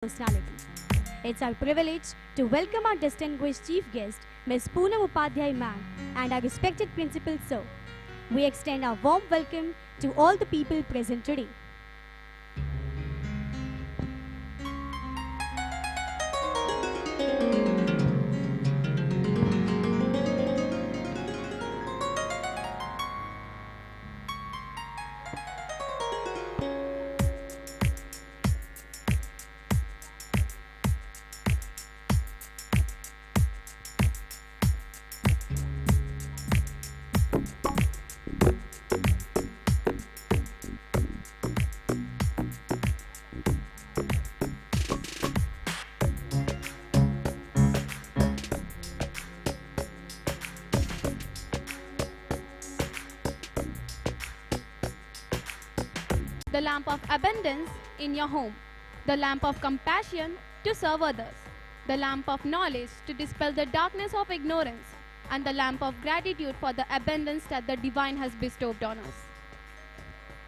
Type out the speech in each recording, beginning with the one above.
personality. It's our privilege to welcome our distinguished chief guest, Ms. Poonam Upadhyay ma'am, and our respected principal sir. We extend our warm welcome to all the people present today. The lamp of abundance in your home, the lamp of compassion to serve others, the lamp of knowledge to dispel the darkness of ignorance, and the lamp of gratitude for the abundance that the divine has bestowed on us.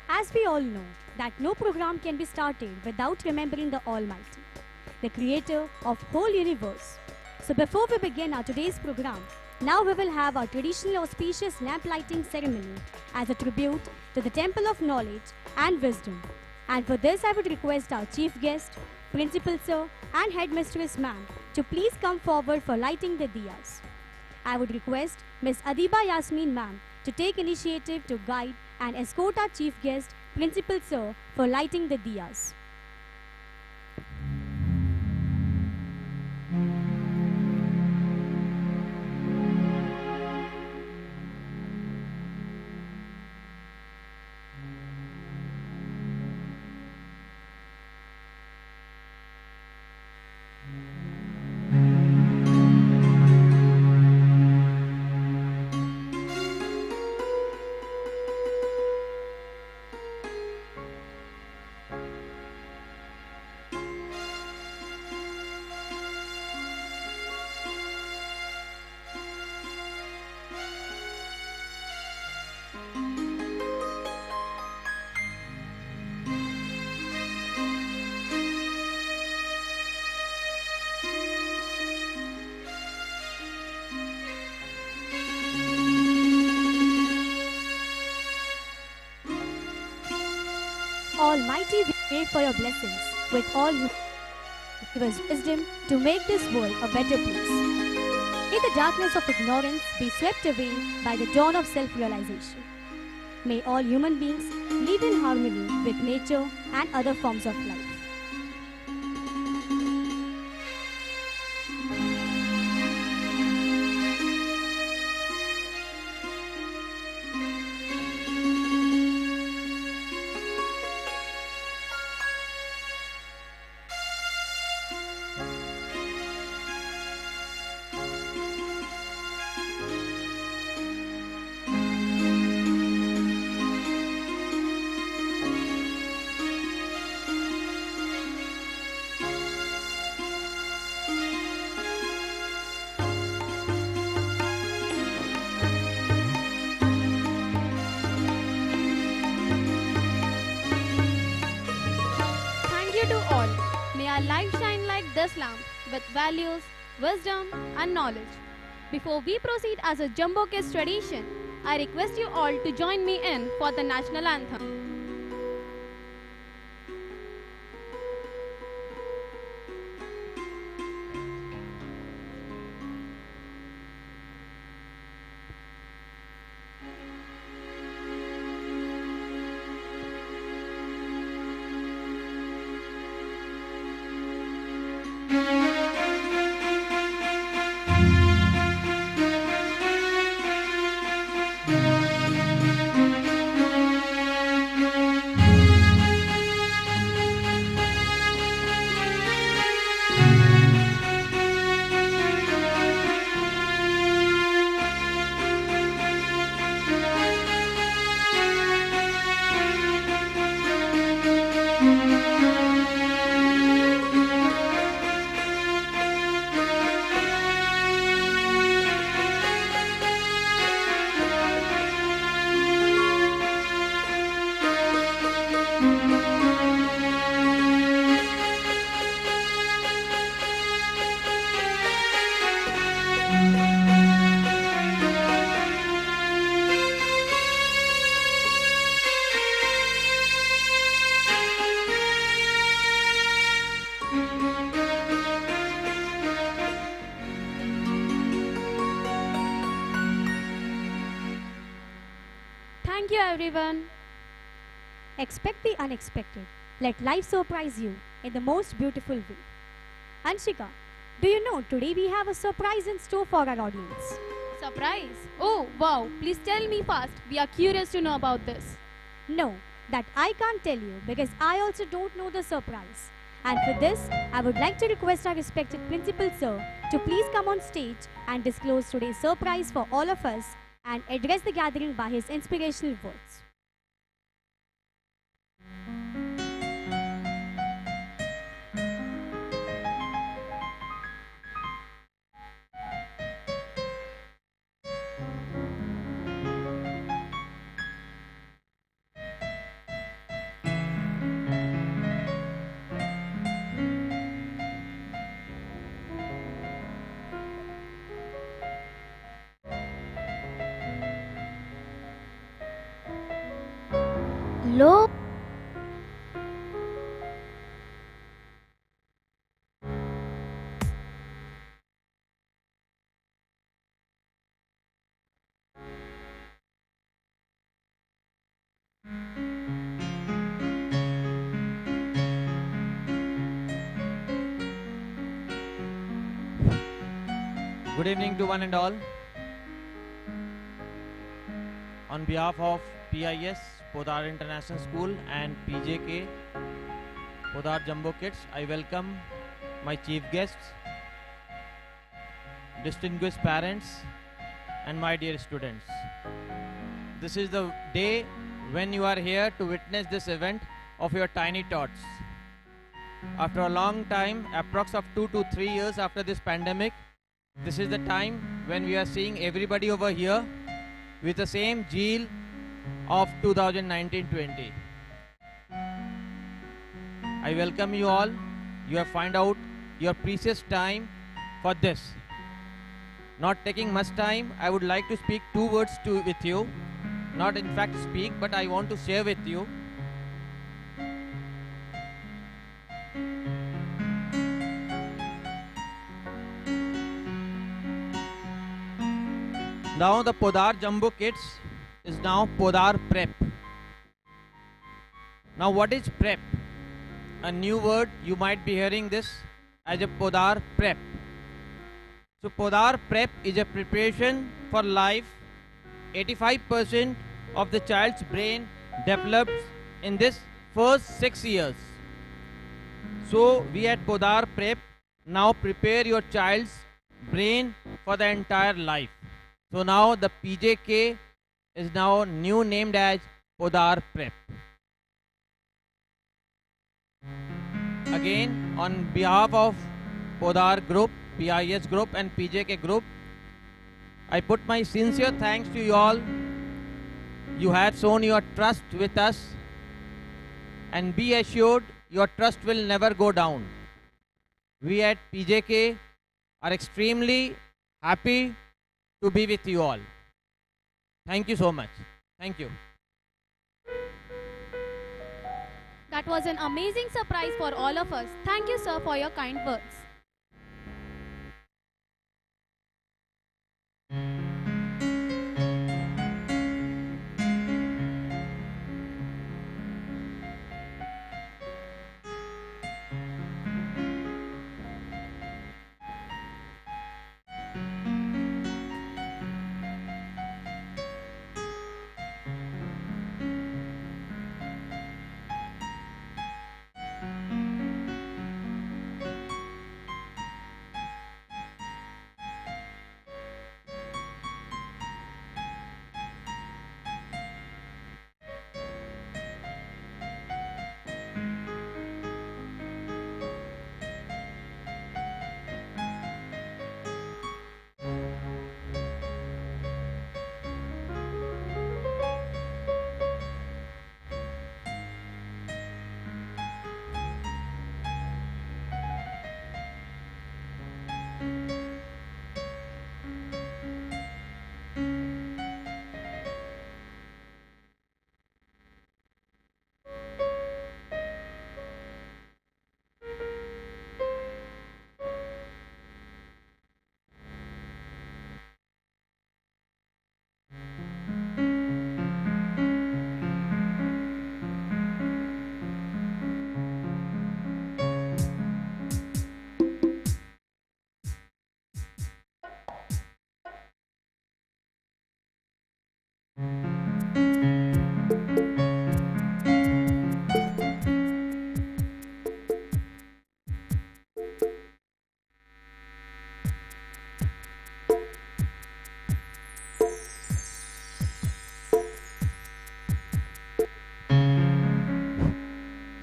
As we all know, that no program can be started without remembering the Almighty, the creator of whole universe. So before we begin our today's program, now we will have our traditional auspicious lamp lighting ceremony as a tribute to the Temple of Knowledge and Wisdom. And for this I would request our chief guest, principal sir and headmistress ma'am to please come forward for lighting the diyas. I would request Ms. Adiba Yasmin ma'am to take initiative to guide and escort our chief guest, principal sir, for lighting the diyas. Almighty, we pray for your blessings with all you give us wisdom to make this world a better place. May the darkness of ignorance be swept away by the dawn of self-realization. May all human beings live in harmony with nature and other forms of life. May our life shine like this lamp with values, wisdom, and knowledge. Before we proceed as a Jumbo Kiss tradition, I request you all to join me in for the national anthem. Thank you, everyone. Expect the unexpected. Let life surprise you in the most beautiful way. Anshika, do you know today we have a surprise in store for our audience? Surprise! Oh, wow. Please tell me fast. We are curious to know about this. No, that I can't tell you because I also don't know the surprise. And for this, I would like to request our respected principal sir to please come on stage and disclose today's surprise for all of us and address the gathering by his inspirational words. Look, Good evening to one and all. On behalf of PIS, Podar International School and PJK, Podar Jumbo Kids, I welcome my chief guests, distinguished parents and my dear students. This is the day when you are here to witness this event of your tiny tots. After a long time, approx of 2 to 3 years after this pandemic, this is the time when we are seeing everybody over here with the same zeal of 2019-20. I welcome you all. You have found out your precious time for this. Not taking much time, I would like to speak 2 words with you. Not in fact speak, but I want to share with you. Now the Podar Jumbo Kids is now Podar Prep. Now what is prep? A new word, you might be hearing this as a Podar Prep. So Podar Prep is a preparation for life. 85% of the child's brain develops in this first 6 years. So we at Podar Prep now prepare your child's brain for the entire life. So now the PJK is now new named as Podar Prep. Again, on behalf of Podar Group, PIS Group and PJK Group, I put my sincere thanks to you all. You have shown your trust with us, and be assured your trust will never go down. We at PJK are extremely happy to be with you all. Thank you so much. Thank you. That was an amazing surprise for all of us. Thank you, sir, for your kind words.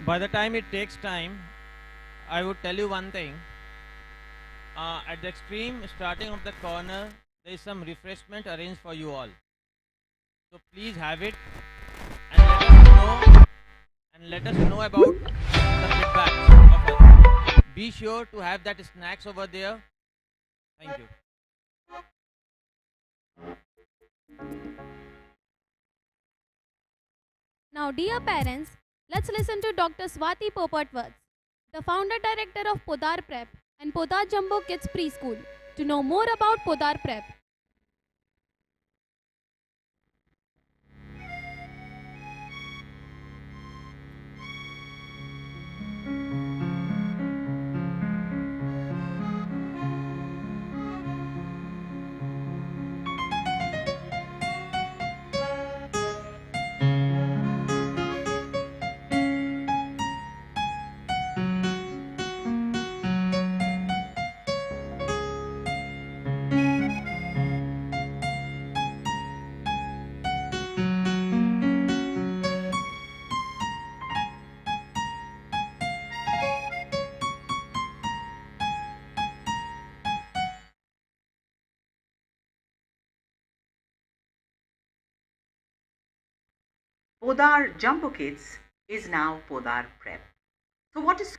By the time it takes time, I would tell you one thing. At the extreme, starting of the corner, there is some refreshment arranged for you all. So please have it and let us know about the feedbacks of us. Be sure to have that snacks over there. Thank you. Now, dear parents, let's listen to Dr. Swati Popat words, the founder director of Podar Prep and Podar Jumbo Kids Preschool, to know more about Podar Prep. Podar Jumbo Kids is now Podar Prep. So what is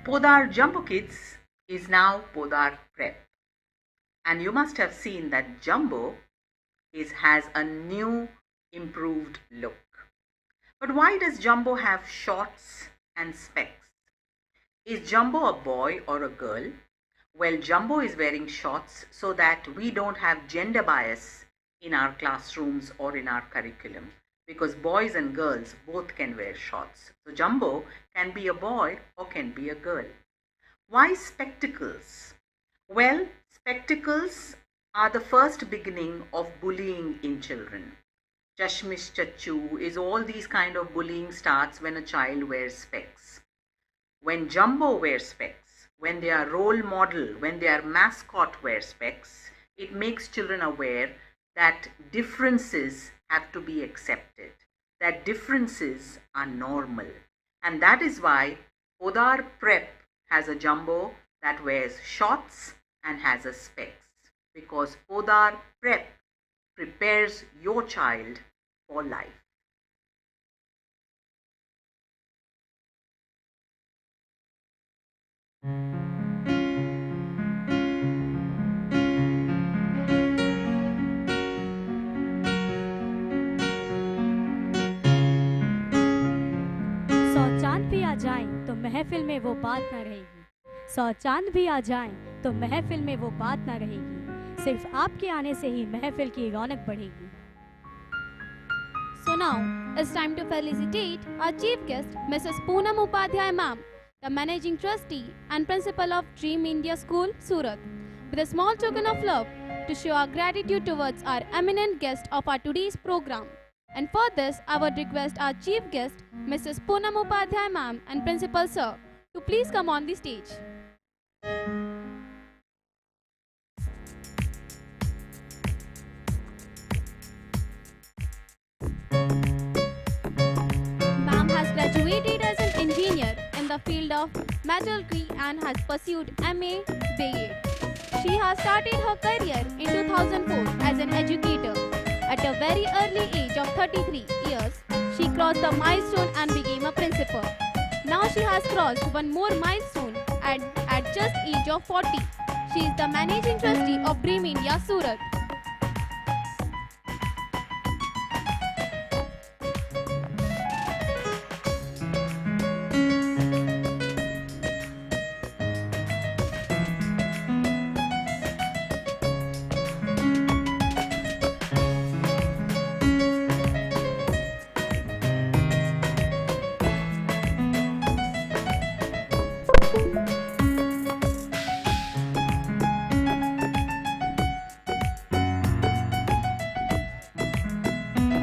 Podar Jumbo Kids is now Podar Prep. And you must have seen that Jumbo has a new improved look. But why does Jumbo have shorts and specs? Is Jumbo a boy or a girl? Well, Jumbo is wearing shorts so that we don't have gender bias in our classrooms or in our curriculum, because boys and girls both can wear shorts. So Jumbo can be a boy or can be a girl. Why spectacles? Well, spectacles are the first beginning of bullying in children. Chashmish chachu is all these kind of bullying starts when a child wears specs. When Jumbo wears specs, when their role model, when their mascot wears specs, it makes children aware that differences have to be accepted. that differences are normal. And that is why Podar Prep has a jumbo that wears shorts and has a specs. Because Podar Prep prepares your child for life. भी आ जाएं तो महफिल में वो बात ना रहेगी, 100 चांद भी आ जाएं तो महफिल में वो बात ना रहेगी, सिर्फ आपके आने से ही महफिल की रौनक बढ़ेगी। So now it's time to felicitate our chief guest, Mrs. Poonam Upadhyay ma'am, the managing trustee and principal of Dream India School, Surat, with a small token of love to show our gratitude towards our eminent guest of our today's program. And for this, I would request our chief guest, Mrs. Poonam Upadhyay ma'am and principal sir, to please come on the stage. Ma'am has graduated as an engineer in the field of metallurgy and has pursued MA BA. She has started her career in 2004 as an educator. At a very early age of 33 years, she crossed the milestone and became a principal. Now she has crossed one more milestone at just age of 40. She is the managing trustee of Dream India Surat.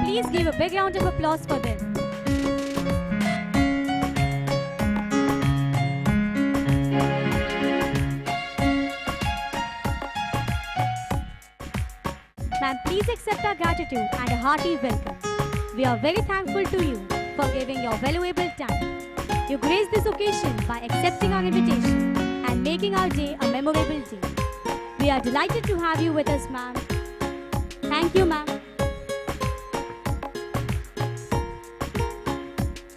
Please give a big round of applause for them. Ma'am, please accept our gratitude and a hearty welcome. We are very thankful to you for giving your valuable time. You graced this occasion by accepting our invitation and making our day a memorable day. We are delighted to have you with us, ma'am. Thank you, ma'am.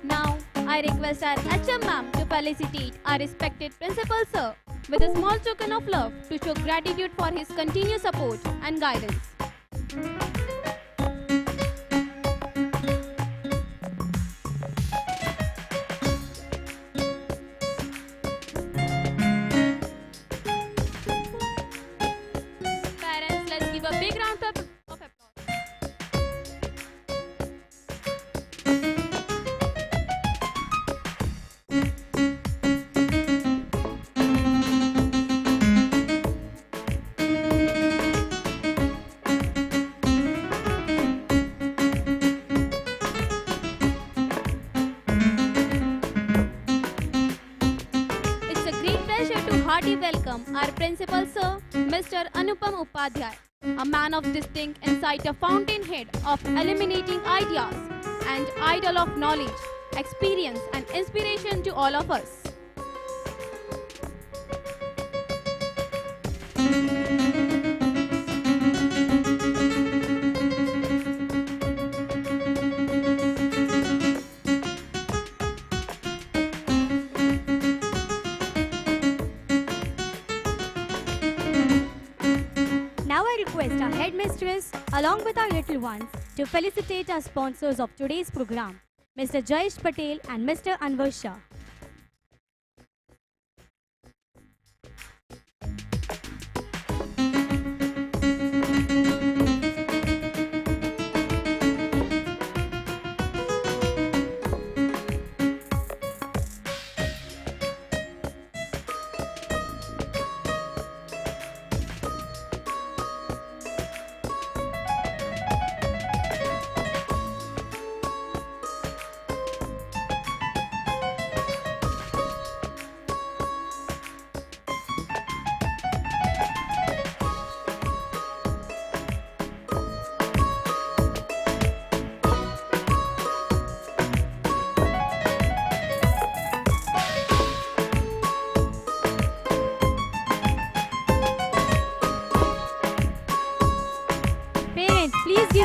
Now, I request our HM ma'am to felicitate our respected principal sir with a small token of love to show gratitude for his continued support and guidance. Parents, let's give a big round of applause. It's a great pleasure to heartily welcome our principal sir, Mr. Anupam Upadhyay, a man of distinct insight, a fountainhead of eliminating ideas, and idol of knowledge, experience, and inspiration to all of us. Now I request our headmistress along with our little ones to felicitate our sponsors of today's program, Mr. Jayesh Patel and Mr. Anwar Shah.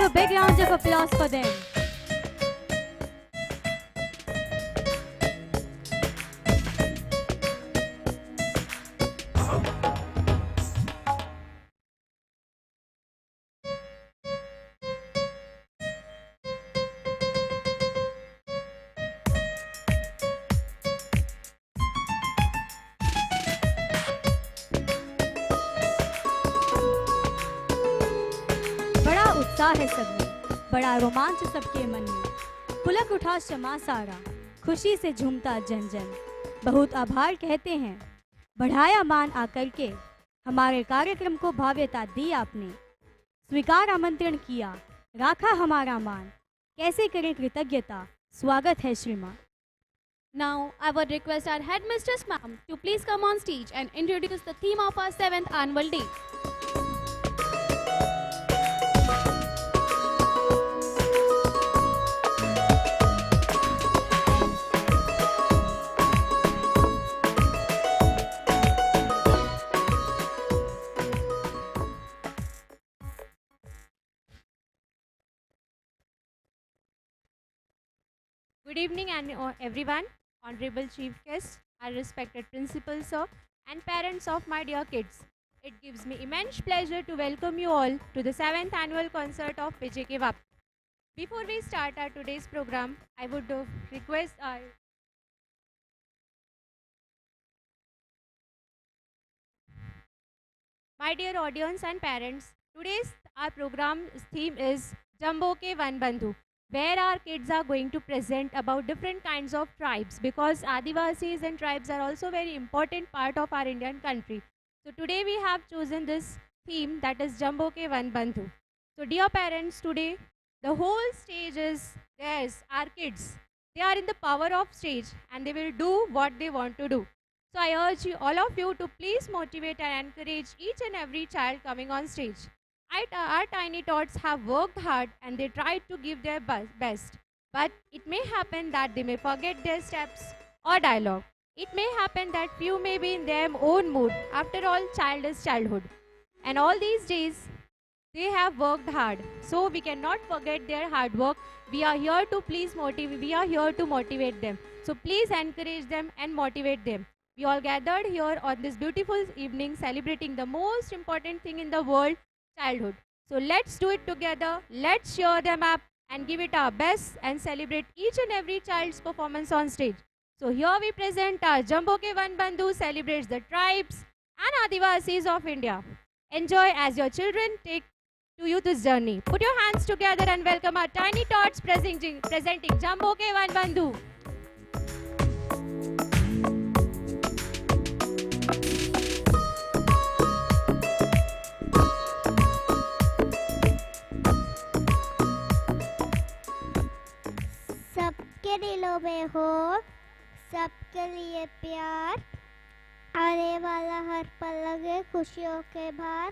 a big round of applause for them. बड़ा उत्साह है सब में, बड़ा रोमांच सबके मन में, पुलक उठा शमा सारा, खुशी से झूमता जन जन। बहुत आभार कहते हैं, बढ़ाया मान आकर के, हमारे कार्यक्रम को भव्यता दी आपने, स्वीकार आमंत्रण किया, राखा हमारा मान, कैसे करें कृतज्ञता, स्वागत है श्रीमान। Now, I would request our headmistress ma'am to please come on stage and introduce the theme of our 7th annual day. Good evening everyone, honorable chief guests, our respected principals sir, and parents of my dear kids. It gives me immense pleasure to welcome you all to the 7th annual concert of PJK WAP. Before we start our today's program, I would request my dear audience and parents, today's our program's theme is Jambo Ke Van Bandhu, where our kids are going to present about different kinds of tribes, because Adivasis and tribes are also very important part of our Indian country. So today we have chosen this theme, that is Jambo Ke Van Bandhu. So dear parents, today the whole stage is theirs, our kids. They are in the power of stage and they will do what they want to do. So I urge you, all of you, to please motivate and encourage each and every child coming on stage. Our tiny tots have worked hard and they tried to give their best. But it may happen that they may forget their steps or dialogue. It may happen that few may be in their own mood. After all, child is childhood. And all these days, they have worked hard. So we cannot forget their hard work. We are here to motivate them. So please encourage them and motivate them. We all gathered here on this beautiful evening celebrating the most important thing in the world, childhood. So let's do it together. Let's cheer them up and give it our best and celebrate each and every child's performance on stage. So here we present our Jambo Ke Van Bandhu celebrates the tribes and Adivasis of India. Enjoy as your children take to you this journey. Put your hands together and welcome our tiny tots presenting Jambo Ke Van Bandhu. सबके दिलों में हो, सबके लिए प्यार, आने वाला हर पल लगे खुशियों के भार,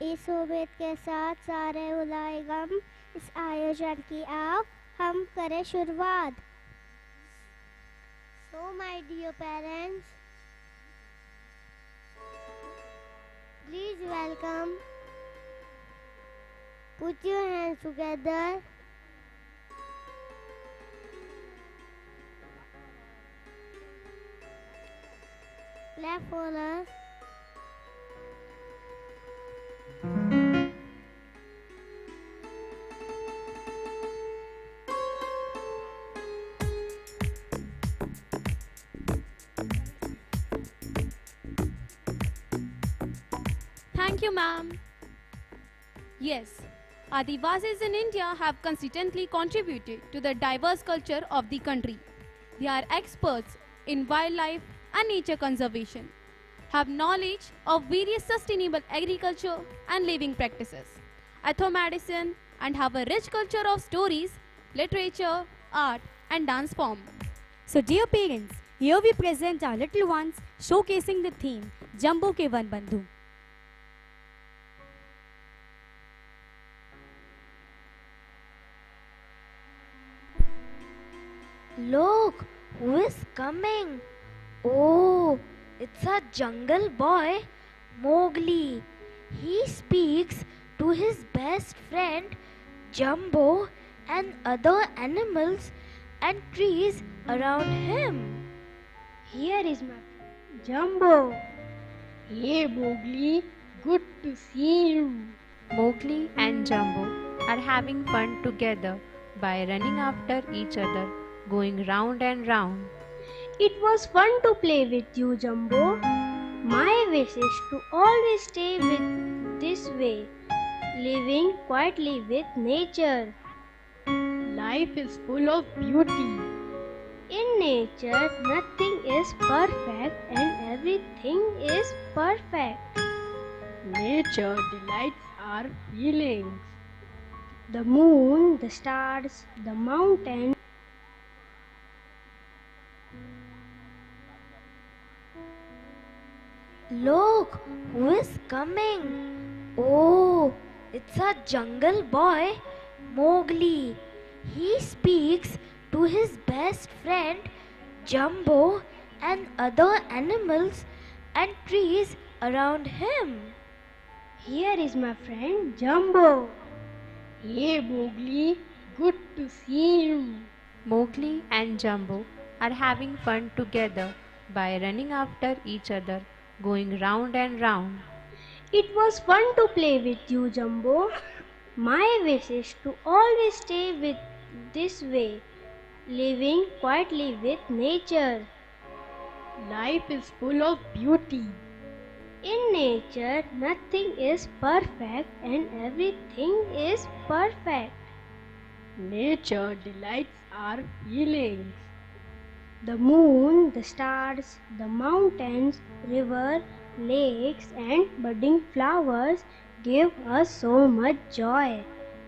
इस उम्मीद के साथ सारे भुलाए गम, इस आयोजन की आओ हम करें शुरुआत. So my dear parents, please welcome, put your hands together. Clap for us. Thank you, ma'am. Yes, Adivasis in India have consistently contributed to the diverse culture of the country. They are experts in wildlife and nature conservation, have knowledge of various sustainable agriculture and living practices, ethomedicine, and have a rich culture of stories, literature, art, and dance form. So dear parents, here we present our little ones showcasing the theme Jambo Ke Van Bandhu. Look, who is coming? Oh, it's a jungle boy, Mowgli. He speaks to his best friend, Jumbo and other animals and trees around him. Here is my friend Jumbo. Hey Mowgli, good to see you. Mowgli and Jumbo are having fun together by running after each other, going round and round. It was fun to play with you, Jumbo. My wish is to always stay with this way, living quietly with nature. Life is full of beauty. In nature, nothing is perfect and everything is perfect. Nature delights our feelings. The moon, the stars, the mountains. Look, who is coming? Oh, it's a jungle boy, Mowgli. He speaks to his best friend Jumbo and other animals and trees around him. Here is my friend Jumbo. Hey Mowgli, good to see you. Mowgli and Jumbo are having fun together by running after each other, going round and round. It was fun to play with you, Jumbo. My wish is to always stay with this way, living quietly with nature. Life is full of beauty. In nature, nothing is perfect and everything is perfect. Nature delights our feelings. The moon, the stars, the mountains, river, lakes and budding flowers give us so much joy.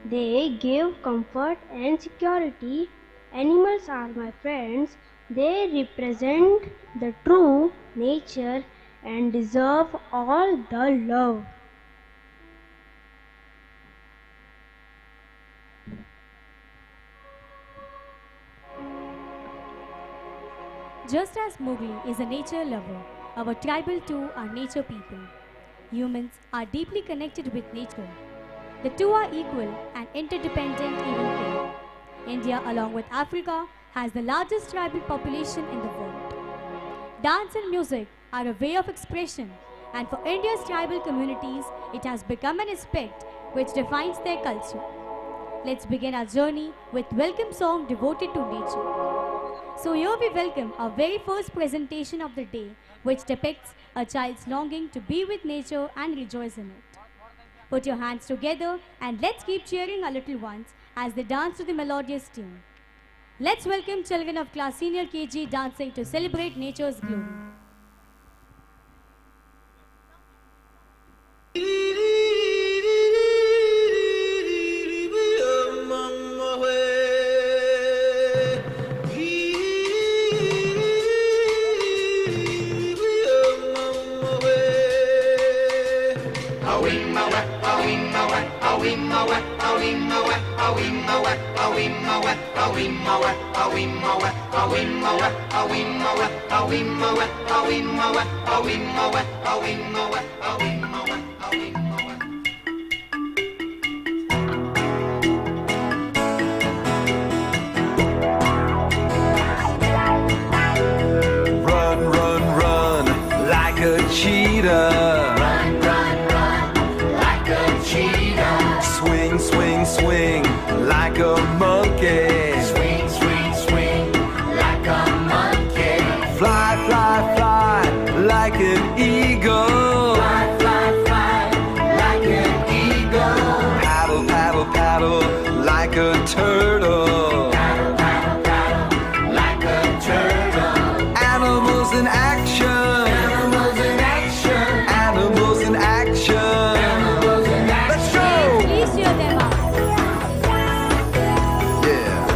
They give comfort and security. Animals are my friends. They represent the true nature and deserve all the love. Just as Mowgli is a nature lover, our tribal too are nature people. Humans are deeply connected with nature. The two are equal and interdependent even today. India, along with Africa, has the largest tribal population in the world. Dance and music are a way of expression, and for India's tribal communities, it has become an aspect which defines their culture. Let's begin our journey with welcome song devoted to nature. So here we welcome our very first presentation of the day, which depicts a child's longing to be with nature and rejoice in it. Put your hands together and let's keep cheering our little ones as they dance to the melodious tune. Let's welcome children of class senior KG dancing to celebrate nature's glory. Run, run, run like a cheetah. Run, run, run like a cheetah. Swing, swing, swing like a monkey. Swing, swing, swing like a monkey. Fly, fly, fly like an eagle. Fly, fly, fly like an eagle. Paddle, paddle, paddle like a turtle. Paddle, paddle, paddle like a turtle. Animals in action. Animals in action. Animals in action. Animals in action. Let's go! Please cheer them up. Yeah.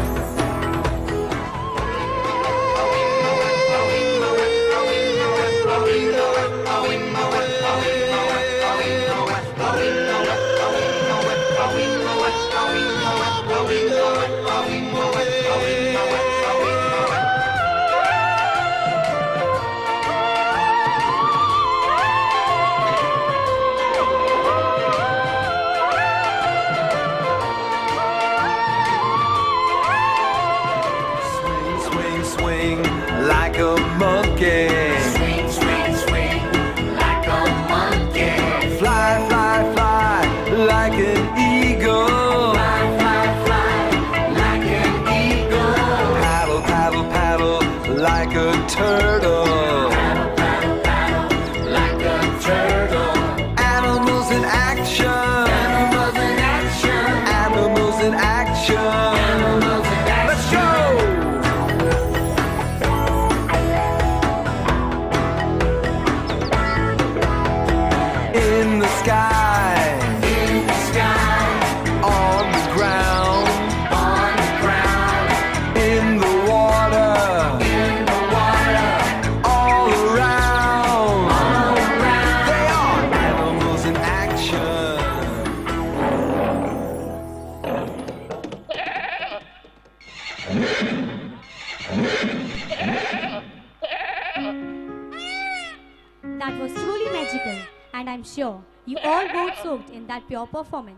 That was truly magical, and I'm sure you all got soaked in that pure performance.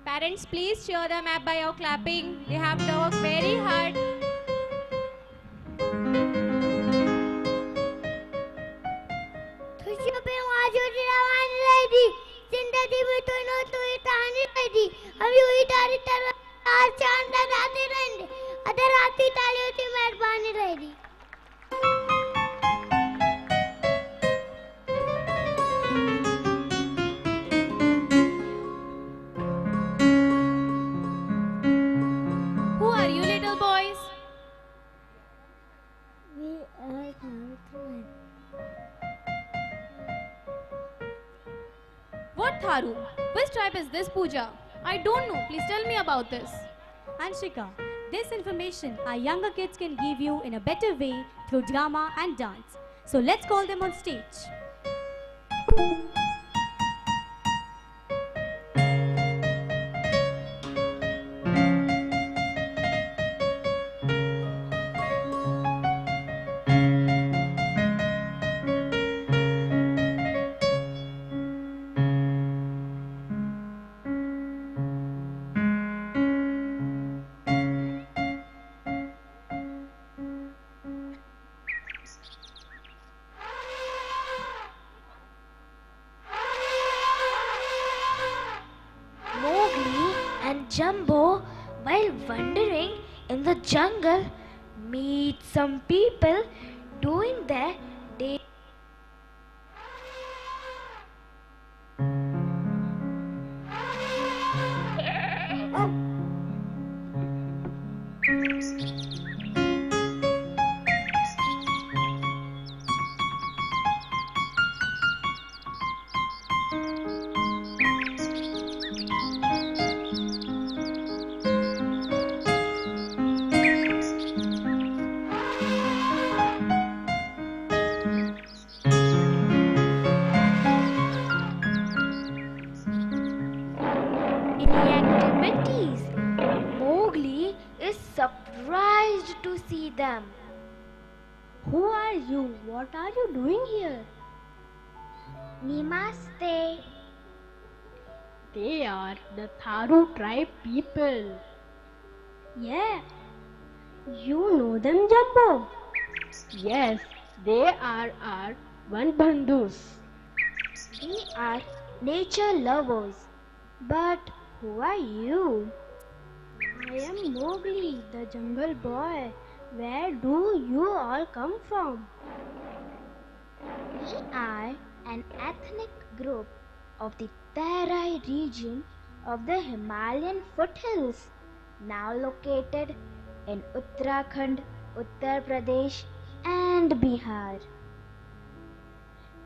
Parents, please cheer them up by your clapping. They have to work very hard. Who are you, little boys? We are Tharu. What Tharu? Which tribe is this, Pooja? I don't know. Please tell me about this. Anshika, this information our younger kids can give you in a better way through drama and dance. So let's call them on stage. Mowgli and Jumbo, while wandering in the jungle, meet some people doing their day. In the activities, Mowgli is surprised to see them. Who are you? What are you doing here? Namaste. They are the Tharu tribe people. Yeah. You know them, Jumbo? Yes, they are our Vanbandhus. We are nature lovers. But who are you? I am Mowgli, the jungle boy. Where do you all come from? We are an ethnic group of the Terai region of the Himalayan foothills, now located in Uttarakhand, Uttar Pradesh, and Bihar.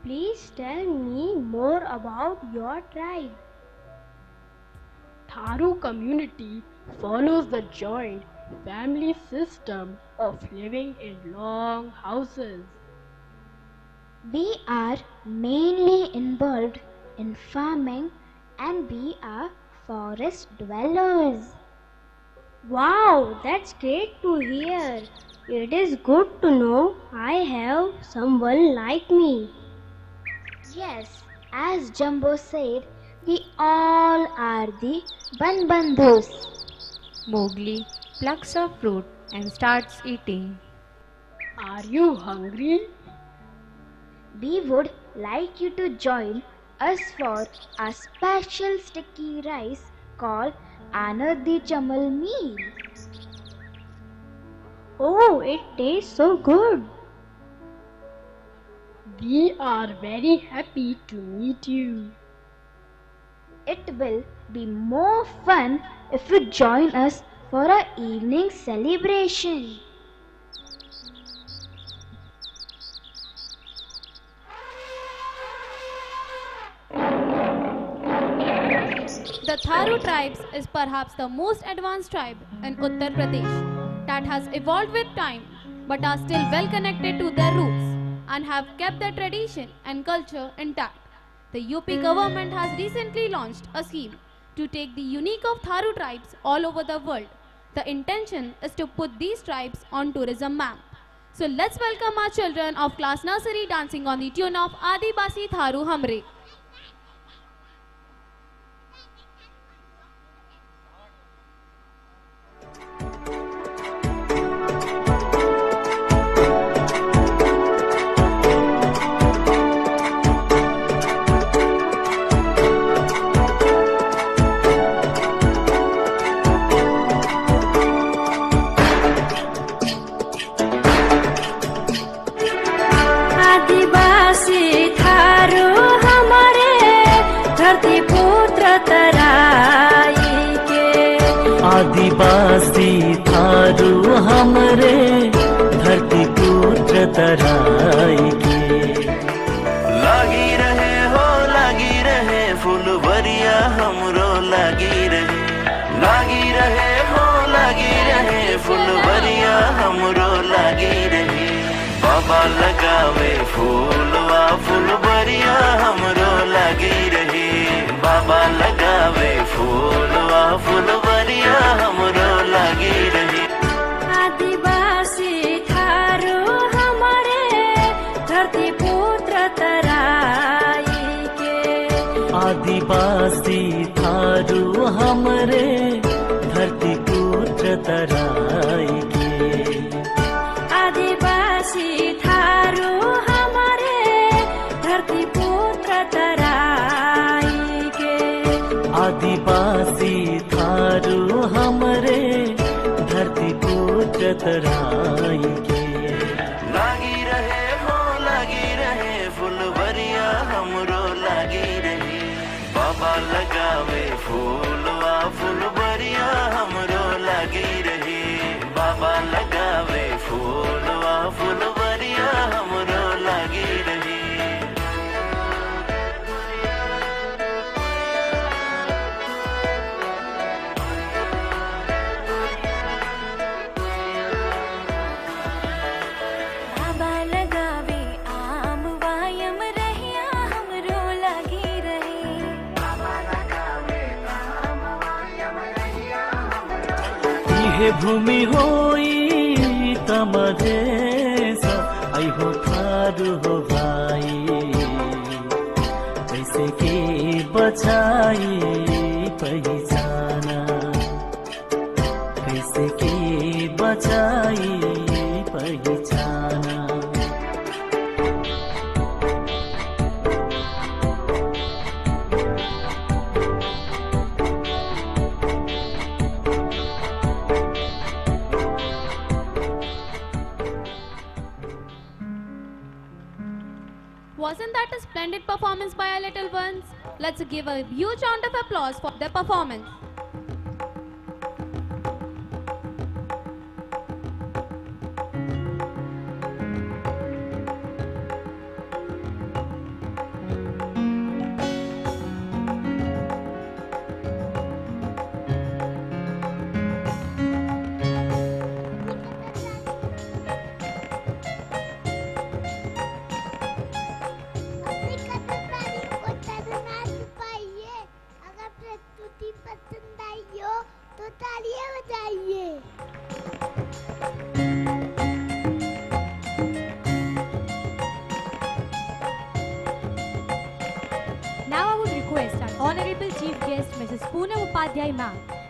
Please tell me more about your tribe. Tharu community follows the joint family system of living in long houses. We are mainly involved in farming and we are forest dwellers. Wow, that's great to hear. It is good to know I have someone like me. Yes, as Jumbo said, we all are the Banbandhus. Mowgli plucks a fruit and starts eating. Are you hungry? We would like you to join us for a special sticky rice called Anadi Chamal meal. Oh, it tastes so good. We are very happy to meet you. It will be more fun if you join us for our evening celebration. The Tharu Tharu tribes is perhaps the most advanced tribe in Uttar Pradesh that has evolved with time but are still well connected to their roots and have kept their tradition and culture intact. The UP government has recently launched a scheme to take the unique of Tharu tribes all over the world. The intention is to put these tribes on tourism map. So let's welcome our children of class nursery dancing on the tune of Adibasi Tharu Hamre. आदिवासी थारू हमरे धरती पुत्र तराई के लागी रहे फुलवरिया हमरो लागी रहे हो लागी रहे फुलवरिया हमरो लागी रहे बाबा लगावे फूलवा फुलवरिया हमरो लागी रहे बाबा लगावे फूलवा फुलवरिया हमरो लागी रहे आदिवासी थारू हमारे धरती पुत्र तराई के आदिवासी थारू हमरे धरती पुत्र तराई के आदिवासी थारू हमारे धरती पुत्र तराई के आदिवासी थारू हमरे धरती पुत्र तराई के लागी रहे फुलवरिया हमरो लागी रहे बाबा लगावे फूलवा फुलवरिया हमरो लागी रहे बाबा लगावे फूलवा फुलवरिया हमरो लागी रहे हे भूमि होई तमदेश आई हो थारू हो भाई कैसे के बचाई पहचाना कैसे के बचाई पहचाना Wasn't that a splendid performance by our little ones? Let's give a huge round of applause for their performance.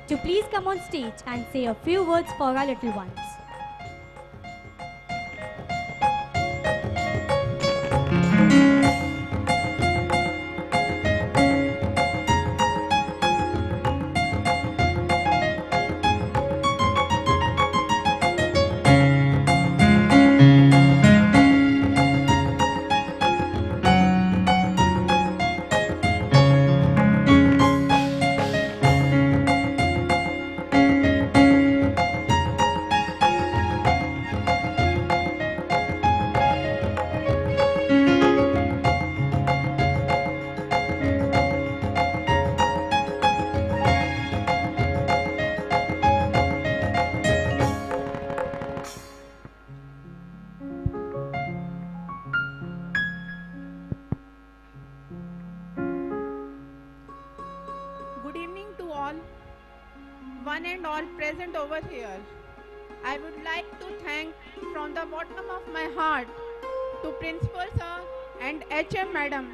To please come on stage and say a few words for our little ones. one and all present over here. I would like to thank from the bottom of my heart to Principal Sir and HM Madam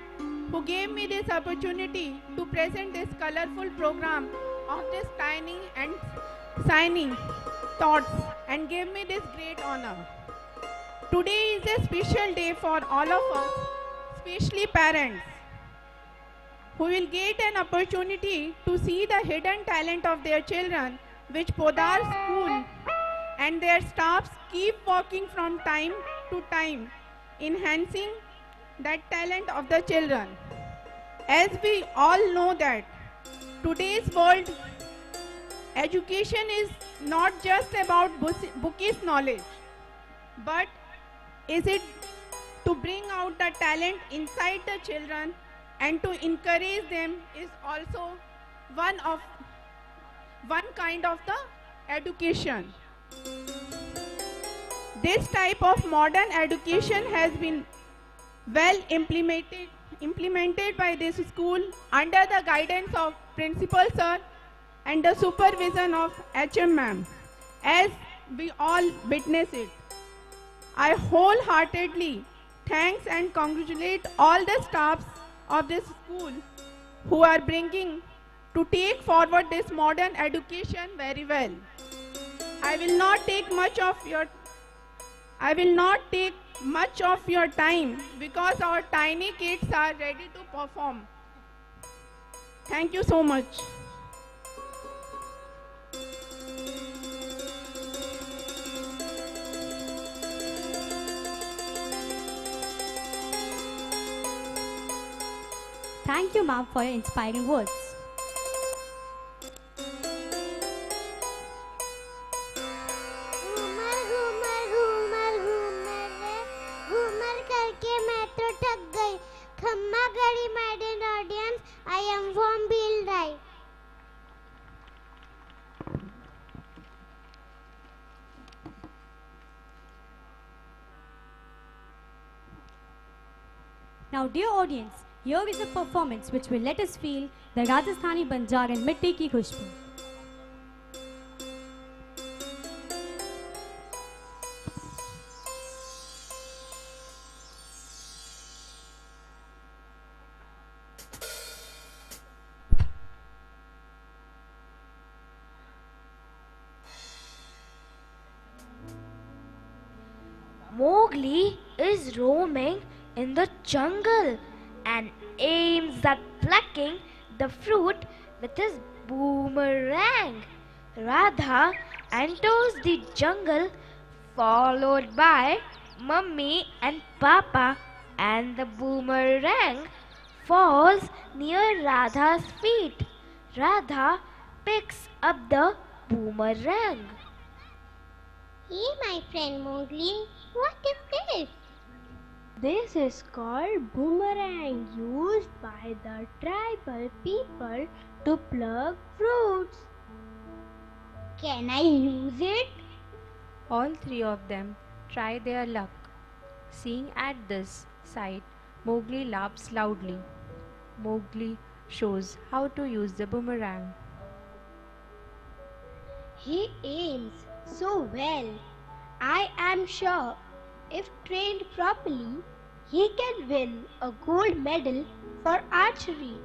who gave me this opportunity to present this colorful program of this tiny and shining thoughts and gave me this great honor. Today is a special day for all of us, especially parents, who will get an opportunity to see the hidden talent of their children, which Podar School and their staffs keep working from time to time, enhancing that talent of the children. As we all know that today's world, education is not just about bookish knowledge, but is it to bring out the talent inside the children and to encourage them is also one kind of the education. This type of modern education has been well implemented by this school under the guidance of Principal Sir and the supervision of HM Ma'am, as we all witness it. I wholeheartedly thanks and congratulate all the staffs of this school who are bringing to take forward this modern education very well. I will not take much of your time because our tiny kids are ready to perform. Thank you so much. Thank you, ma'am, for your inspiring words. I am from Bildai. Now, dear audience, here is a performance which will let us feel the Rajasthani Banjar and Mitti ki khushboo. Mowgli is roaming in the jungle and aims at plucking the fruit with his boomerang. Radha enters the jungle followed by Mummy and Papa, and the boomerang falls near Radha's feet. Radha picks up the boomerang. Hey, my friend Mowgli, what is this? This is called boomerang, used by the tribal people to pluck fruits. Can I use it? All three of them try their luck. Seeing at this sight, Mowgli laughs loudly. Mowgli shows how to use the boomerang. He aims so well. I am sure if trained properly, he can win a gold medal for archery.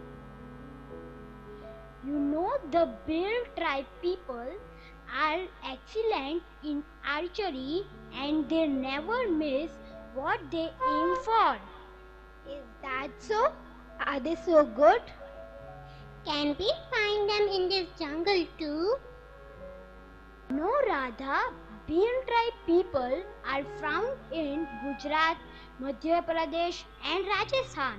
You know, the Bhil tribe people are excellent in archery and they never miss what they aim for. Is that so? Are they so good? Can we find them in this jungle too? No, Radha. Bhil tribe people are found in Gujarat, Madhya Pradesh and Rajasthan.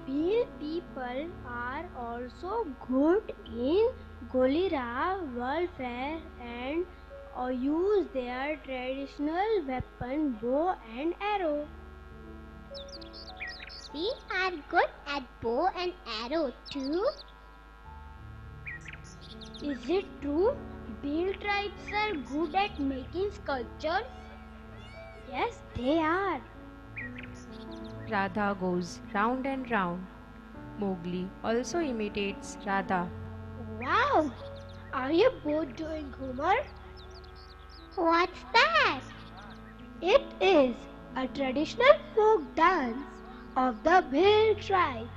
Bhil people are also good in Golira warfare and use their traditional weapon bow and arrow. We are good at bow and arrow too. Is it true? Bhil tribes are good at making sculptures? Yes, they are. Radha goes round and round. Mowgli also imitates Radha. Wow! Are you both doing homework? What's that? It is a traditional folk dance of the Bhil tribe.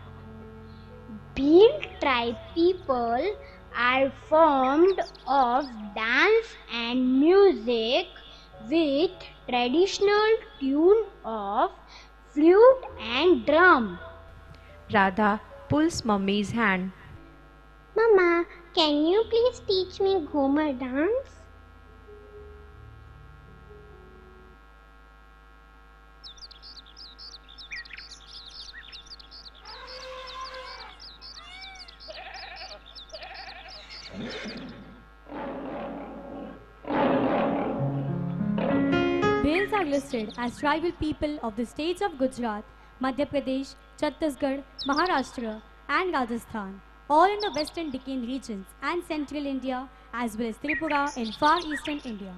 Bhil tribe people are formed of dance and music with traditional tune of flute and drum. Radha pulls Mummy's hand. Mama, can you please teach me Ghumar dance? Bhils are listed as tribal people of the states of Gujarat, Madhya Pradesh, Chhattisgarh, Maharashtra, and Rajasthan, all in the western Deccan regions and central India, as well as Tripura in far eastern India.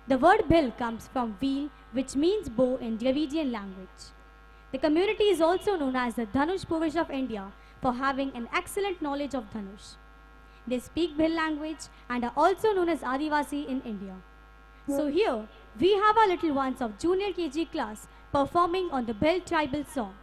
The word Bhil comes from Veal, which means bow in Dravidian language. The community is also known as the Dhanush Purush of India for having an excellent knowledge of Dhanush. They speak Bhil language and are also known as Adivasi in India. So here, we have our little ones of junior KG class performing on the Bhil tribal song.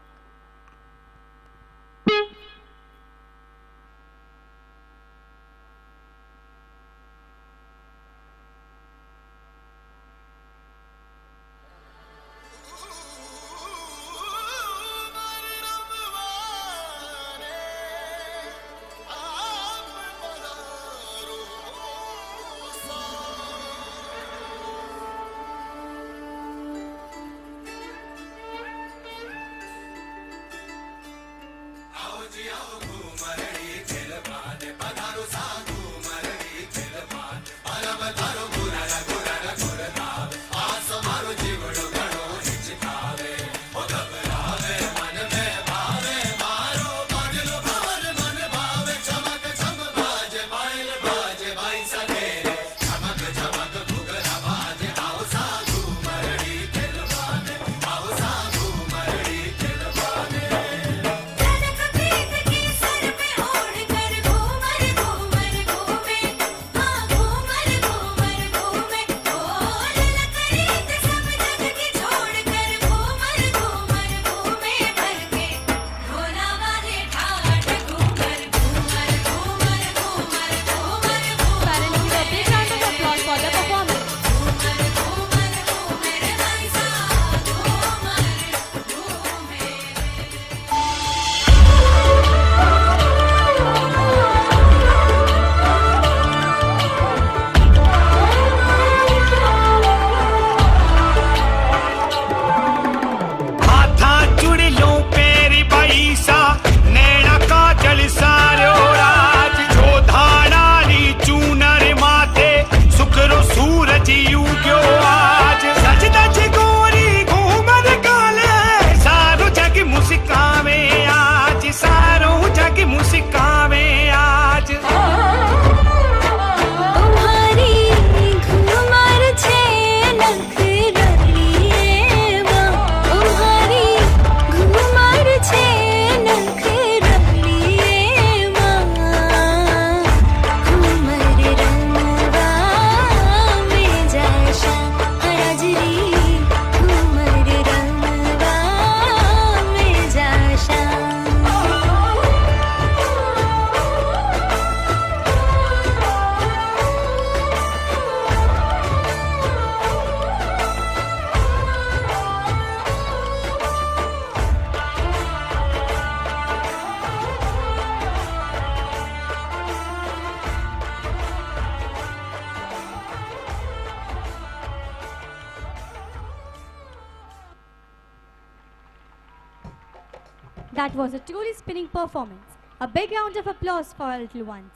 That was a truly spinning performance. A big round of applause for our little ones.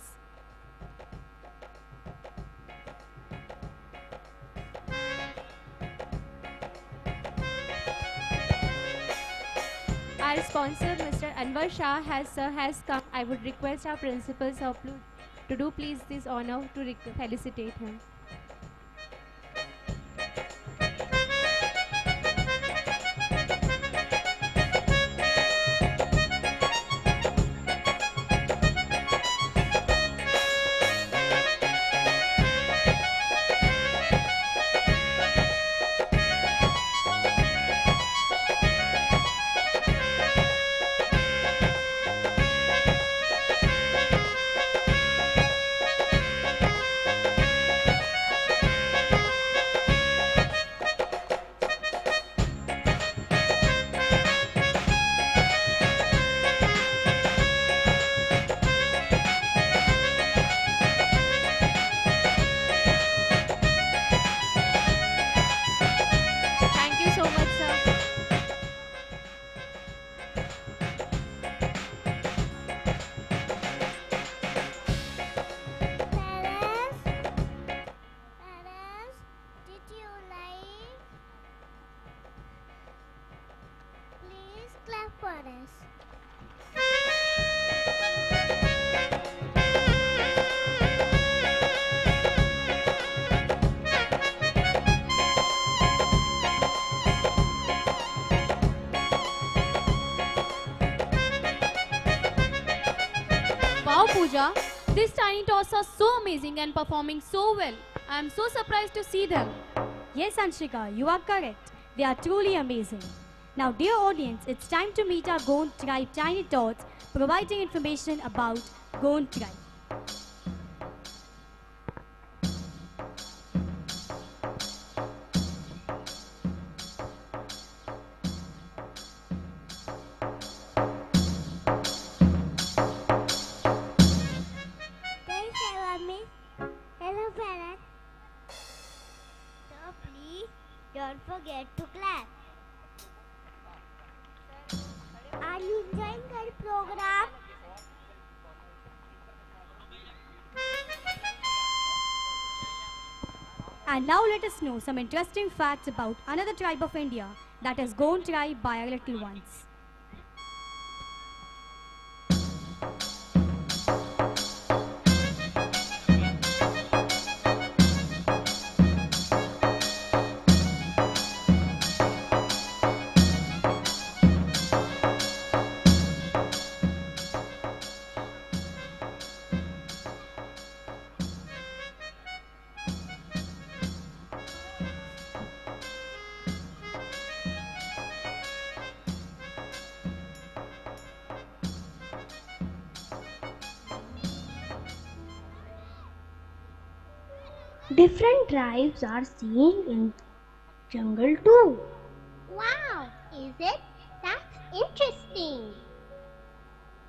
Our sponsor, Mr. Anwar Shah, has come. I would request our principal, sir, to do please this honor to felicitate him. Pooja. These tiny tots are so amazing and performing so well. I am so surprised to see them. Yes, Anshika, you are correct. They are truly amazing. Now, dear audience, it's time to meet our Gond tribe tiny tots, providing information about Gond tribe. Hello, parents. So please don't forget to clap. Are you enjoying our program? And now let us know some interesting facts about another tribe of India, that is Gond tribe by our little ones. Different tribes are seen in jungle too. Wow, is it? That's interesting.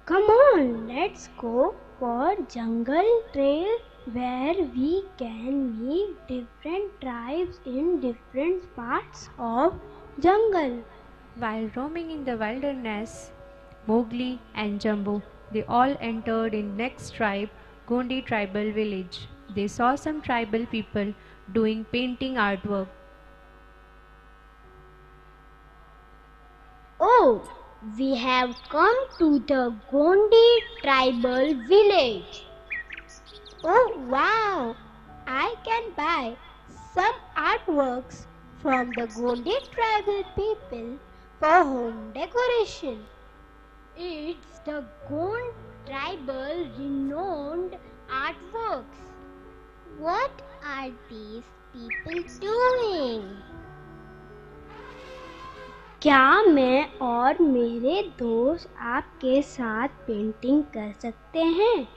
Come on, let's go for jungle trail where we can meet different tribes in different parts of jungle. While roaming in the wilderness, Mowgli and Jumbo, they all entered in next tribe, Gondi tribal village. They saw some tribal people doing painting artwork. Oh, we have come to the Gondi tribal village. Oh wow, I can buy some artworks from the Gondi tribal people for home decoration. It's the Gond tribal renowned artworks. What are these people doing? क्या मैं और मेरे दोस्त आपके साथ painting कर सकते हैं?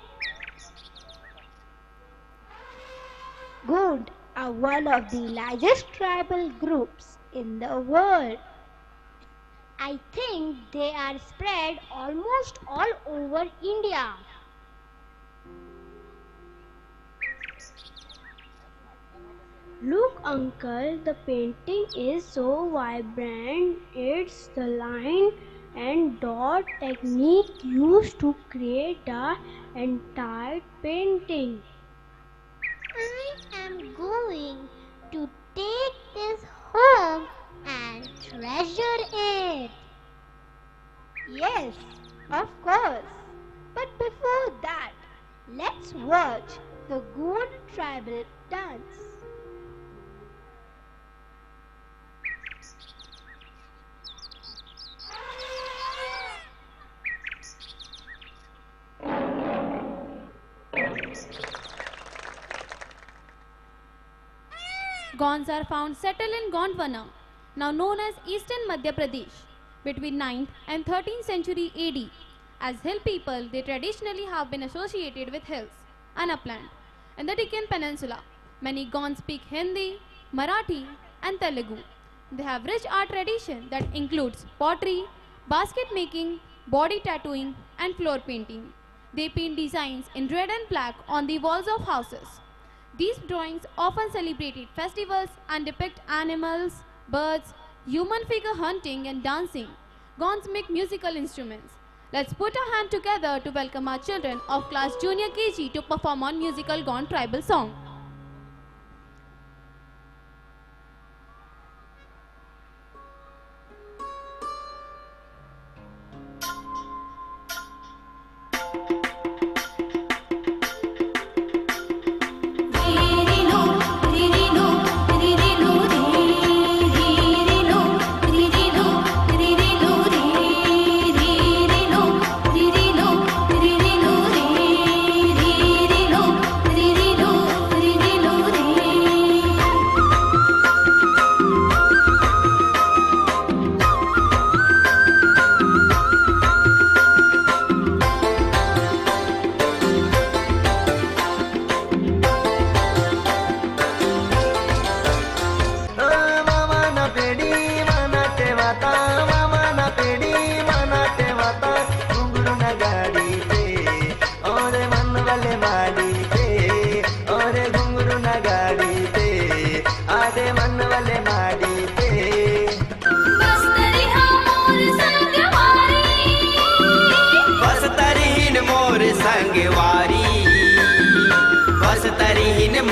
Gond are one of the largest tribal groups in the world. I think they are spread almost all over India. Look, uncle, the painting is so vibrant. It's the line and dot technique used to create the entire painting. I am going to take this home and treasure it. Yes, of course. But before that, let's watch the Gond tribal dance. Gonds are found settled in Gondwana, now known as Eastern Madhya Pradesh, between 9th and 13th century AD. As hill people, they traditionally have been associated with hills and upland. In the Deccan Peninsula, many Gonds speak Hindi, Marathi and Telugu. They have rich art tradition that includes pottery, basket making, body tattooing and floor painting. They paint designs in red and black on the walls of houses. These drawings often celebrated festivals and depict animals, birds, human figure hunting and dancing. Gonds make musical instruments. Let's put our hand together to welcome our children of class Junior KG to perform on musical Gond tribal song.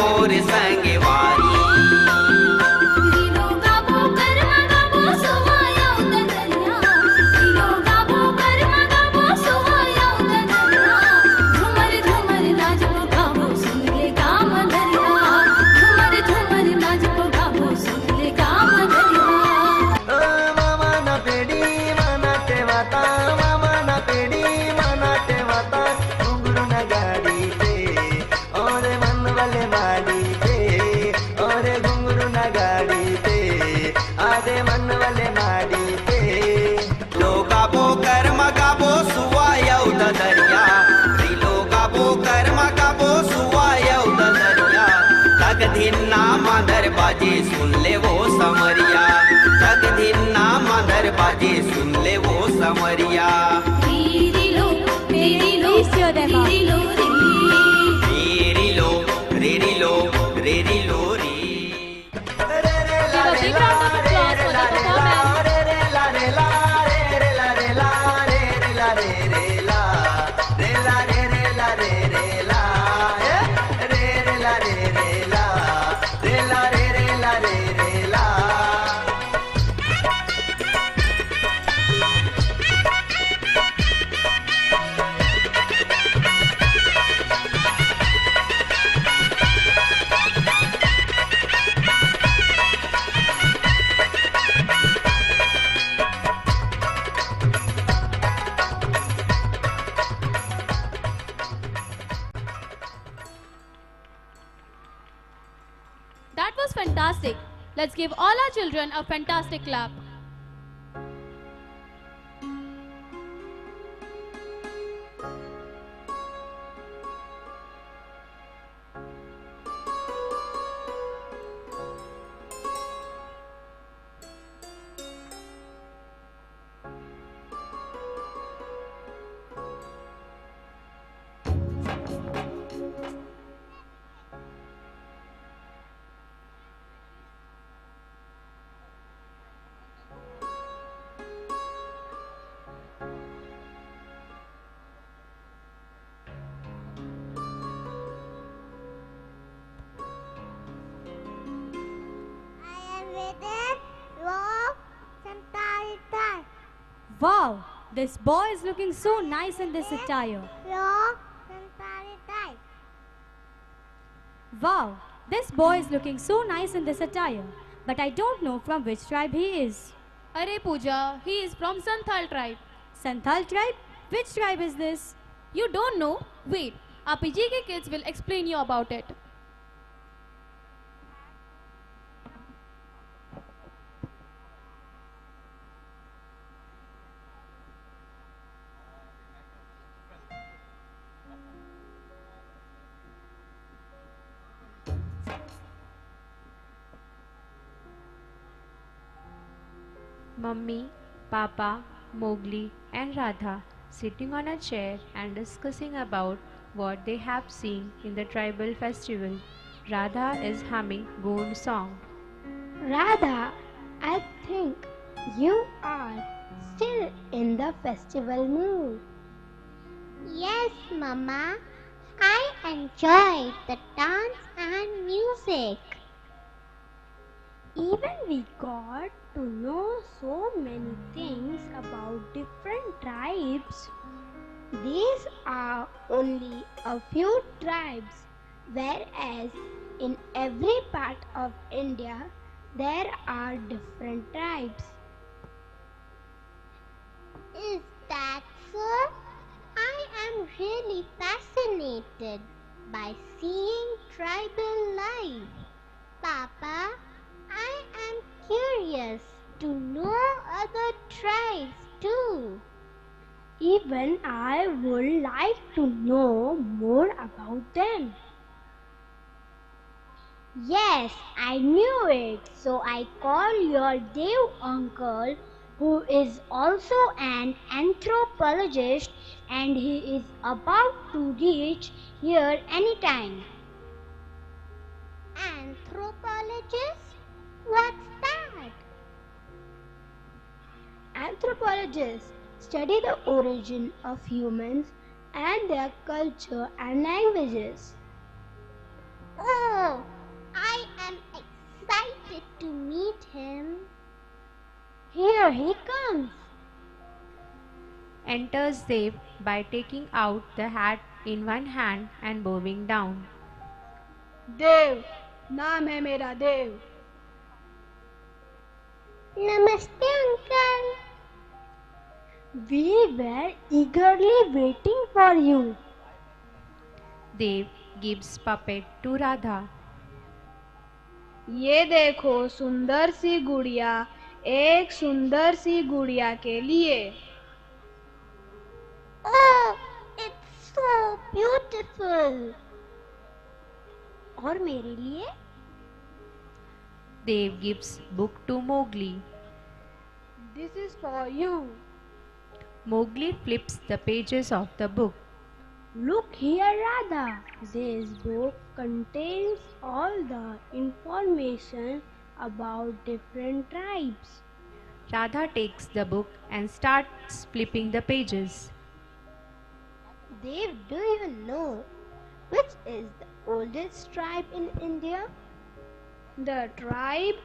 मोर संगवारी मादर बाजे सुन ले वो समरिया तक दिन ना मादर बाजे सुन ले वो समरिया Please cheer them up. रे लो रे लो रे Give a big round of applause for the performance. That was fantastic. Let's give all our children a fantastic clap. Wow, this boy is looking so nice in this attire. Wow, this boy is looking so nice in this attire. But I don't know from which tribe he is. Arey Pooja, he is from Santhal tribe. Santhal tribe? Which tribe is this? You don't know? Wait, our PGK kids will explain you about it. Mummy, Papa, Mowgli and Radha sitting on a chair and discussing about what they have seen in the tribal festival. Radha is humming Goond song. Radha, I think you are still in the festival mood. Yes, Mama. I enjoyed the dance and music. Even we got to know so many things about different tribes. These are only a few tribes, whereas in every part of India there are different tribes. Is that so? I am really fascinated by seeing tribal life. Papa, I am curious to know other tribes too. Even I would like to know more about them. Yes, I knew it. So I call your Dev uncle, who is also an anthropologist, and he is about to reach here anytime. Anthropologist? What's that? Anthropologists study the origin of humans and their culture and languages. Oh, Here he comes. Enters Dev by taking out the hat in one hand and bowing down. देव, नाम है मेरा देव. Namaste, uncle. We were eagerly waiting for you. Dev gives puppet to Radha. ये देखो सुंदर सी गुड़िया, एक सुंदर सी गुड़िया के लिए. Oh, it's so beautiful. और मेरे लिए? Dev gives book to Mowgli. This is for you. Mowgli flips the pages of the book. Look here, Radha. This book contains all the information about different tribes. Radha takes the book and starts flipping the pages. Dev, do you know which is the oldest tribe in India? The tribe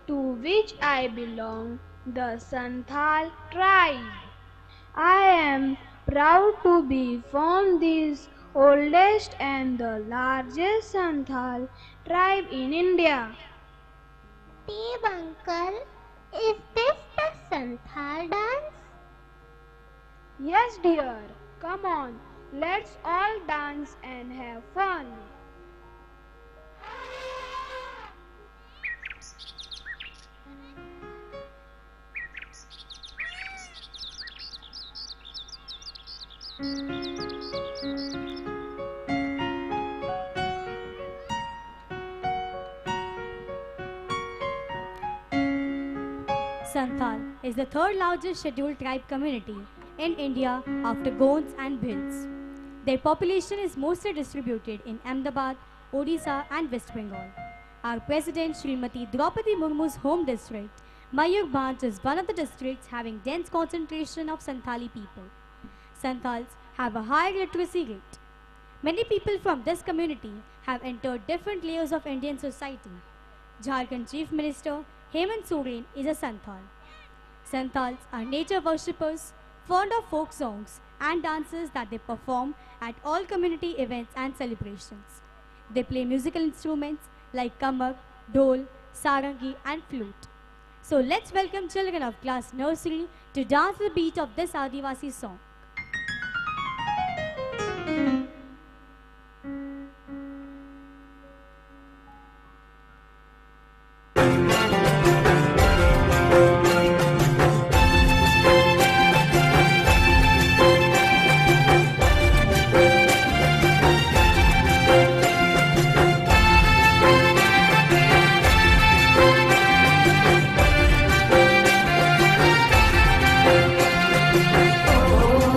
to which I belong, the Santhal tribe. I am proud to be from this oldest and the largest Santhal tribe in India. Dev uncle, is this the Santhal dance? Yes dear, come on, let's all dance and have fun. Santhal is the third largest scheduled tribe community in India after Gonds and Bhils. Their population is mostly distributed in Ahmedabad, Odisha and West Bengal. Our President Srimati Draupadi Murmu's home district, Mayurbhanj, is one of the districts having dense concentration of Santhali people. Santhals have a high literacy rate. Many people from this community have entered different layers of Indian society. Jharkhand Chief Minister Hemant Soren is a Santhal. Santhals are nature worshippers, fond of folk songs and dances that they perform at all community events and celebrations. They play musical instruments like kamak, dhol, sarangi and flute. So let's welcome children of class nursery to dance to the beat of this Adivasi song. Oh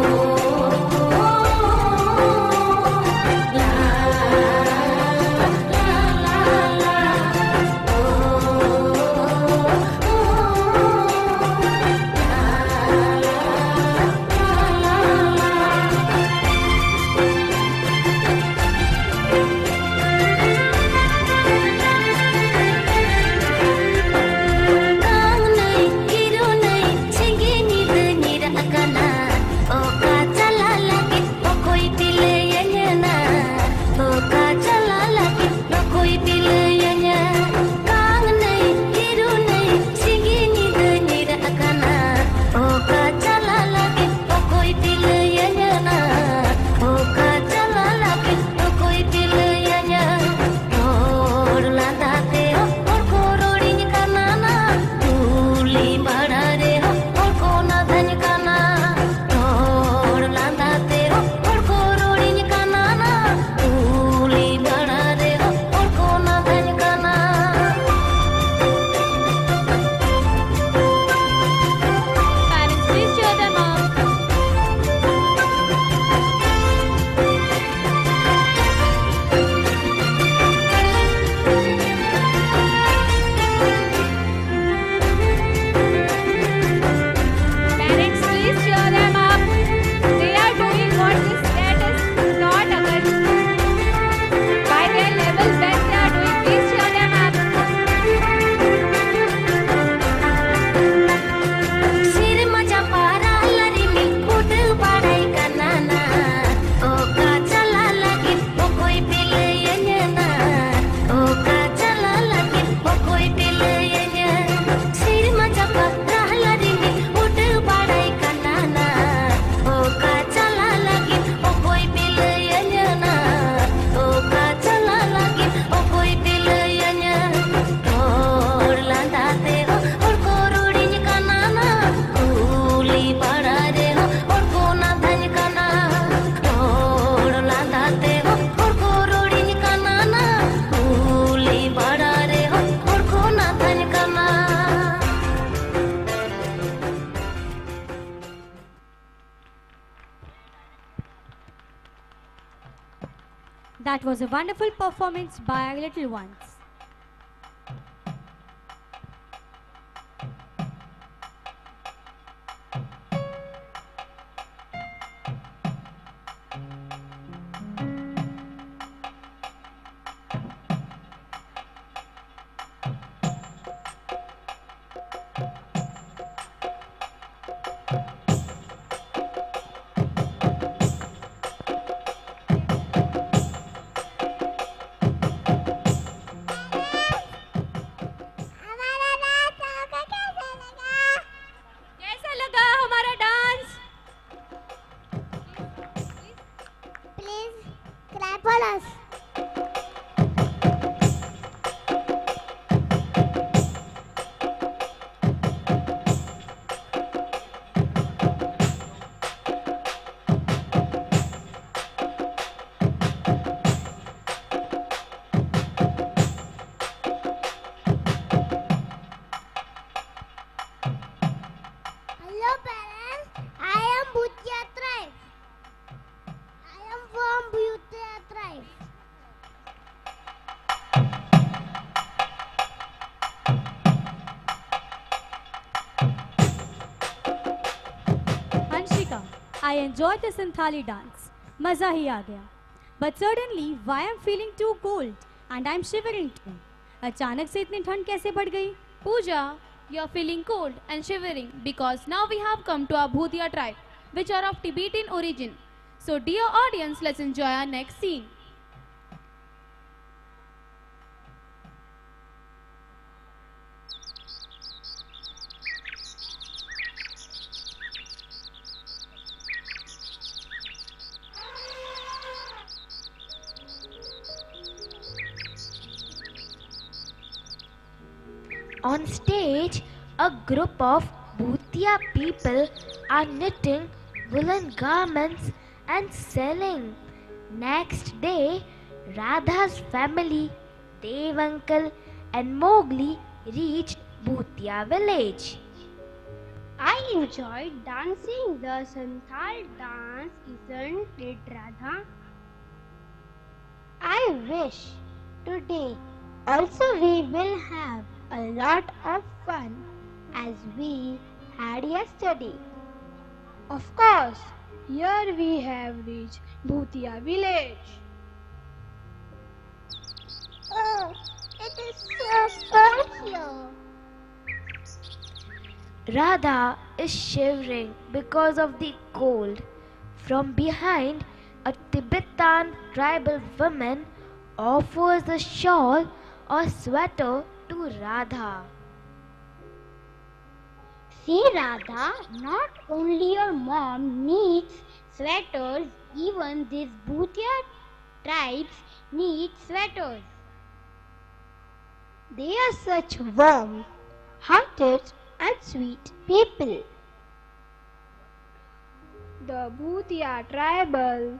That was a wonderful performance by our little ones. कैसा लगा हमारा dance? Please clap for us. Hello parents, I am Bhutia tribe. I am from Bhutia tribe. Anshika, I enjoyed the Santhali dance. Maza hi aa gaya. But suddenly, why I'm feeling too cold and I'm shivering too. अचानक से इतनी ठंड कैसे बढ़ गई? Pooja, you're feeling cold and shivering because now we have come to our Bhutia tribe, which are of Tibetan origin. So dear audience, let's enjoy our next scene. On stage, a group of Bhutia people are knitting woolen garments and selling. Next day, Radha's family, Dev uncle and Mowgli reached Bhutia village. I enjoyed dancing the Santhal dance, isn't it, Radha? I wish today also we will have a lot of fun as we had yesterday. Of course, here we have reached Bhutia village. Oh, it is so cold here. Radha is shivering because of the cold. From behind, a Tibetan tribal woman offers a shawl or sweater to Radha. See, Radha, not only your mom needs sweaters, even these Bhutia tribes need sweaters. They are such warm, hearted and sweet people. The Bhutia tribal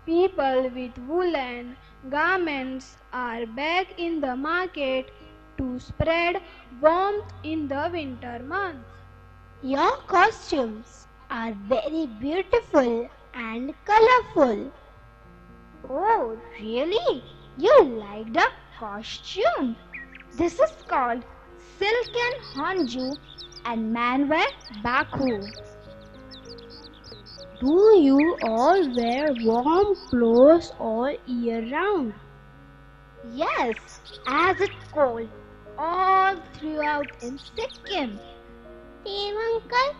people with woolen garments are back in the market to spread warmth in the winter months. Your costumes are very beautiful and colorful. Oh, really? You like the costume? This is called silken hanju and manwear baku. Do you all wear warm clothes all year round? Yes, as it's cold all throughout in Sikkim. Dev uncle,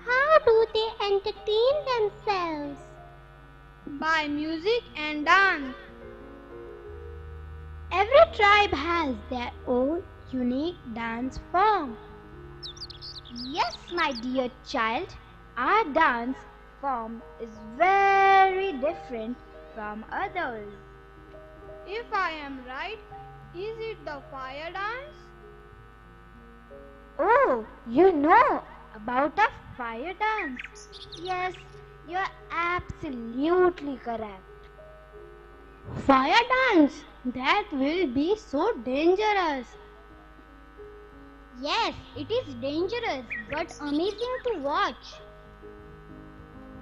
how do they entertain themselves? By music and dance. Every tribe has their own unique dance form. Yes, my dear child, our dance form is very different from others. If I am right, is it the fire dance? Oh, you know about a fire dance? Yes, you are absolutely correct. Fire dance? That will be so dangerous. Yes, it is dangerous but amazing to watch.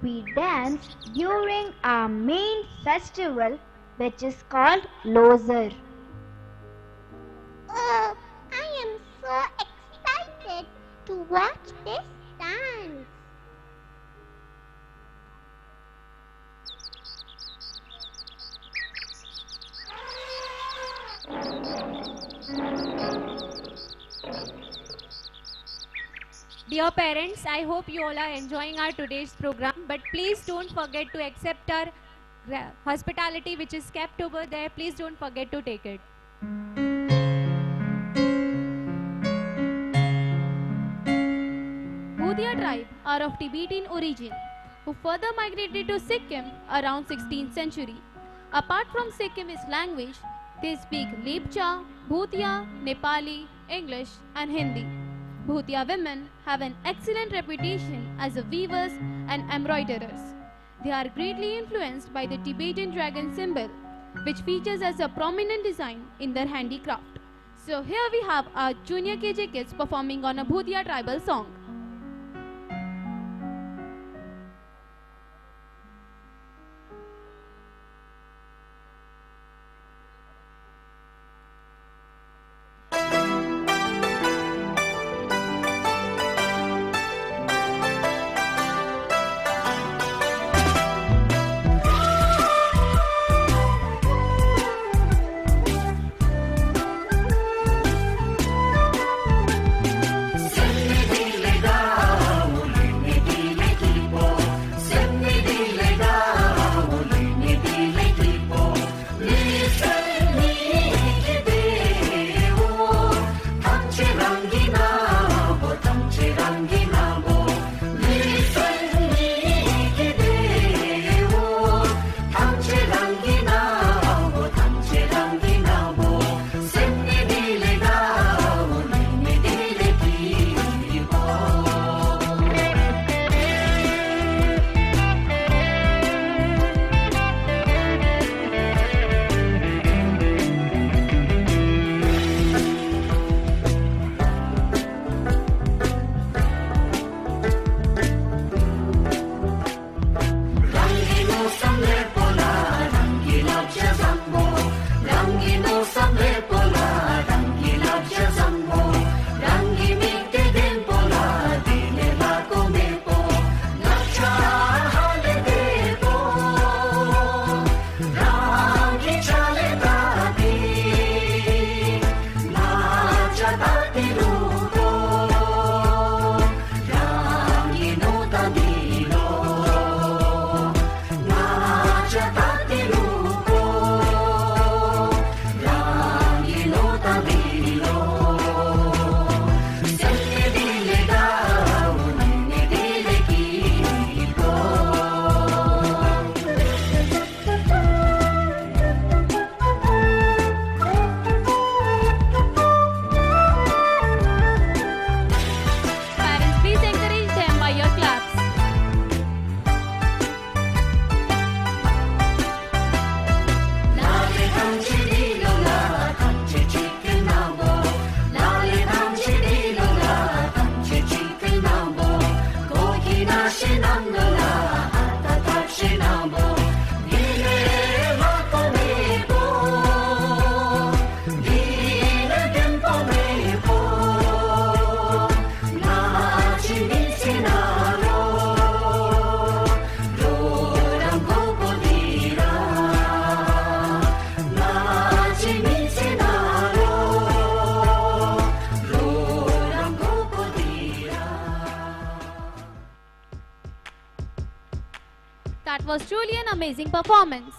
We dance during our main festival, which is called loser. Oh, I am so excited to watch this dance. Dear parents, I hope you all are enjoying our today's program, but please don't forget to accept our hospitality which is kept over there. Please don't forget to take it. Bhutia tribe are of Tibetan origin, who further migrated to Sikkim around 16th century. Apart from Sikkimese language, they speak Lepcha, Bhutia, Nepali, English and Hindi. Bhutia women have an excellent reputation as weavers and embroiderers. They are greatly influenced by the Tibetan dragon symbol, which features as a prominent design in their handicraft. So here we have our junior KJ kids performing on a Bhutia tribal song. That was truly an amazing performance.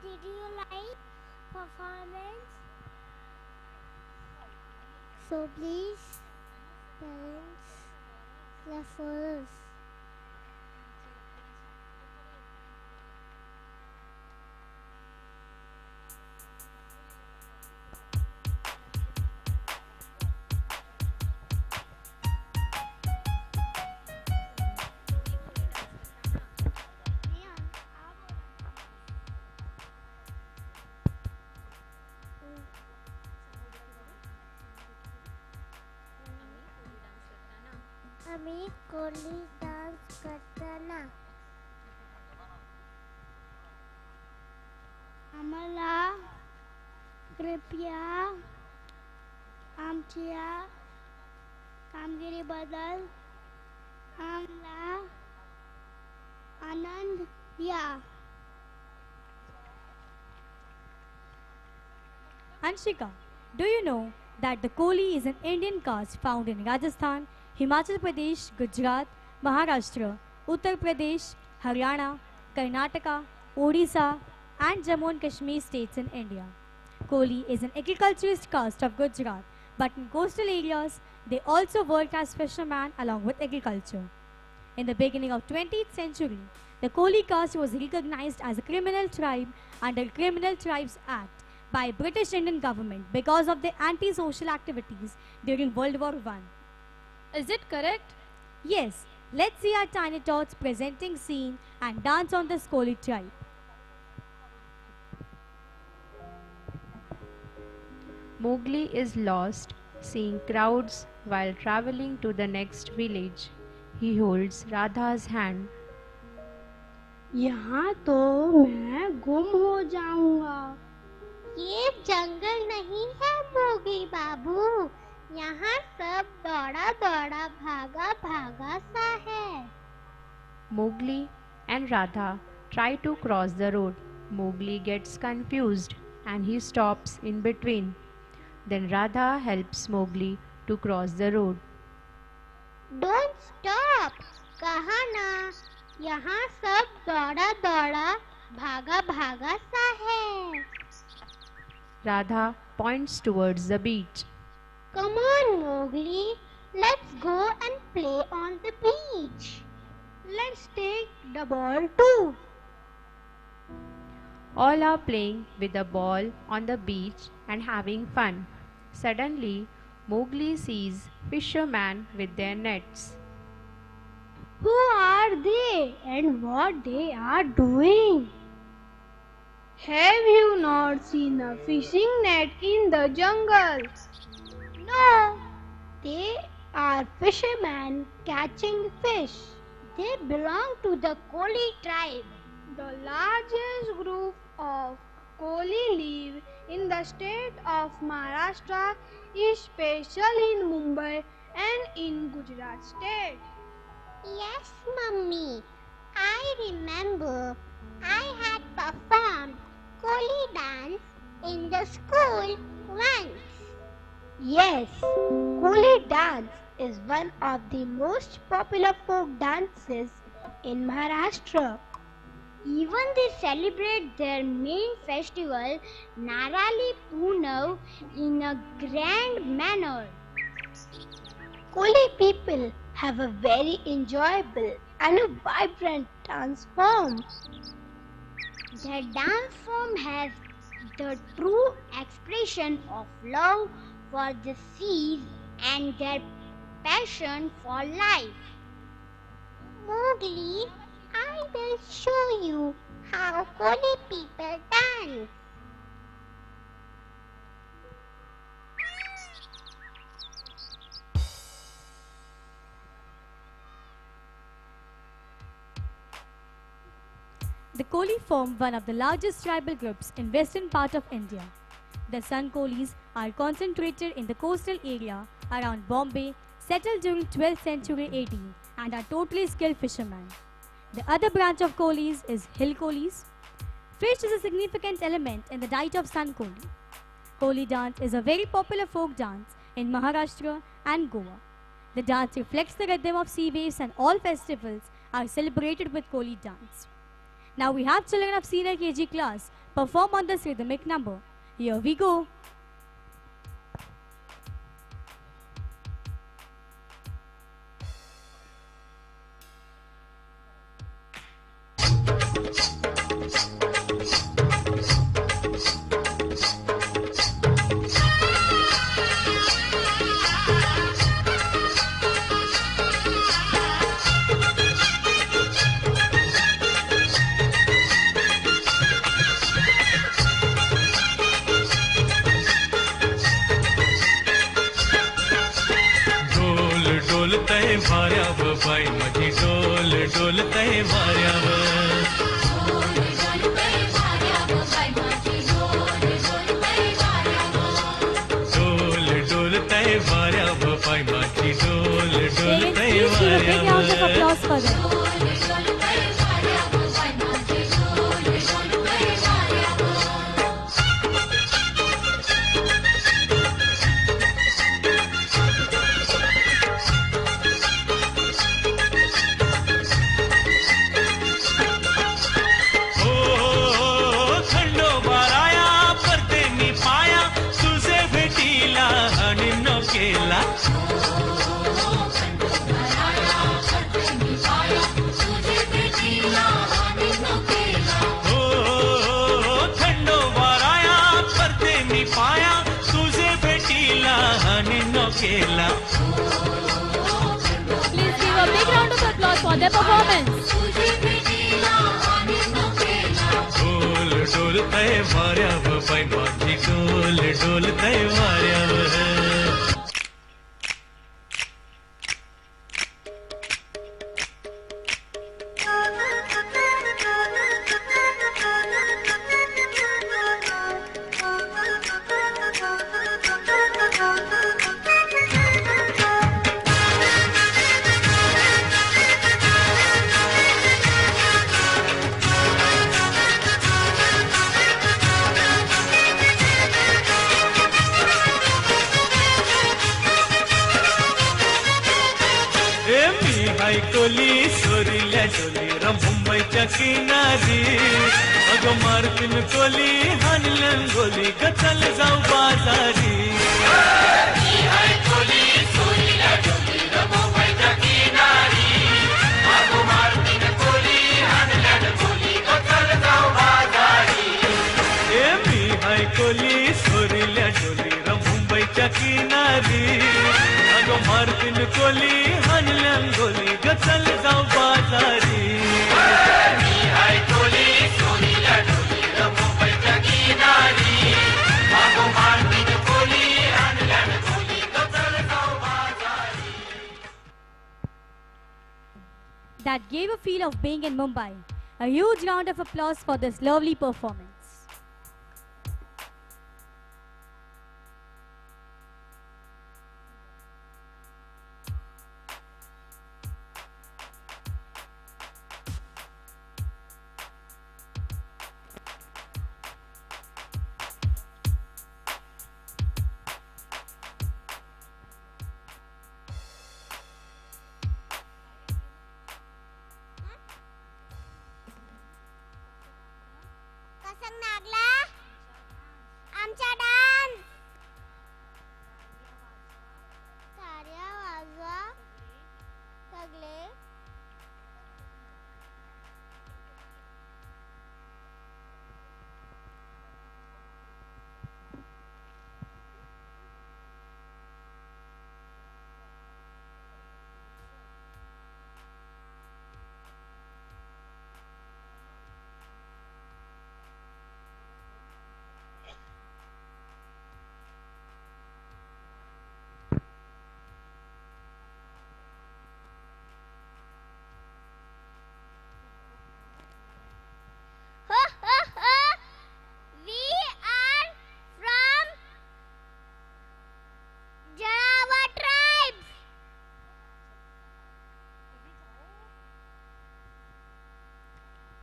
Did you like performance? So please, parents, Raffles. आम्ही Koli dance करताना आम्हाला कृपया आमच्या कामगिरीबद्दल आम्हाला आनंद द्या. Anshika, do you know that the Koli is an Indian caste found in Rajasthan, Himachal Pradesh, Gujarat, Maharashtra, Uttar Pradesh, Haryana, Karnataka, Odisha, and Jammu and Kashmir states in India. Koli is an agriculturist caste of Gujarat, but in coastal areas, they also work as fishermen along with agriculture. In the beginning of 20th century, the Koli caste was recognized as a criminal tribe under Criminal Tribes Act by British Indian government because of their anti-social activities during World War I. Is it correct? Yes, let's see our tiny tots presenting scene and dance on the Koli tribe. Mowgli is lost, seeing crowds while traveling to the next village. He holds Radha's hand. यहाँ तो मैं गुम हो जाऊंगा. ये जंगल नहीं है मोगी बाबू, यहाँ सब बड़ा बड़ा भागा भागा सा है. Mowgli and Radha try to cross the road. Mowgli gets confused and he stops in between. Then Radha helps Mowgli to cross the road. Don't stop, कहा ना, यहाँ सब बड़ा बड़ा भागा भागा सा है. Radha points towards the beach. Come on, Mowgli, let's go and play on the beach. Let's take the ball too. All are playing with the ball on the beach and having fun. Suddenly, Mowgli sees fishermen with their nets. Who are they and what they are doing? Have you not seen a fishing net in the jungle? No, they are fishermen catching fish. They belong to the Koli tribe. The largest group of Koli live in the state of Maharashtra, especially in Mumbai and in Gujarat state. Yes, Mummy. I remember I had performed Koli dance in the school once. Yes, Koli dance is one of the most popular folk dances in Maharashtra. Even they celebrate their main festival, Narali Punav, in a grand manner. Koli people have a very enjoyable and a vibrant dance form. Their dance form has the true expression of love for the seas and their passion for life. Mowgli, I will show you how Koli people dance. The Koli form one of the largest tribal groups in western part of India. The Sun Kolis are concentrated in the coastal area around Bombay, settled during 12th century AD, and are totally skilled fishermen. The other branch of Kolis is Hill Kolis. Fish is a significant element in the diet of Sun Koli. Koli dance is a very popular folk dance in Maharashtra and Goa. The dance reflects the rhythm of sea waves and all festivals are celebrated with Koli dance. Now we have children of senior KG class perform on this rhythmic number. Here we go. वाऱ्यावर by माझी डोल डोलतय वाऱ्यावर डोल डोलतय वाऱ्यावर by माझी डोल डोलतय वाऱ्यावर Please give a big round of applause for their performance. डोल डोलतय वाऱ्यावर बाई माझी डोल डोलतय वाऱ्यावर कोली सोरील्या डोली मुंबईच्या किनारी अगं मारतीन कोली हानलन गोली गचल जाऊ बाजारी कोली सोरील्या डोली मुंबईच्या किनारी अगं मारतीन कोली हानलन गोली गचल जाऊ बाजारी मी हाय कोली सोरील्या डोली मुंबईच्या किनारी अगं मारतीन कोली हानलन गोली गचल जाऊ बाजारी मी हाय कोली सोनीला डोली मुंबईच्या किनारी अगं मारतीन कोली हानलन गोली गचल जाऊ बाजारी. That gave a feel of being in Mumbai. A huge round of applause for this lovely performance. आमचा डान्स ताऱ्या वाजवा सगळे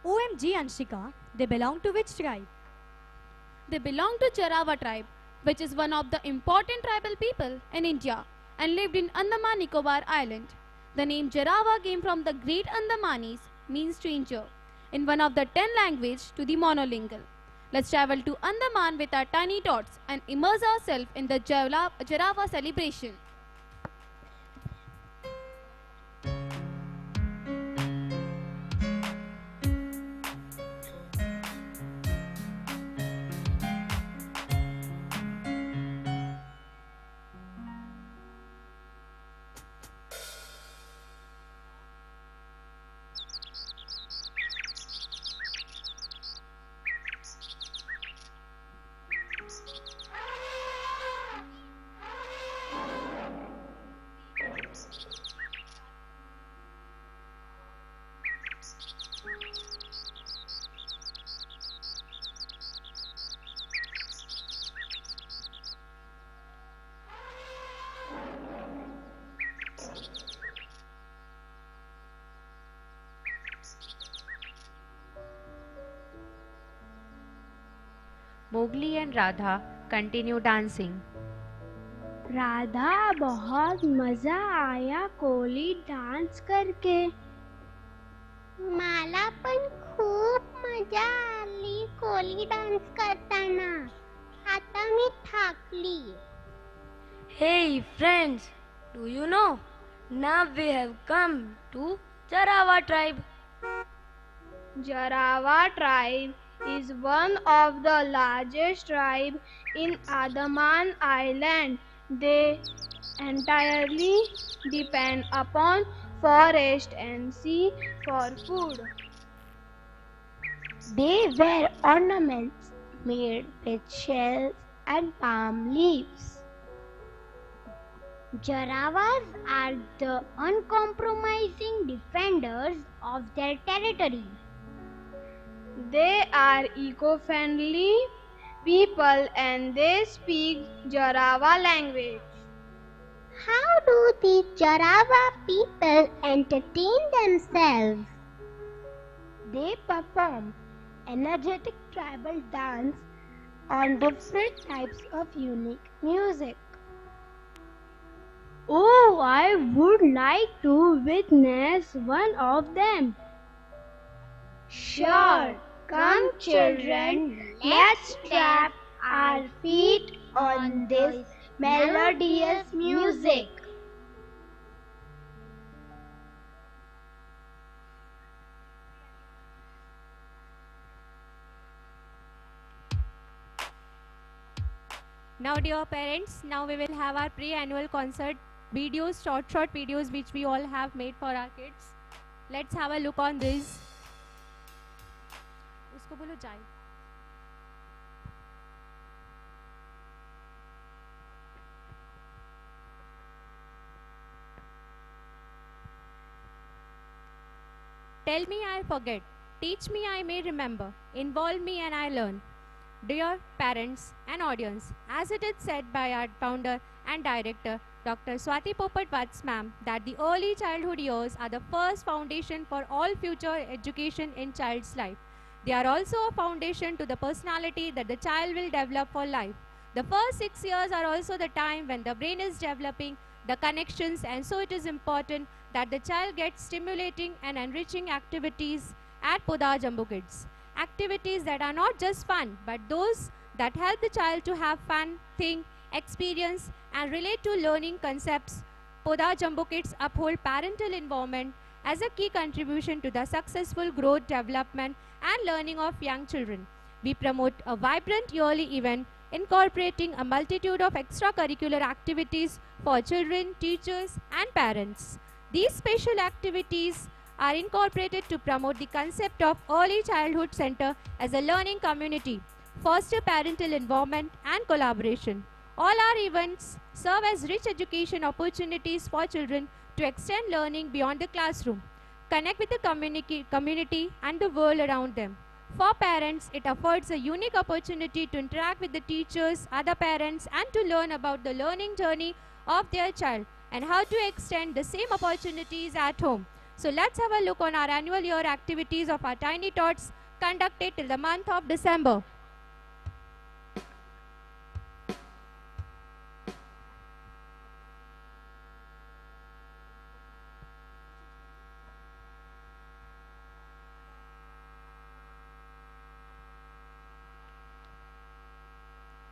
OMG Anshika, they belong to which tribe? They belong to Jarawa tribe, which is one of the important tribal people in India and lived in Andaman Nicobar Island. The name Jarawa came from the Great Andamanis, means stranger, in one of the 10 languages to the monolingual. Let's travel to Andaman with our tiny tots and immerse ourselves in the Jarawa celebration. Mowgli and Radha continue dancing. Radha बहुत मजा आया Koli dance करके. मला पण खूप मजा आली Koli dance करताना. आता मी थाकली. Hey friends, do you know? Now we have come to Jarawa tribe. Jarawa tribe is one of the largest tribes in Andaman Island. They entirely depend upon forest and sea for food. They wear ornaments made with shells and palm leaves. Jarawas are the uncompromising defenders of their territory. They are eco-friendly people and they speak Jarawa language. How do these Jarawa people entertain themselves? They perform energetic tribal dance on different types of unique music. Oh, I would like to witness one of them. Sure, come children, let's tap our feet on this melodious music. Now dear parents, now we will have our pre-annual concert videos, short videos which we all have made for our kids. Let's have a look on this. उसको बोलो जाए. Tell me I forget, teach me I may remember, involve me and I learn. Dear parents and audience, as it is said by our founder and director, Dr. Swati Popat Vats ma'am, that the early childhood years are the first foundation for all future education in child's life. They are also a foundation to the personality that the child will develop for life. The first 6 years are also the time when the brain is developing the connections, and so it is important that the child gets stimulating and enriching activities at Podar Jumbo Kids. Activities that are not just fun, but those that help the child to have fun, think, experience and relate to learning concepts. Podar Jumbo Kids uphold parental involvement as a key contribution to the successful growth, development and learning of young children. We promote a vibrant yearly event incorporating a multitude of extracurricular activities for children, teachers and parents. These special activities are incorporated to promote the concept of early childhood center as a learning community, foster parental involvement and collaboration. All our events serve as rich education opportunities for children to extend learning beyond the classroom, connect with the community and the world around them. For parents, it affords a unique opportunity to interact with the teachers, other parents and to learn about the learning journey of their child and how to extend the same opportunities at home. So let's have a look on our annual year activities of our Tiny Tots conducted till the month of December.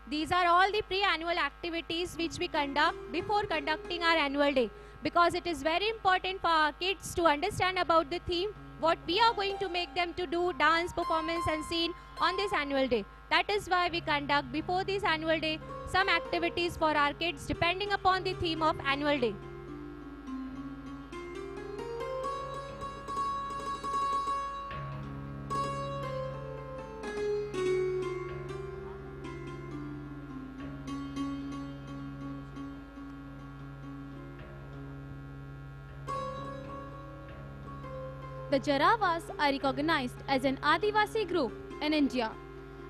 These are all the pre-annual activities which we conduct before conducting our annual day, because it is very important for our kids to understand about the theme, what we are going to make them to do, dance, performance and scene on this annual day. That is why we conduct before this annual day some activities for our kids depending upon the theme of annual day. The Jarawas are recognized as an Adivasi group in India.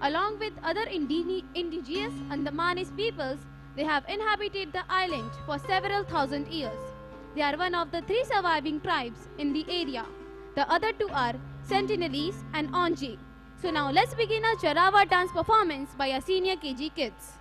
Along with other indigenous Andamanese peoples, they have inhabited the island for several thousand years. They are one of the 3 surviving tribes in the area. The other 2 are Sentinelese and Onge. So now let's begin our Charawa dance performance by our senior KG kids.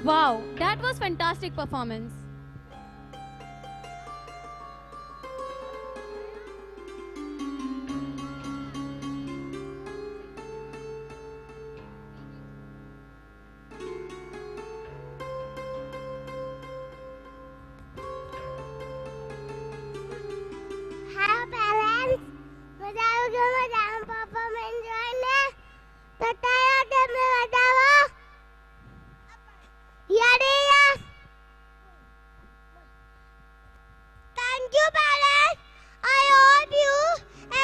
Wow, that was fantastic performance. Hello parents, madam performance join तो तैयार team में बताओ यार Thank you parents, I hope you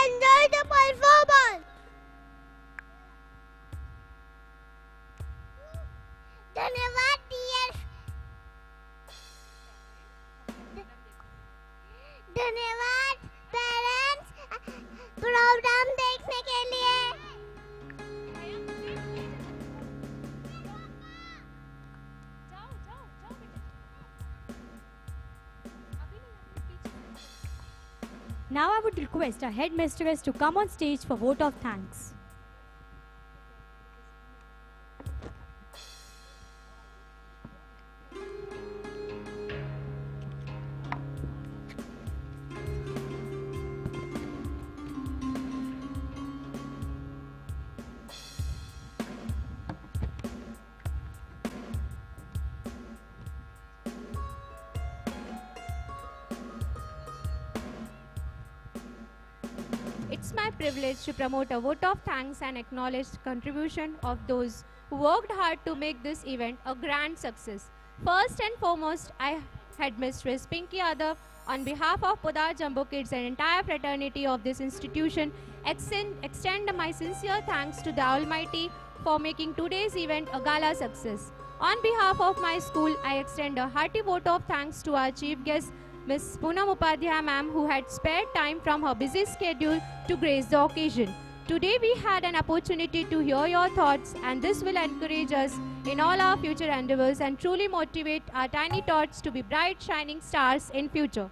enjoy the performance. धन्यवाद dear, धन्यवाद parents programme देखने के लिए। Now I would request our headmistress to come on stage for vote of thanks. It's my privilege to promote a vote of thanks and acknowledge the contribution of those who worked hard to make this event a grand success. First and foremost, I, Headmistress Pinky Yadav, on behalf of Podar Jumbo Kids and entire fraternity of this institution, extend my sincere thanks to the Almighty for making today's event a gala success. On behalf of my school, I extend a hearty vote of thanks to our chief guest, Ms. Poonam Upadhyay ma'am, who had spared time from her busy schedule to grace the occasion. Today we had an opportunity to hear your thoughts, and this will encourage us in all our future endeavors and truly motivate our tiny tots to be bright shining stars in future.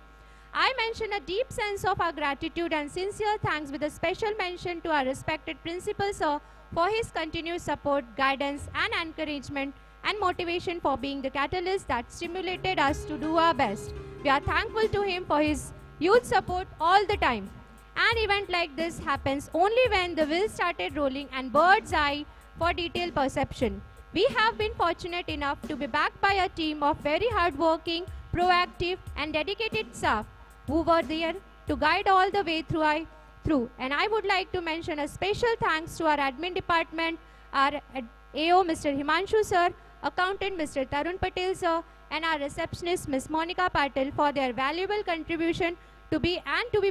I mention a deep sense of our gratitude and sincere thanks with a special mention to our respected principal sir for his continued support, guidance and encouragement and motivation for being the catalyst that stimulated us to do our best. We are thankful to him for his huge support all the time. An event like this happens only when the wheels started rolling and bird's eye for detailed perception. We have been fortunate enough to be backed by a team of very hardworking, proactive and dedicated staff who were there to guide all the way through. And I would like to mention a special thanks to our admin department, our AO Mr. Himanshu sir, accountant Mr. Tarun Patel sir, and our receptionist Ms. Monica Patel for their valuable contribution to be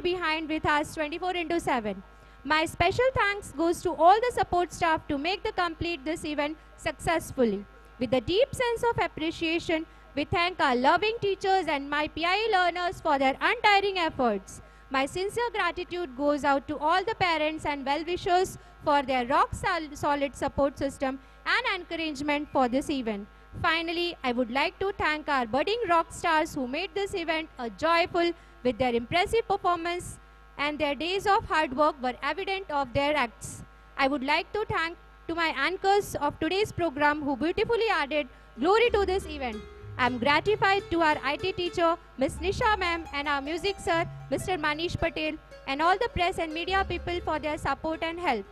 behind with us 24/7. My special thanks goes to all the support staff to make the complete this event successfully. With a deep sense of appreciation, we thank our loving teachers and my PIE learners for their untiring efforts. My sincere gratitude goes out to all the parents and well-wishers for their rock-solid support system and encouragement for this event. Finally, I would like to thank our budding rock stars who made this event a joyful with their impressive performance, and their days of hard work were evident of their acts. I would like to thank to my anchors of today's program who beautifully added glory to this event. I am gratified to our IT teacher, Ms. Nisha ma'am, and our music sir, Mr. Manish Patel, and all the press and media people for their support and help.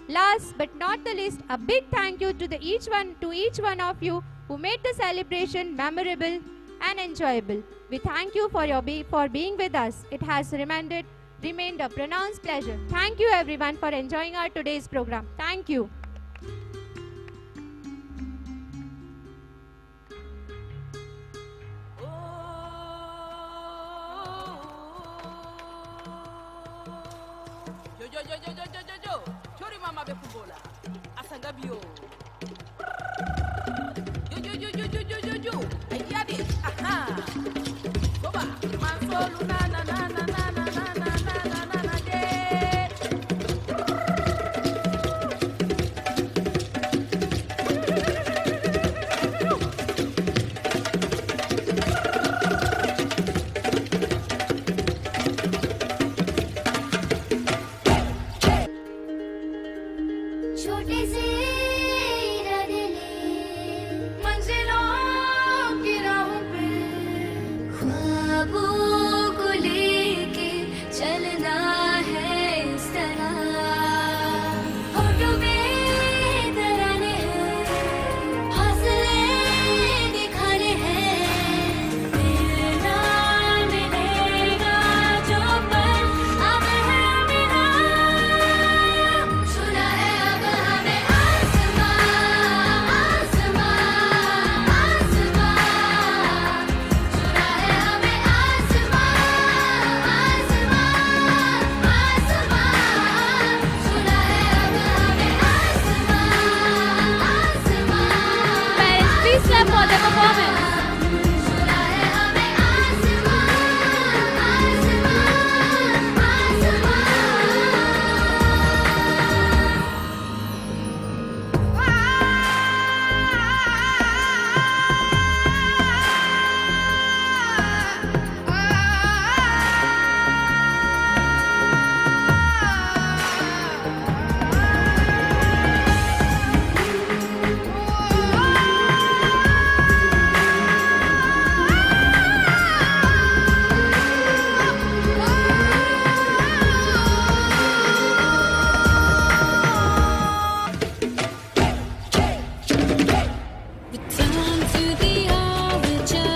Last but not the least, a big thank you to each one of you who made the celebration memorable and enjoyable. We thank you for being with us. It has remained a pronounced pleasure. Thank you everyone for enjoying our today's program. Thank you. Yo, chori mama be kubola. Asanga bio. Yo. Ayadi. Aha. Goba. Mansolu na na na na na na na na na na na de. छोटे से इरादे ले मंजिलों की राहों पे ख्वाबों को लेके चलना है इस तरह होठों में तराने हैं हौसले दिखाने हैं मिलना मिलेगा जो पल अब है मिला सुना है अब हमें आसमां आसमां आसमां सुना है हमें आसमां आसमां आसमां सुना है अब हमें आसमां आसमां Parents, please clap for the performance. सुना है हमें आसमां आसमां Return to the origin,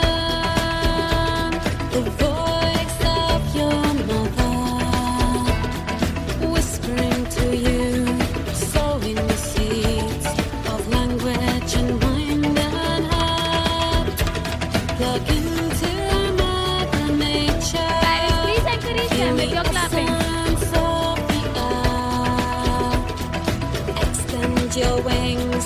the voice of your mother, whispering to you, sowing the seeds of language and mind and heart. Plug into Mother Nature. Parents, please encourage them with your clapping. Sense of the earth. Extend your wings,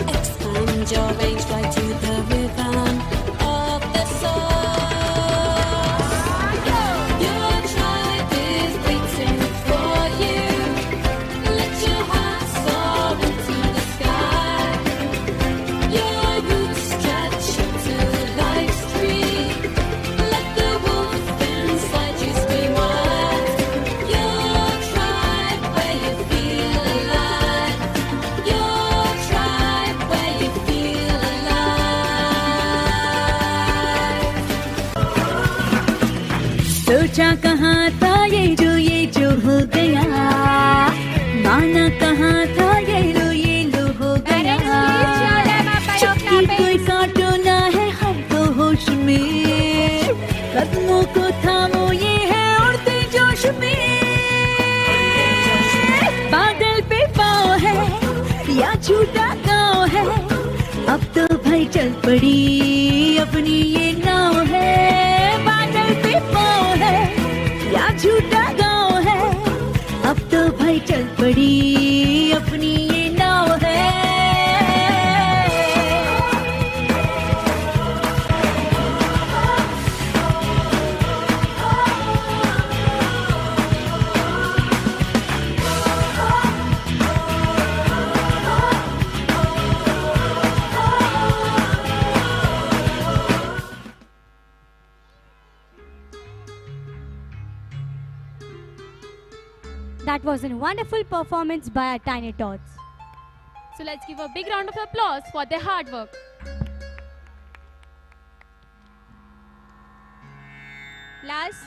expand Bend your veins, fly to the rhythm of the soul. Your tribe is waiting for you. Let your heart soar into the sky. Your roots stretch into life's tree. Let the wolf inside you scream wild. Your tribe where you feel alive. Your tribe where you feel alive. सोचा कहाँ था ये जो हो गया, माना कहाँ था ये लो हो गया। चुप्पी कोई काटो ना है हमको होश में, कदमों को थामो ये है उड़ते जोश में। बादल पे पाँव है या झूठा गाँव है, अब तो भाई चल पड़ी अपनी ये नाव है। बादल पे पाँव है या झूठा गाँव है, अब तो भाई चल पड़ी अपनी ये नाव है। That was a wonderful performance by our tiny tots. So let's give a big round of applause for their hard work. Last.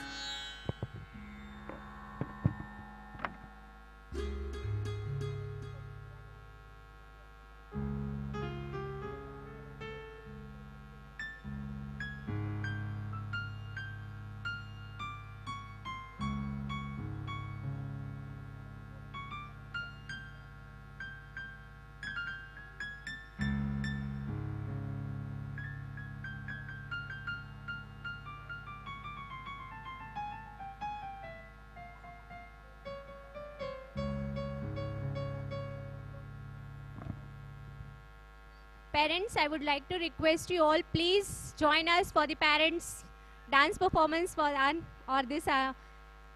Parents, I would like to request you all, please join us for the parents' dance performance for this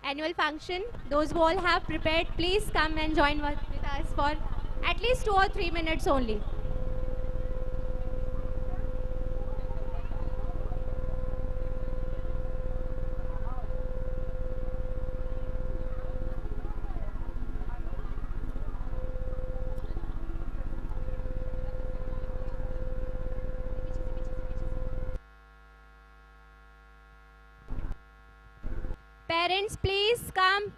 annual function. Those who all have prepared, please come and join with us for at least 2 or 3 minutes only. Parents, please come.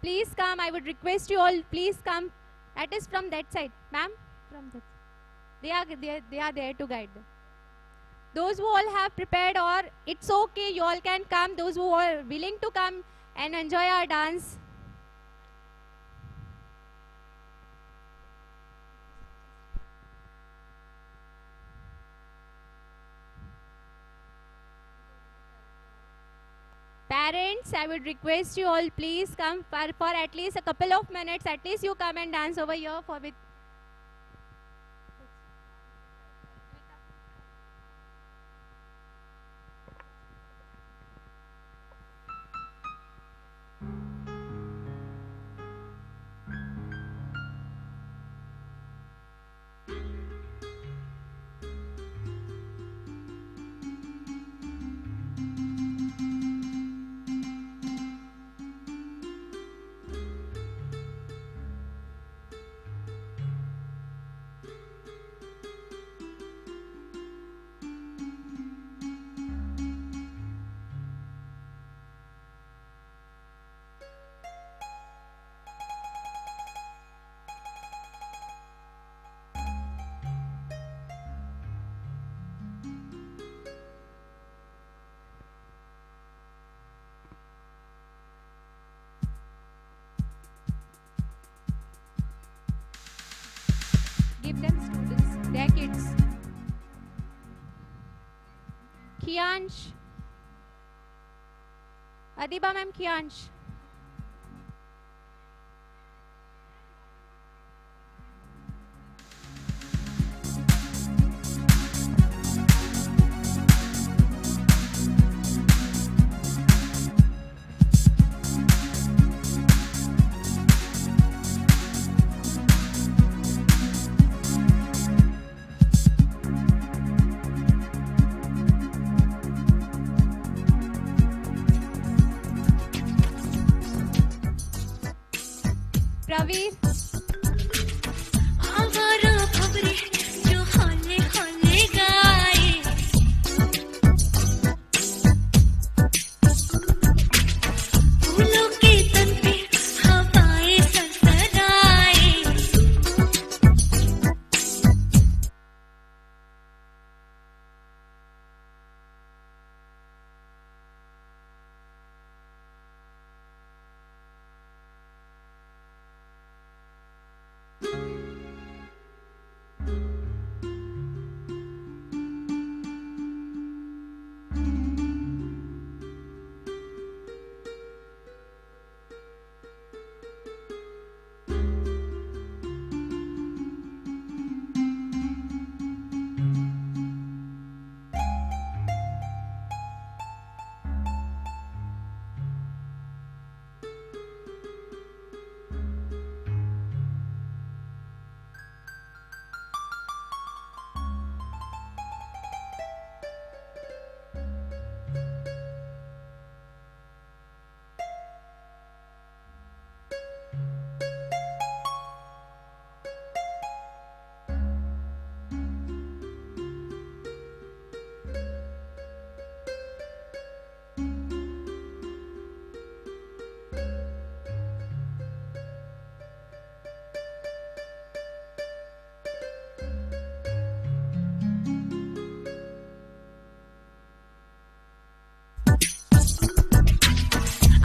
Please come. I would request you all, please come. That is from that side, ma'am. From that. They are there to guide them. Those who all have prepared, or it's okay, you all can come. Those who are willing to come and enjoy our dance. Parents, I would request you all, please come for at least a couple of minutes. At least you come and dance over here for with. Give them students, their kids. Khiyansh. Adiba ma'am, Khiyansh. Naveen. आवारा खबरें जो हौले हौले गाए, फूलों के तन पे हवाएं सरसराए।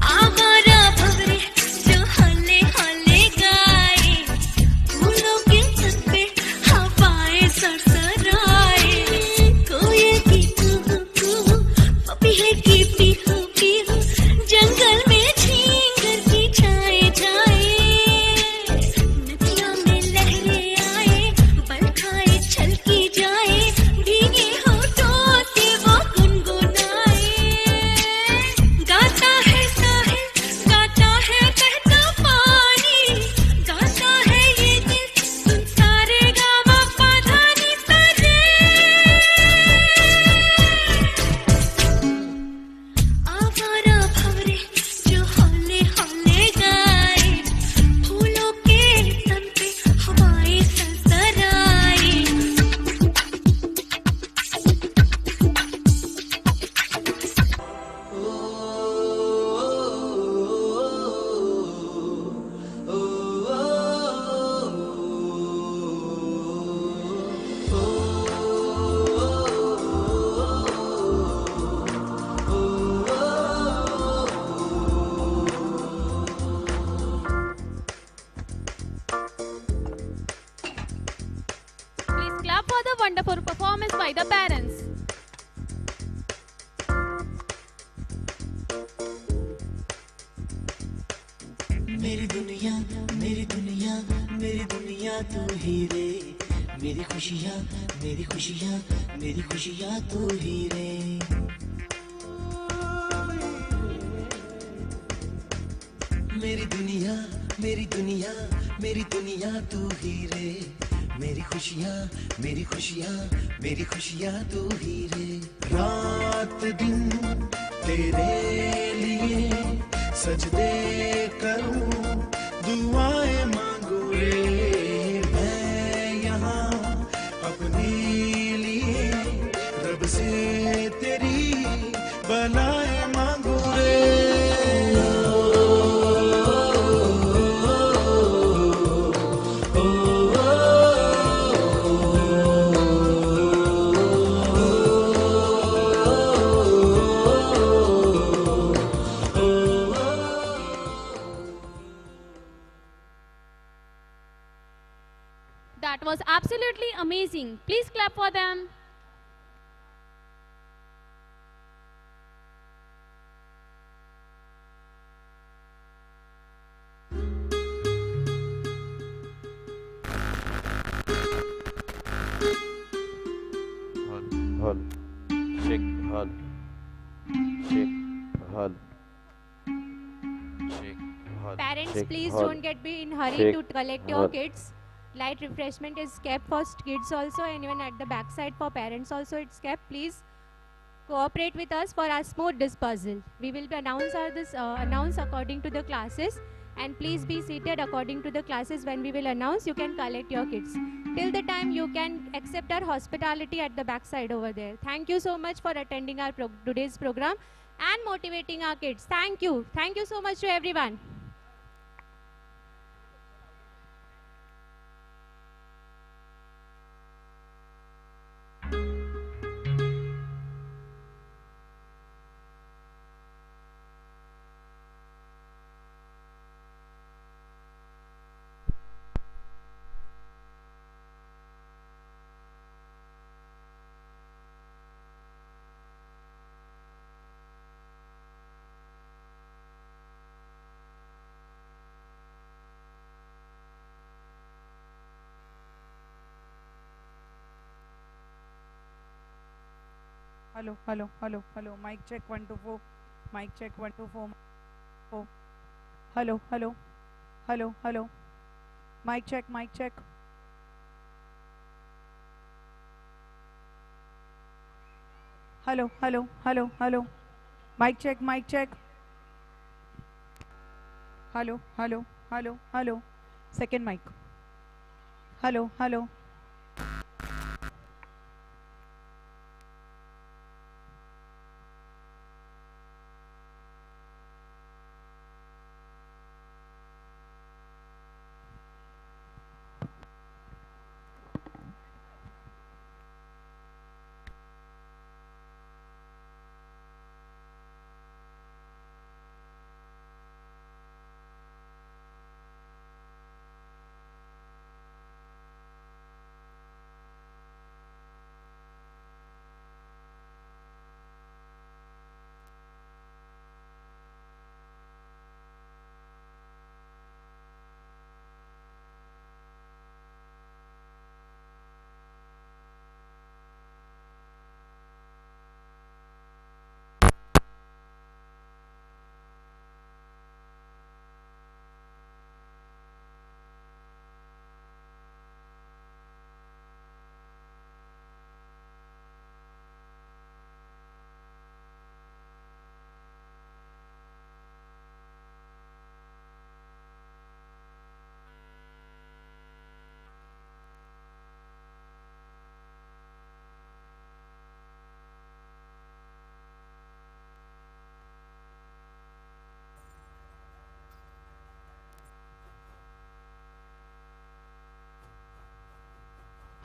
आवारा खबरें जो हौले हौले गाए, फूलों के तन पे हवाएं सरसराए। कोयल की कुहू कुहू, पपीहे की पीहू पीहू, जंगल में झींगर की चाय चाय। नदियों में लहरें आए, बरखाएं छलकी जाए, भीगे होठों से वो गुनगुनाए। गाता है साहिल, गाता है बहता पानी, गाता है ये दिल सुन सारे गावा पाधानी सारे। आवारा खबरें जो हौले हौले गाए, फूलों के तन पे हवाएं सरसराए। Please clap for the wonderful performance by the parents. मेरी दुनिया मेरी दुनिया मेरी दुनिया तू ही रे, मेरी खुशियाँ मेरी खुशियाँ मेरी खुशियाँ तू ही रे। मेरी दुनिया मेरी दुनिया मेरी दुनिया तू ही रे, मेरी खुशियाँ मेरी खुशियाँ मेरी खुशियाँ तू ही रे। रात दिन तेरे लिए सजदे करूं, दुआएं मांगू रे। मैं यहाँ अपने लिए रब से तेरी बनाए मांगू रे। That was absolutely amazing. Please clap for them. Hal, shake, hal, shake, hal, shake, hal. Parents, shake, please hal, don't get be in hurry shake, to collect your hal. kids. Light refreshment is kept for kids also, and even at the back side for parents also it's kept. Please cooperate with us for our smooth dispersal. We will be announce according to the classes, and please be seated according to the classes. When we will announce, you can collect your kids. Till the time, you can accept our hospitality at the back side over there. Thank you so much for attending our today's program and motivating our kids. Thank you. Thank you so much to everyone. Hello, hello, hello, hello. Mic check 1 2 4. Mic check 1 2 4. 4. Hello, hello, hello, hello. Mic check, mic check. Hello, hello, hello, hello. Mic check, mic check. Hello, hello, hello, hello. Second mic. Hello, hello.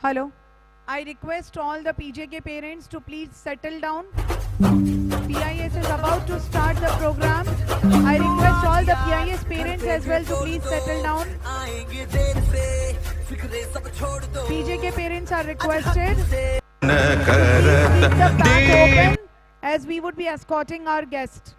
Hello. I request all the PJK parents to please settle down. PIS is about to start the program. I request all the PIS parents as well to please settle down. PJK parents are requested. Please keep the back open as we would be escorting our guest.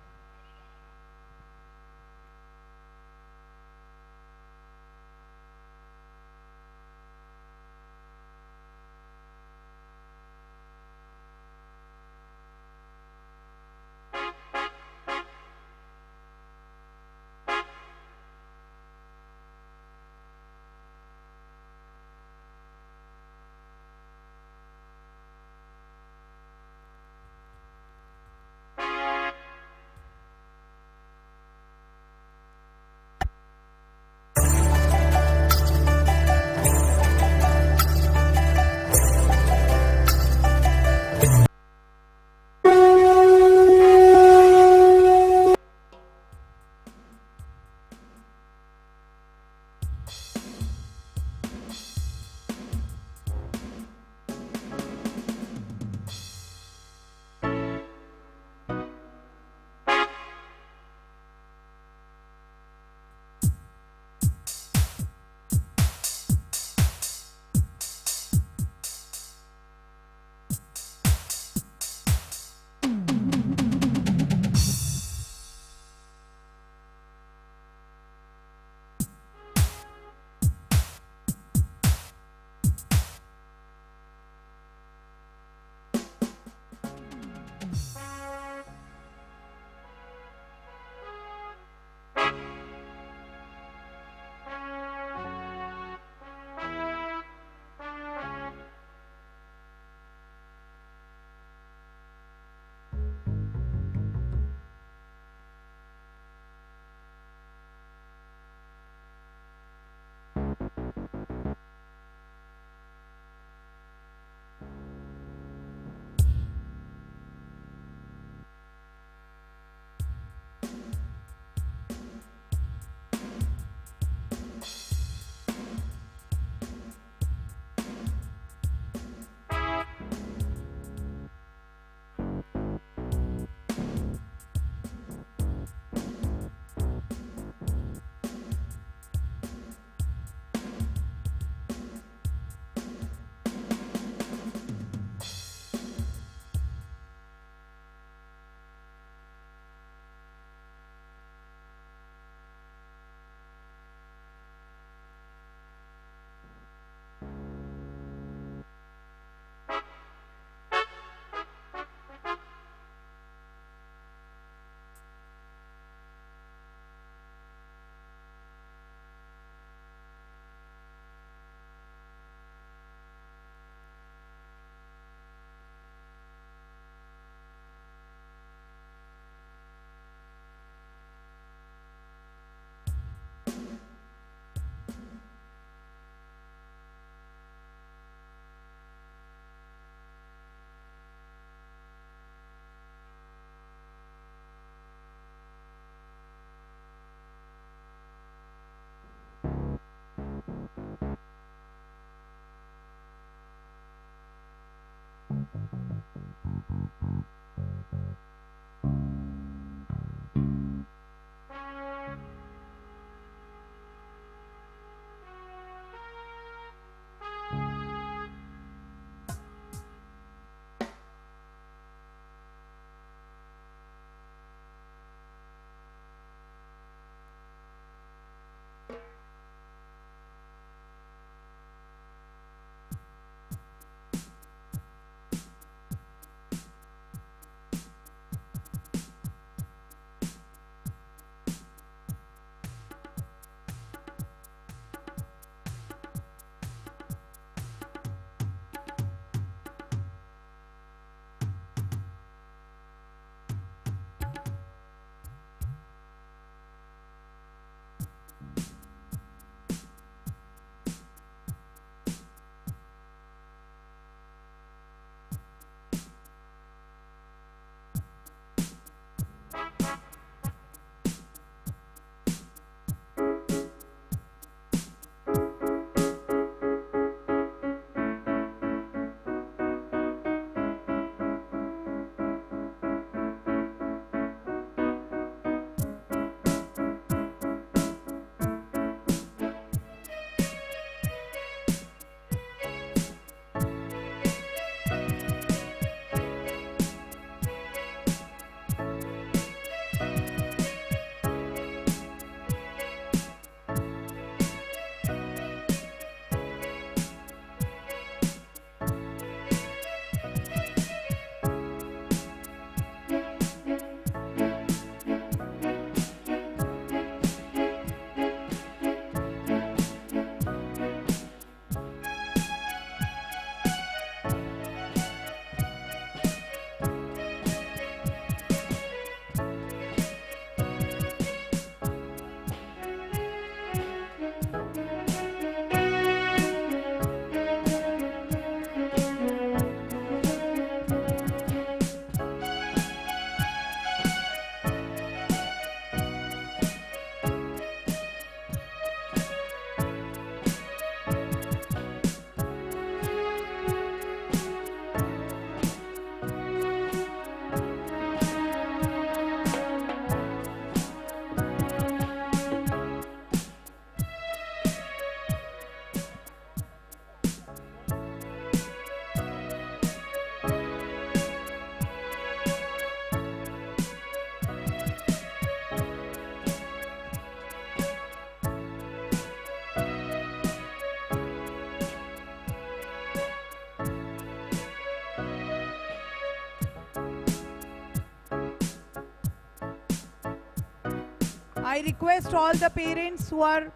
I request all the parents who are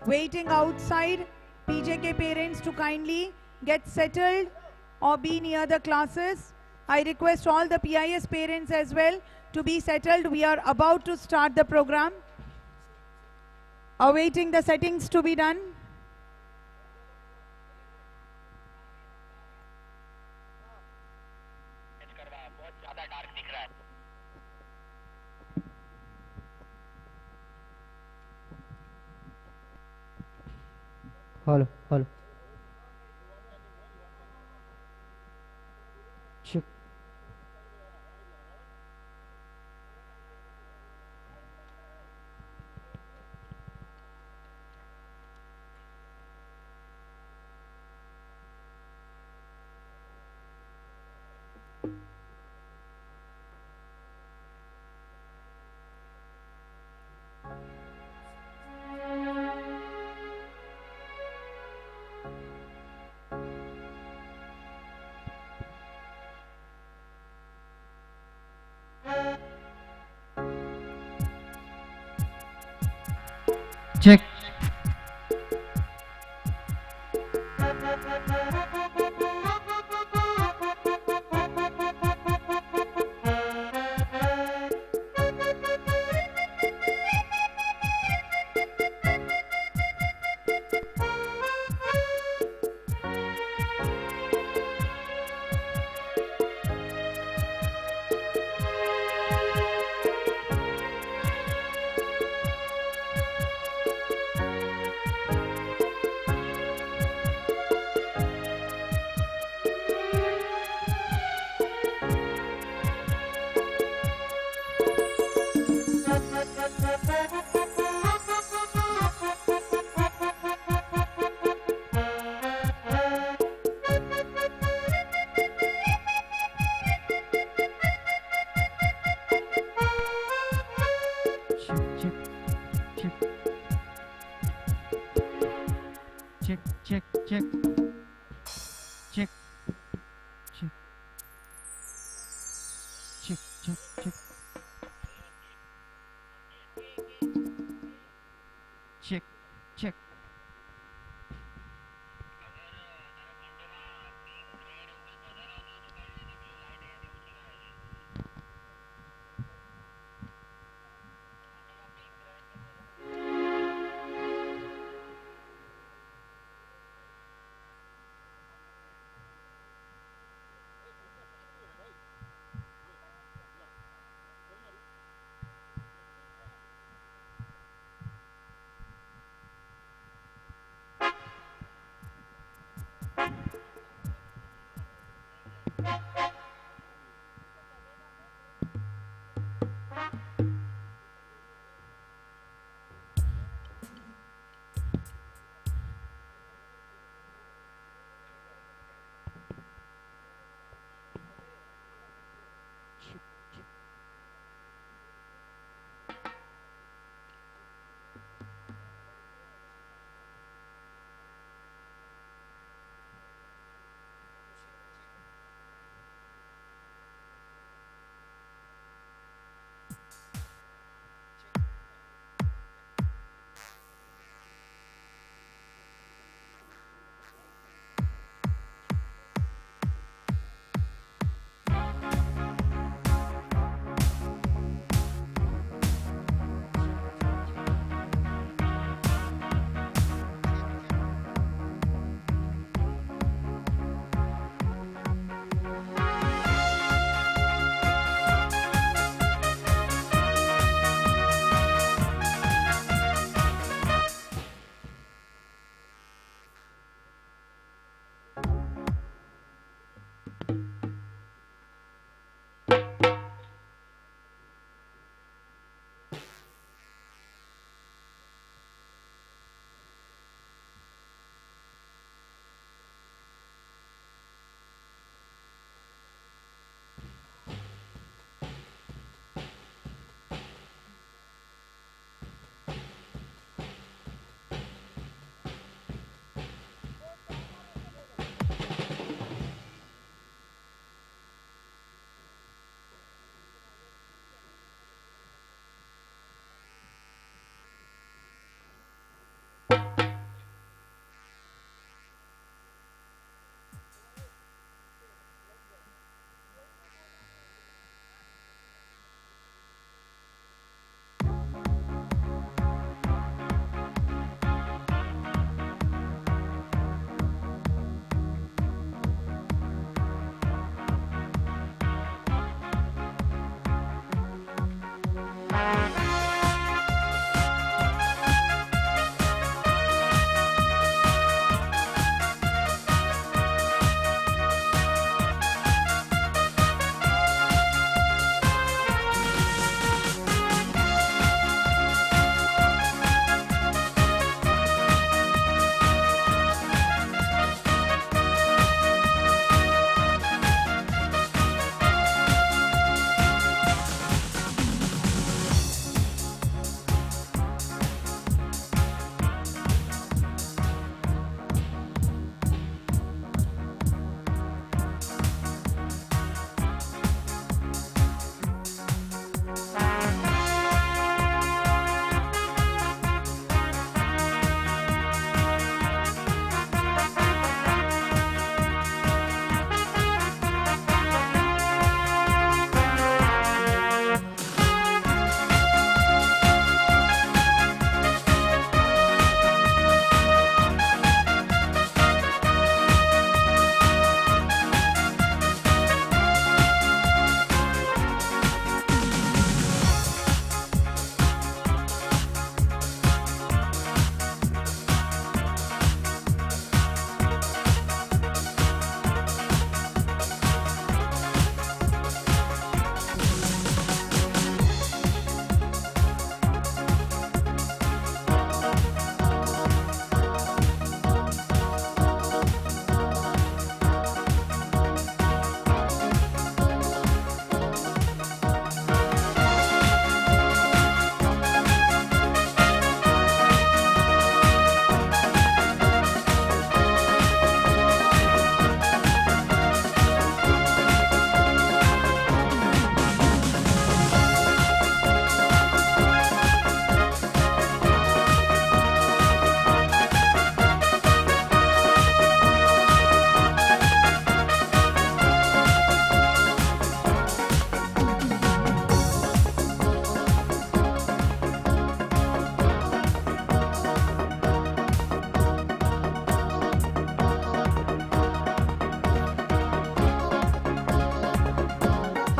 waiting outside, PJK parents, to kindly get settled or be near the classes. I request all the PIS parents as well to be settled. We are about to start the program. Awaiting the settings to be done. Hello hello check check check, check, check, check, check, check, check, check, check.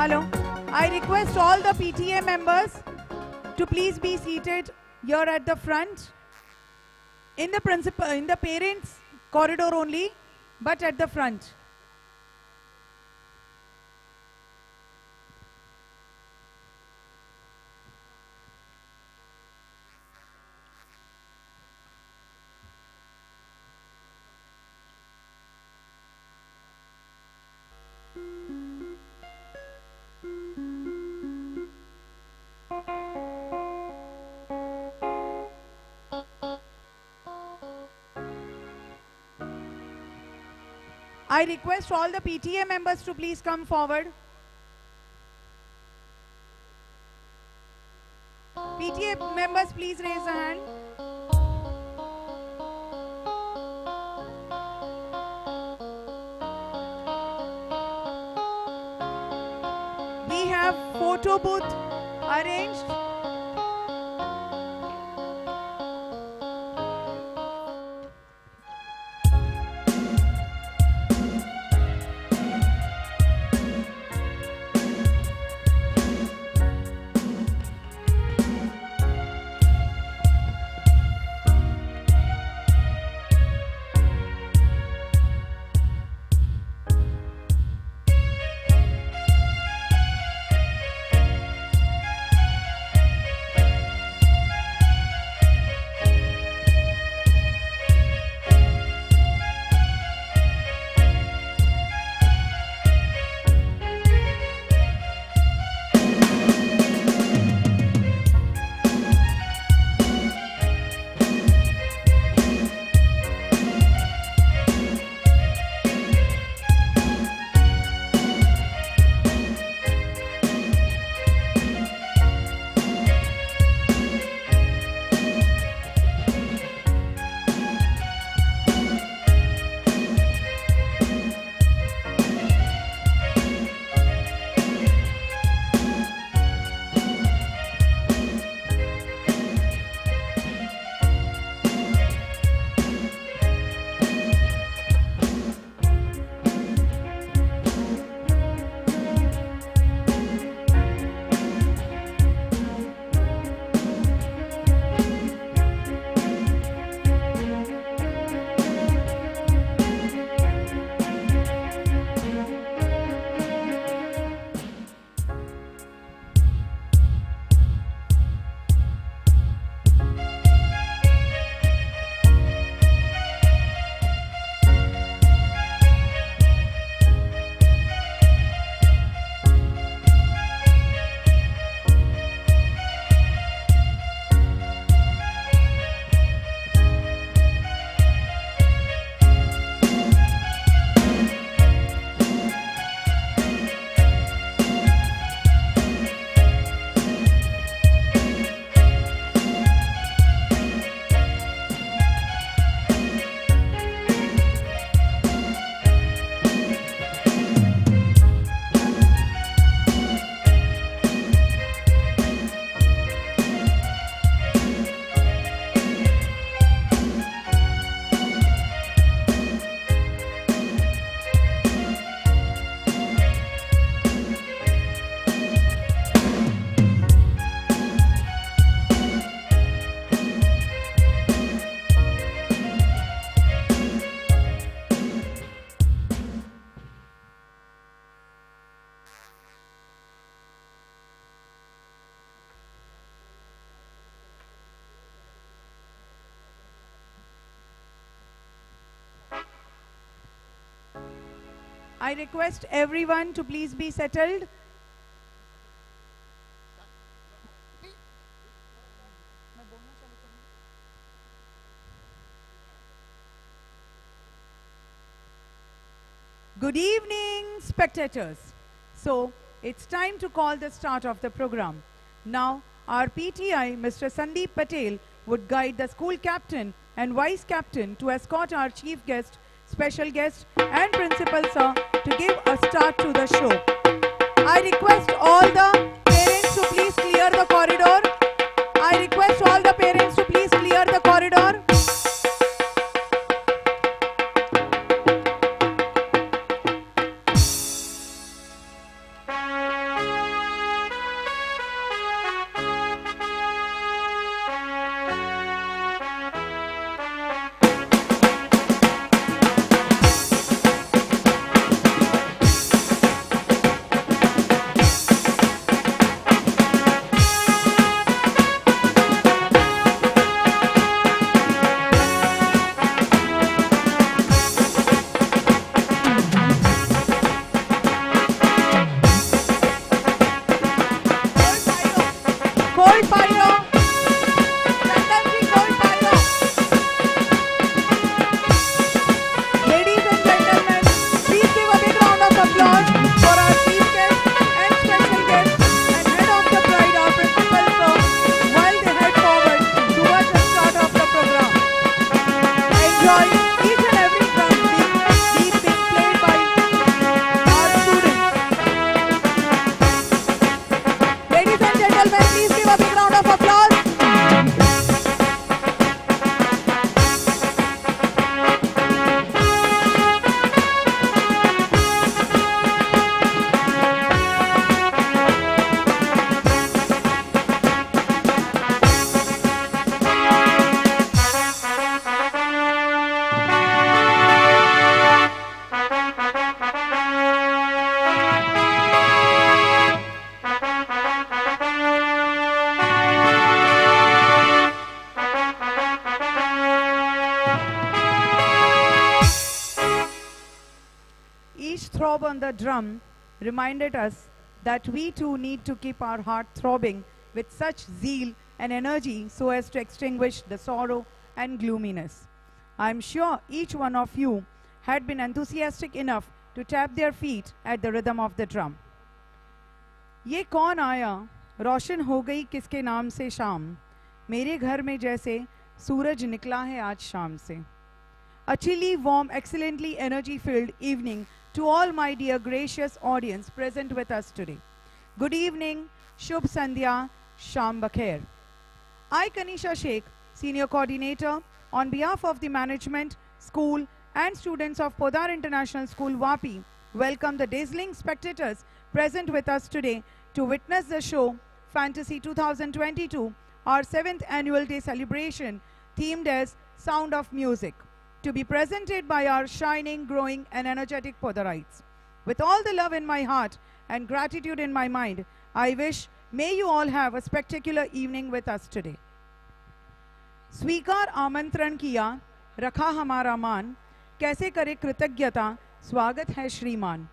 Chalo. I request all the PTA members to please be seated here at the front. In the parents corridor only, but at the front. I request all the PTA members to please come forward. PTA members, please raise a hand. We have photo booth arranged. I request everyone to please be settled. Good evening, spectators. So, it's time to call the start of the program. Now, our PTI, Mr. Sandeep Patel, would guide the school captain and vice captain to escort our chief guest, special guest and principal sir to give a start to the show. I request all the parents to please clear the corridor. I request all the parents to please clear the corridor. throb on the drum reminded us that we too need to keep our heart throbbing with such zeal and energy so as to extinguish the sorrow and gloominess. I am sure each one of you had been enthusiastic enough to tap their feet at the rhythm of the drum. ये कौन आया, रोशन हो गई किसके नाम से शाम, मेरे घर में जैसे सूरज निकला है आज शाम से. A chilly, warm, excellently energy-filled evening to all my dear gracious audience present with us today. Good evening, Shubh Sandhya, Sham Bakhair. I, Kanisha Sheikh, Senior Coordinator, on behalf of the management, school and students of Podar International School, Vapi, welcome the dazzling spectators present with us today to witness the show Phantasy 2022, our 7th annual day celebration themed as Sound of Music, to be presented by our shining, growing and energetic Podarites. With all the love in my heart and gratitude in my mind, I wish may you all have a spectacular evening with us today. स्वीकार आमंत्रण किया, रखा हमारा मान, कैसे करे कृतज्ञता, स्वागत है श्रीमान.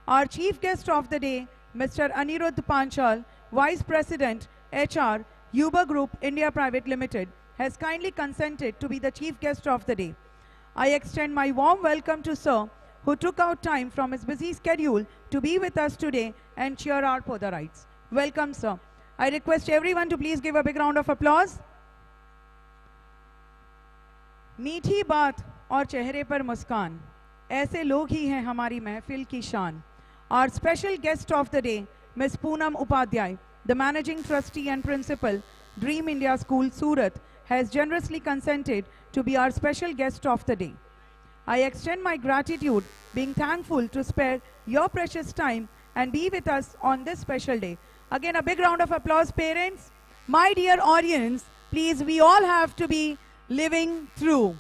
Our chief guest of the day, Mr. Anirudh Panchal, Vice President, HR, Uber Group India Private Limited, has kindly consented to be the chief guest of the day. I extend my warm welcome to Sir, who took out time from his busy schedule to be with us today and cheer our Podarites. Welcome, sir. I request everyone to please give a big round of applause. मीठी बात और चेहरे पर मुस्कान, ऐसे लोग ही हैं हमारी महफिल की शान. Our special guest of the day, Ms. Poonam Upadhyay, the Managing Trustee and Principal, Dream India School, Surat, has generously consented to be our special guest of the day. I extend my gratitude, being thankful to spare your precious time and be with us on this special day. Again, a big round of applause, parents. My dear audience, please, we all have to be living through.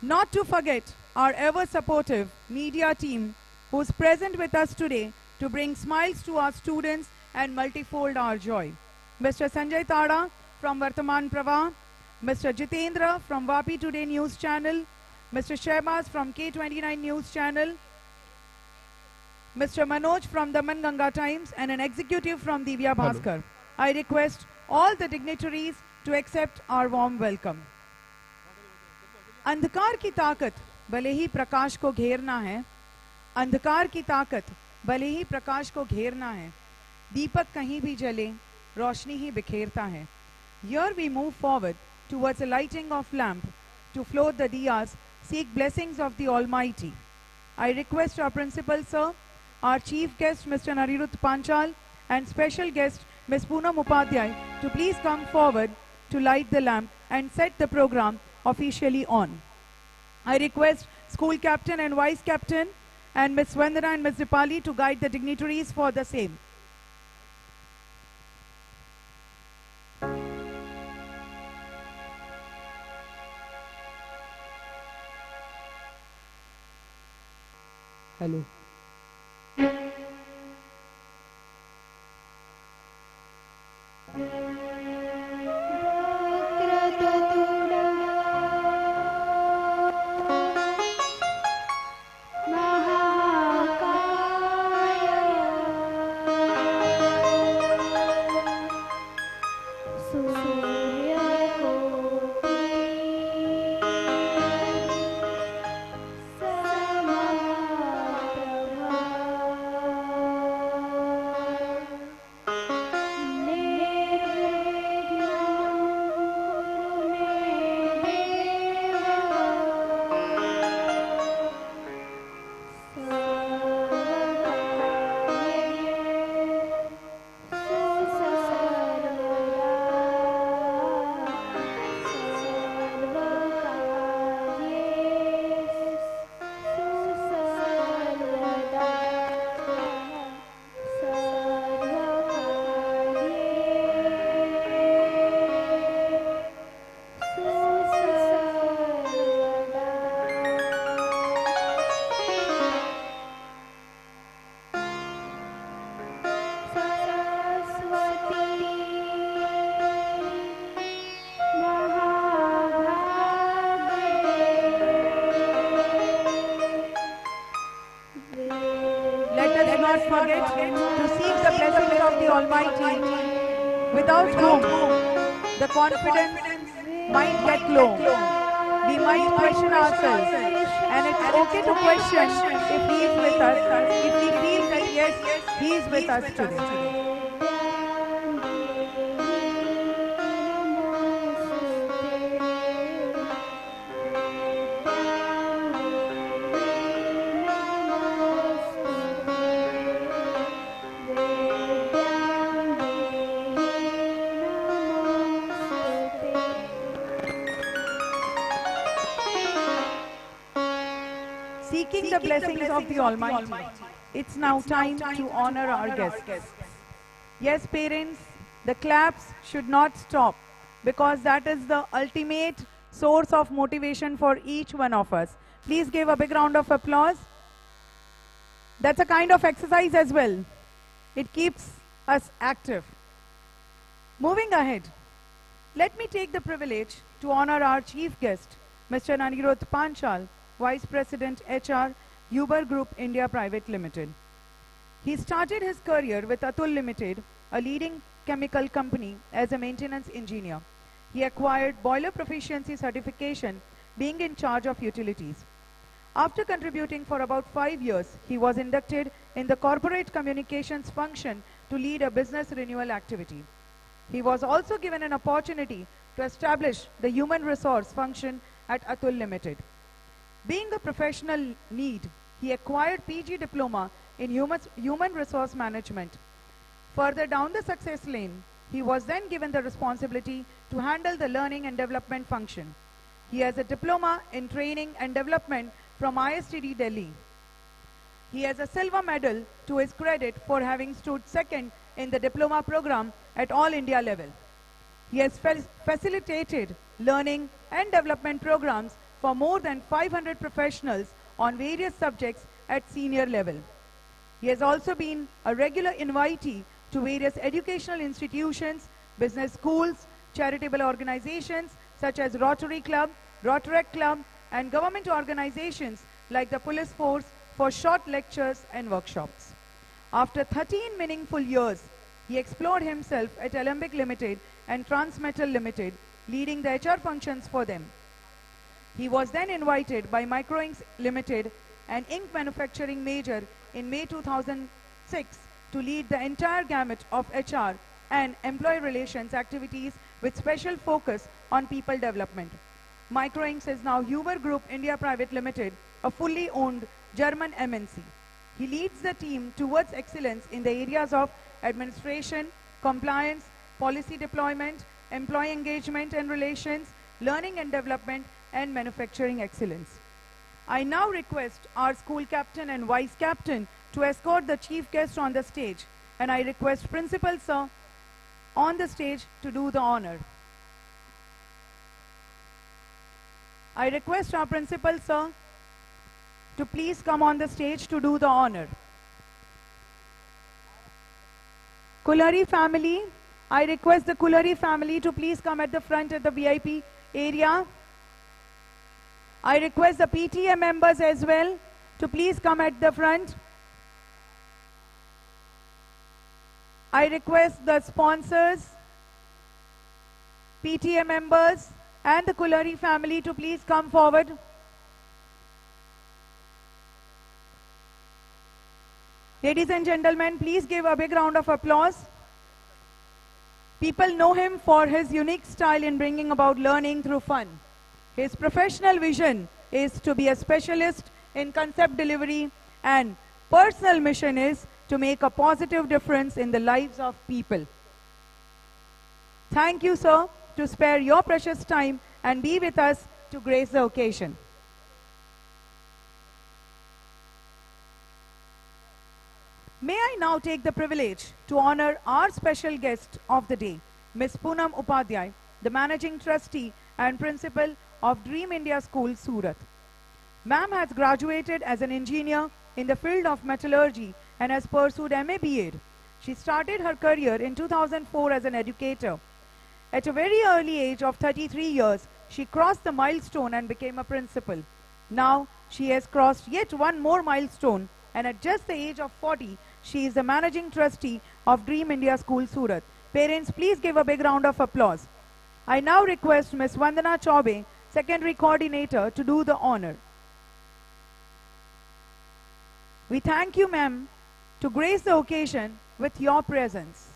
Not to forget our ever supportive media team who's present with us today to bring smiles to our students and multifold our joy. Mr. Sanjay Tada from Vartaman Pravah, Mr. Jitendra from Vapi Today News Channel, Mr. Shehbaz from K29 News Channel, Mr. Manoj from the Manganga Times, and an executive from Divya Bhaskar. I request all the dignitaries to accept our warm welcome. अंधकार की ताकत भले ही प्रकाश को घेरना है, अंधकार की ताकत भले ही प्रकाश को घेरना है, दीपक कहीं भी जले रोशनी ही बिखेरता है. Here we move forward towards the lighting of lamp to float the diyas, seek blessings of the Almighty. I request our principal sir, our chief guest Mr. Anirudh Panchal, and special guest Ms. Poonam Upadhyay to please come forward to light the lamp and set the program officially on. I request school captain and vice captain and Ms. Vandana and Ms. Dipali to guide the dignitaries for the same. Hello. निर्विघ्नं not forget to seek the blessings of the Almighty, without whom the confidence might get low. We might question ourselves, and it's okay to question if He is with us, if we feel that yes, He is with us today. Seeking the blessings of the Almighty, it's now time to honor our guests. Yes, parents, the claps should not stop, because that is the ultimate source of motivation for each one of us. Please give a big round of applause. That's a kind of exercise as well. It keeps us active. Moving ahead, let me take the privilege to honor our chief guest, Mr. Anirudh Panchal, Vice President HR, Uber Group India Private Limited. He started his career with Atul Limited, a leading chemical company, as a maintenance engineer. He acquired boiler proficiency certification, being in charge of utilities. After contributing for about 5 years, he was inducted in the corporate communications function to lead a business renewal activity. He was also given an opportunity to establish the human resource function at Atul Limited. Being a professional need, he acquired PG diploma in human resource management. Further down the success lane, he was then given the responsibility to handle the learning and development function. He has a diploma in training and development from ISTD Delhi. He has a silver medal to his credit for having stood second in the diploma program at all India level. He has facilitated learning and development programs for more than 500 professionals on various subjects at senior level. He has also been a regular invitee to various educational institutions, business schools, charitable organizations such as Rotary Club, Rotaract Club, and government organizations like the police force for short lectures and workshops. After 13 meaningful years, he explored himself at Alembic Limited and Transmetal Limited, leading the HR functions for them. He was then invited by Microinks Limited, an ink manufacturing major, in May 2006 to lead the entire gamut of HR and employee relations activities with special focus on people development. Microinks is now Uber Group India Private Limited, a fully owned German MNC. He leads the team towards excellence in the areas of administration, compliance, policy deployment, employee engagement and relations, learning and development, and manufacturing excellence. I now request our school captain and vice captain to escort the chief guest on the stage, and I request Principal Sir on the stage to do the honor. I request our Principal Sir to please come on the stage to do the honor. Kulari family, I request the Kulari family to please come at the front at the VIP area. I request the PTA members as well to please come at the front. I request the sponsors, PTA members, and the Kulari family to please come forward. Ladies and gentlemen, please give a big round of applause. People know him for his unique style in bringing about learning through fun. His professional vision is to be a specialist in concept delivery, and personal mission is to make a positive difference in the lives of people. Thank you, sir, to spare your precious time and be with us to grace the occasion. May I now take the privilege to honor our special guest of the day, Ms. Poonam Upadhyay, the Managing Trustee and Principal of Dream India School, Surat. Ma'am has graduated as an engineer in the field of metallurgy and has pursued MA B.Ed. She started her career in 2004 as an educator. At a very early age of 33 years, she crossed the milestone and became a principal. Now, she has crossed yet one more milestone, and at just the age of 40, She is the Managing Trustee of Dream India School, Surat. Parents, please give a big round of applause. I now request Ms. Vandana Chaube, Secondary Coordinator, to do the honor. We thank you, ma'am, to grace the occasion with your presence.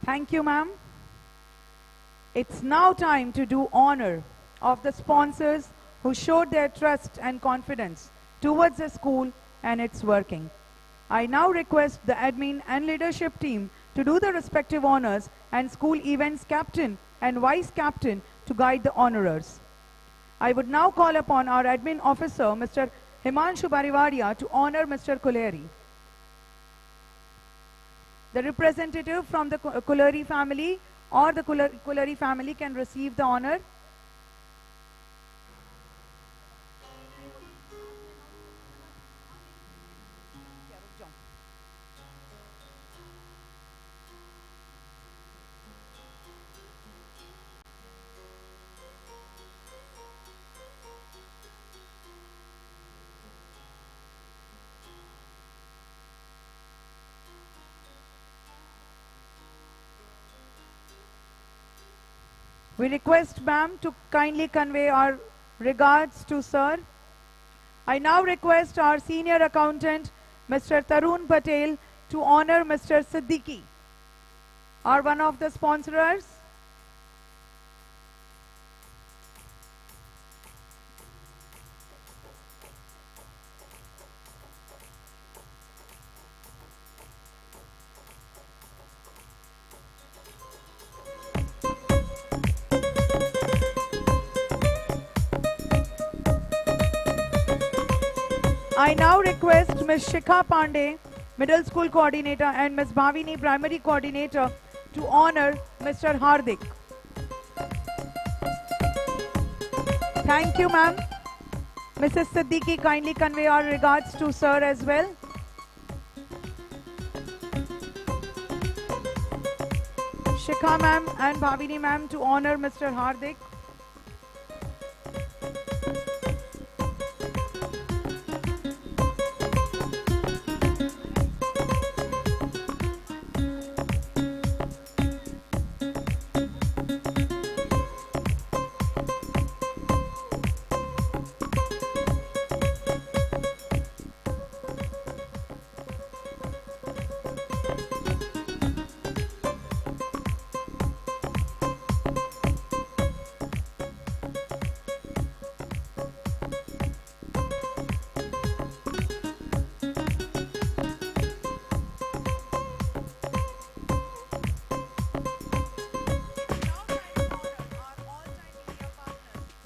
Thank you, ma'am. It's now time to do honor of the sponsors who showed their trust and confidence towards the school and its working. I now request the admin and leadership team to do the respective honors and school events captain and vice captain to guide the honorers. I would now call upon our admin officer, Mr. Himanshu Barivadia, to honor Mr. Kuleri. The representative from the Kuleri family or the Kuleri family can receive the honor. We request ma'am to kindly convey our regards to sir. I now request our senior accountant, Mr. Tarun Patel, to honor Mr. Siddiqui, or one of the sponsors. I now request Ms. Shikha Pandey, Middle School Coordinator, and Ms. Bhavini, Primary Coordinator, to honor Mr. Hardik. Thank you, ma'am. Mrs. Siddiqui, kindly convey our regards to sir as well. Shikha ma'am and Bhavini ma'am to honor Mr. Hardik.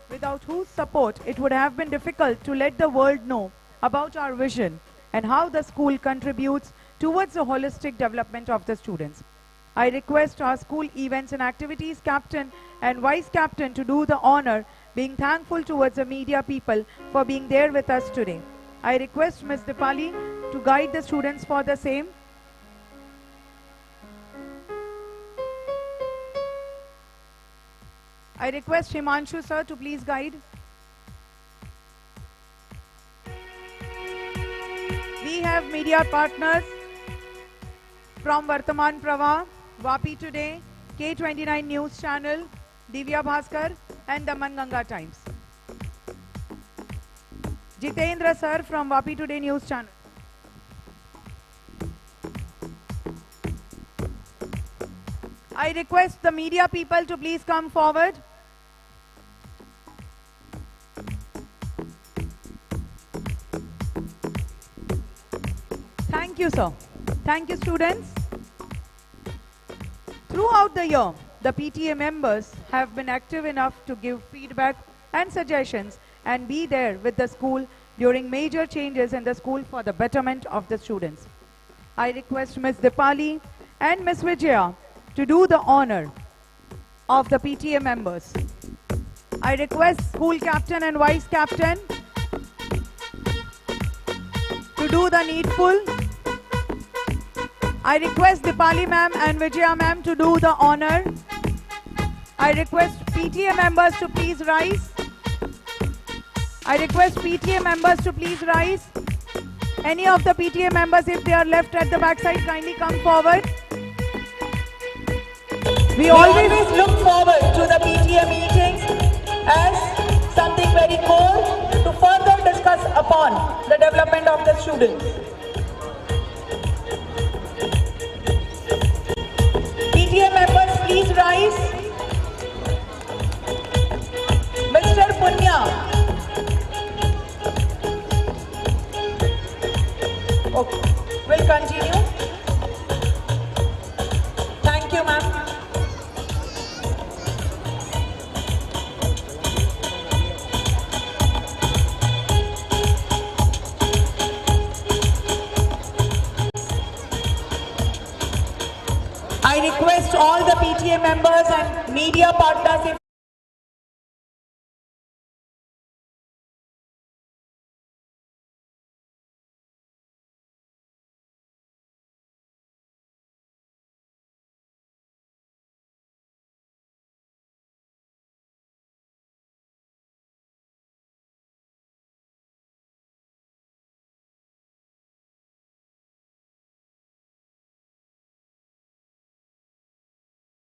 Without whose support it would have been difficult to let the world know about our vision and how the school contributes towards the holistic development of the students. I request our school events and activities captain and vice captain to do the honor, being thankful towards the media people for being there with us today. I request Ms. Dipali to guide the students for the same. I request Himanshu sir to please guide. We have media partners from Vartaman Pravah, Vapi Today, K29 News Channel, Divya Bhaskar and the Manganga Times. Jitendra sir from Vapi Today News Channel. I request the media people to please come forward. Thank you, sir. Thank you, students. Throughout the year, the PTA members have been active enough to give feedback and suggestions and be there with the school during major changes in the school for the betterment of the students. I request Ms. Dipali and Ms. Vijaya to do the honor of the PTA members. I request school captain and vice captain to do the needful. I request Dipali ma'am and Vijaya ma'am to do the honor. I request PTA members to please rise. I request PTA members to please rise. Any of the PTA members, if they are left at the backside, kindly come forward. We always look forward to the PTA meetings as something very core to further discuss upon the development of the students. PTA members, please rise. Mr. Punya. Okay, we'll continue. Thank you, ma'am. I request all the PTA members and media partners if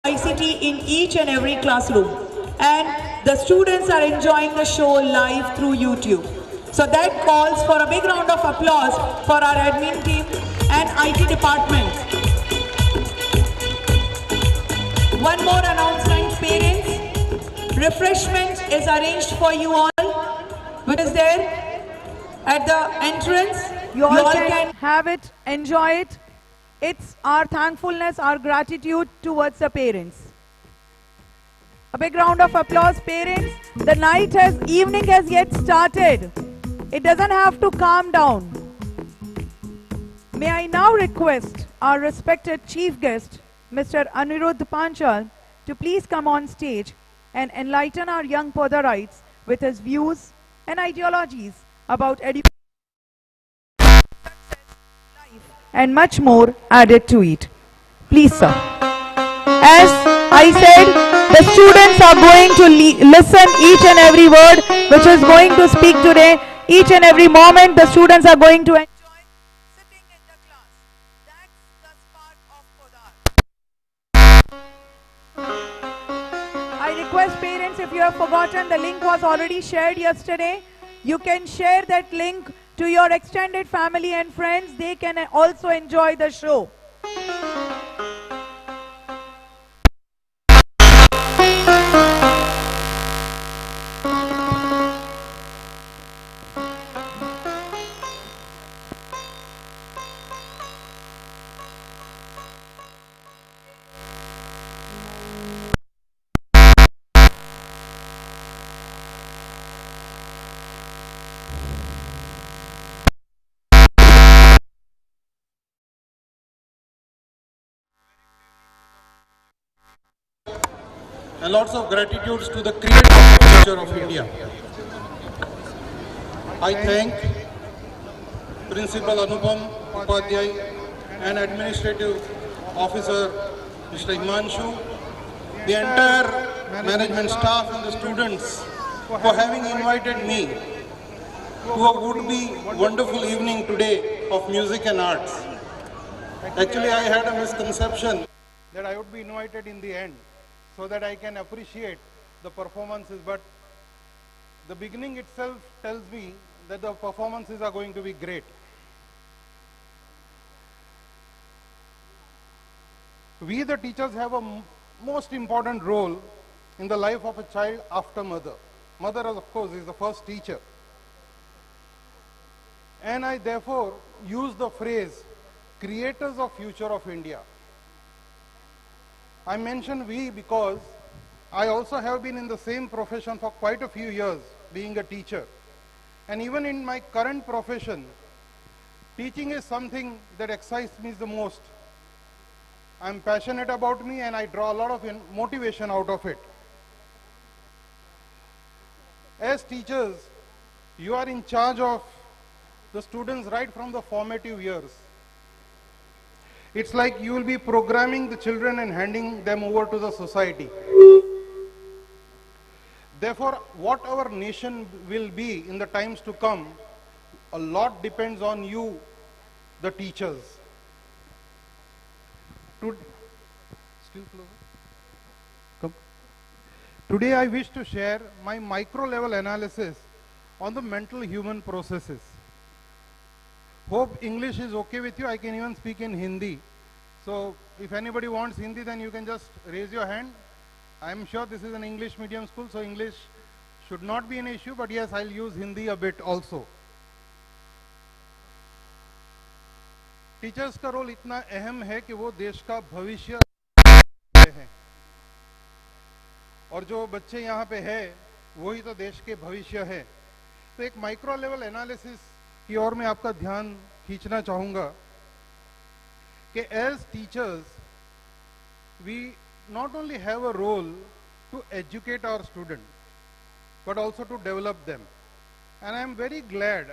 ICT in each and every classroom, and the students are enjoying the show live through YouTube. So that calls for a big round of applause for our admin team and IT department. One more announcement, parents. Refreshment is arranged for you all, which is there at the entrance. You all can have it, enjoy it. It's our thankfulness, our gratitude towards the parents. A big round of applause, parents. The evening has yet started. It doesn't have to calm down. May I now request our respected chief guest, Mr. Anirudh Panchal, to please come on stage and enlighten our young Podarites with his views and ideologies about education and much more added to it. Please, sir. As I said, the students are going to listen each and every word which is going to speak today. Each and every moment the students are going to enjoy sitting in the class. That's the spark of Podar. I request parents, if you have forgotten, the link was already shared yesterday. You can share that link to your extended family and friends. They can also enjoy the show. And lots of gratitudes to the creator of the future of India. I thank Principal Anupam Upadhyay and Administrative Officer Mr. Himanshu, the entire management staff and the students for having invited me to a would-be wonderful evening today of music and arts. Actually, I had a misconception that I would be invited in the end, so that I can appreciate the performances, but the beginning itself tells me that the performances are going to be great. We the teachers have a most important role in the life of a child after mother. Mother, of course, is the first teacher. And I therefore use the phrase, creators of future of India. I mention we because I also have been in the same profession for quite a few years, being a teacher. And even in my current profession, teaching is something that excites me the most. I'm passionate about me and I draw a lot of motivation out of it. As teachers, you are in charge of the students right from the formative years. It's like you will be programming the children and handing them over to the society. Therefore, what our nation will be in the times to come, a lot depends on you, the teachers. Today I wish to share my micro level analysis on the mental human processes. Hope English is okay with you. I can even speak in Hindi. So if anybody wants Hindi, then you can just raise your hand. I am sure this is an English medium school, so English should not be an issue, but yes, I'll use Hindi a bit also. Teachers का role इतना अहम है कि वो देश का भविष्य है, और जो बच्चे यहाँ पे है वही तो देश के भविष्य है. तो एक माइक्रो लेवल एनालिसिस की ओर मैं आपका ध्यान खींचना चाहूँगा कि as teachers we not only have a role to educate our students, but also to develop them. And I am very glad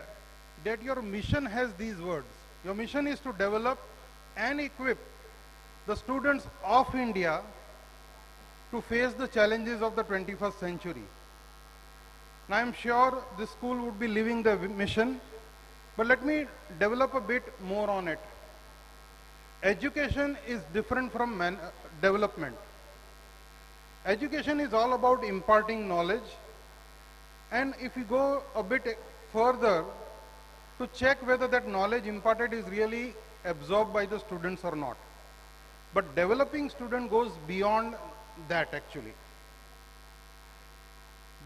that your mission has these words. Your mission is to develop and equip the students of India to face the challenges of the 21st century. Now I am sure this school would be living the mission, but let me develop a bit more on it. Education is different from development. Education is all about imparting knowledge, and if you go a bit further to check whether that knowledge imparted is really absorbed by the students or not. But developing student goes beyond that actually.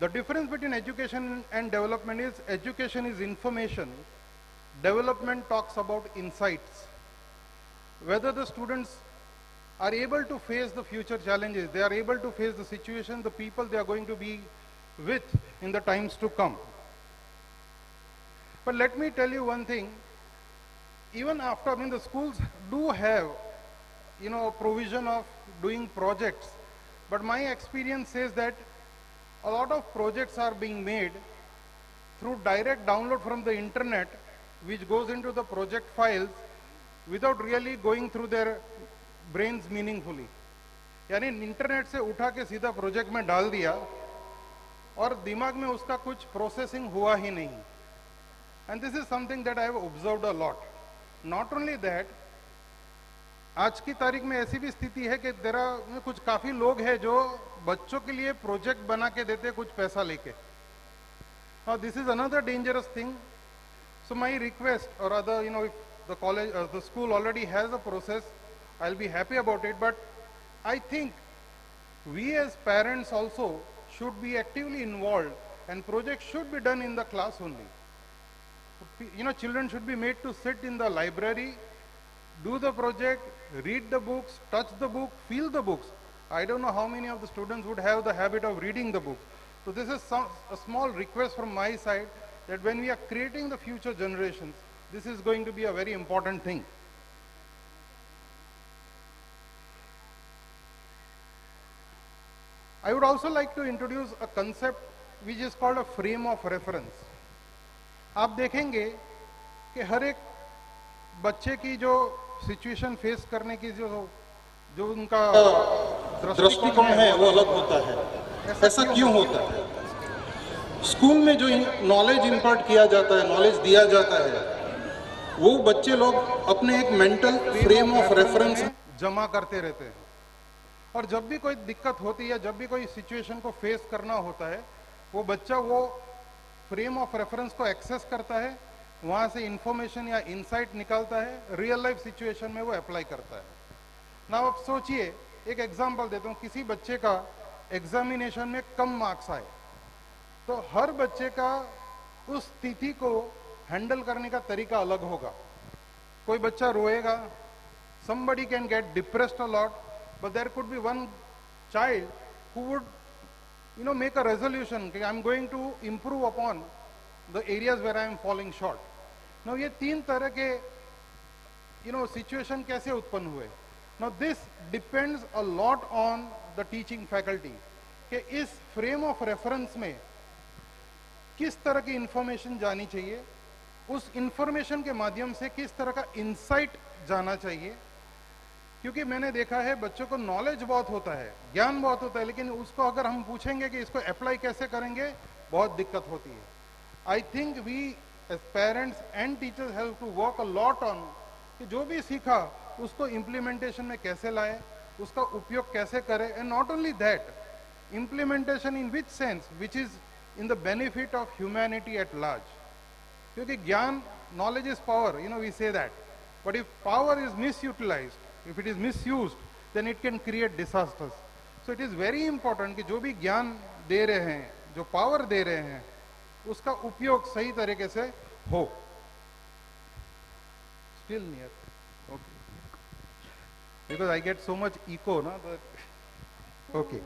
The difference between education and development is education is information, development talks about insights. Whether the students are able to face the future challenges, they are able to face the situation, the people they are going to be with in the times to come. But let me tell you one thing, even after, the schools do have, a provision of doing projects, but my experience says that a lot of projects are being made through direct download from the internet, which goes into the project files without really going through their brains meaningfully. यानी internet से उठा के सीधा project में डाल दिया और दिमाग में उसका कुछ प्रोसेसिंग हुआ ही नहीं. And this is something that I have observed a lot. Not only that, आज की तारीख में ऐसी भी स्थिति है कि कुछ काफी लोग हैं जो बच्चों के लिए प्रोजेक्ट बना के देते कुछ पैसा लेके. Now this is another dangerous thing. So my request, or rather, if the college, the school already has a process, I'll be happy about it, but I think we as parents also should be actively involved, and projects should be done in the class only. Children should be made to sit in the library, do the project, read the books, touch the book, feel the books. I don't know how many of the students would have the habit of reading the book. So this is a small request from my side, that when we are creating the future generations, this is going to be a very important thing. I would also like to introduce a concept which is called a frame of reference. आप देखेंगे कि हर एक बच्चे की जो situation face करने की जो उनका दृष्टिकोण है वो अलग होता है. ऐसा क्यों होता है? स्कूल में जो नॉलेज इंपार्ट किया जाता है, नॉलेज दिया जाता है, वो बच्चे लोग अपने एक मेंटल फ्रेम ऑफ रेफरेंस जमा करते रहते हैं, और जब भी कोई दिक्कत होती है, जब भी कोई सिचुएशन को फेस करना होता है, वो बच्चा वो फ्रेम ऑफ रेफरेंस को एक्सेस करता है, वहाँ से इंफॉर्मेशन या इंसाइट निकालता है, रियल लाइफ सिचुएशन में वो अप्लाई करता है. ना आप सोचिए, एक एग्जांपल देता हूँ, किसी बच्चे का एग्जामिनेशन में कम मार्क्स आए, तो हर बच्चे का उस स्थिति को हैंडल करने का तरीका अलग होगा. कोई बच्चा रोएगा, somebody can get depressed a lot, but there could be one child who would make a resolution that I'm going to improve upon the areas where I am falling short. Now ये तीन तरह के situation कैसे उत्पन्न हुए? Now this depends a lot on the teaching faculty कि इस frame of reference में किस तरह की इंफॉर्मेशन जानी चाहिए, उस इंफॉर्मेशन के माध्यम से किस तरह का इंसाइट जाना चाहिए। क्योंकि मैंने देखा है बच्चों को नॉलेज बहुत होता है, ज्ञान बहुत होता है, लेकिन उसको अगर हम पूछेंगे कि इसको अप्लाई कैसे करेंगे, बहुत दिक्कत होती है। I think we as parents and teachers have to work a lot on कि जो भी सीखा उसको इम्प्लीमेंटेशन में कैसे लाए, उसका उपयोग कैसे करें, and not only that, implementation in which sense, which is in the benefit of humanity at large. क्योंकि ज्ञान, knowledge is power, we say that, but if power is misutilized, if it is misused, then it can create disasters. So it is very important कि जो भी ज्ञान दे रहे हैं, जो power दे रहे हैं, उसका उपयोग सही तरीके से हो। Still near, okay, because I get so much echo, na, okay.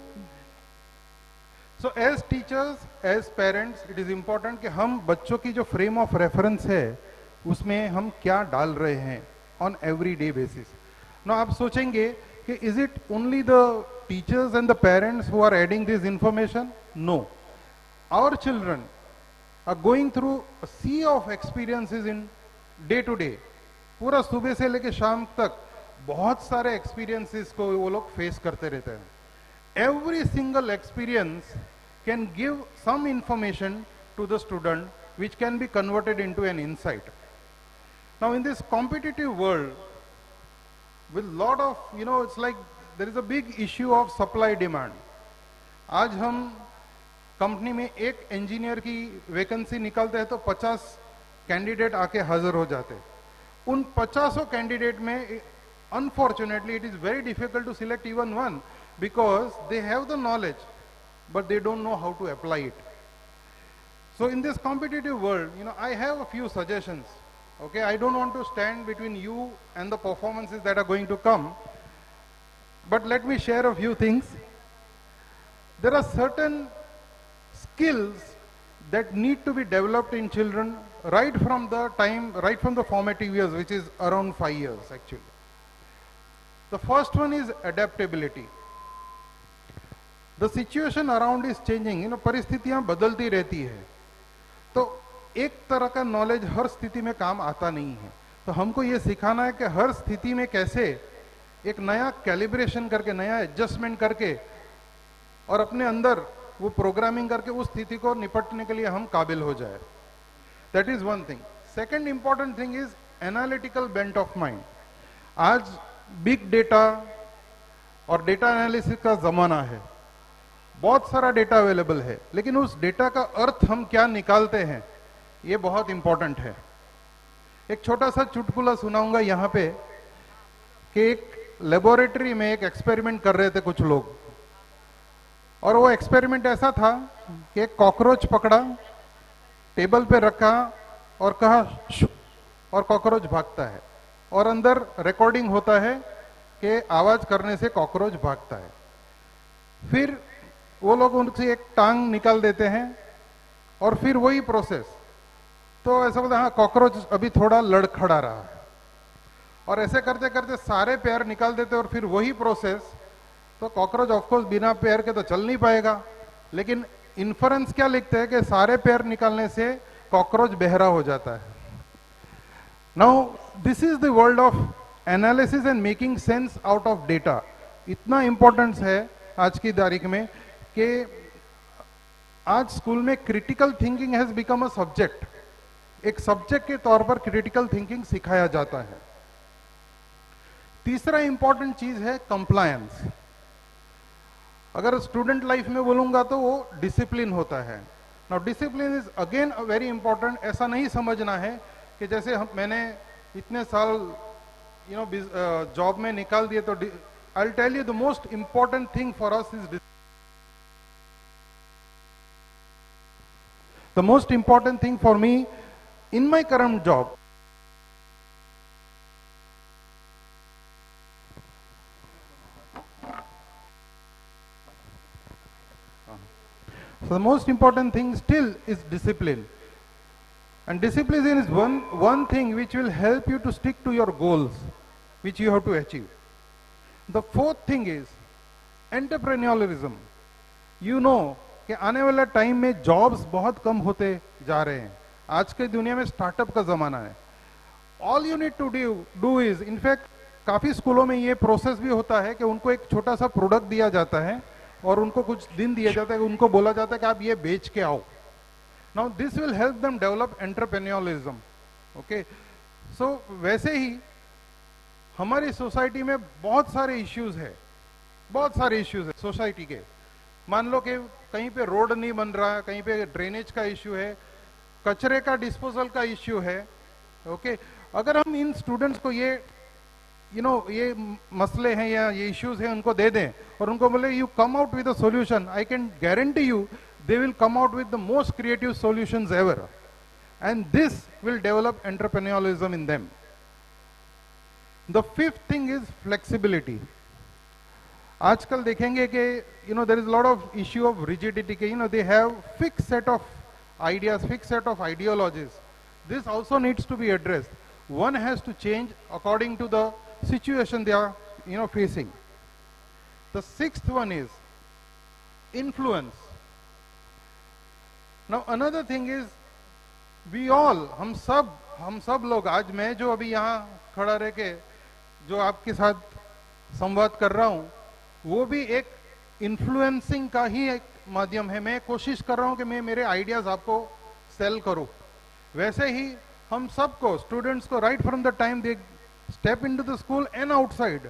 So as teachers, as parents, it is important कि हम बच्चों की जो फ्रेम ऑफ रेफरेंस है उसमें हम क्या डाल रहे हैं ऑन एवरी डे बेसिस। ना आप सोचेंगे कि is it only the teachers and the parents who are adding this information? No, our children are going through a sea of experiences in day to day. पूरा सुबह से लेकर शाम तक बहुत सारे एक्सपीरियंसेस को वो लोग फेस करते रहते हैं। Every single experience can give some information to the student which can be converted into an insight. Now in this competitive world with lot of, it's like there is a big issue of supply demand. आज हम company में एक engineer की vacancy निकालते हैं तो 50 candidate आके हाजिर हो जाते हैं। उन 50 कैंडिडेट में unfortunately it is very difficult to select even one, because they have the knowledge but they don't know how to apply it. So in this competitive world, I have a few suggestions. Okay, I don't want to stand between you and the performances that are going to come, but let me share a few things. There are certain skills that need to be developed in children right from the formative years, which is around 5 years actually. The first one is adaptability. The situation around is changing, परिस्थितियां बदलती रहती है, तो एक तरह का knowledge हर स्थिति में काम आता नहीं है। तो हमको ये सिखाना है कि हर स्थिति में कैसे एक नया कैलिब्रेशन करके, नया एडजस्टमेंट करके और अपने अंदर वो प्रोग्रामिंग करके उस स्थिति को निपटने के लिए हम काबिल हो जाए। That is one thing. Second important thing is analytical bent of mind. आज बिग डेटा और डेटा एनालिसिस का जमाना है, बहुत सारा डेटा अवेलेबल है, लेकिन उस डेटा का अर्थ हम क्या निकालते हैं ये बहुत इंपॉर्टेंट है। एक छोटा सा चुटकुला सुनाऊंगा यहाँ पे कि एक लेबोरेटरी में एक एक्सपेरिमेंट कर रहे थे कुछ लोग, और वो एक्सपेरिमेंट ऐसा था कि एक कॉकरोच पकड़ा, टेबल पे रखा और कहा शू, और कॉकरोच भागता है, और अंदर रिकॉर्डिंग होता है कि आवाज करने से कॉकरोच भागता है। फिर वो लोग उनसे एक टांग निकाल देते हैं और फिर वही प्रोसेस, तो ऐसा बोलते हैं हाँ कॉकरोच अभी थोड़ा लड़खड़ा रहा है, और ऐसे करते करते सारे पैर निकाल देते और फिर वही प्रोसेस, तो कॉकरोच ऑफकोर्स बिना पैर के तो चल नहीं पाएगा, लेकिन इन्फरेंस क्या लिखते हैं कि सारे पैर निकालने से कॉकरोच बहरा हो जाता है। Now this is the world of analysis and making sense out of data. इतना इंपॉर्टेंस है आज की तारीख में कि आज स्कूल में critical thinking has become a subject. एक सब्जेक्ट के तौर पर क्रिटिकल थिंकिंग सिखाया जाता है। तीसरा इंपॉर्टेंट चीज है कंप्लायंस। अगर स्टूडेंट लाइफ में बोलूंगा तो वो डिसिप्लिन होता है। Now discipline is again very important. ऐसा नहीं समझना है कि जैसे मैंने इतने साल जॉब में निकाल दिए तो I will tell you the most important thing for us is the most important thing for me in my current job so the most important thing still is discipline, and discipline is one thing which will help you to stick to your goals which you have to achieve. The fourth thing is entrepreneurialism. कि आने वाला time में jobs बहुत कम होते जा रहे हैं। आज के दुनिया में स्टार्टअप का जमाना है। All you need to do is, in fact काफी स्कूलों में ये प्रोसेस भी होता है कि उनको एक छोटा सा प्रोडक्ट दिया जाता है और उनको कुछ दिन दिया जाता है, उनको बोला जाता है कि आप ये बेच के आओ। Now this will help them develop entrepreneurialism. Okay, so वैसे ही हमारी सोसाइटी में बहुत सारे इश्यूज है, बहुत सारे इश्यूज है सोसाइटी के। मान लो कि कहीं पे रोड नहीं बन रहा है, कहीं पे ड्रेनेज का इश्यू है, कचरे का डिस्पोजल का इश्यू है। ओके, अगर हम इन स्टूडेंट्स को ये ये मसले हैं या ये इश्यूज हैं उनको दे दें और उनको बोले you come out with a solution, I can guarantee you they will come out with the most creative solutions ever, and this will develop entrepreneurialism in them. The fifth thing is flexibility. आजकल देखेंगे कि there is lot of issue of rigidity के they have fix set of ideas, fix set of ideologies. This also needs to be addressed. One has to change according to the situation they are facing. The sixth one is influence. Now another thing is we all, हम सब लोग, आज मैं जो अभी यहाँ खड़ा रह के जो आपके साथ संवाद कर रहा हूँ वो भी एक इन्फ्लुएंसिंग का ही एक माध्यम है. मैं कोशिश कर रहा हूँ कि मैं मेरे आइडियाज आपको सेल करूँ. वैसे ही हम सबको, स्टूडेंट्स को, right from the time they step into the school and outside,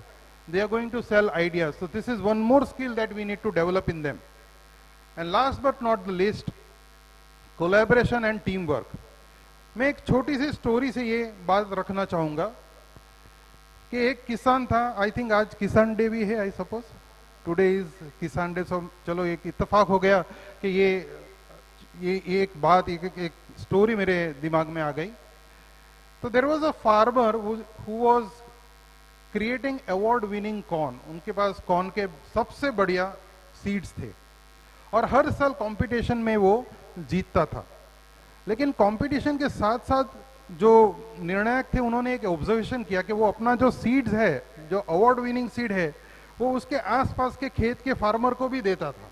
they are going to sell ideas. So this is one more skill that we need to develop in them. And last but not the least, collaboration and teamwork. मैं एक छोटी सी story से ये बात रखना चाहूंगा कि एक किसान था. आई थिंक आज किसान डे भी है, आई सपोज टुडे इज किसान डे. सो चलो एक इत्तेफाक हो गया कि ये एक बात, एक स्टोरी मेरे दिमाग में आ गई. तो there was a farmer who was creating award winning corn. उनके पास कॉर्न के सबसे बढ़िया सीड्स थे और हर साल कंपटीशन में वो जीतता था. लेकिन कंपटीशन के साथ साथ जो निर्णायक थे उन्होंने एक ऑब्जर्वेशन किया कि वो अपना जो सीड्स है, जो अवार्ड विनिंग सीड है, वो उसके आसपास के खेत के फार्मर को भी देता था.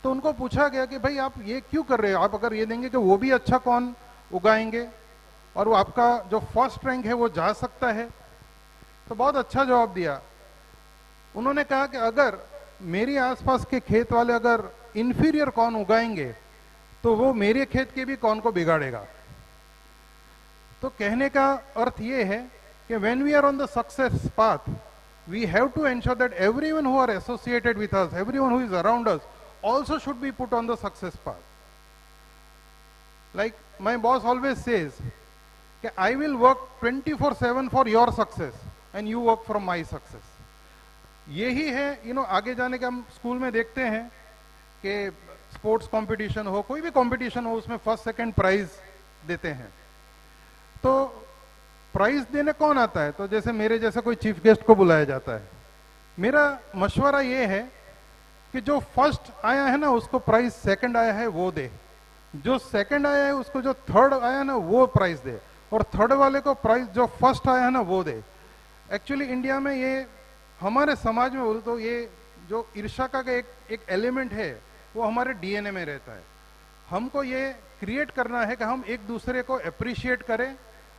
तो उनको पूछा गया कि भाई आप ये क्यों कर रहे हो, आप अगर ये देंगे कि वो भी अच्छा कॉर्न उगाएंगे और वो आपका जो फर्स्ट रैंक है वो जा सकता है. तो बहुत अच्छा जवाब दिया. उन्होंने कहा कि अगर मेरे आसपास के खेत वाले अगर इंफीरियर कॉर्न उगाएंगे तो वो मेरे खेत के भी कॉर्न को बिगाड़ेगा. तो कहने का अर्थ ये है कि when we are on the success path, we have to ensure that everyone who are associated with us, everyone who is around us also should be put on the success path. Like my boss always says, I will work 24/7 for your success and you work for my success. यही है आगे जाने के. हम school में देखते हैं कि स्पोर्ट्स कंपटीशन हो, कोई भी कंपटीशन हो, उसमें फर्स्ट सेकंड प्राइज देते हैं. तो प्राइज देने कौन आता है? तो जैसे मेरे जैसा कोई चीफ गेस्ट को बुलाया जाता है. मेरा मशवरा ये है कि जो फर्स्ट आया है ना उसको प्राइज, सेकंड आया है वो दे, जो सेकंड आया है उसको जो थर्ड आया है ना वो प्राइज दे, और थर्ड वाले को प्राइज जो फर्स्ट आया है ना वो दे. एक्चुअली इंडिया में ये, हमारे समाज में बोल तो ये जो ईर्ष्या का एक एलिमेंट है वो हमारे डीएनए में रहता है. हमको ये क्रिएट करना है कि हम एक दूसरे को अप्रिशिएट करें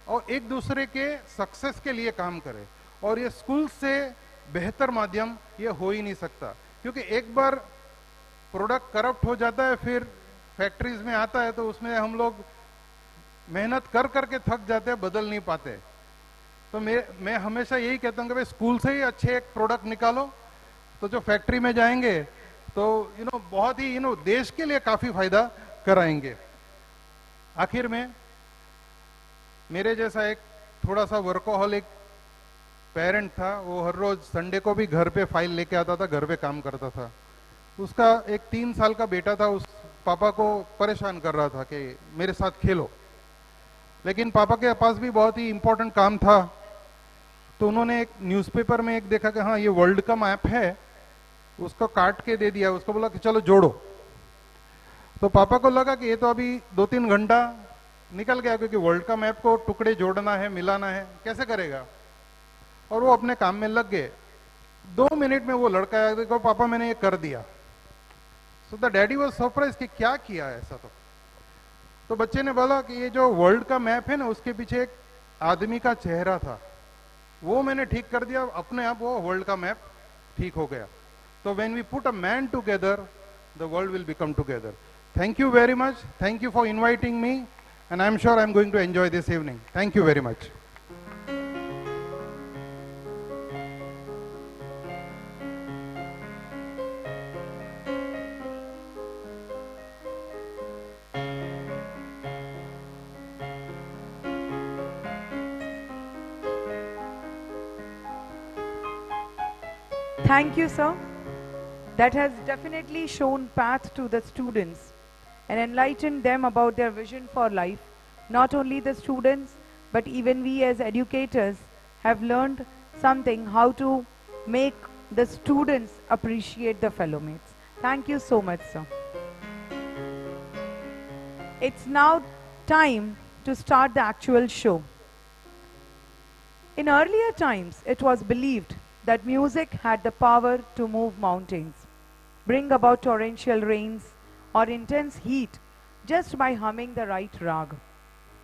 और एक दूसरे के सक्सेस के लिए काम करें. और ये स्कूल से बेहतर माध्यम ये हो ही नहीं सकता, क्योंकि एक बार प्रोडक्ट करप्ट हो जाता है, फिर फैक्ट्रीज में आता है तो उसमें हम लोग मेहनत कर करके थक जाते हैं, बदल नहीं पाते. तो मैं हमेशा यही कहता हूँ कि भाई स्कूल से ही अच्छे एक प्रोडक्ट निकालो, तो जो फैक्ट्री में जाएंगे तो बहुत ही देश के लिए काफी फायदा कराएंगे. आखिर में मेरे जैसा एक थोड़ा सा वर्कोहॉलिक पेरेंट था, वो हर रोज संडे को भी घर पे फाइल लेके आता था, घर पे काम करता था. उसका एक 3 साल का बेटा था, उस पापा को परेशान कर रहा था कि मेरे साथ खेलो. लेकिन पापा के पास भी बहुत ही इंपॉर्टेंट काम था. तो उन्होंने एक न्यूज़पेपर में एक देखा कि हाँ ये वर्ल्ड का मैप है, उसको काट के दे दिया. उसको बोला कि चलो जोड़ो. तो पापा को लगा कि ये तो अभी 2-3 घंटा निकल गया, क्योंकि वर्ल्ड का मैप को टुकड़े जोड़ना है, मिलाना है, कैसे करेगा. और वो अपने काम में लग गए. 2 मिनट में वो लड़का आया, देखो पापा मैंने ये कर दिया. So the daddy was surprised कि क्या किया ऐसा तो बच्चे ने बोला कि ये जो वर्ल्ड का मैप है ना उसके पीछे एक आदमी का चेहरा था, वो मैंने ठीक कर दिया, अपने आप वो वर्ल्ड का मैप ठीक हो गया. So when we put a man together, the world will become together. Thank you very much. Thank you for inviting me, and I'm sure I'm going to enjoy this evening. Thank you very much. Thank you, sir. That has definitely shown path to the students and enlightened them about their vision for life. Not only the students, but even we as educators have learned something how to make the students appreciate the fellow mates. Thank you so much, sir. It's now time to start the actual show. In earlier times, it was believed that music had the power to move mountains, bring about torrential rains or intense heat just by humming the right rag.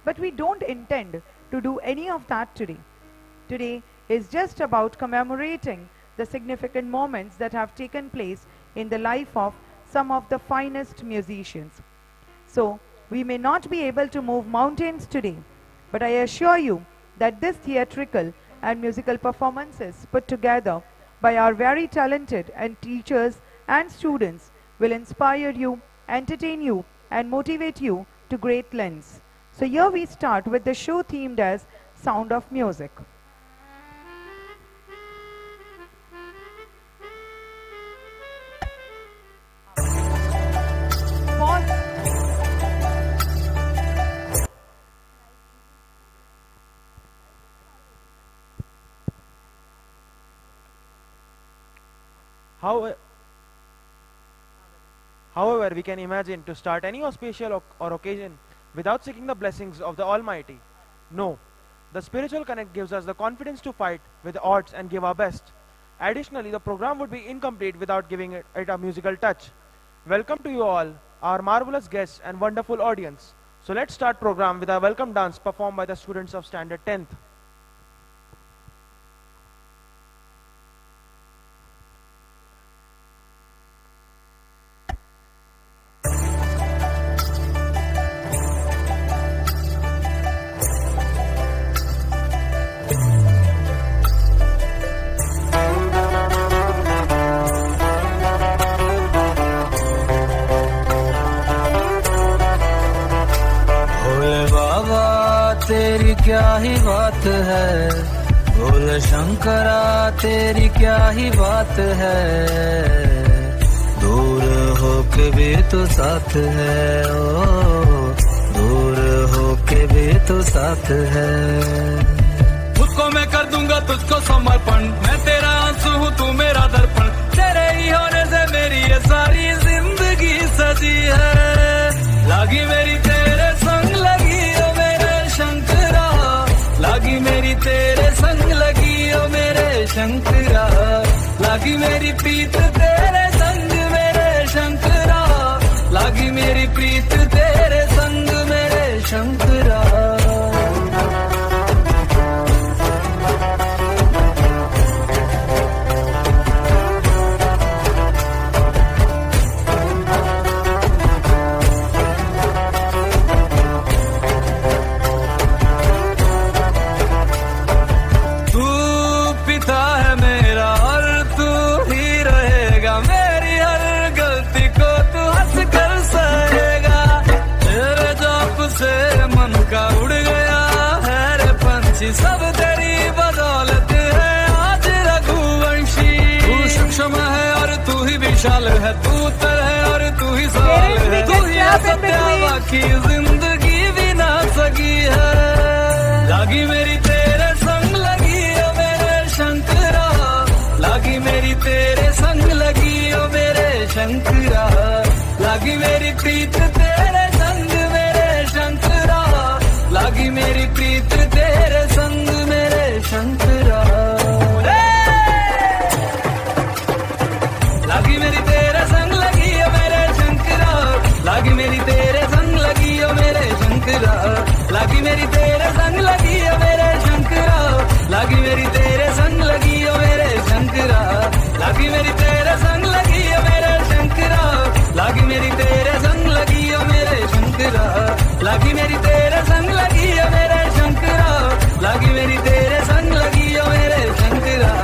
But we don't intend to do any of that today. Today is just about commemorating the significant moments that have taken place in the life of some of the finest musicians. So, we may not be able to move mountains today, but I assure you that this theatrical and musical performances put together by our very talented and teachers and students will inspire you, entertain you, and motivate you to great lengths. So here we start with the show themed as Sound of Music. However, we can imagine to start any auspicious or occasion without seeking the blessings of the Almighty. No, the spiritual connect gives us the confidence to fight with the odds and give our best. Additionally, the program would be incomplete without giving it a musical touch. Welcome to you all, our marvelous guests and wonderful audience. So let's start program with a welcome dance performed by the students of Standard 10th. तेरी क्या ही बात है, भोले शंकरा तेरी क्या ही बात है, दूर होके भी तो साथ है, ओ दूर होके भी तो साथ है. उसको मैं कर दूंगा तुझको समर्पण, मैं तेरा आंसू हूँ तू मेरा दर्पण, तेरे ही होने से मेरी ये सारी जिंदगी सजी है. लागी मेरी तेरे संग लगी ओ मेरे शंकरा, लागी मेरी तेरे संग लगी ओ मेरे शंकरा, लागी मेरी प्रीत तेरे संग मेरे शंकरा, लागी मेरी प्रीत तेरे संग मेरे शंकरा. सब तेरी बदौलत है आज रघुवंशी, तू सक्षम है और तू ही विशाल है, तू उत्तर है और तू ही सवाल है, तू ही सत्या की जिंदगी भी ना सकी है. लागी मेरी तेरे संग लगी ओ मेरे शंकरा, लागी मेरी तेरे संग लगी ओ मेरे शंकरा, लागी मेरी प्रीत तेरे संग मेरे शंकरा, लागी मेरी प्रीत तेरे संग मेरे शंकरा. लागी मेरी तेरे संग लगी है मेरे मेरी तेरे संग लगी है मेरे शंकरा, लगी मेरी तेरे संग लगी है मेरे शंकरा, लगी मेरी तेरे संग लगी है मेरे शंकरा, लगी मेरी तेरे संग लगी है मेरे शंकरा, लगी मेरी तेरे संग लगी है मेरे शंकरा, लगी मेरी तेरे संग लगी है मेरे Shankara.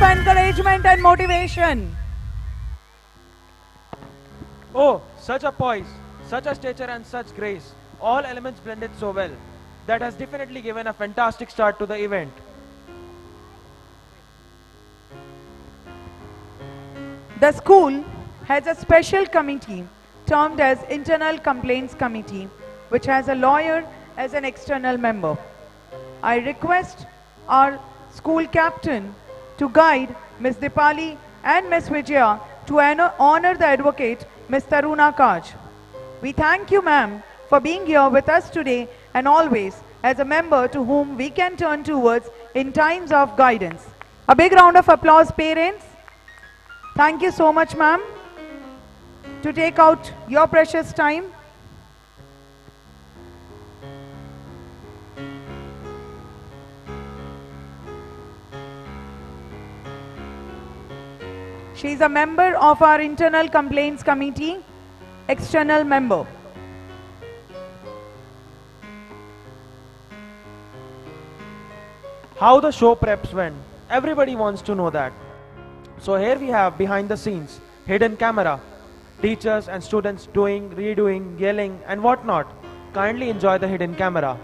Encouragement and motivation. Oh, such a poise, such a stature and such grace, all elements blended so well. That has definitely given a fantastic start to the event. The school has a special committee termed as Internal Complaints Committee, which has a lawyer as an external member. I request our school captain to guide Ms. Dipali and Ms. Vijaya to honor the advocate Ms. Taruna Kaj. We thank you, ma'am, for being here with us today and always as a member to whom we can turn towards in times of guidance. A big round of applause, parents. Thank you so much, ma'am, to take out your precious time. She is a member of our internal complaints committee, external member. How the show preps went. Everybody wants to know that. So here we have behind the scenes, hidden camera, teachers and students doing, redoing, yelling and whatnot. Kindly enjoy the hidden camera.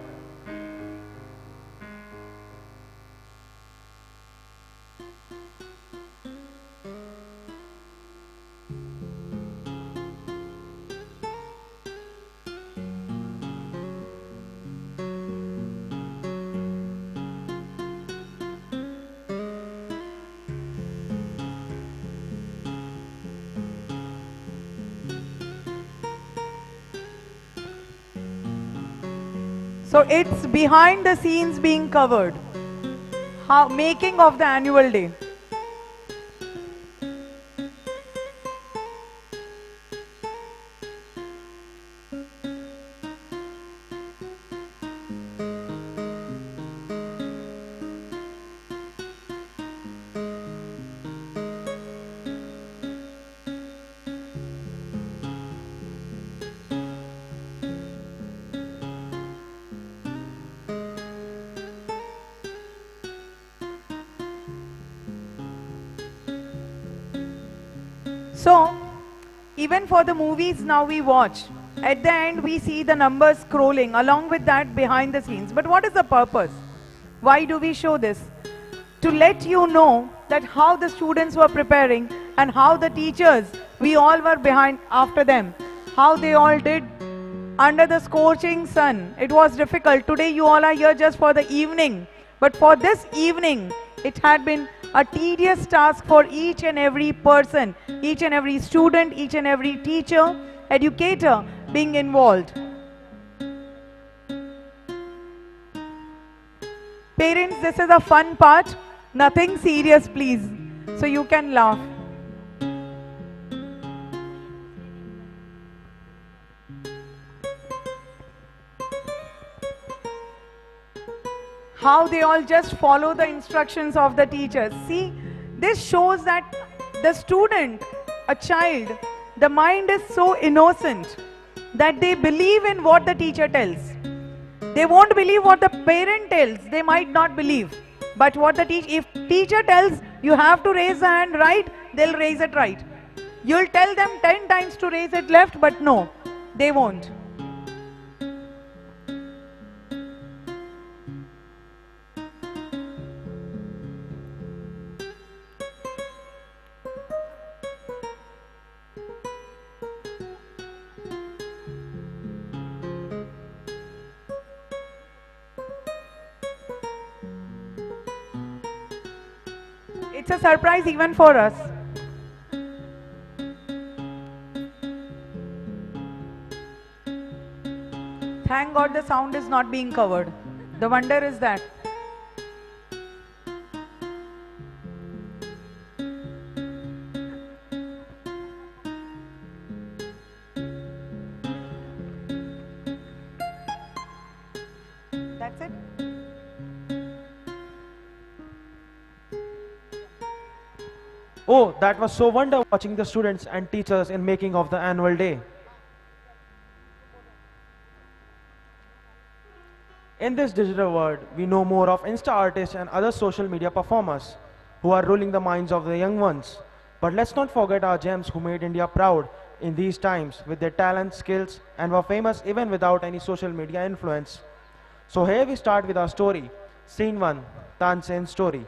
So it's behind the scenes being covered. How making of the annual day. So, even for the movies now we watch, at the end we see the numbers scrolling, along with that behind the scenes. But what is the purpose? Why do we show this? To let you know that how the students were preparing and how the teachers, we all were behind after them, how they all did under the scorching sun. It was difficult. Today you all are here just for the evening. But for this evening, it had been a tedious task for each and every person, each and every student, each and every teacher, educator being involved. Parents, this is a fun part. Nothing serious, please. So you can laugh. How they all just follow the instructions of the teachers. See, this shows that the student, a child, the mind is so innocent that they believe in what the teacher tells. They won't believe what the parent tells. They might not believe. But what the if teacher tells you have to raise the hand right, they'll raise it right. You'll tell them 10 times to raise it left, but no, they won't. It's a surprise even for us. Thank God the sound is not being covered. The wonder is that. That's it. Oh, that was so wonder watching the students and teachers in making of the annual day. In this digital world, we know more of Insta artists and other social media performers who are ruling the minds of the young ones. But let's not forget our gems who made India proud in these times with their talent, skills, and were famous even without any social media influence. So here we start with our story. Scene 1, Tansen's story.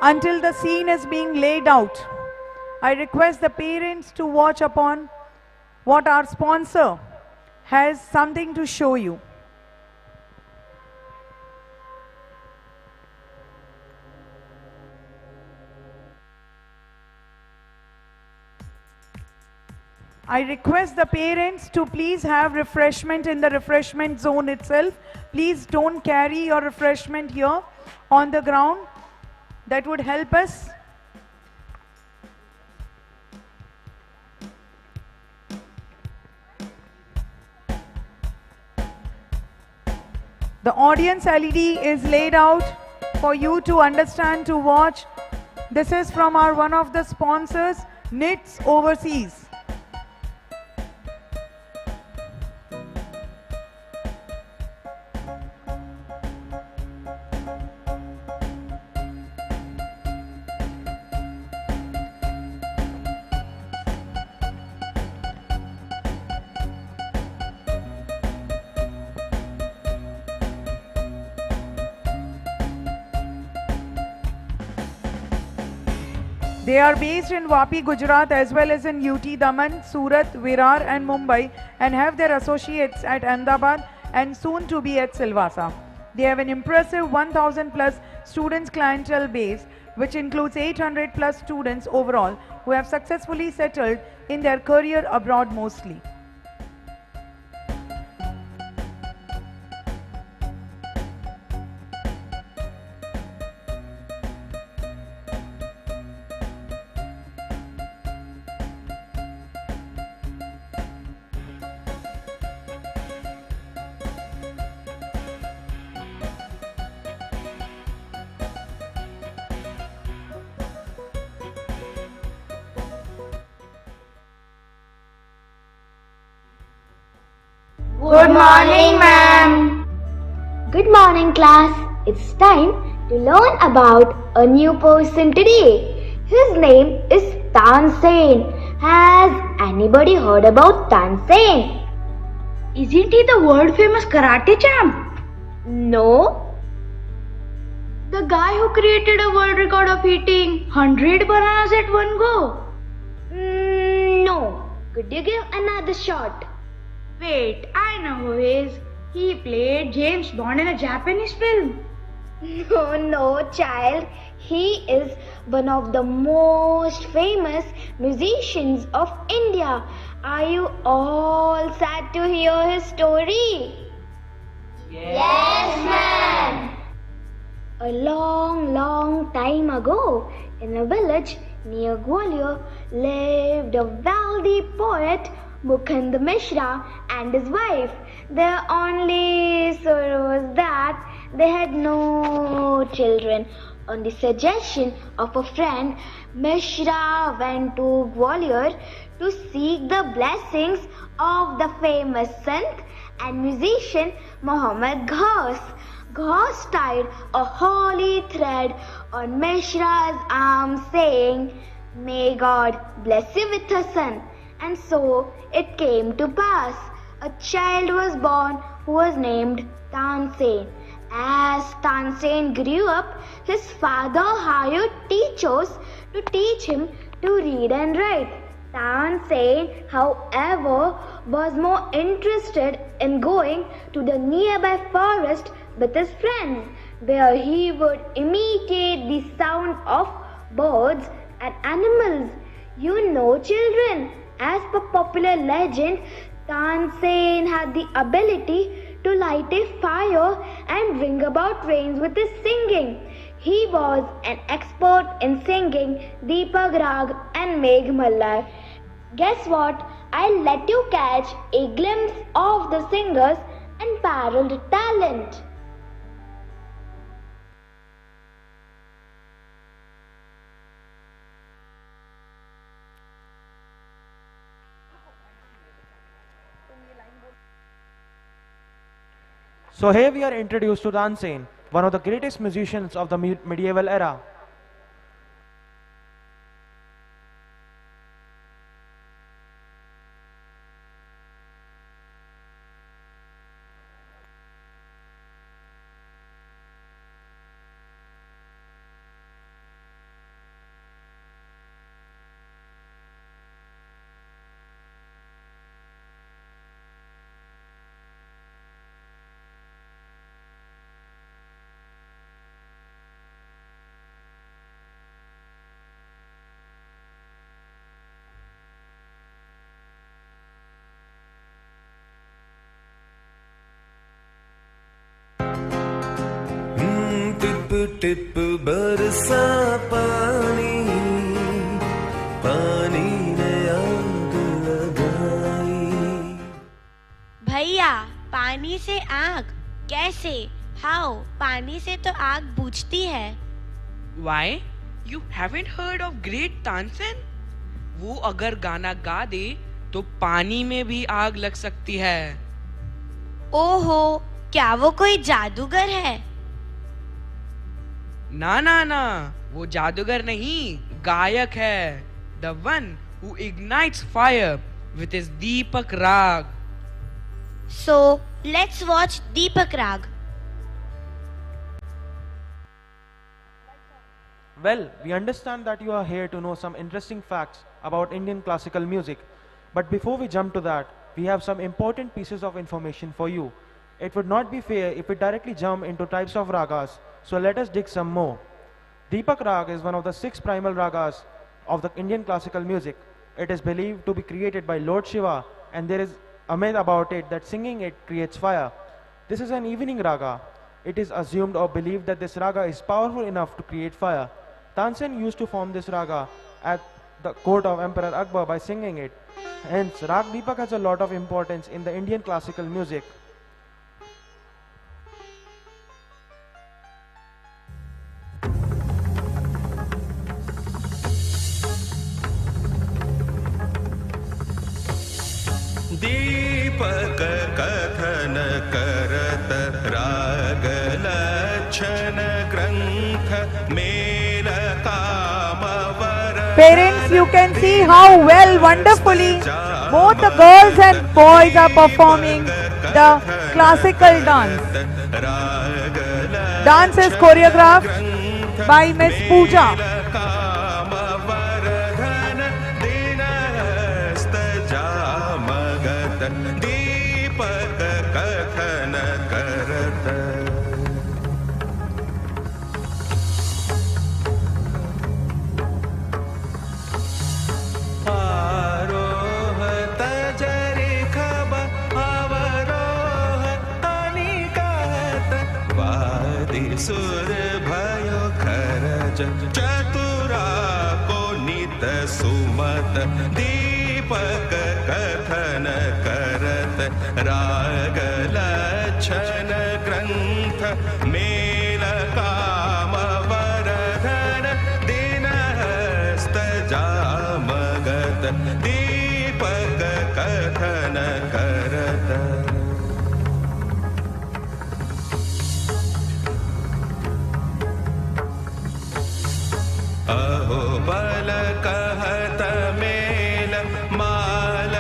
Until the scene is being laid out, I request the parents to watch upon what our sponsor has something to show you. I request the parents to please have refreshment in the refreshment zone itself. Please don't carry your refreshment here on the ground. That would help us. The audience LED is laid out for you to understand, to watch. This is from our one of the sponsors, Knits Overseas. They are based in Vapi, Gujarat, as well as in UT, Daman, Surat, Virar and Mumbai, and have their associates at Ahmedabad and soon to be at Silvassa. They have an impressive 1000 plus students clientele base, which includes 800 plus students overall who have successfully settled in their career abroad mostly. Good morning, ma'am. Good morning, class. It's time to learn about a new person today. His name is Tansen. Has anybody heard about Tansen? Isn't he the world famous karate champ? No. The guy who created a world record of eating 100 bananas at one go? No. Could you give another shot? Wait, I know who he is. He played James Bond in a Japanese film. No, child. He is one of the most famous musicians of India. Are you all sad to hear his story? Yes, ma'am. A long time ago, in a village near Gwalior, lived a wealthy poet, Mukund Mishra, and his wife. Their only sorrow was that they had no children. On the suggestion of a friend, Mishra went to Gwalior to seek the blessings of the famous Sant and musician Muhammad Ghaus. Ghaus tied a holy thread on Mishra's arm, saying, "May God bless you with a son." And so it came to pass. A child was born who was named Tansen. As Tansen grew up, his father hired teachers to teach him to read and write. Tansen, however, was more interested in going to the nearby forest with his friends, where he would imitate the sound of birds and animals. You know, children, as per popular legend, Tansen had the ability to light a fire and bring about rains with his singing. He was an expert in singing Deepak Rag and Megh Mallar. Guess what? I'll let you catch a glimpse of the singer's unparalleled talent. So here we are introduced to Tansen, one of the greatest musicians of the medieval era. Tip बरसा पानी पानी ने आग लगाई। भैया, पानी से आग कैसे? हाउ? पानी से तो आग बुझती है। Why? You haven't heard of great Tansen? वो अगर गाना गा दे तो पानी में भी आग लग सकती है। ओहो, क्या वो कोई जादूगर है? ना ना ना, वो जादूगर नहीं, गायक है। The one who ignites fire with his Deepak Rag. So, let's watch Deepak Rag. Well, we understand that you are here to know some interesting facts about Indian classical music. But before we jump to that, we have some important pieces of information for you. It would not be fair if we directly jump into types of ragas, so let us dig some more. Deepak Rag is one of the 6 primal ragas of the Indian classical music. It is believed to be created by Lord Shiva, and there is a myth about it that singing it creates fire. This is an evening raga. It is assumed or believed that this raga is powerful enough to create fire. Tansen used to form this raga at the court of Emperor Akbar by singing it. Hence, Rag Deepak has a lot of importance in the Indian classical music. दीपक कथन करत राग लक्षण ग्रंथ mail काम वर। Parents, you can see how well, wonderfully, both the girls and boys are performing the classical dance. Dance is choreographed by Miss Pooja. दीपक कथन करत आरोह तजरि खब अवरोह अनिकहत वादि सुर भयो खरज चतुरा को नित सुमत। दीपक कथन करत राग लक्षण ग्रंथ मेल काम वरधन दिनहस्त जामगत। दीपक कथन करत अहो बल कहत मेल माल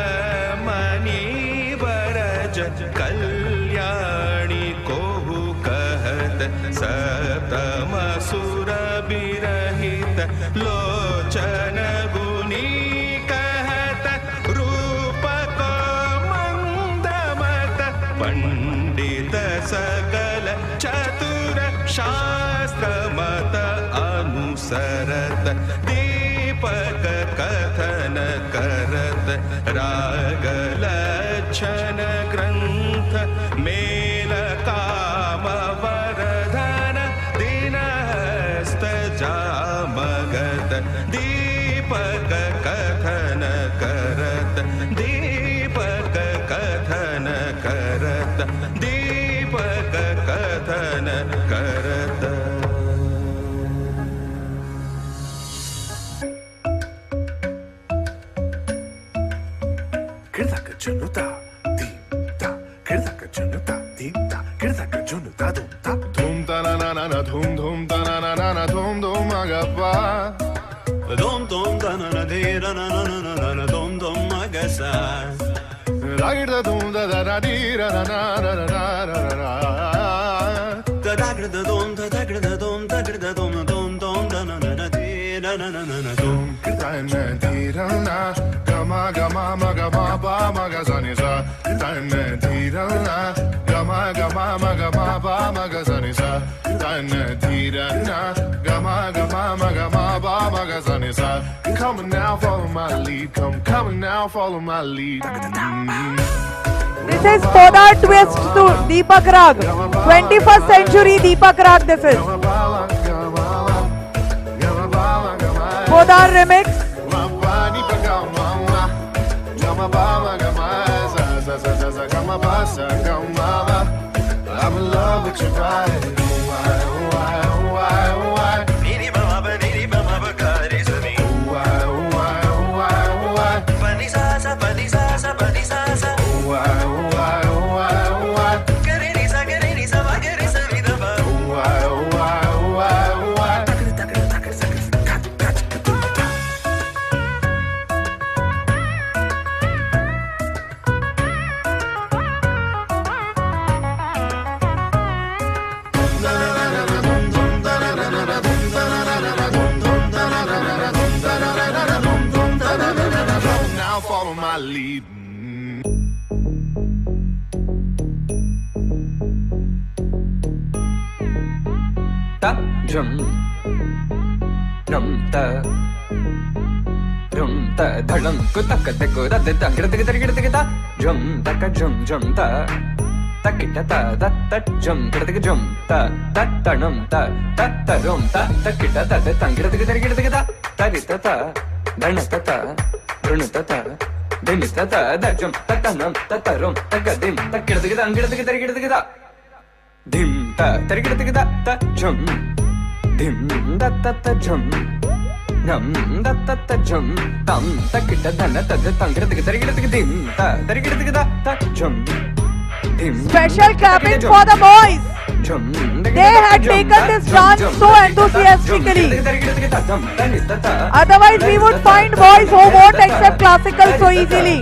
मणि बरज कल्याणी कोहु कहत सतम सुर बिरहित लोचन गुनी कहत रूप को मंदमत पंडित सकल चतुर शास्त्र मत अनुसरत। दीपक कथन करत राग लक्षण ग्रंथ मेल काम वरधन दिनहस्त जामगत। दीपक कथन करत दीपक कथन करत दीपक कथन करत। Kirdaka chunuta, dim ta. Kirdaka chunuta, dim ta. Kirdaka chunuta, dum ta. Dum ta na na na na, dum ta na na na na, dum agapa. Dum ta na na de na na na na na na, dum agasa. Ragda dum da da da di ra na na na na na na na. Da da da dum da da dum da da dum da na na na di na na na na dum. Kirta na di ra na. Gama gama maga ma ba maga zani sa. Kirta na di ra na. Gama gama maga ma ba maga zani sa. Kirta na di ra na. Gama gama maga ma ba maga zani sa. Come on now, follow my lead. Come on now, follow my lead. This is Podar twist to Deepak Rag. 21st century Deepak Rag this is. Podar remix. I'm in love with your vibe. Oh I, oh I, oh I, oh I. Nini bama ba kare sani. Oh I, oh I, oh I, oh I. Pani sa sa, pani sa sa, pani sa sa. Oh I, oh I, oh I, oh I. Kare ni sa ma kare sa ni da ba. Oh I, oh I, oh I, oh I. Takar takar takar takar kat kat kat. Now follow my lead. Ta jum num ta rum ta dhalam ku tak te ku da de tang gid gid ta jum ta ka jum ta takita ta dat tat jum gid jum ta tat tanum ta tat rum ta takita ta de tang gid ta tarita ta dhanata ta runata ta dimita ta da jum ta tanum ta rum ta gadim ta gid ta dim ta tarigid ta jum dim da ta jum nam da ta jum tam takita dhana ta tang tarigid dim ta tarigid ta jum dim. Special clapping for the boys. They had taken this dance so enthusiastically. Otherwise we would find boys who won't accept classical so easily.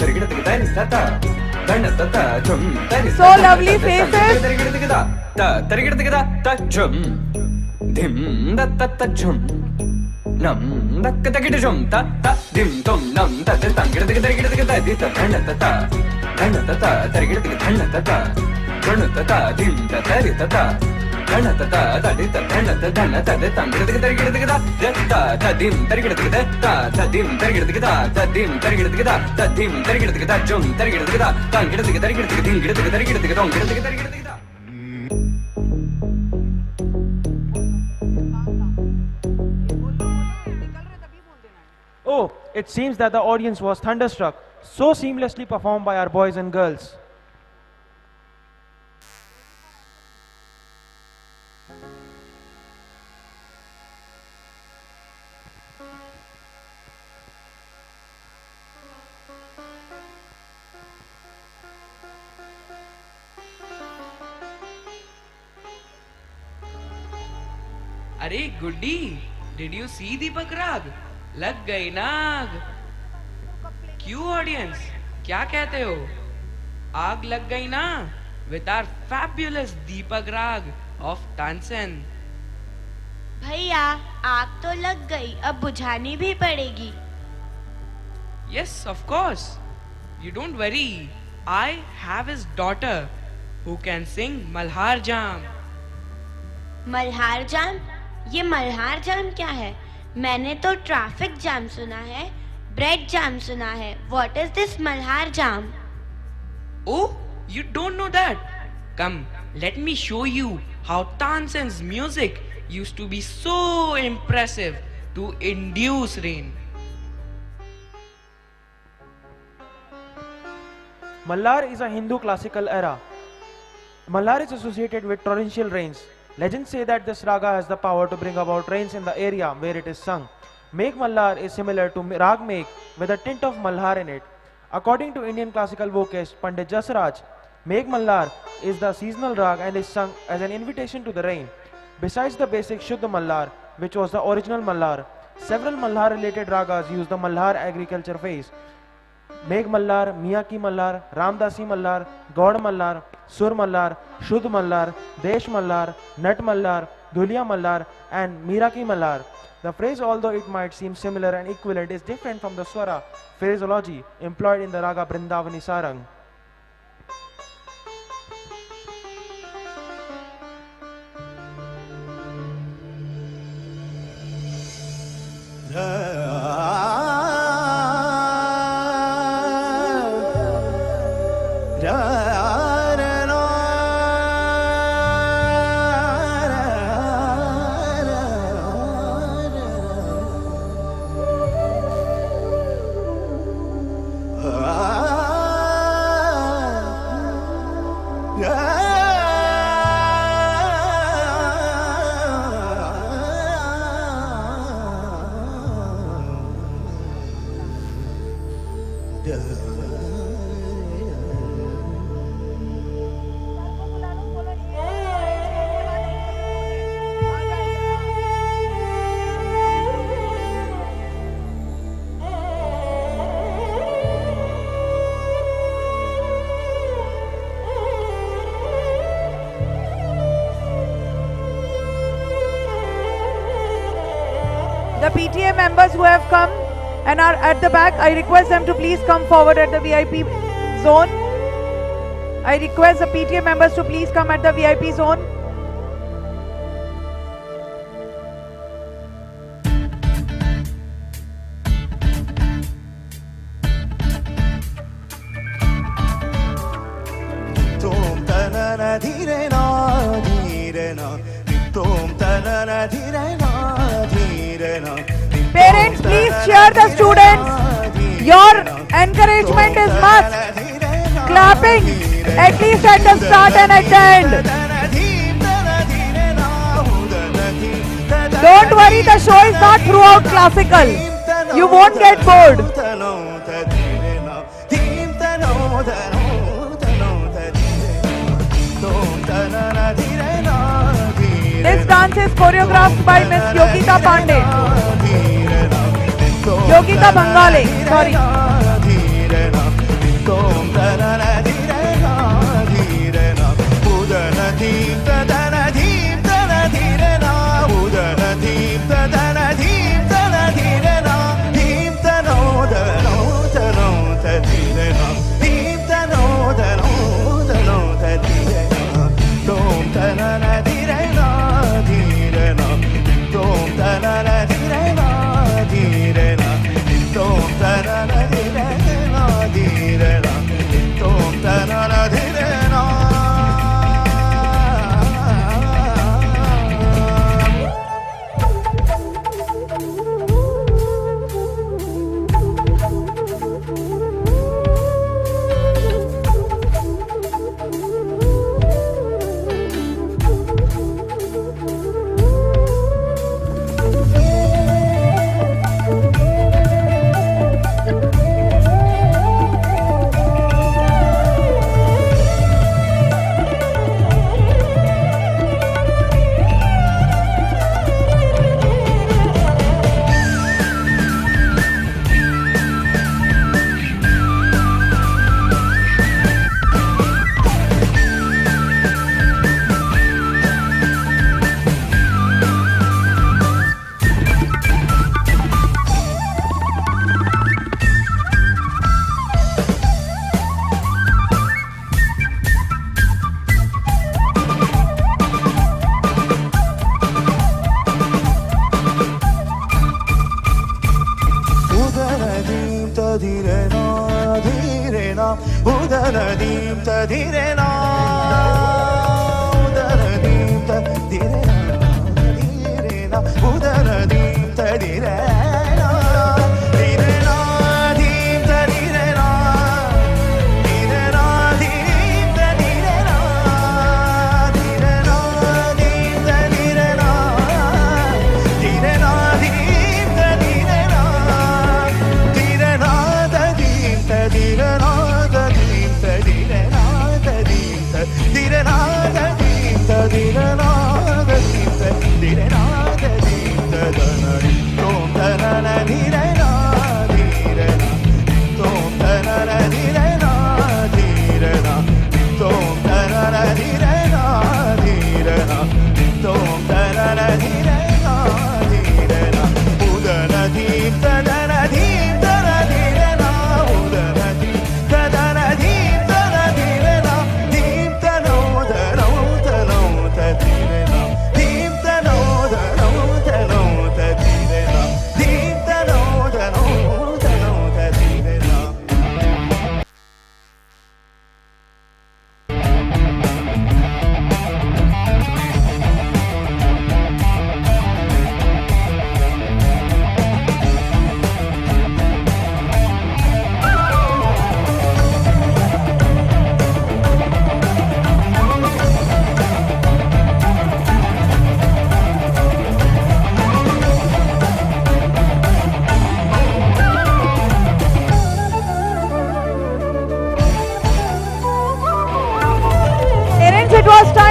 So lovely faces. Nam da ka ta jum ta dim tom nam ta tang ta di ta tarigid ta runata ta dim ta tari ta dhanata ta di ta dhanata de tang tarigid ta dim tarigid ta dim tarigid ta dim tarigid ta dim tarigid ta jum tarigid ta tang tarigid dim tarigid tong tarigid. Oh, it seems that the audience was thunderstruck, so seamlessly performed by our boys and girls. अरे गुड्डी, did you see दीपक राग? लग गई नाग. क्यों audience, क्या कहते हो? आग लग गई ना with our fabulous दीपक राग of Tansen. भैया आग तो लग गई, अब बुझानी भी पड़ेगी. Yes, of course. You don't worry. I have his daughter who can sing Malhar Jam. Malhar जाम? ये मल्हार जाम क्या है? मैंने तो ट्रैफिक जाम सुना है, ब्रेड जाम सुना है. What is this Malhar jam? Oh, you don't know that? Come, let me show you how Tansen's music used to be so impressive to induce rain. Malhar is a Hindu classical era. Malhar is associated with torrential rains. Legends say that this raga has the power to bring about rains in the area where it is sung. Megh Malhar is similar to Rag Megh with a tint of Malhar in it. According to Indian classical vocalist Pandit Jasraj, Megh Malhar is the seasonal rag and is sung as an invitation to the rain. Besides the basic Shuddha Malhar, which was the original Malhar, several Malhar related ragas use the Malhar agriculture phase. Megh Malhar, Miya Ki Malhar, Ramdasi Malhar, Gaud Malhar, Sur Malhar, Shuddh Malhar, Desh Malhar, Nat Malhar, Dhuliya Malhar and Meera Ki Malhar. The phrase, although it might seem similar and equivalent, is different from the swara phraseology employed in the raga Brindavani Sarang. The PTA members who have come and are at the back, I request them to please come forward at the VIP zone. I request the PTA members to please come at the VIP zone. Parents, please cheer the students. Your encouragement is must. Clapping at least at the start and at the end. Don't worry, the show is not throughout classical. You won't get bored. This dance is choreographed by Miss Yogita Pandey. Yogita Bangale, sorry.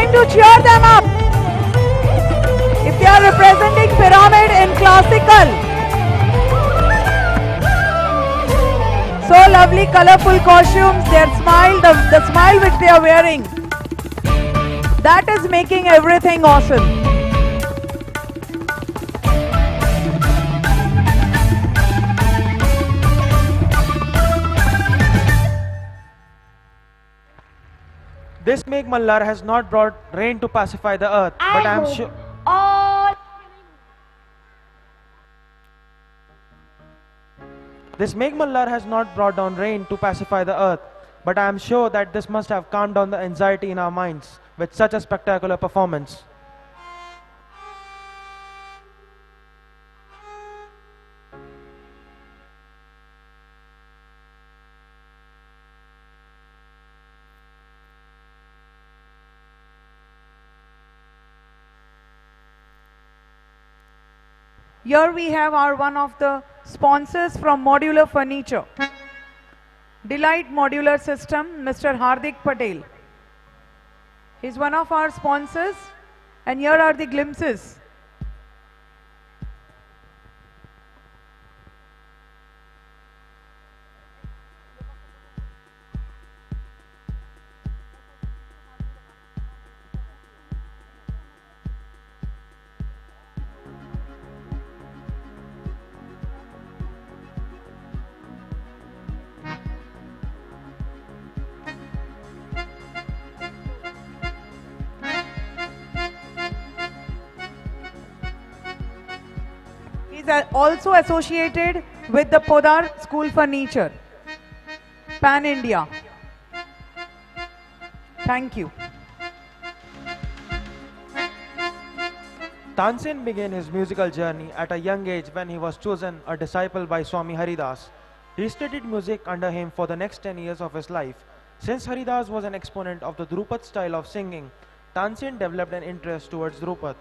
To cheer them up. If they are representing pyramid in classical, so lovely colorful costumes, their smile, the smile which they are wearing, that is making everything awesome. This Megh Mallar has not brought rain to pacify the earth, but I am hope sure. all This Megh Mallar has not brought down rain to pacify the earth, but I am sure that this must have calmed down the anxiety in our minds with such a spectacular performance. Here we have our one of the sponsors from Modular Furniture. Delight Modular System, Mr. Hardik Patel. He's one of our sponsors, and here are the glimpses. Also associated with the Podar School Furniture, Pan India. Thank you. Tansen began his musical journey at a young age when he was chosen a disciple by Swami Haridas. He studied music under him for the next 10 years of his life. Since Haridas was an exponent of the Drupad style of singing, Tansen developed an interest towards Drupad.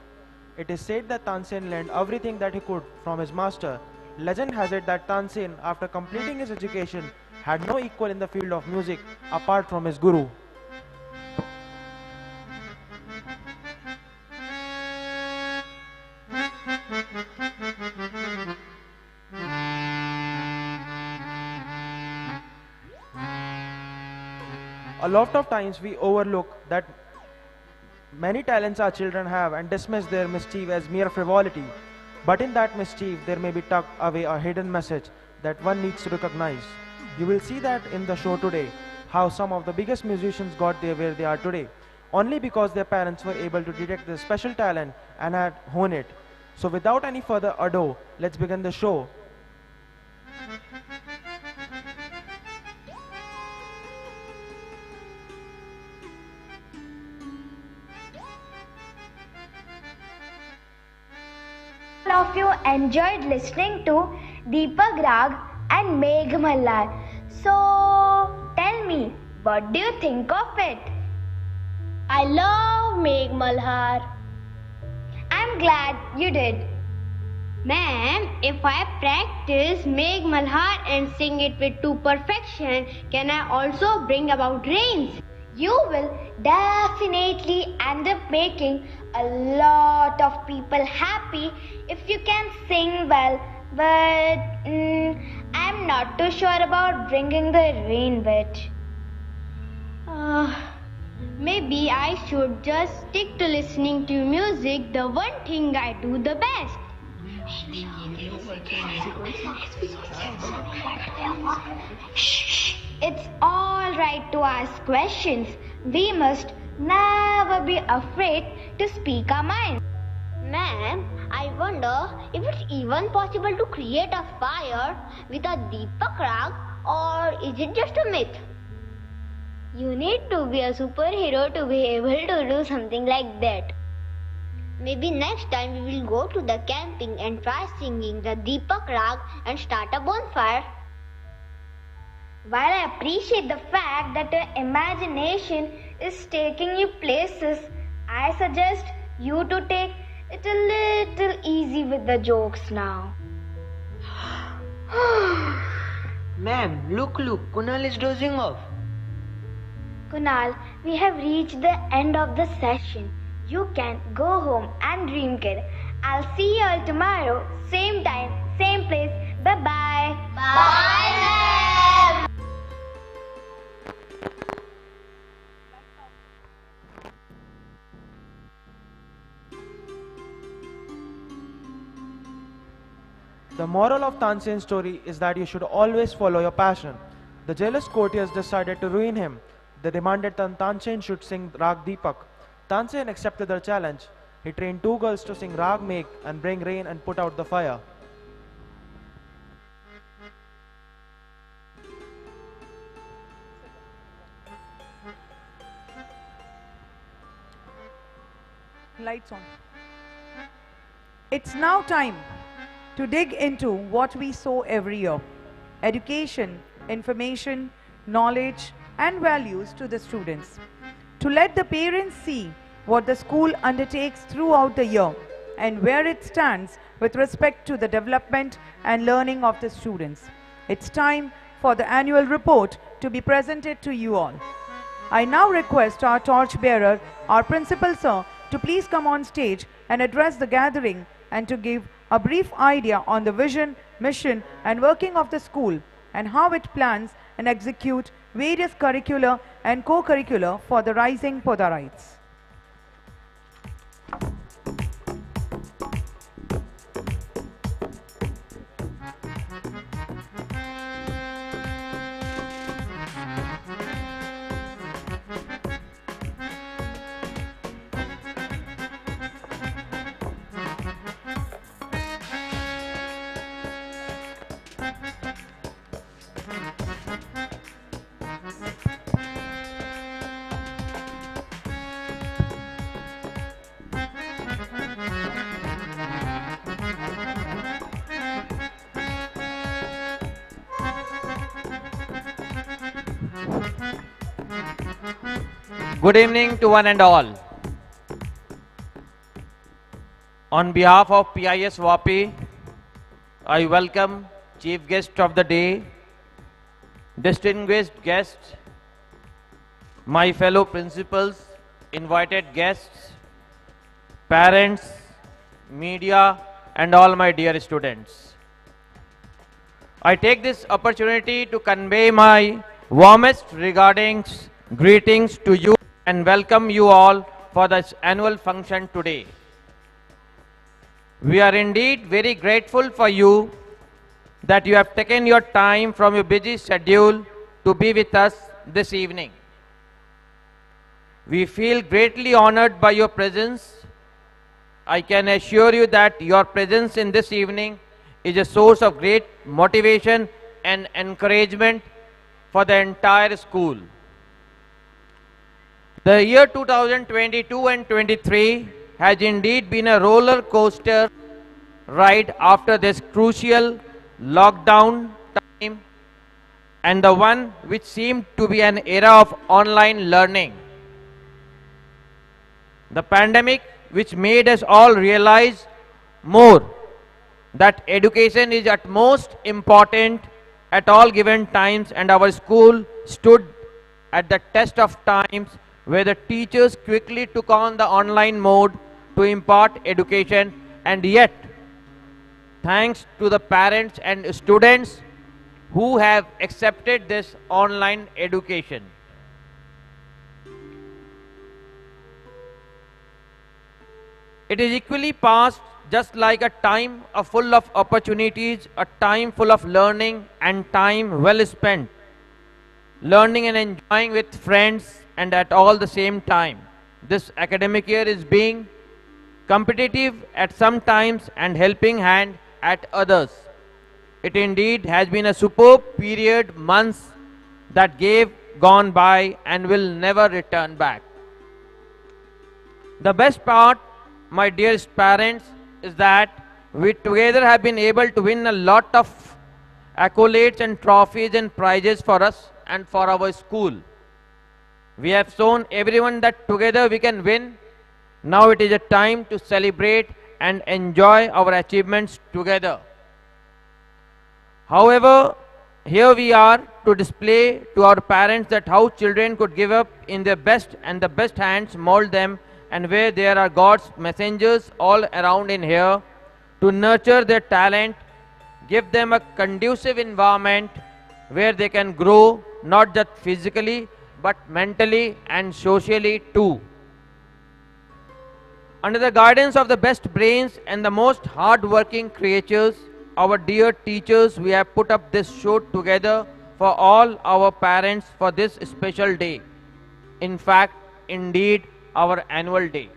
It is said that Tansen learned everything that he could from his master. Legend has it that Tansen, after completing his education, had no equal in the field of music apart from his guru. A lot of times we overlook that many talents our children have and dismiss their mischief as mere frivolity. But in that mischief, there may be tucked away a hidden message that one needs to recognize. You will see that in the show today, how some of the biggest musicians got there where they are today, only because their parents were able to detect their special talent and had honed it. So without any further ado, let's begin the show. all of you enjoyed listening to Deepak Rag and Megha Mallar. So tell me, what do you think of it? I love Megha Mallar. I'm glad you did. Ma'am, if I practice Megha Mallar and sing it with to perfection, can I also bring about rains? You will definitely end up making a lot of people happy if you can sing well, but I'm not too sure about bringing the rain bit. Maybe I should just stick to listening to music, the one thing I do the best. It's all right to ask questions. We must never be afraid to speak our mind. Ma'am, I wonder if it's even possible to create a fire with a Deepak Rag, or is it just a myth? You need to be a superhero to be able to do something like that. Maybe next time we will go to the camping and try singing the Deepak Rag and start a bonfire. While I appreciate the fact that your imagination is taking you places, I suggest you to take it a little easy with the jokes now. Ma'am, look, Kunal is dozing off. Kunal, we have reached the end of the session. You can go home and dream, kid. I'll see you all tomorrow, same time, same place. Bye-bye. Bye. The moral of Tansen's story is that you should always follow your passion. The jealous courtiers decided to ruin him. They demanded that Tansen should sing Rag Deepak. Tansen accepted their challenge. He trained two girls to sing Rag Megh and bring rain and put out the fire. Lights on. It's now time to dig into what we sow every year: education, information, knowledge, and values to the students. To let the parents see what the school undertakes throughout the year and where it stands with respect to the development and learning of the students. It's time for the annual report to be presented to you all. I now request our torchbearer, our principal sir, to please come on stage and address the gathering and to give a brief idea on the vision, mission and working of the school and how it plans and execute various curricular and co-curricular for the rising Podarites. Good evening to one and all. On behalf of PIS Vapi, I welcome Chief Guest of the Day, distinguished guests, my fellow principals, invited guests, parents, media, and all my dear students. I take this opportunity to convey my warmest greetings to you and welcome you all for this annual function today. We are indeed very grateful for you that you have taken your time from your busy schedule to be with us this evening. We feel greatly honored by your presence. I can assure you that your presence in this evening is a source of great motivation and encouragement for the entire school. The year 2022 and 23 has indeed been a roller coaster ride after this crucial lockdown time and the one which seemed to be an era of online learning. The pandemic which made us all realize more that education is at most important at all given times, and our school stood at the test of times where the teachers quickly took on the online mode to impart education, and yet thanks to the parents and students who have accepted this online education. It is equally passed just like a time full of opportunities, a time full of learning and time well spent, learning and enjoying with friends and at all the same time. This academic year is being competitive at some times and helping hand at others. It indeed has been a superb period, months that gone by and will never return back. The best part, my dearest parents, is that we together have been able to win a lot of accolades and trophies and prizes for us and for our school. We have shown everyone that together we can win. Now it is a time to celebrate and enjoy our achievements together. However, here we are to display to our parents that how children could give up in their best and the best hands mold them, and where there are God's messengers all around in here to nurture their talent, give them a conducive environment where they can grow not just physically but mentally and socially too. Under the guidance of the best brains and the most hard-working creatures, our dear teachers, we have put up this show together for all our parents for this special day. in fact, indeed, our annual day.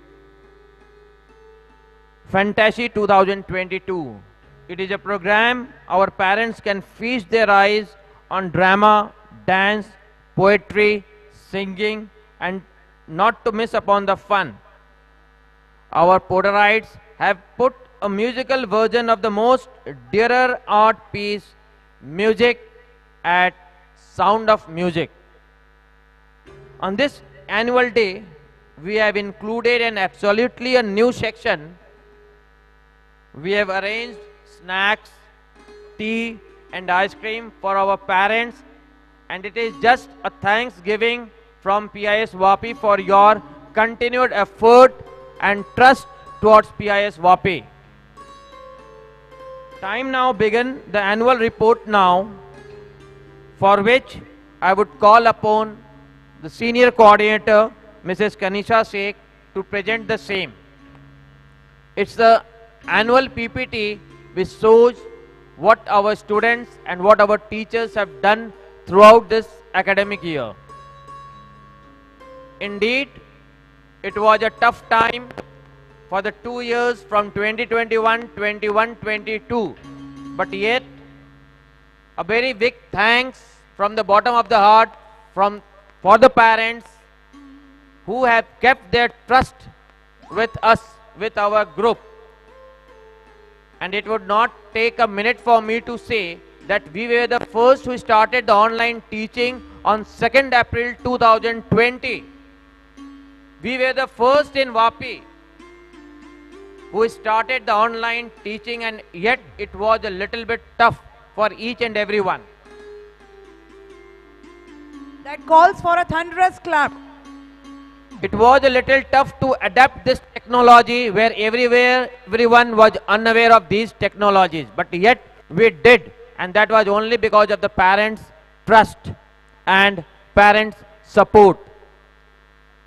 Phantasy 2022. It is a program our parents can feast their eyes on drama, dance, poetry, singing, and not to miss upon the fun. Our Podarites have put a musical version of the most dearer art piece, music, at Sound of Music. On this annual day, we have included an absolutely a new section. We have arranged snacks, tea and ice cream for our parents, and it is just a thanksgiving from PIS Vapi for your continued effort and trust towards PIS Vapi. Time now begin the annual report now, for which I would call upon the senior coordinator, Mrs. Kanisha Sheikh, to present the same. It's the annual PPT which shows what our students and what our teachers have done throughout this academic year. Indeed, it was a tough time for the 2 years from 2021-22, but yet a very big thanks from the bottom of the heart for the parents who have kept their trust with us, with our group. And it would not take a minute for me to say that we were the first who started the online teaching on 2nd April 2020. We were the first in Vapi who started the online teaching, and yet it was a little bit tough for each and every one. That calls for a thunderous clap. It was a little tough to adapt this technology where everyone was unaware of these technologies, but yet we did, and that was only because of the parents' trust and parents' support.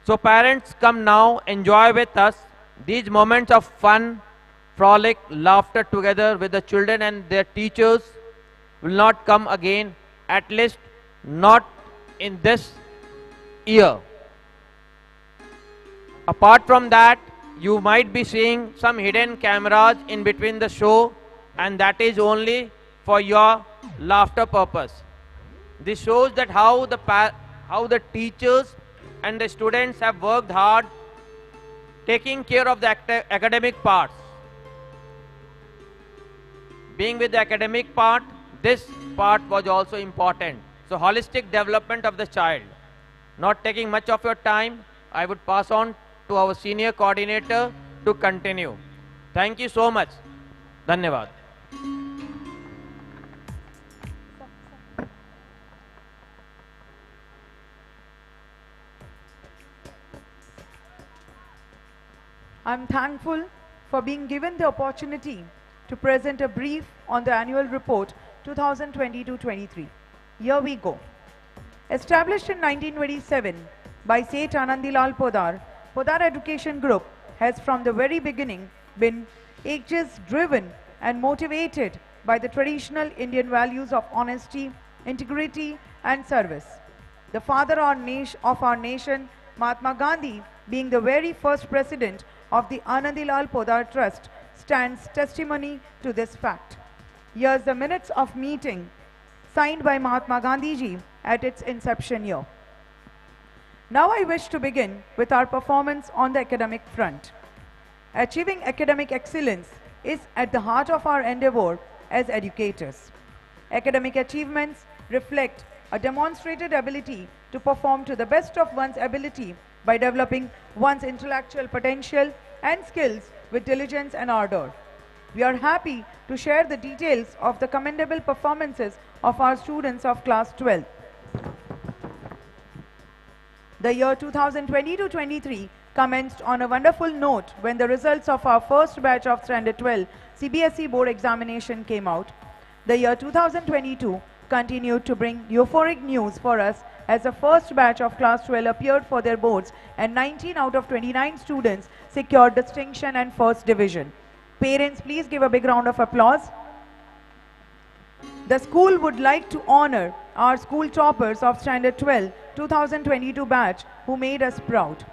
So parents, come now, enjoy with us these moments of fun, frolic, laughter together with the children and their teachers will not come again, at least not in this year. Apart from that, you might be seeing some hidden cameras in between the show, and that is only for your laughter purpose. This shows that how the teachers and the students have worked hard taking care of the academic parts. Being with the academic part, this part was also important. So holistic development of the child. Not taking much of your time, I would pass on to our senior coordinator to continue. Thank you so much. Dhanyavad. I'm thankful for being given the opportunity to present a brief on the annual report 2022-23. Here we go. Established in 1927 by Seth Anandilal Podar, Podar Education Group has from the very beginning been ages-driven and motivated by the traditional Indian values of honesty, integrity and service. The father of our nation, Mahatma Gandhi, being the very first president of the Anandilal Podar Trust, stands testimony to this fact. Here's the minutes of meeting signed by Mahatma Gandhi ji at its inception year. Now I wish to begin with our performance on the academic front. Achieving academic excellence is at the heart of our endeavor as educators. Academic achievements reflect a demonstrated ability to perform to the best of one's ability by developing one's intellectual potential and skills with diligence and ardor. We are happy to share the details of the commendable performances of our students of class 12. The year 2022-23 commenced on a wonderful note when the results of our first batch of Standard 12 CBSE board examination came out. The year 2022 continued to bring euphoric news for us as the first batch of class 12 appeared for their boards and 19 out of 29 students secured distinction and first division. Parents, please give a big round of applause. The school would like to honor our school toppers of Standard 12 2022 batch who made us proud.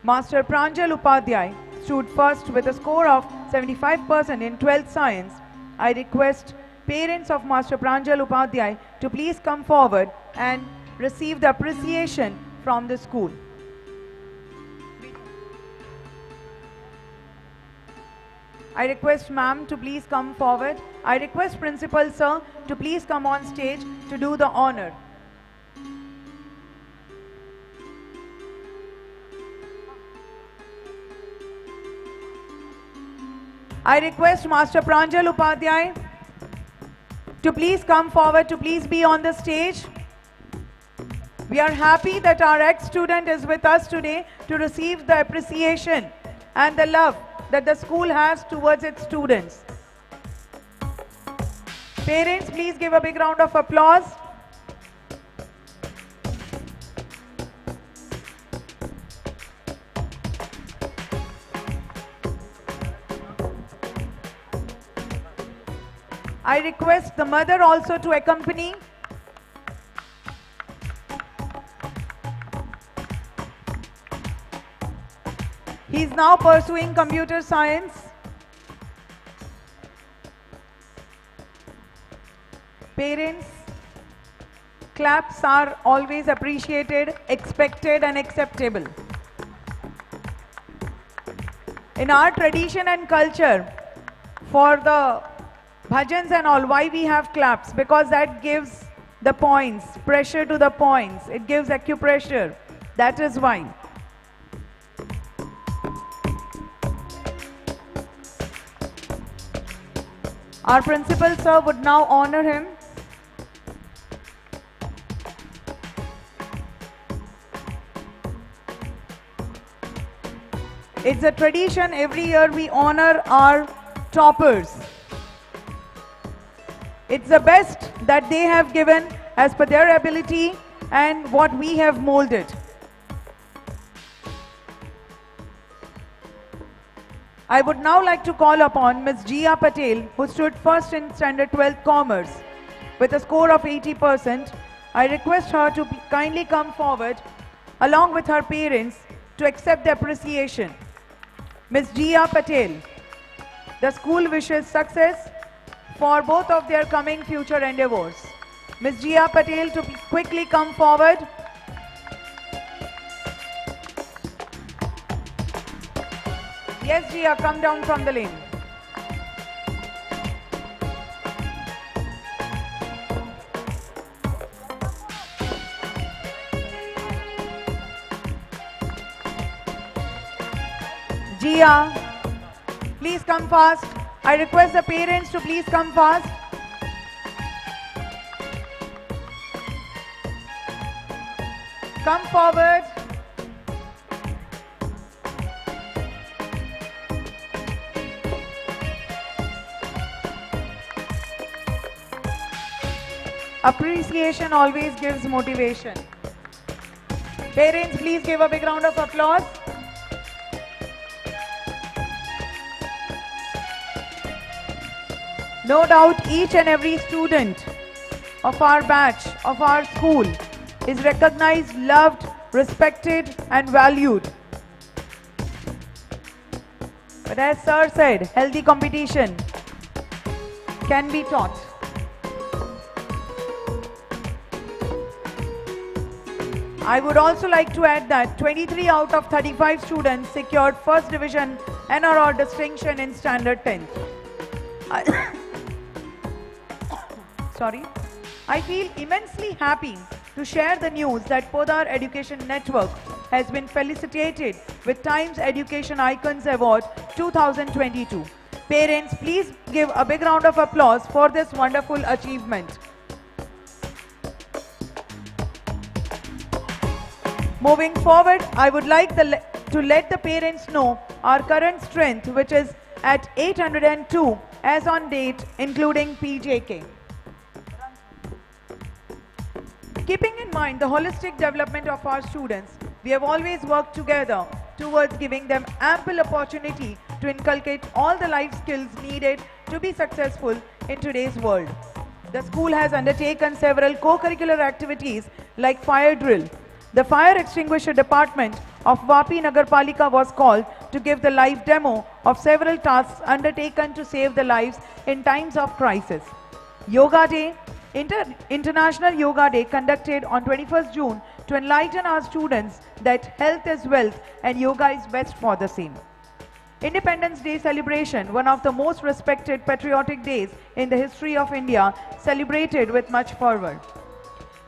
Master Pranjal Upadhyay stood first with a score of 75% in 12th science. I request parents of Master Pranjal Upadhyay to please come forward and receive the appreciation from the school. I request ma'am to please come forward. I request principal sir to please come on stage to do the honor. I request Master Pranjal Upadhyay to please come forward, to please be on the stage. We are happy that our ex-student is with us today to receive the appreciation and the love that the school has towards its students. Parents, please give a big round of applause. I request the mother also to accompany. He is now pursuing computer science. Parents, claps are always appreciated, expected and acceptable. In our tradition and culture, for the bhajans and all, why we have claps? Because that gives the points, pressure to the points. It gives acupressure. That is why. Our principal sir would now honor him. It's a tradition, every year we honor our toppers. It's the best that they have given as per their ability and what we have molded. I would now like to call upon Ms. Jia Patel, who stood first in Standard 12 Commerce with a score of 80%. I request her to kindly come forward along with her parents to accept the appreciation. Ms. Jia Patel, the school wishes success for both of their coming future endeavors. Ms. Jia Patel to quickly come forward. Yes, Jia, come down from the lane. Jia, please come fast. I request the parents to please come fast. Come forward. Appreciation always gives motivation. Parents, please give a big round of applause. No doubt each and every student of our batch, of our school, is recognized, loved, respected and valued. But as sir said, healthy competition can be taught. I would also like to add that 23 out of 35 students secured first division NRR distinction in standard 10. I feel immensely happy to share the news that Podar Education Network has been felicitated with Times Education Icons Award 2022. Parents, please give a big round of applause for this wonderful achievement. Moving forward, I would like to let the parents know our current strength, which is at 802 as on date, including PJK. Keeping in mind the holistic development of our students, we have always worked together towards giving them ample opportunity to inculcate all the life skills needed to be successful in today's world. the school has undertaken several co-curricular activities like fire drill. The fire extinguisher department of Vapi Nagarpalika was called to give the live demo of several tasks undertaken to save the lives in times of crisis. Yoga Day, International Yoga Day conducted on 21st June to enlighten our students that health is wealth and yoga is best for the same. Independence Day celebration, one of the most respected patriotic days in the history of India, celebrated with much fervor.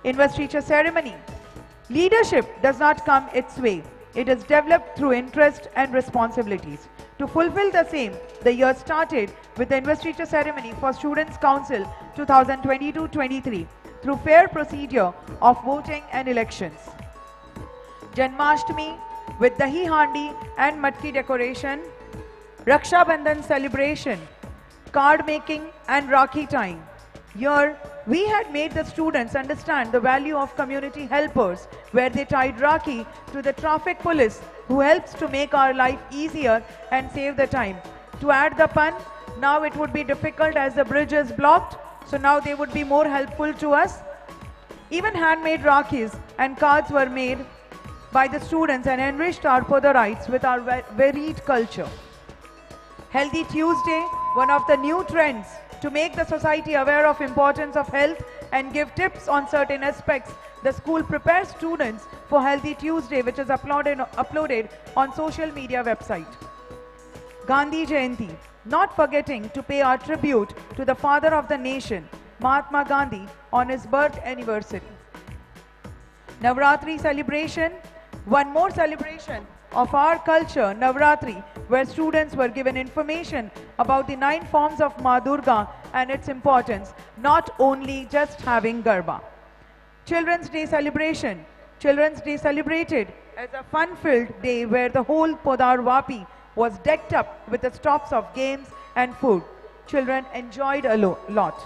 Investiture ceremony. Leadership does not come its way. It is developed through interest and responsibilities. To fulfill the same, the year started with the investiture ceremony for Students' Council 2022-23 through fair procedure of voting and elections. Janmashtami with Dahi Handi and Matki decoration. Raksha Bandhan celebration, card making and Rakhi tying. Here, we had made the students understand the value of community helpers, where they tied Rakhi to the traffic police who helps to make our life easier and save the time. To add the pun, now it would be difficult as the bridge is blocked, so now they would be more helpful to us. Even handmade Rakhis and cards were made by the students and enriched our Podarites with our varied culture. Healthy Tuesday, one of the new trends to make the society aware of importance of health and give tips on certain aspects. The school prepares students for Healthy Tuesday, which is uploaded on social media website. Gandhi Jayanti, not forgetting to pay our tribute to the father of the nation, Mahatma Gandhi, on his birth anniversary. Navratri celebration, one more celebration of our culture, Navratri, where students were given information about the 9 forms of Ma Durga and its importance, not only just having Garba. Children's Day celebration. Children's Day celebrated as a fun-filled day where the whole Podar Vapi was decked up with the stops of games and food. Children enjoyed a lot.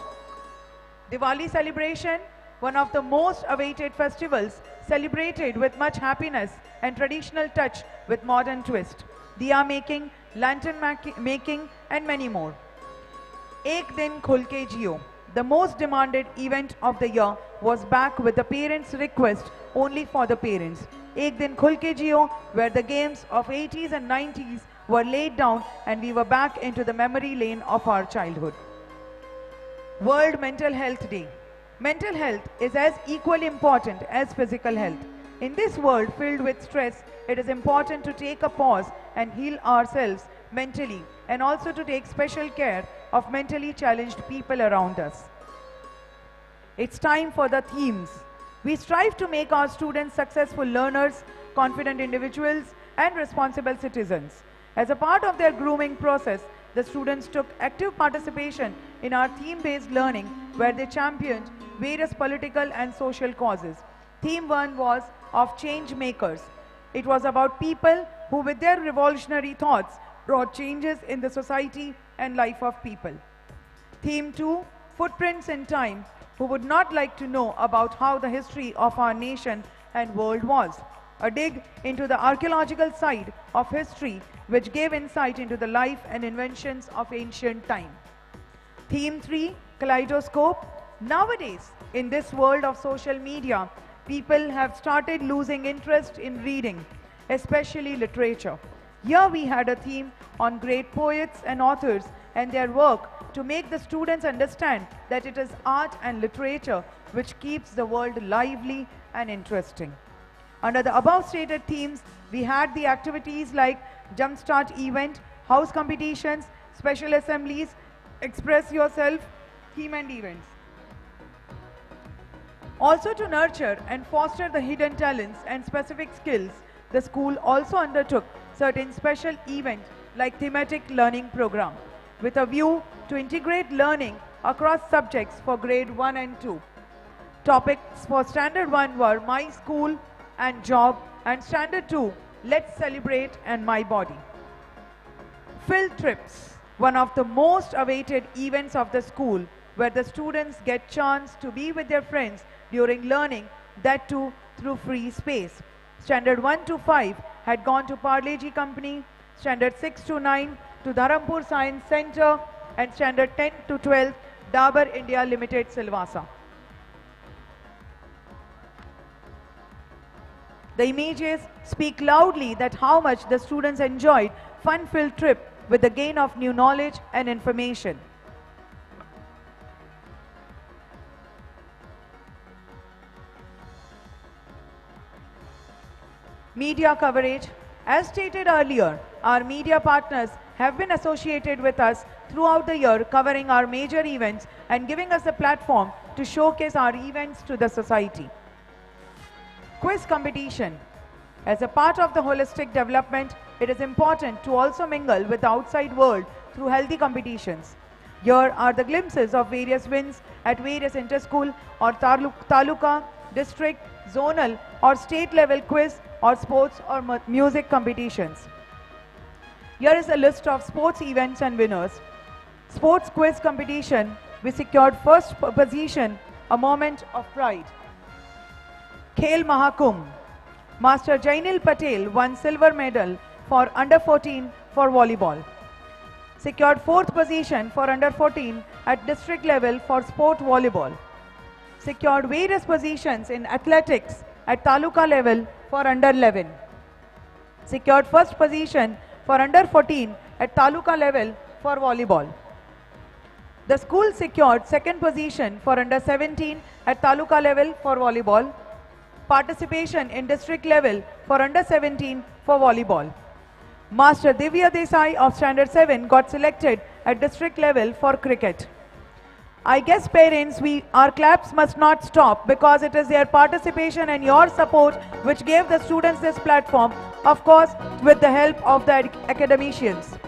Diwali celebration, one of the most awaited festivals, celebrated with much happiness and traditional touch with modern twist. Diya making, lantern making and many more. Ek Din Khul Ke Jio, the most demanded event of the year, was back with the parents' request only for the parents. Ek Din Khul Ke Jio, where the games of 80s and 90s were laid down and we were back into the memory lane of our childhood. World Mental Health Day. Mental health is as equally important as physical health. In this world filled with stress, it is important to take a pause and heal ourselves mentally, and also to take special care of mentally challenged people around us. It's time for the themes. We strive to make our students successful learners, confident individuals, and responsible citizens. As a part of their grooming process, the students took active participation in our theme-based learning, where they championed various political and social causes. Theme 1 was of change makers. It was about people who with their revolutionary thoughts brought changes in the society and life of people. Theme 2, footprints in time, who would not like to know about how the history of our nation and world was. A dig into the archaeological side of history, which gave insight into the life and inventions of ancient time. Theme 3, kaleidoscope. Nowadays, in this world of social media, people have started losing interest in reading, especially literature. Here we had a theme on great poets and authors and their work to make the students understand that it is art and literature which keeps the world lively and interesting. Under the above stated themes, we had the activities like Jumpstart event, house competitions, special assemblies, express yourself, theme and events. Also to nurture and foster the hidden talents and specific skills, the school also undertook certain special events like thematic learning program, with a view to integrate learning across subjects for grade 1 and 2. Topics for standard 1 were my school and job, and standard 2, let's celebrate and my body. Field trips, one of the most awaited events of the school, where the students get chance to be with their friends during learning, that too through free space. Standard 1 to 5 had gone to Parle Ji Company, Standard 6 to 9 to Dharampur Science Center, and Standard 10 to 12 Dabur India Limited, Silvassa. The images speak loudly that how much the students enjoyed fun-filled trip with the gain of new knowledge and information. Media coverage. As stated earlier, our media partners have been associated with us throughout the year, covering our major events and giving us a platform to showcase our events to the society. Quiz competition. As a part of the holistic development, it is important to also mingle with the outside world through healthy competitions. Here are the glimpses of various wins at various inter-school or taluka, district, zonal or state level quiz or sports or music competitions. Here is a list of sports events and winners. Sports quiz competition, we secured first position, a moment of pride. Khel Mahakumbh. Master Jainil Patel won silver medal for under 14 for volleyball. Secured fourth position for under 14 at district level for sport volleyball. Secured various positions in athletics at taluka level for under 11. Secured first position for under 14 at taluka level for volleyball. The school secured second position for under 17 at taluka level for volleyball. Participation in district level for under 17 for volleyball. Master Divya Desai of Standard 7 got selected at district level for cricket. I guess parents, our claps must not stop because it is their participation and your support which gave the students this platform, of course with the help of the academicians.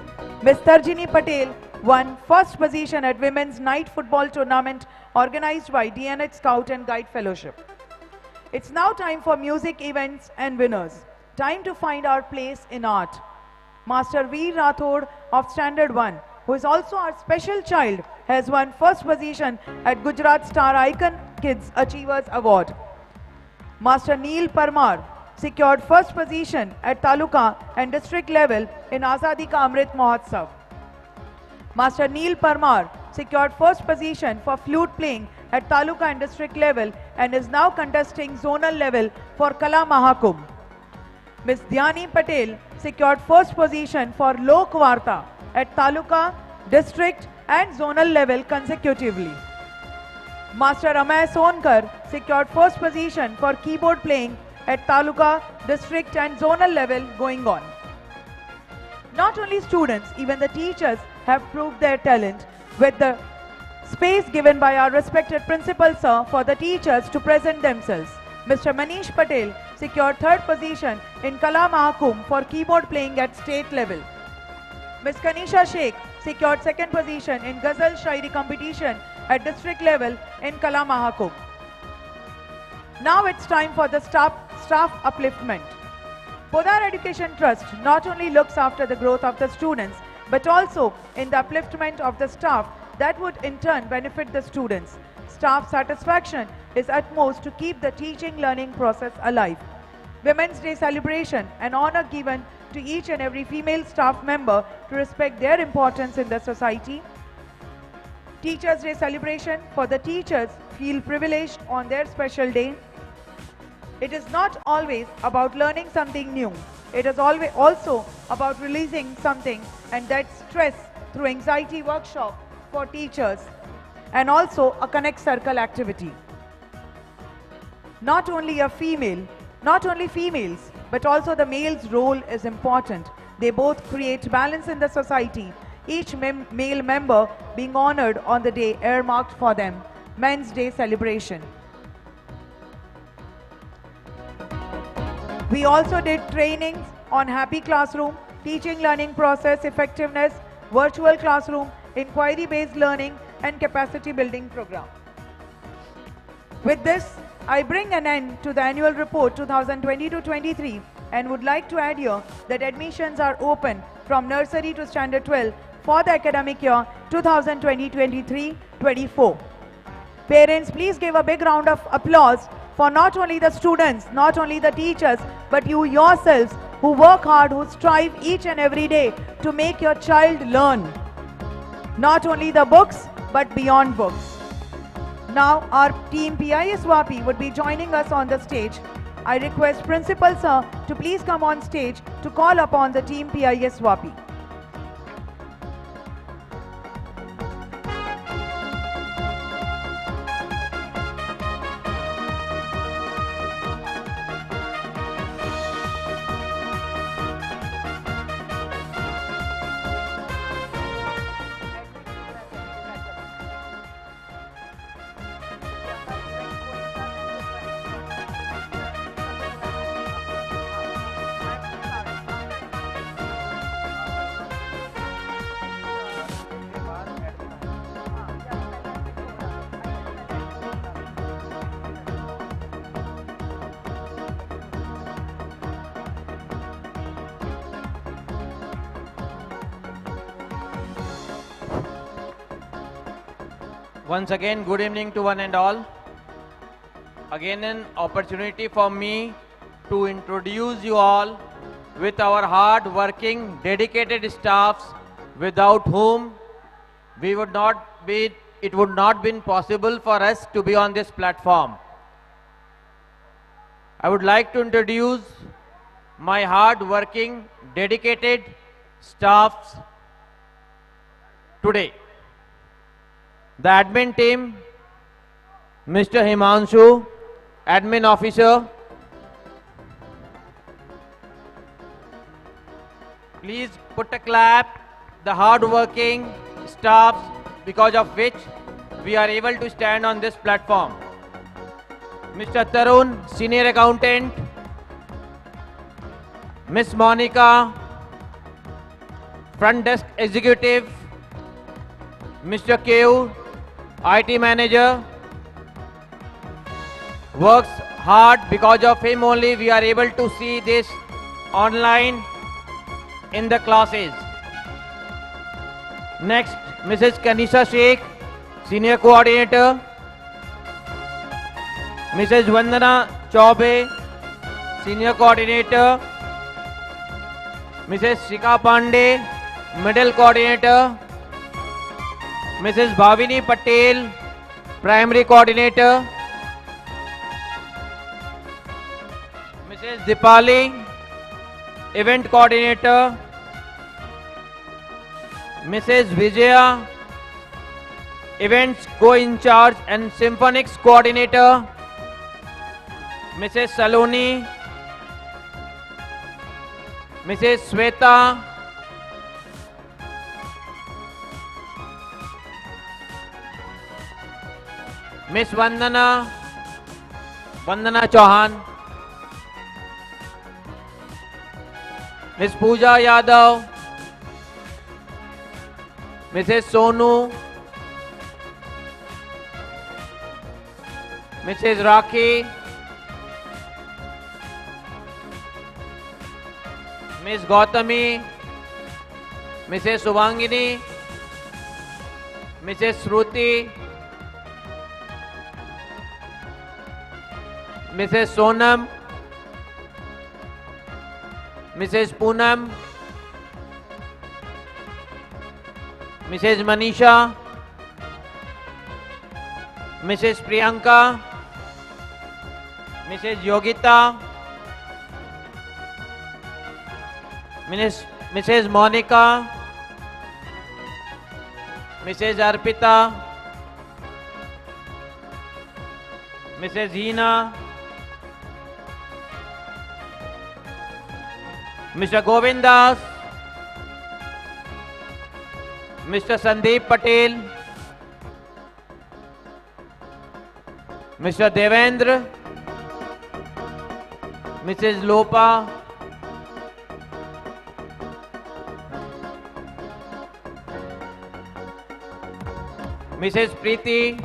Ms. Tarjini Patel won first position at Women's Night Football Tournament organized by DNH Scout and Guide Fellowship. It's now time for music events and winners. Time to find our place in art. Master Veer Rathod of Standard 1, who is also our special child, has won first position at Gujarat Star Icon Kids Achievers Award. Master Neil Parmar secured first position at taluka and district level in Azadi Ka Amrit Mahotsav. Master Neil Parmar secured first position for flute playing at taluka and district level and is now contesting zonal level for Kala Mahakumbh. Ms. Dhyani Patel secured first position for Lok Varta at taluka, district and zonal level consecutively. Master Amay Sonkar secured first position for keyboard playing at taluka, district and zonal level going on. Not only students, even the teachers have proved their talent with the space given by our respected principal sir for the teachers to present themselves. Mr. Manish Patel secured third position in Kala Mahakumbh for keyboard playing at state level. Ms. Kanisha Sheikh secured second position in Ghazal Shairi competition at district level in Kala Mahakumbh. Now it's time for the staff upliftment. Podar Education Trust not only looks after the growth of the students but also in the upliftment of the staff that would in turn benefit the students. Staff satisfaction is utmost to keep the teaching learning process alive. Women's Day celebration, an honor given to each and every female staff member to respect their importance in the society. Teachers' Day celebration for the teachers feel privileged on their special day. It is not always about learning something new. It is always also about releasing something, and that's stress through anxiety workshop for teachers and also a connect circle activity. Not only females, but also the male's role is important. They both create balance in the society, each male member being honored on the day earmarked for them, Men's Day celebration. We also did trainings on happy classroom, teaching learning process effectiveness, virtual classroom, inquiry-based learning and capacity building program. With this, I bring an end to the annual report 2022-23 and would like to add here that admissions are open from nursery to standard 12 for the academic year 2020-23-24. Parents, please give a big round of applause for not only the students, not only the teachers, but you yourselves who work hard, who strive each and every day to make your child learn. Not only the books, but beyond books. Now our team PIS WAPI would be joining us on the stage. I request Principal Sir to please come on stage to call upon the team PIS WAPI. Once again, good evening to one and all. Again, an opportunity for me to introduce you all with our hard-working, dedicated staffs, without whom it would not been possible for us to be on this platform. I would like to introduce my hard-working, dedicated staffs today. The admin team, Mr. Himanshu, admin officer. Please put a clap, the hard-working staffs because of which we are able to stand on this platform. Mr. Tarun, senior accountant. Miss Monica, front desk executive. Mr. Kew, IT manager, works hard. Because of him only we are able to see this online in the classes. Next, Mrs. Kanisha Sheikh, senior coordinator. Mrs. Vandana Chaube, senior coordinator. Mrs. Shika Pandey, middle coordinator. Mrs. Bhavini Patel, primary coordinator. Mrs. Dipali, event coordinator. Mrs. Vijaya, events co-in-charge and symphonics coordinator. Mrs. Saloni. Mrs. Sweta. Miss Vandana Chauhan, Miss Pooja Yadav, Mrs. Sonu, Mrs. Rakhi, Miss Gautami, Mrs. Subhangini, Mrs. Shruti, Mrs. Sonam, Mrs. Poonam, Mrs. Manisha, Mrs. Priyanka, Mrs. Yogita, Mrs. Monica, Mrs. Arpita, Mrs. Hina, Mr. Govindas, Mr. Sandeep Patel, Mr. Devendra, Mrs. Lopa, Mrs. Preeti,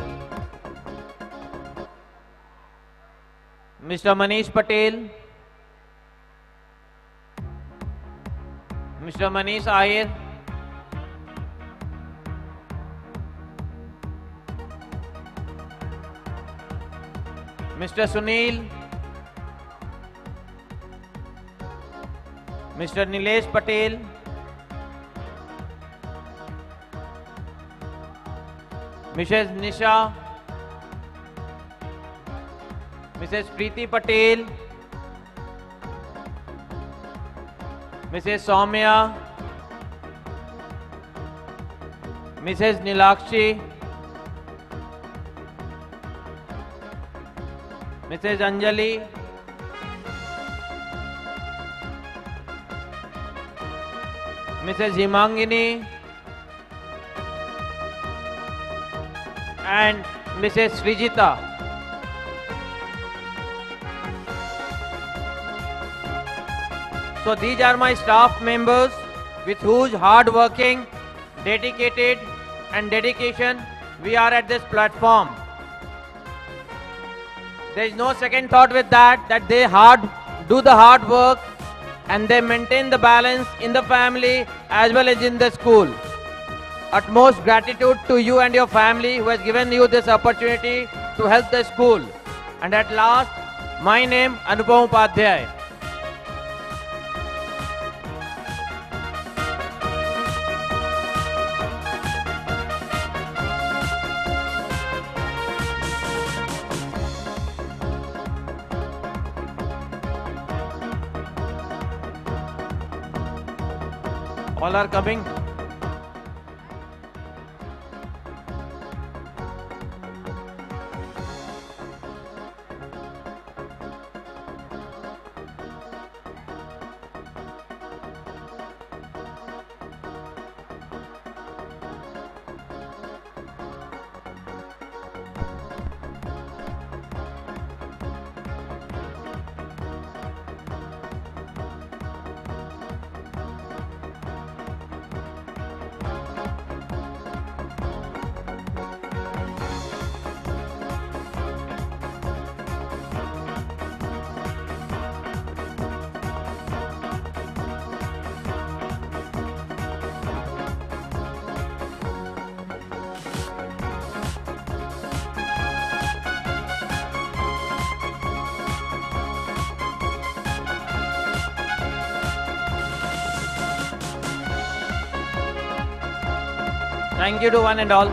Mr. Manish Patel, Mr. Manish Ahir, Mr. Sunil, Mr. Nilesh Patel, Mrs. Nisha, Mrs. Preeti Patel, Mrs. Soumya, Mrs. Nilakshi, Mrs. Anjali, Mrs. Himangini, and Mrs. Srijita. So these are my staff members with whose hard working, dedicated and dedication we are at this platform. There is no second thought with that they do the hard work and they maintain the balance in the family as well as in the school. Utmost gratitude to you and your family who has given you this opportunity to help the school. And at last, my name Anupam Upadhyay. All are coming. Thank you to one and all.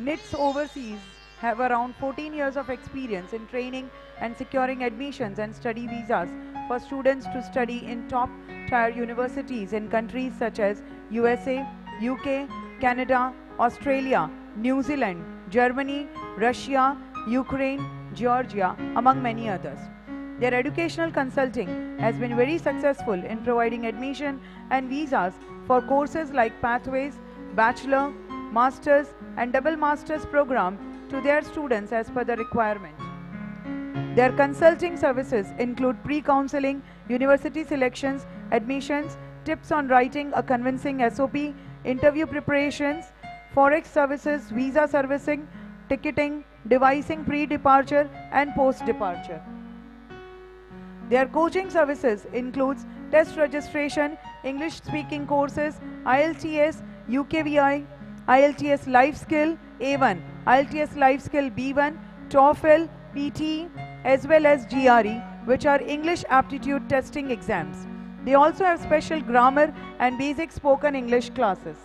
NITS Overseas have around 14 years of experience in training and securing admissions and study visas for students to study in top-tier universities in countries such as USA, UK, Canada, Australia, New Zealand, Germany, Russia, Ukraine, Georgia, among many others. Their educational consulting has been very successful in providing admission and visas for courses like Pathways, Bachelor, Masters and Double Masters program to their students as per the requirement. Their consulting services include pre-counseling, university selections, admissions, tips on writing a convincing SOP, interview preparations, forex services, visa servicing, ticketing, devising pre-departure and post-departure. Their coaching services includes test registration, English speaking courses, IELTS, UKVI, IELTS Life Skill A1, IELTS Life Skill B1, TOEFL, PTE, as well as GRE, which are English aptitude testing exams. They also have special grammar and basic spoken English classes.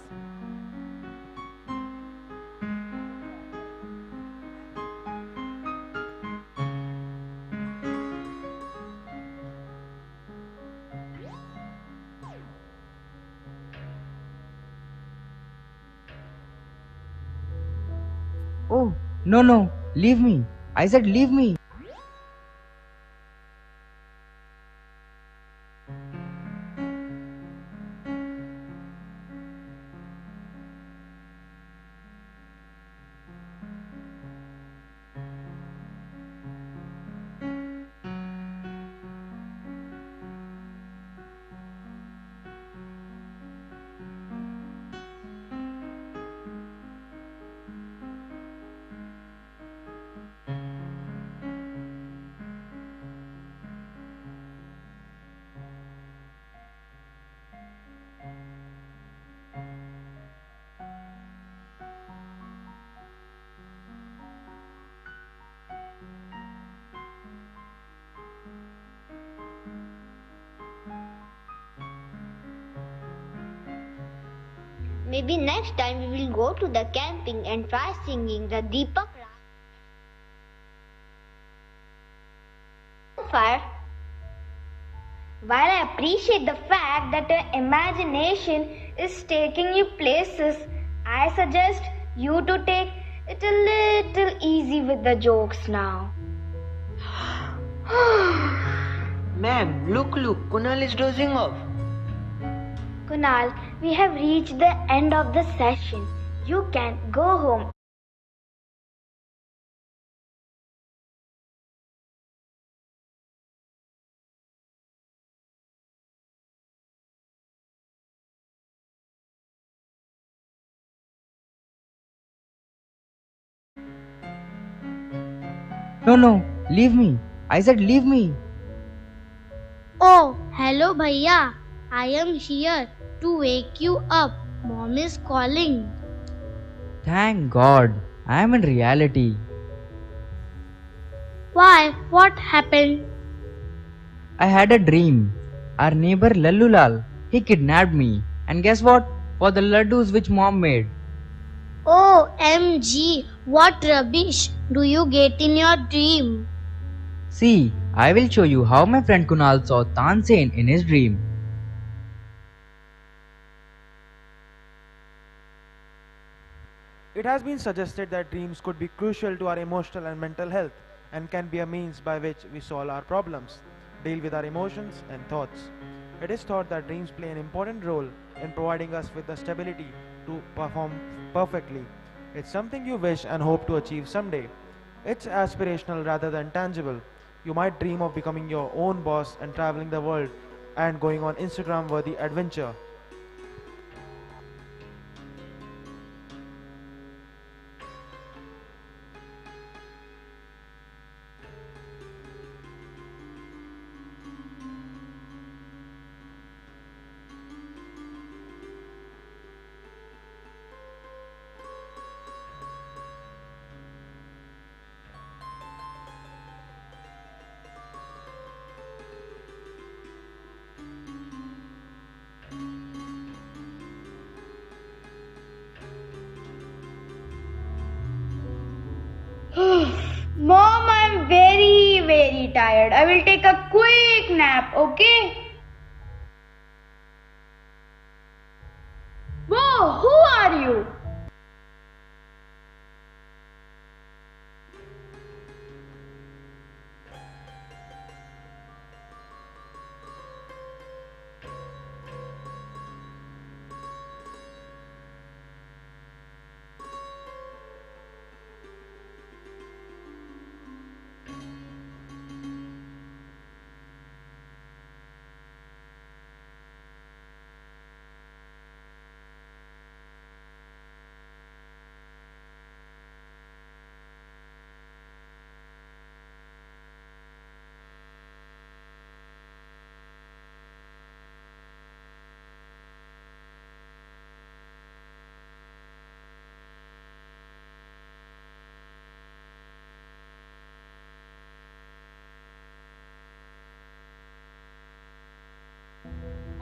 Oh, no, no, leave me. I said leave me. Maybe next time we will go to the camping and try singing the Deepak Fire. While I appreciate the fact that your imagination is taking you places, I suggest you to take it a little easy with the jokes now. Ma'am, look, Kunal is dozing off. Kunal, we have reached the end of the session. You can go home. No, no, leave me. I said leave me. Oh, hello Bhaiya. I am here to wake you up. Mom is calling. Thank God, I am in reality. Why? What happened? I had a dream. Our neighbor Lallulal, he kidnapped me. And guess what? For the laddus which mom made. OMG, what rubbish do you get in your dream? See, I will show you how my friend Kunal saw Tansen in his dream. It has been suggested that dreams could be crucial to our emotional and mental health and can be a means by which we solve our problems, deal with our emotions and thoughts. It is thought that dreams play an important role in providing us with the stability to perform perfectly. It's something you wish and hope to achieve someday. It's aspirational rather than tangible. You might dream of becoming your own boss and traveling the world and going on Instagram worthy adventure. Mom, I'm very tired. I will take a quick nap, okay? Whoa, who are you?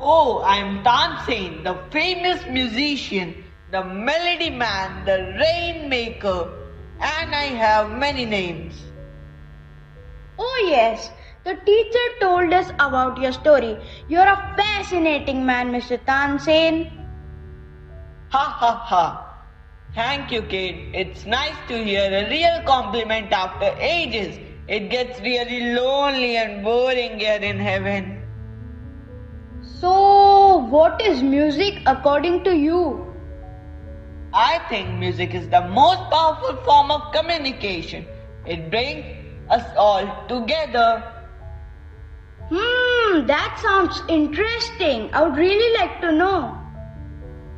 Oh, I am Tansen, the famous musician, the melody man, the rainmaker, and I have many names. Oh yes, the teacher told us about your story. You're a fascinating man, Mr. Tansen. Ha ha ha. Thank you, kid. It's nice to hear a real compliment after ages. It gets really lonely and boring here in heaven. So, what is music according to you? I think music is the most powerful form of communication. It brings us all together. That sounds interesting. I would really like to know.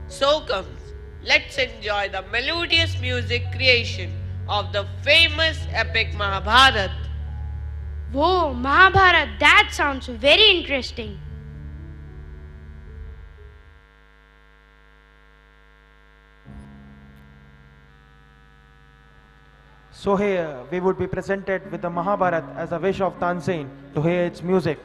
So comes, let's enjoy the melodious music creation of the famous epic Mahabharata. Whoa, Mahabharata, that sounds very interesting. So here we would be presented with the Mahabharata as a wish of Tansen to hear its music.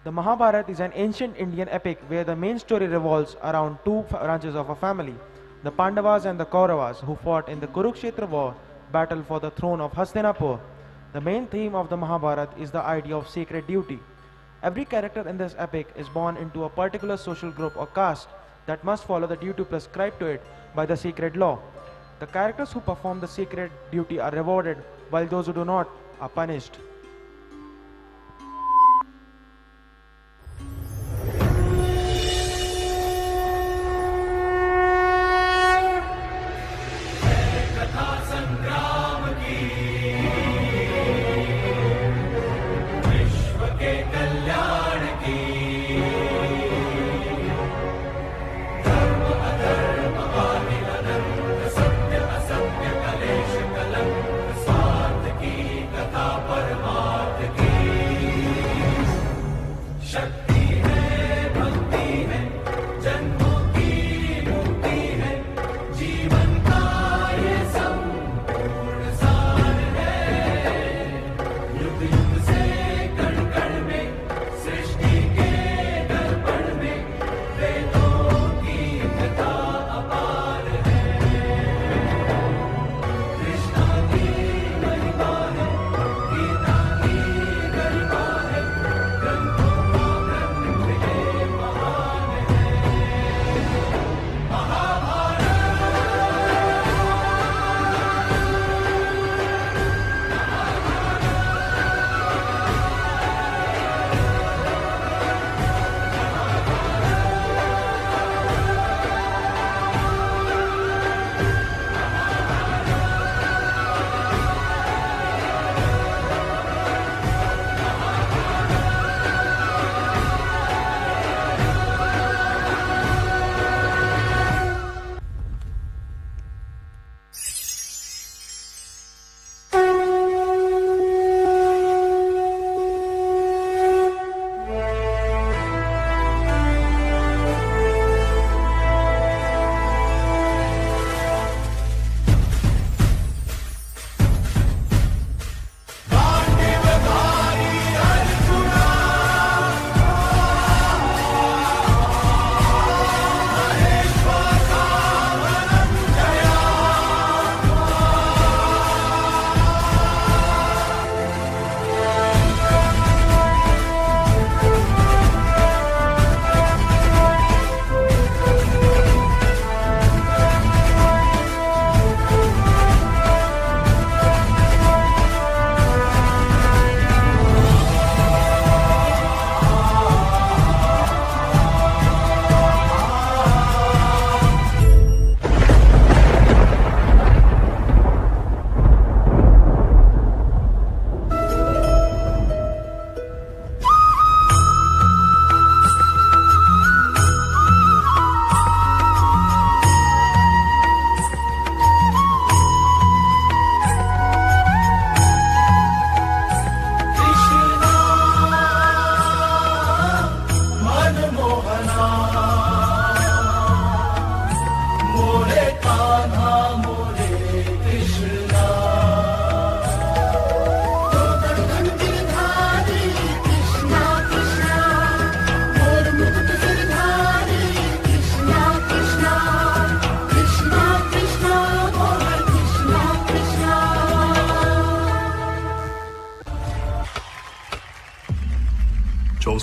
The Mahabharata is an ancient Indian epic where the main story revolves around two branches of a family, the Pandavas and the Kauravas, who fought in the Kurukshetra war, battle for the throne of Hastinapur. The main theme of the Mahabharata is the idea of sacred duty. Every character in this epic is born into a particular social group or caste that must follow the duty prescribed to it by the sacred law. The characters who perform the sacred duty are rewarded, while those who do not are punished. परमात्मा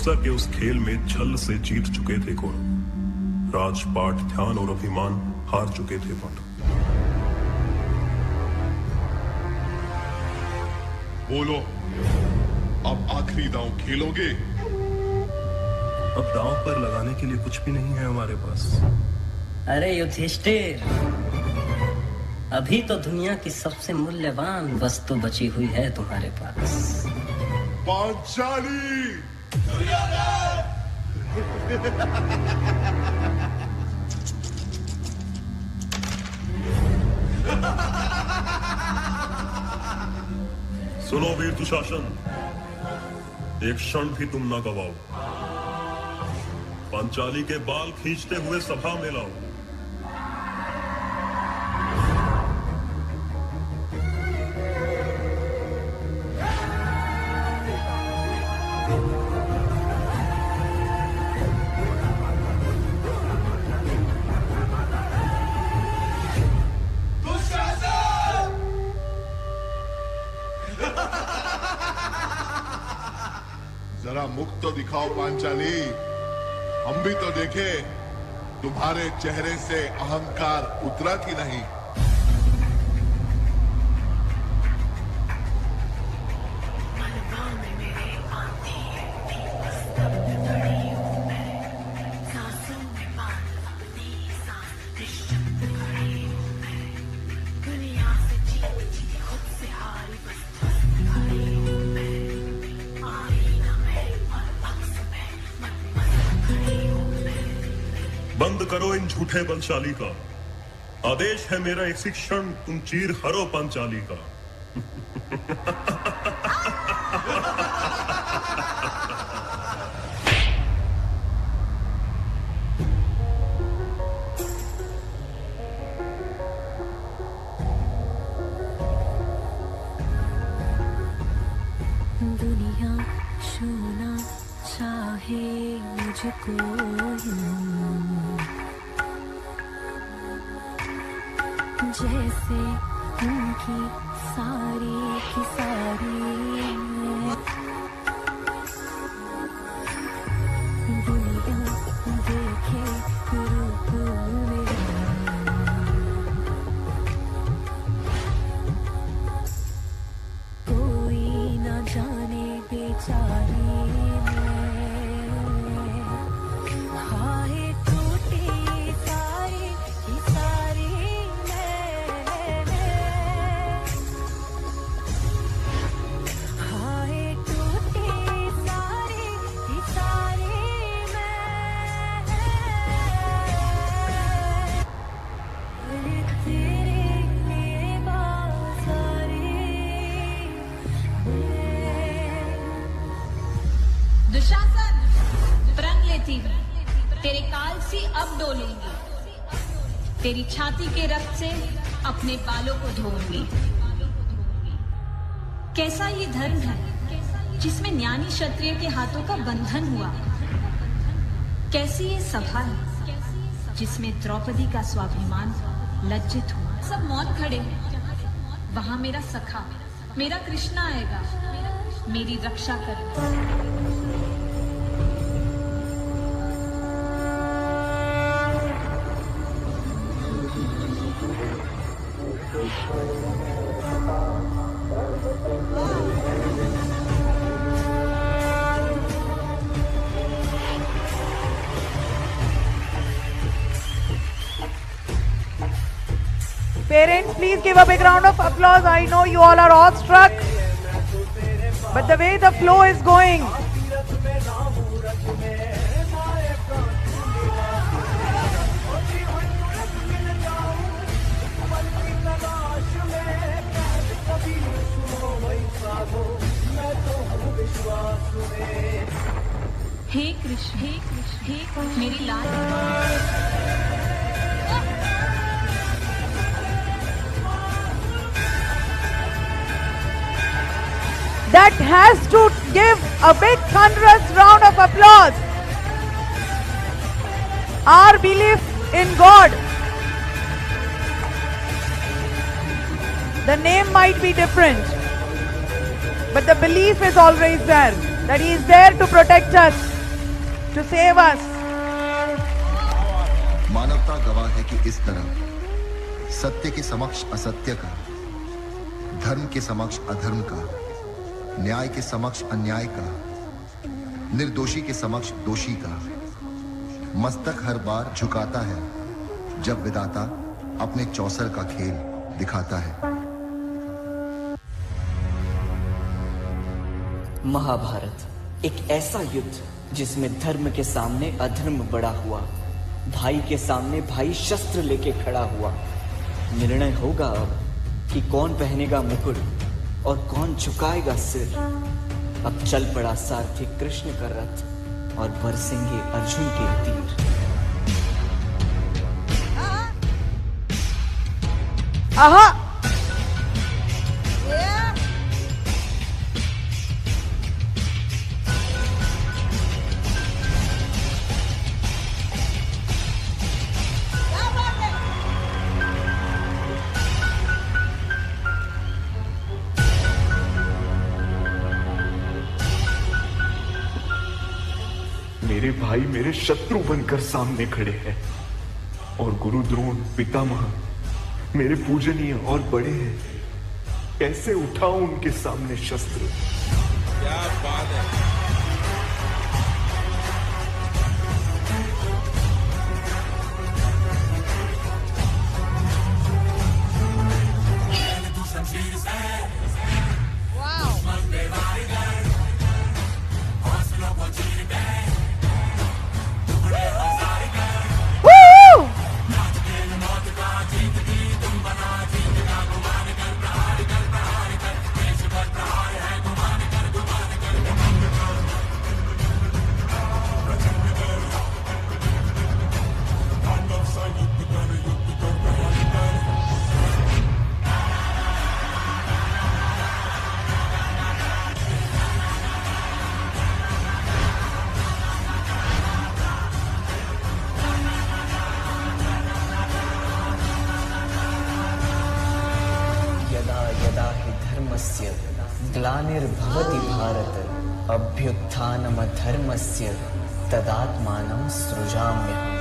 असुसा के उस खेल में छल से जीत चुके थे कौरव। राजपाट, ध्यान और अभिमान हार चुके थे पांडव। बोलो, अब आखिरी दांव खेलोगे? अब दांव पर लगाने के लिए कुछ भी नहीं है हमारे पास। अरे युधिष्ठिर, अभी तो दुनिया की सबसे मूल्यवान वस्तु बची हुई है तुम्हारे पास। पांचाली। सुनो वीर दुशासन, एक क्षण भी तुम न गवाओ। पांचाली के बाल खींचते हुए सभा में लाओ। जरा मुख तो दिखाओ पांचाली, हम भी तो देखे तुम्हारे चेहरे से अहंकार उतरा कि नहीं। बंद करो इन झूठे बलशाली का। आदेश है मेरा, इसी क्षण तुम चीर हरो पांचाली का। दुनिया छूना चाहे मुझको जैसे उनकी सारी की सारी दुनिया देखे रूप मेरा, कोई न जाने बेचारी हाय टूटी सारी की सारी दुशासन, प्रण लेती हूँ, तेरे काल सी अब डोलूंगी, तेरी छाती के रक्त से अपने बालों को धोऊंगी। कैसा ये धर्म है जिसमें ज्ञानी क्षत्रिय के हाथों का बंधन हुआ? कैसी ये सभा है जिसमें द्रौपदी का स्वाभिमान लज्जित हुआ? सब मौन खड़े हैं, वहां मेरा सखा, मेरा कृष्णा आएगा, मेरी रक्षा करेगा। Parents, please give a big round of applause. I know you all are awestruck, but the way the flow is going, हे कृष्ण, हे कृष्ण, हे मेरी लाल। that has to give a big thunderous round of applause. Our belief in God. The name might be different, but the belief is always there, that He is there to protect us. to save us. मानवता गवाह है कि इस तरह सत्य के समक्ष असत्य का, धर्म के समक्ष अधर्म का, न्याय के समक्ष अन्याय का, निर्दोषी के समक्ष दोषी का मस्तक हर बार झुकाता है जब विधाता अपने चौसर का खेल दिखाता है। महाभारत एक ऐसा युद्ध जिसमें धर्म के सामने अधर्म बड़ा हुआ, भाई के सामने भाई शस्त्र लेके खड़ा हुआ। निर्णय होगा अब कि कौन पहनेगा मुकुट और कौन झुकाएगा सिर। अब चल पड़ा सारथी कृष्ण का रथ और बरसेंगे अर्जुन के तीर। आहा! मेरे भाई मेरे शत्रु बनकर सामने खड़े हैं और गुरु द्रोण पितामह मेरे पूजनीय और बड़े हैं। कैसे उठाऊं उनके सामने शस्त्र। क्या बात है। ग्लानिर्भवति Bharat अभ्युत्थानमधर्मस्य तदात्मानं सृजाम्यहम्।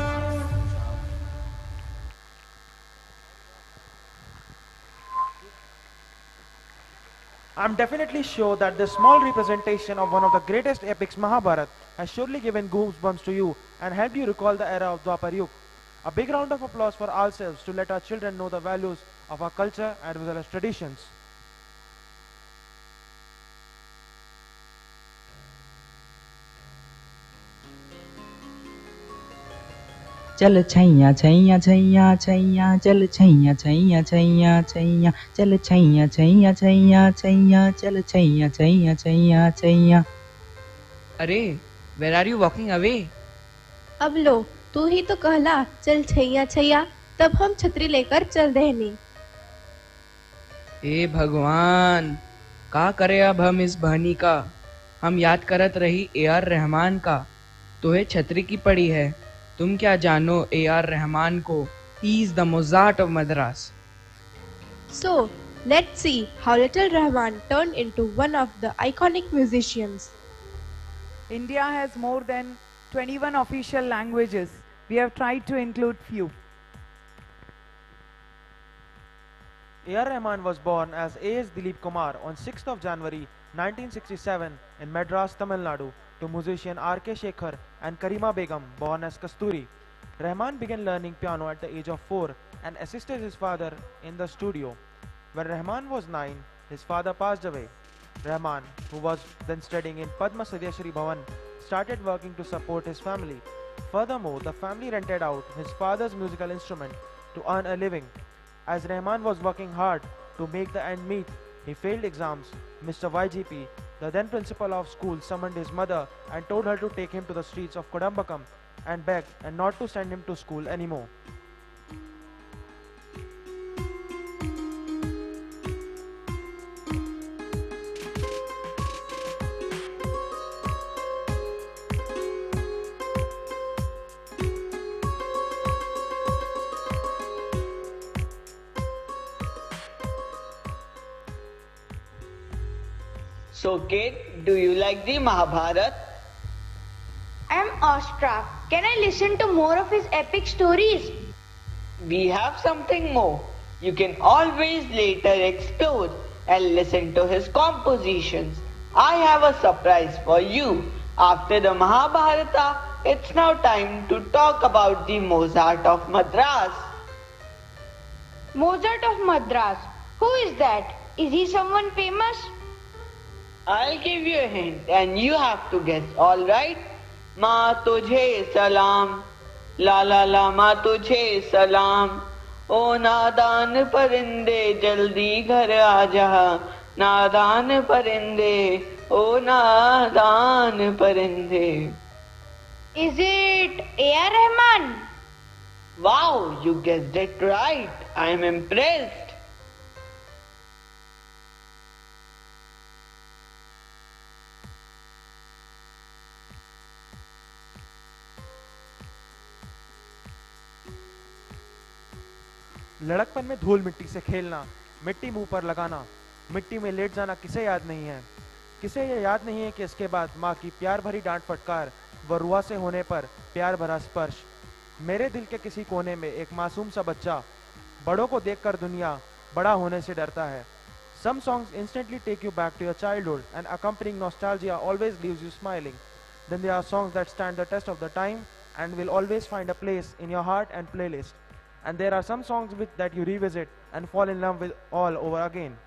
I'm definitely sure that this small representation of one of the greatest epics, Mahabharat, has surely given goosebumps to you and helped you recall the era of Dwapar Yuga. A big round of applause for ourselves to let our children know the values of our culture as well as traditions. चल छैया छैया छैया छैया चल छैया छैया छैया छैया चल छैया छैया छैया छैया चल छैया छैया छैया छैया। अरे where are you walking away? अब लो तू ही तो कहला चल छैया छैया, तब हम छतरी लेकर चल देनी। ए भगवान, का करे अब हम इस बहनी का। हम याद करत रही AR रहमान का, तोहे छतरी की पड़ी है। तुम क्या जानो AR रहमान को, he is the Mozart of Madras. So let's see how little Rahman turned into one of the iconic musicians. India has more than 21 official languages. We have tried to include few. A.R. Rahman was born as A.S. Dilip Kumar on 6th of January 1967 in Madras, Tamil Nadu, to musician R.K. Shekhar and Karima Begum, born as Kasturi. Rahman began learning piano at the age of 4 and assisted his father in the studio. When Rahman was 9, his father passed away. Rahman, who was then studying in Padma Sadyashri Bhavan, started working to support his family. Furthermore, the family rented out his father's musical instrument to earn a living. As Rahman was working hard to make the end meet, he failed exams. Mr. YGP, the then principal of school, summoned his mother and told her to take him to the streets of Kodambakam and beg and not to send him to school anymore. So, Kate, do you like the Mahabharat? I'm awestruck. Can I listen to more of his epic stories? We have something more. You can always later explore and listen to his compositions. I have a surprise for you. After the Mahabharata, it's now time to talk about the Mozart of Madras. Mozart of Madras. Who is that? Is he someone famous? I'll give you a hint and you have to guess, alright? Ma tujhe salam, la la la ma tujhe salam. O nadan parinde jaldi ghar aaja, nadan parinde, o nadan parinde. Is it A.R. Rahman? Wow, you guessed it right. I'm impressed. लड़कपन में धूल मिट्टी से खेलना, मिट्टी मुंह पर लगाना, मिट्टी में लेट जाना किसे याद नहीं है? किसे ये याद नहीं है कि इसके बाद माँ की प्यार भरी डांट फटकार व रुआ से होने पर प्यार भरा स्पर्श। मेरे दिल के किसी कोने में एक मासूम सा बच्चा बड़ों को देखकर दुनिया बड़ा होने से डरता है। Some songs instantly take you back to your childhood and accompanying nostalgia always leaves you smiling. Then there are songs that stand the test of the time and will always find a place in your heart and playlist. And there are some songs that you revisit and fall in love with all over again.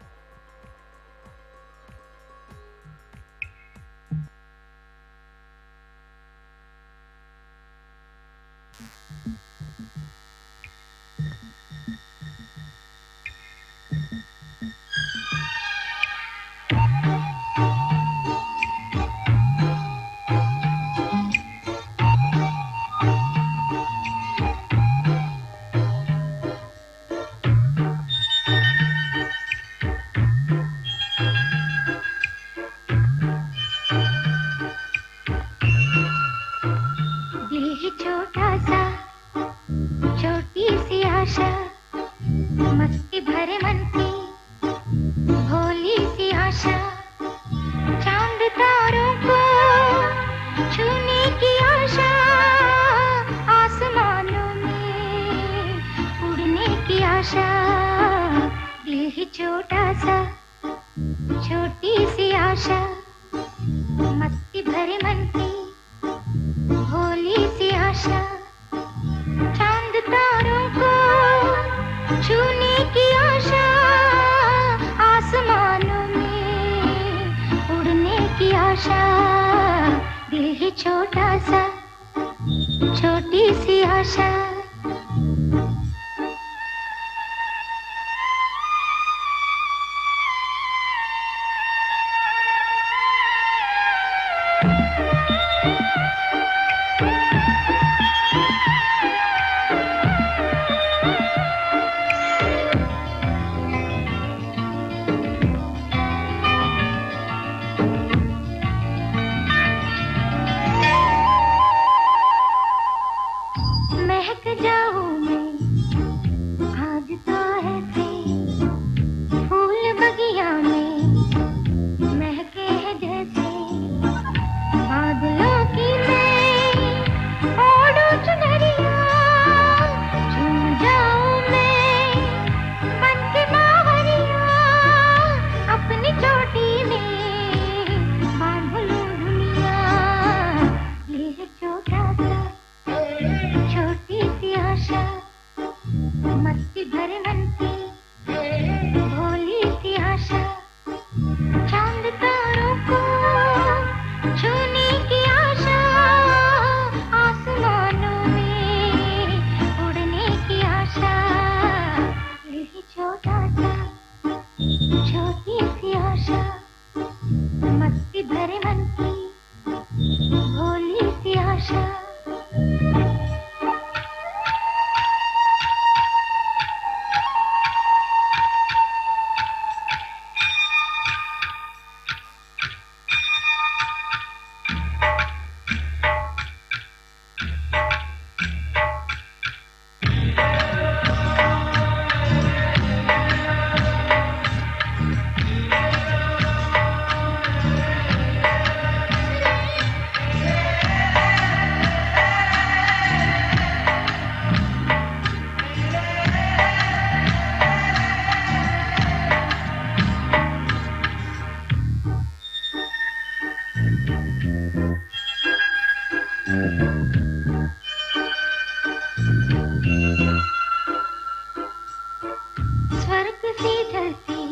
सी धरती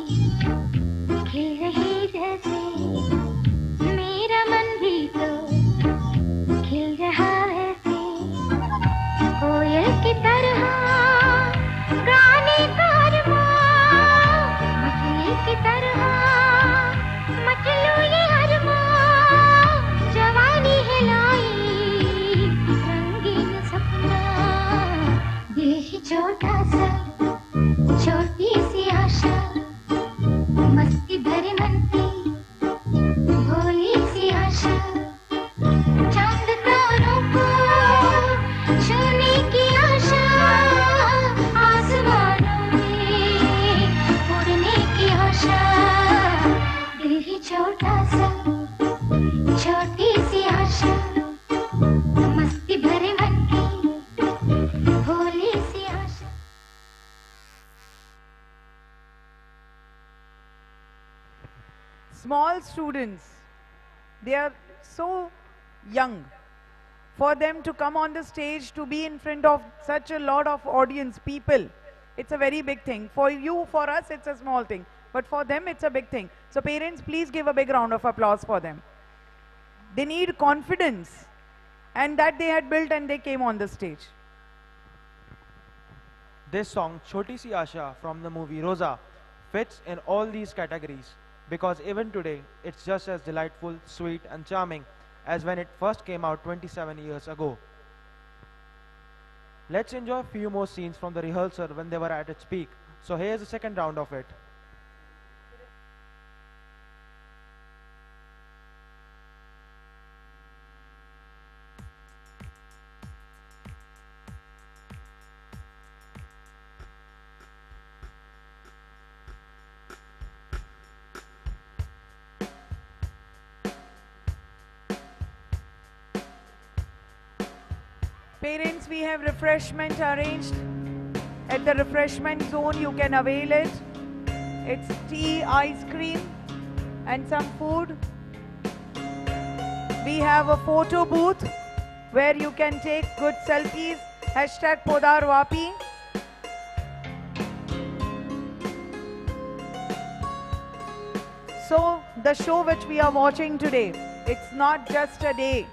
खिल रही जैसे मेरा मन भी तो खिल रहा ऐसे कोयल की तरह गाने का अरमान मछली की तरह मचलू ये अरमान जवानी है लाई रंगीन सपना दिल ही छोटा सा छोटी सी आशा मस्ती भरे मन की भोली सी आशा चांद तारों को छूने की आशा आसमानों में उड़ने की आशा दिल ही छोटा सा छोटी सी आशा मस्ती भरे मन की भोली सी आशा Small students, they are so young. For them to come on the stage to be in front of such a lot of audience, people, it's a very big thing. For you, for us, it's a small thing. But for them, it's a big thing. So parents, please give a big round of applause for them. They need confidence. And that they had built and they came on the stage. This song, Choti Si Asha from the movie Rosa, fits in all these categories because even today, it's just as delightful, sweet and charming as when it first came out 27 years ago. Let's enjoy a few more scenes from the rehearsal when they were at its peak. So here's the second round of it. Parents, we have refreshment arranged. At the refreshment zone, you can avail it. It's tea, ice cream, and some food. We have a photo booth where you can take good selfies. Hashtag Podar Vapi. So, the show which we are watching today, it's not just a day.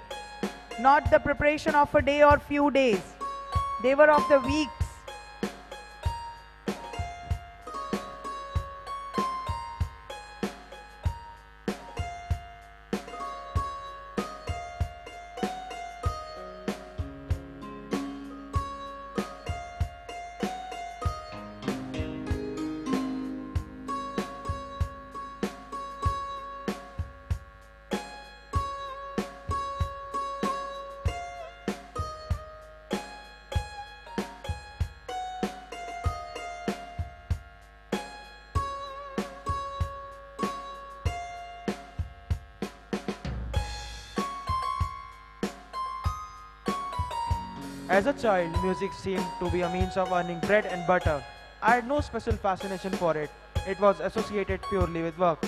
Not the preparation of a day or few days. They were of the weeks. As a child, music seemed to be a means of earning bread and butter. I had no special fascination for it. It was associated purely with work.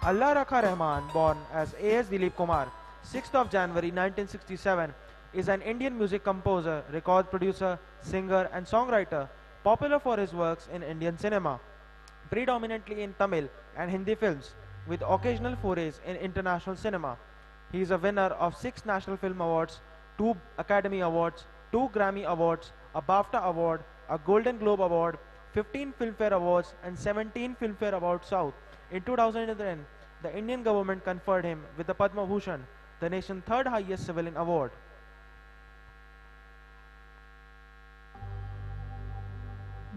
Allah Rakha Rahman, born as A.S. Dilip Kumar, 6th of January 1967, is an Indian music composer, record producer, singer and songwriter, popular for his works in Indian cinema, predominantly in Tamil and Hindi films, with occasional forays in international cinema. He is a winner of 6 National Film Awards, 2 Academy Awards, 2 Grammy Awards, a BAFTA Award, a Golden Globe Award, 15 Filmfare Awards and 17 Filmfare Awards South. In 2010, the Indian government conferred him with the Padma Bhushan, the nation's 3rd highest civilian award.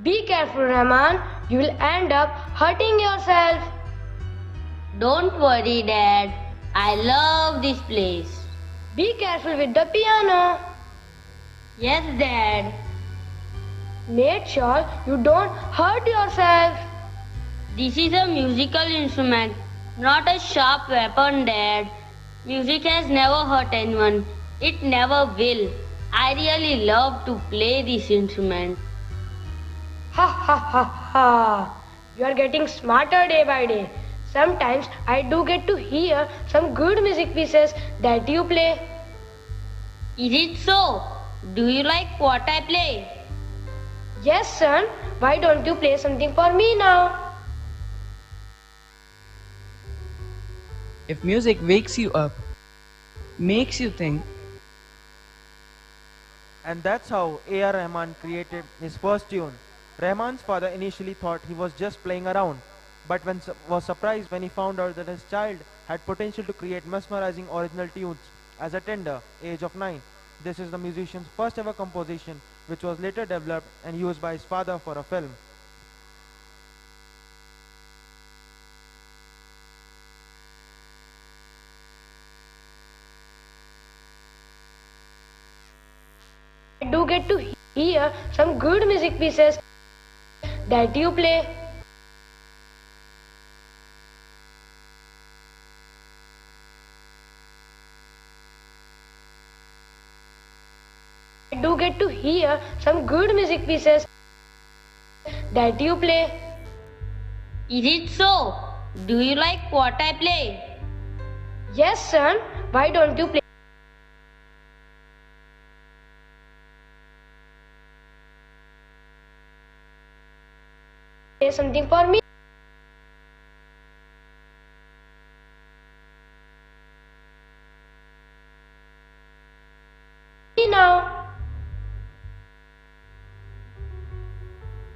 Be careful, Rahman. You will end up hurting yourself. Don't worry, Dad. I love this place. Be careful with the piano. Yes, Dad. Make sure you don't hurt yourself. This is a musical instrument, not a sharp weapon, Dad. Music has never hurt anyone. It never will. I really love to play this instrument. Ha ha ha ha. You are getting smarter day by day. Sometimes I do get to hear some good music pieces that you play. Is it so? Do you like what I play? Yes, son. why don't you play something for me now? If music wakes you up, makes you think. And that's how A.R. Rahman created his first tune. Rahman's father initially thought he was just playing around, but was surprised when he found out that his child had potential to create mesmerizing original tunes as a tender age of 9. This is the musician's first ever composition, which was later developed and used by his father for a film. I do get to hear some good music pieces that you play. I do get to hear some good music pieces that you play. Is it so? Do you like what I play? Yes, son. Why don't you play something for me now?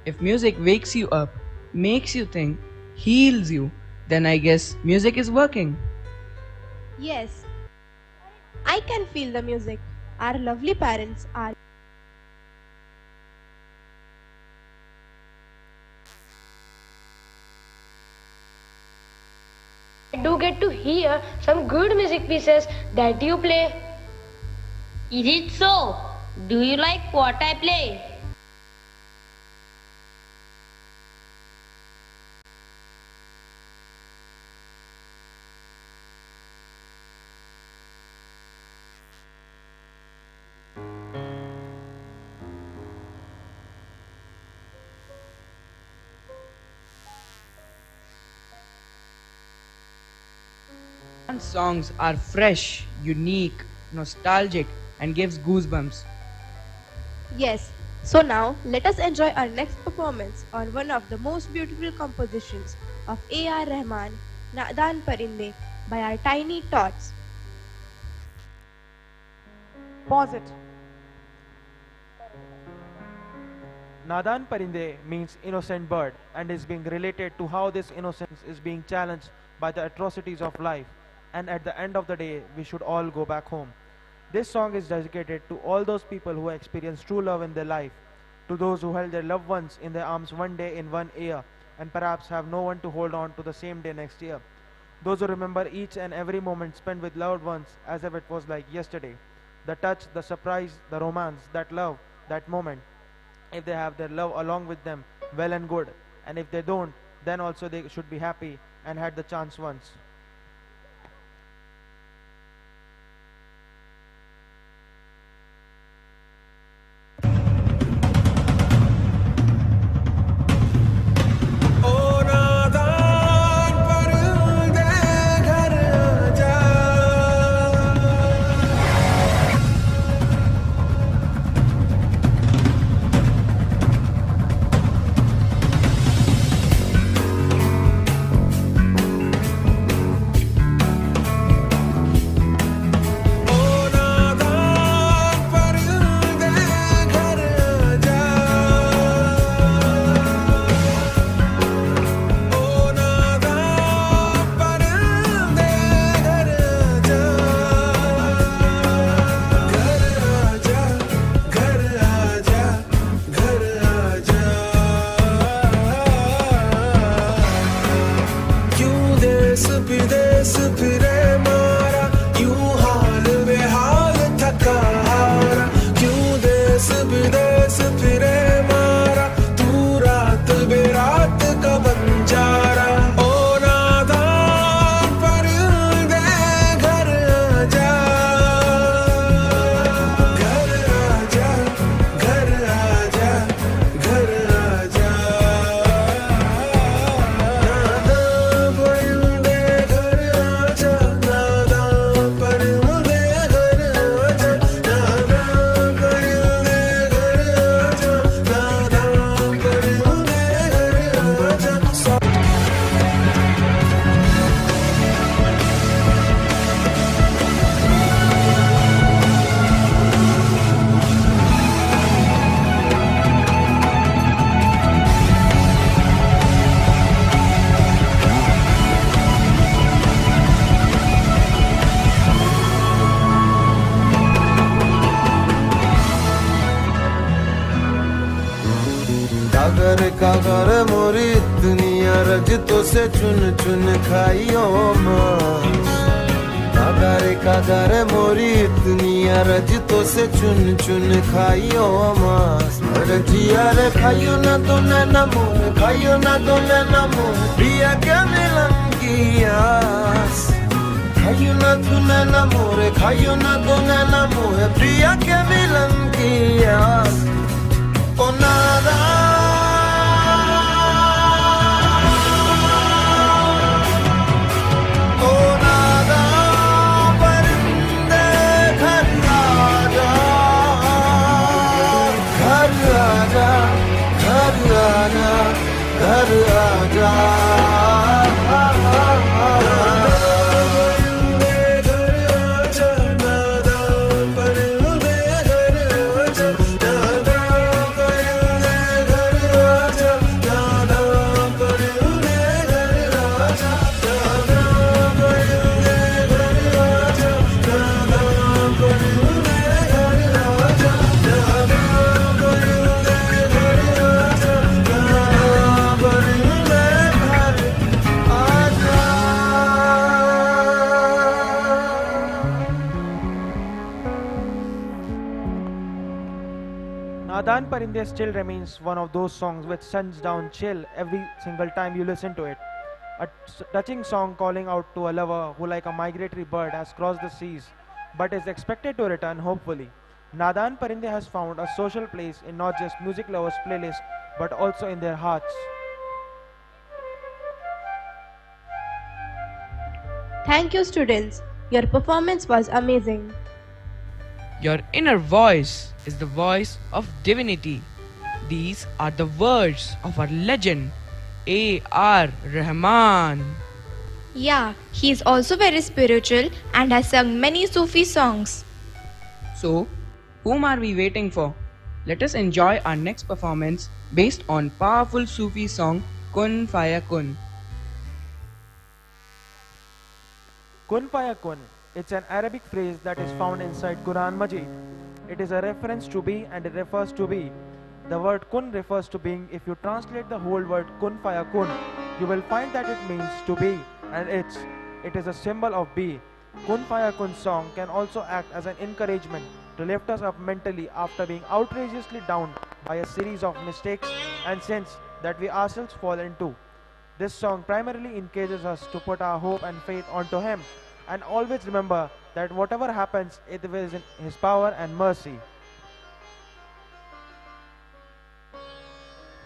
If music wakes you up, makes you think, heals you, then I guess music is working. Yes, I can feel the music. Our lovely parents are. I do get to hear some good music pieces that you play. Is it so? Do you like what I play? Songs are fresh, unique, nostalgic, and gives goosebumps. Yes, so now let us enjoy our next performance on one of the most beautiful compositions of A.R. Rahman, Nadan Parinde, by our tiny tots. Pause it. Nadan Parinde means innocent bird and is being related to how this innocence is being challenged by the atrocities of life. And at the end of the day, we should all go back home. This song is dedicated to all those people who experienced true love in their life, to those who held their loved ones in their arms one day in one year, and perhaps have no one to hold on to the same day next year. Those who remember each and every moment spent with loved ones as if it was like yesterday. The touch, the surprise, the romance, that love, that moment. If they have their love along with them, well and good. And if they don't, then also they should be happy and had the chance once. रजतों से चुन चुन खाइयो मांस कागारे मोरी इतनी रजतों से चुन चुन खाइयो मांस रजिया रे खाइयो ना तो नैना मोहे खाइयो ना तो नैना मोहे पिया क्या मिलन की आस खाइयो ना तू नैना मोरे खाइयो ना तो नैना मोहे प्रिया के मिलन की आस ओ नादा ओ नादा परिंदे घर आजा घर आजा घर आजा घर आजा Nadan Parinde still remains one of those songs which sends down chill every single time you listen to it. A touching song calling out to a lover who, like a migratory bird, has crossed the seas but is expected to return hopefully. Nadan Parinde has found a social place in not just music lovers' playlists but also in their hearts. Thank you, students. Your performance was amazing. Your inner voice is the voice of divinity. These are the words of our legend, A.R. Rahman. Yeah, he is also very spiritual and has sung many Sufi songs. So, whom are we waiting for? Let us enjoy our next performance based on powerful Sufi song Kun Faya Kun. Kun Faya Kun. It's an Arabic phrase that is found inside Quran Majid. It is a reference to be and it refers to be. The word kun refers to being. If you translate the whole word kun faya kun, you will find that it means to be, and it is a symbol of be. Kun faya kun song can also act as an encouragement to lift us up mentally after being outrageously down by a series of mistakes and sins that we ourselves fall into. This song primarily encourages us to put our hope and faith onto Him and always remember that whatever happens, it is in His power and mercy.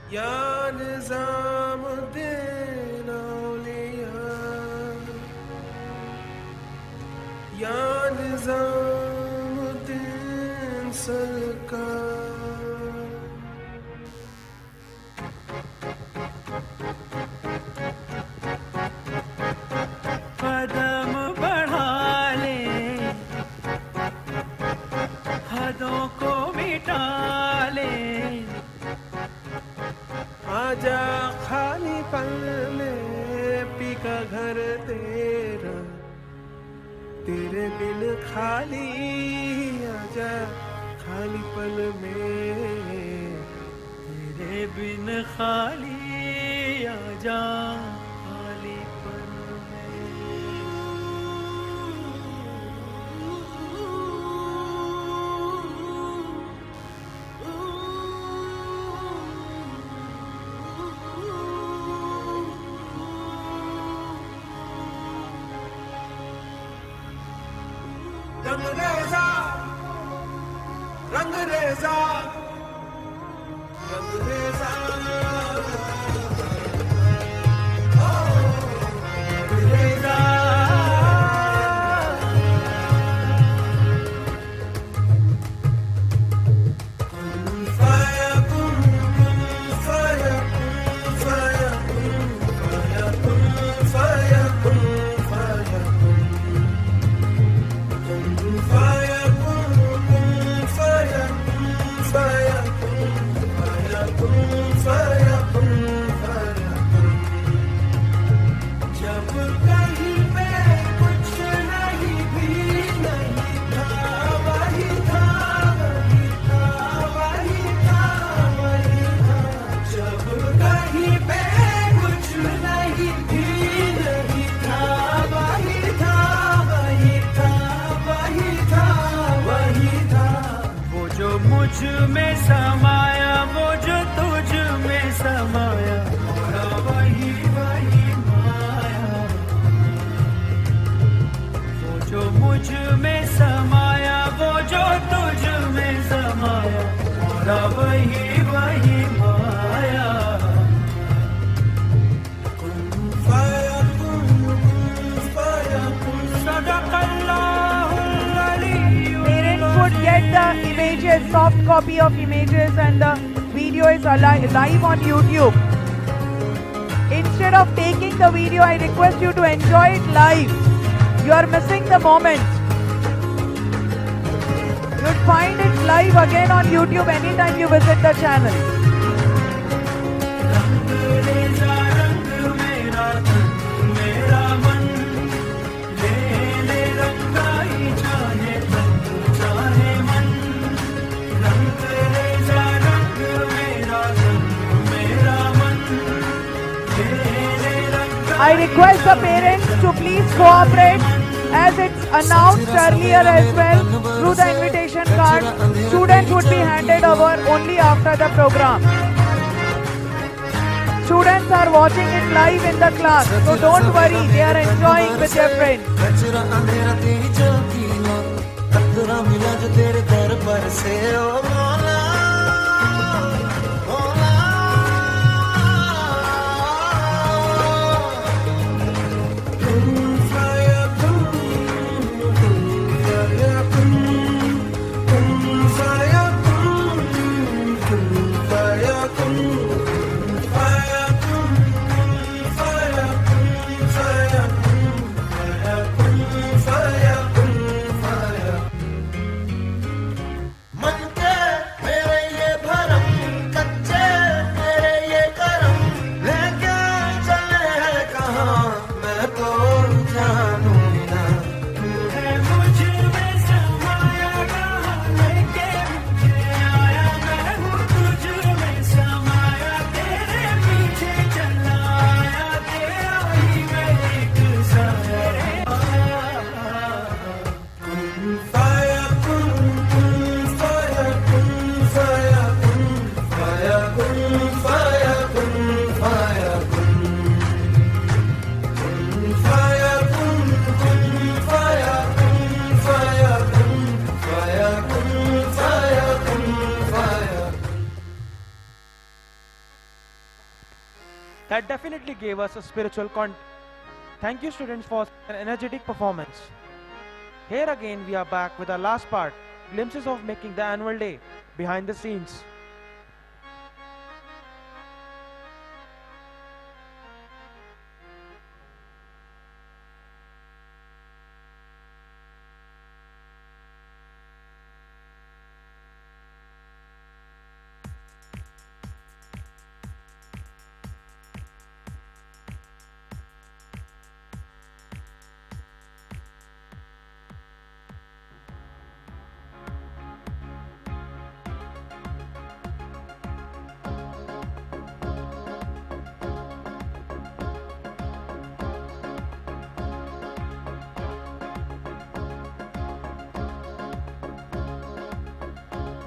Ya Nizamuddin Awliya, Ya Nizamuddin Sarkar. कदम बढ़ा ले, हदों को मिटा ले, आजा खाली पल में P का घर तेरा, तेरे बिन खाली आजा खाली पल में, तेरे बिन खाली आजा खाली पल रंगरेजा रंगरेजा रंगरेजा में समाया, वो जो तुझ में समाया, वही वही माया। वो जो मुझ में समाया, वो जो तुझ में समाया, वही वही माया। Parents would get the images, soft copy of images, and the video is live on YouTube. Instead of taking the video, I request you to enjoy it live. You are missing the moment. You'd find it live again on YouTube anytime you visit the channel. I request the parents to please cooperate, as it's announced earlier as well through the invitation card. Students would be handed over only after the program. Students are watching it live in the class, so don't worry, they are enjoying with their friends. That definitely gave us a spiritual content. Thank you students for an energetic performance. Here again we are back with our last part, glimpses of making the annual day behind the scenes.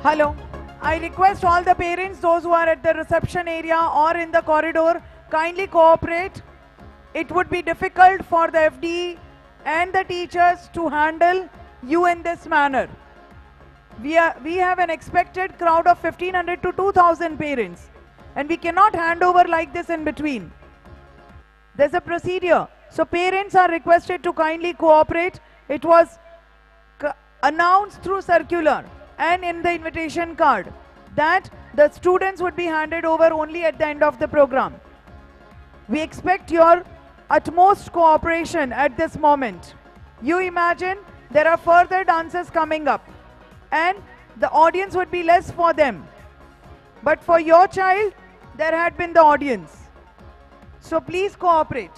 Hello. I request all the parents, those who are at the reception area or in the corridor, kindly cooperate. It would be difficult for the FD and the teachers to handle you in this manner. We have an expected crowd of 1500 to 2000 parents, and we cannot hand over like this in between. There's a procedure. So parents are requested to kindly cooperate. It was announced through circular and in the invitation card that the students would be handed over only at the end of the program. We expect your utmost cooperation at this moment. You imagine there are further dances coming up and the audience would be less for them. But for your child, there had been the audience. So please cooperate.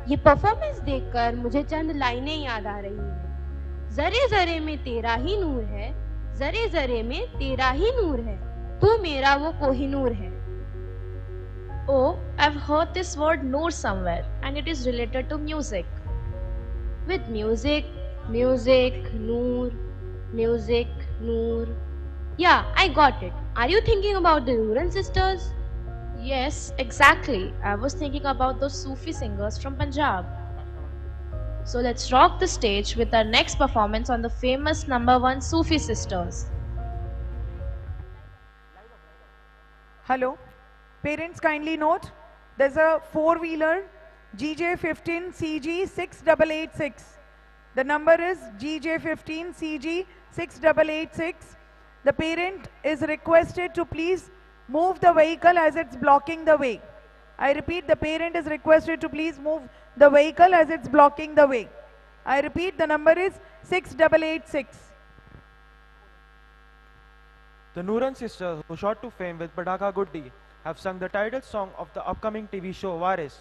ये performance देखकर मुझे चंद लाइनें याद आ रही हैं। जरे जरे में तेरा ही नूर है, जरे जरे में तेरा ही नूर है, तू मेरा वो कोहिनूर है। Oh, I've heard this word noor somewhere and it is related to music. With music, music, noor, music, noor. Yeah, I got it. Are you thinking about the Nooran sisters? Yes, exactly. I was thinking about those Sufi singers from Punjab. So let's rock the stage with our next performance on the famous #1 Sufi sisters. Hello. Parents, kindly note, there's a four-wheeler GJ15CG6886. The number is GJ15CG6886. The parent is requested to please move the vehicle as it's blocking the way. I repeat, the parent is requested to please move the vehicle as it's blocking the way. I repeat, the number is 6886. The Nooran sisters, who shot to fame with Padaka Guddi, have sung the title song of the upcoming TV show Waris.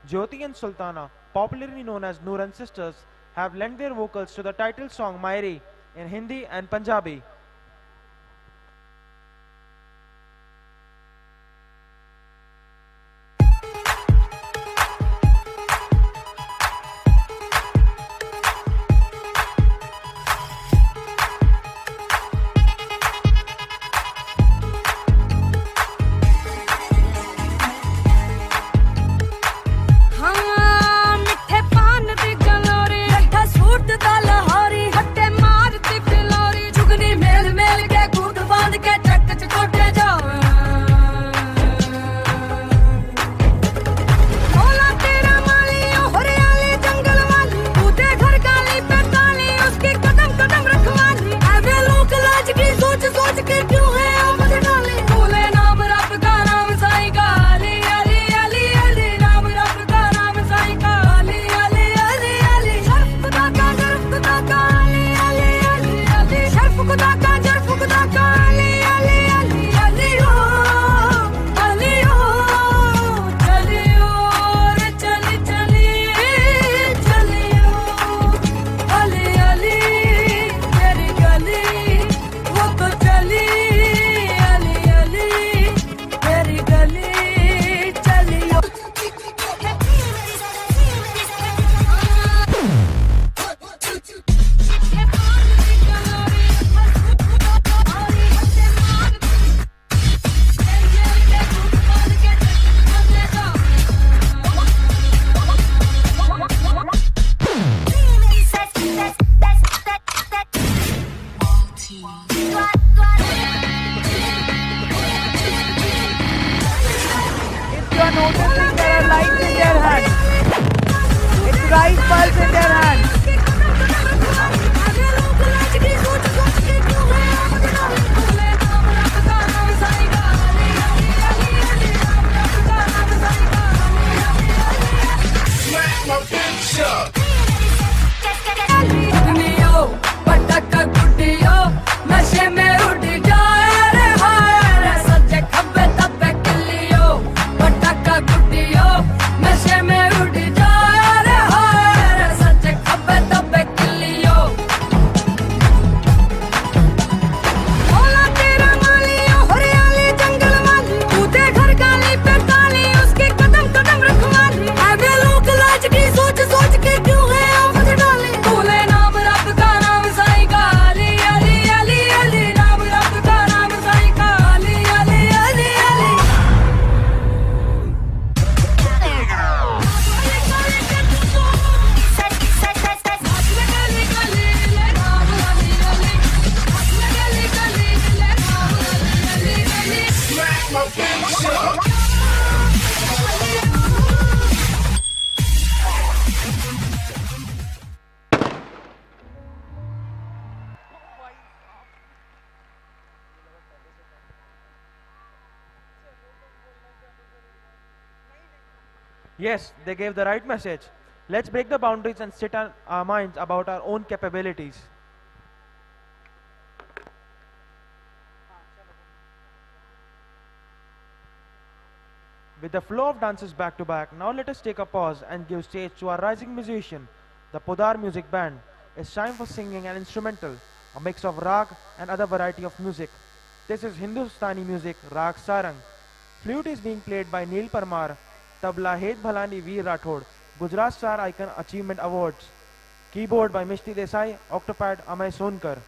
Jyoti and Sultana, popularly known as Nooran sisters, have lent their vocals to the title song Mairi in Hindi and Punjabi. Yes, they gave the right message. Let's break the boundaries and set our minds about our own capabilities. With the flow of dances back to back, now let us take a pause and give stage to our rising musician, the Podar Music Band. It's time for singing and instrumental, a mix of rag and other variety of music. This is Hindustani music, Rag Sarang. Flute is being played by Neil Parmar, Tabla Hed Bhalani Veer Rathod, Gujarat Star Icon Achievement Awards. Keyboard by Mishti Desai, Octopad Amay Sonkar.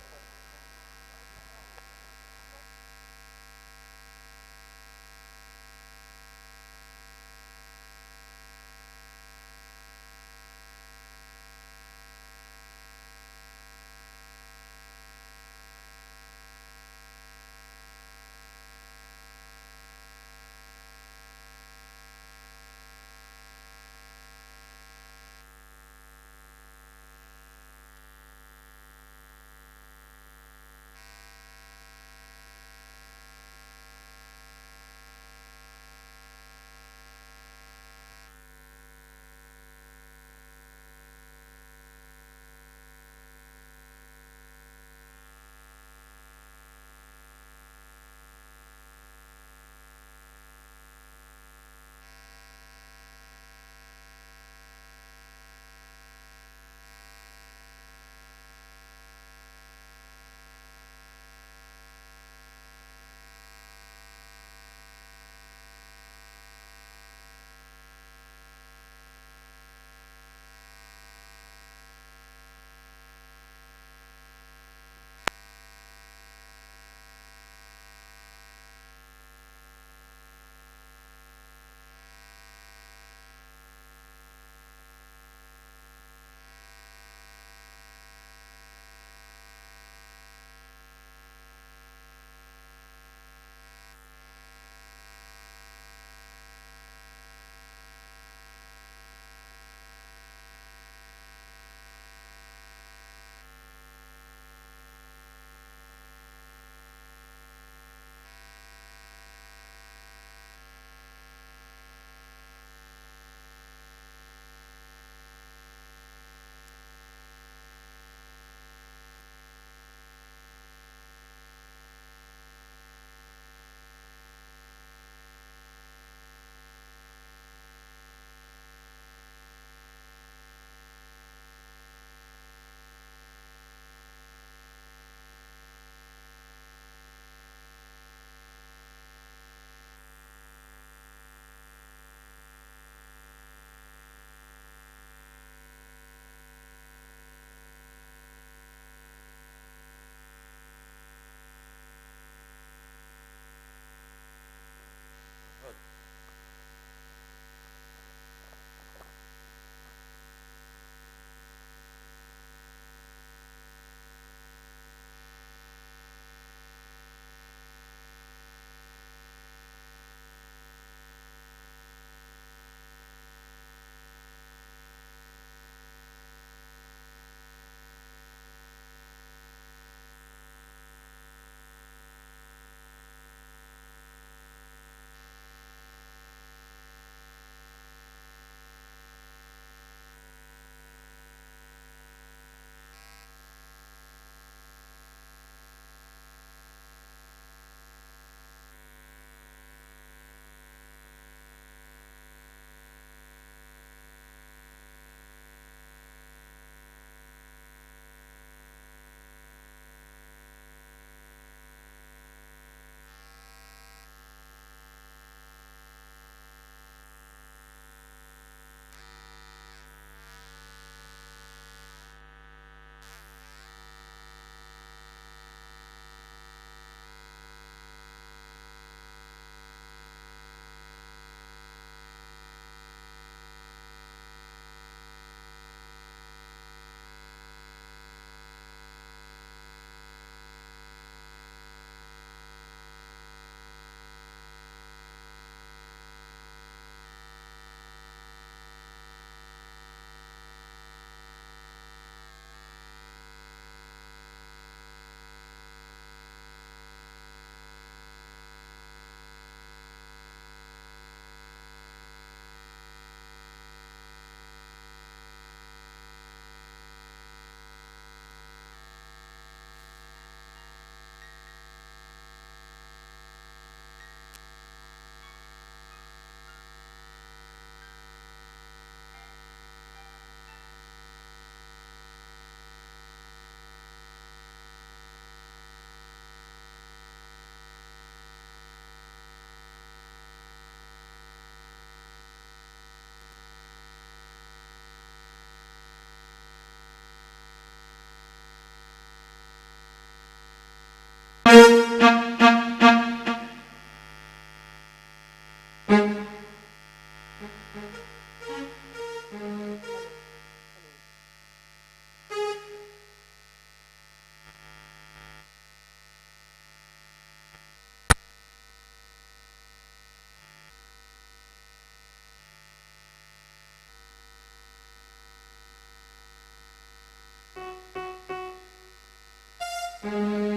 Hello.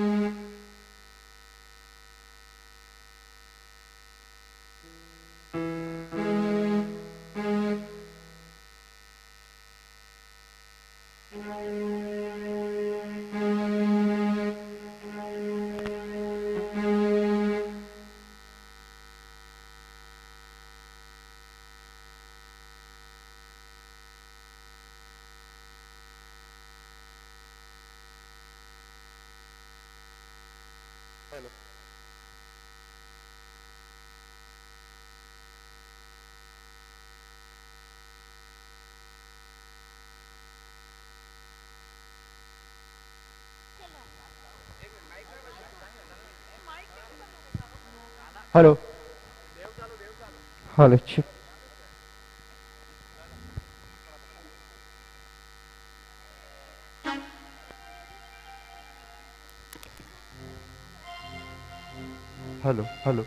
Hello. Hello. Hello.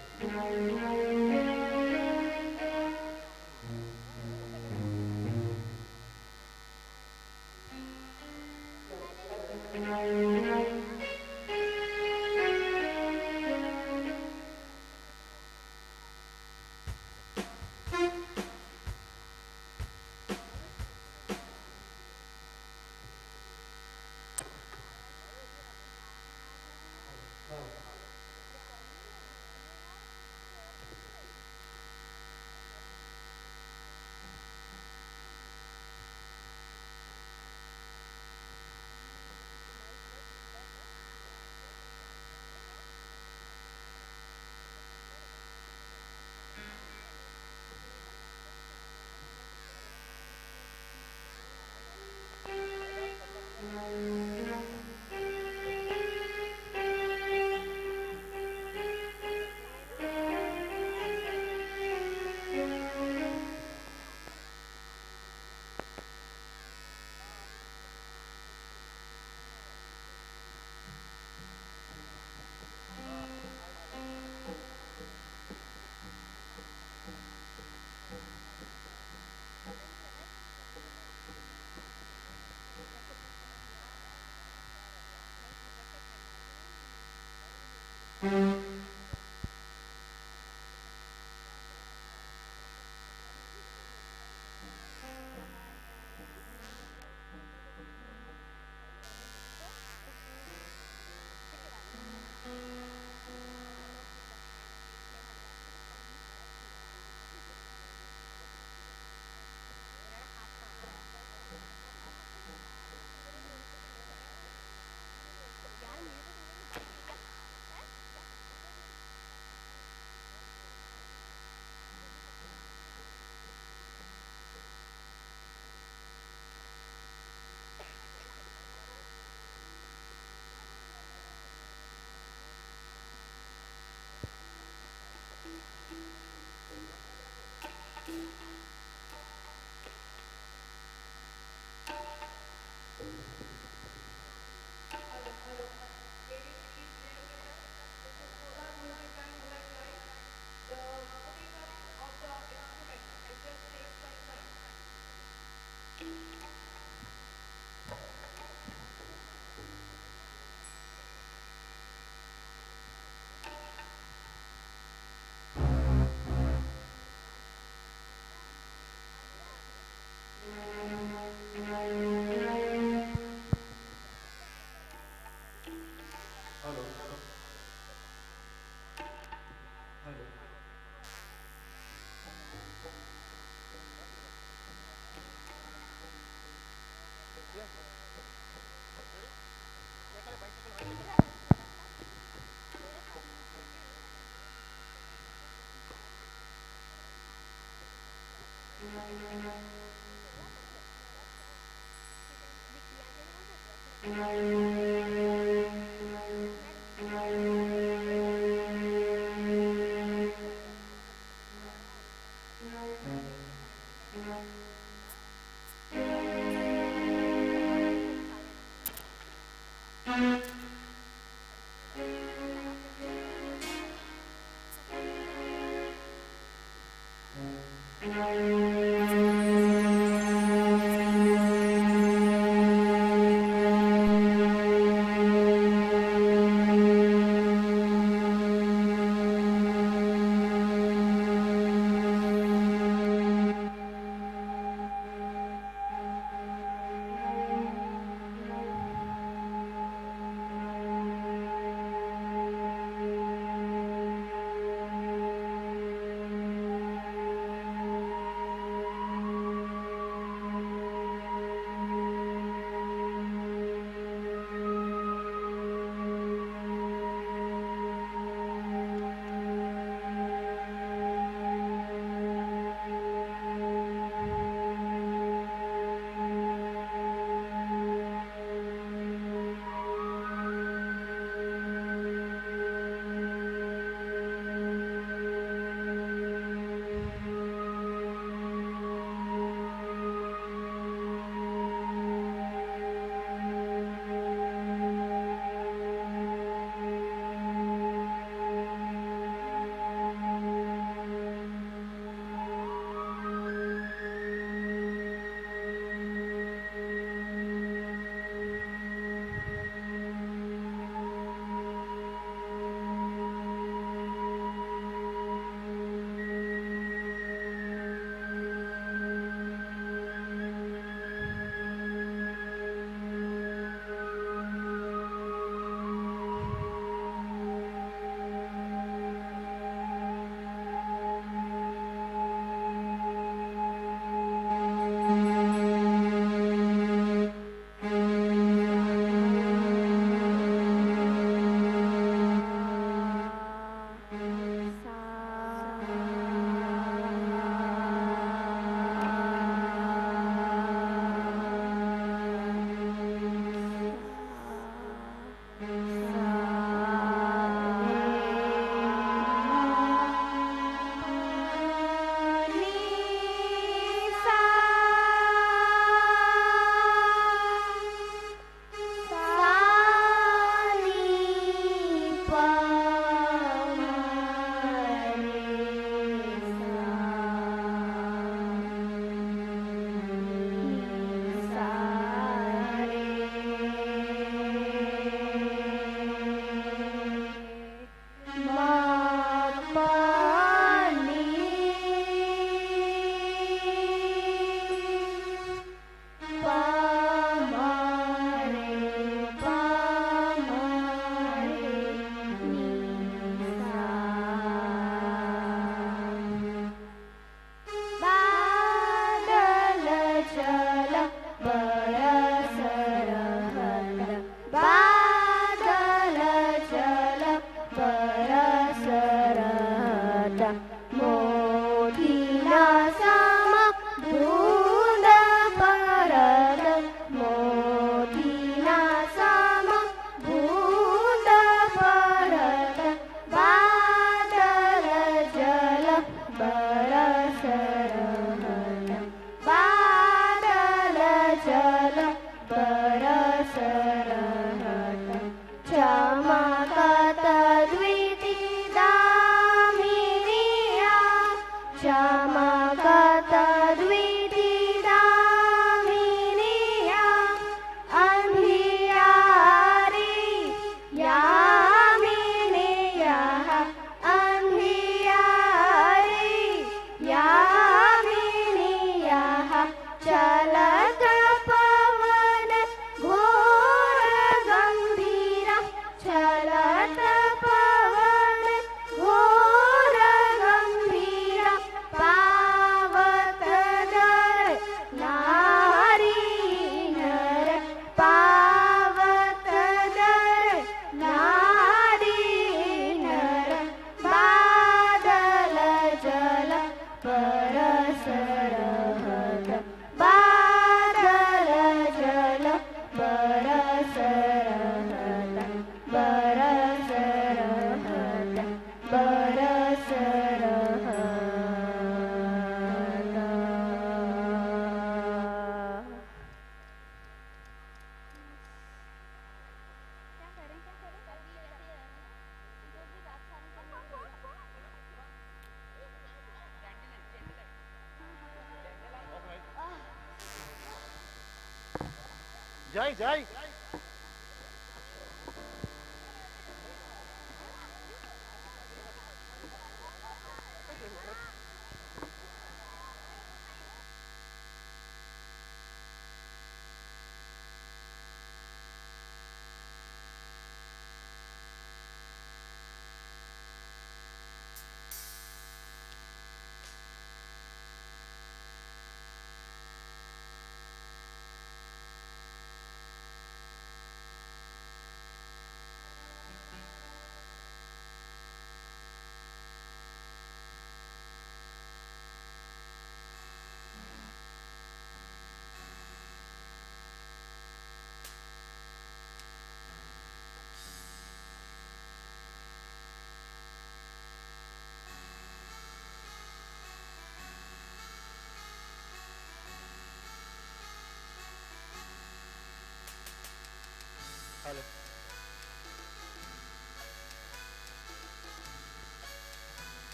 যাই যাই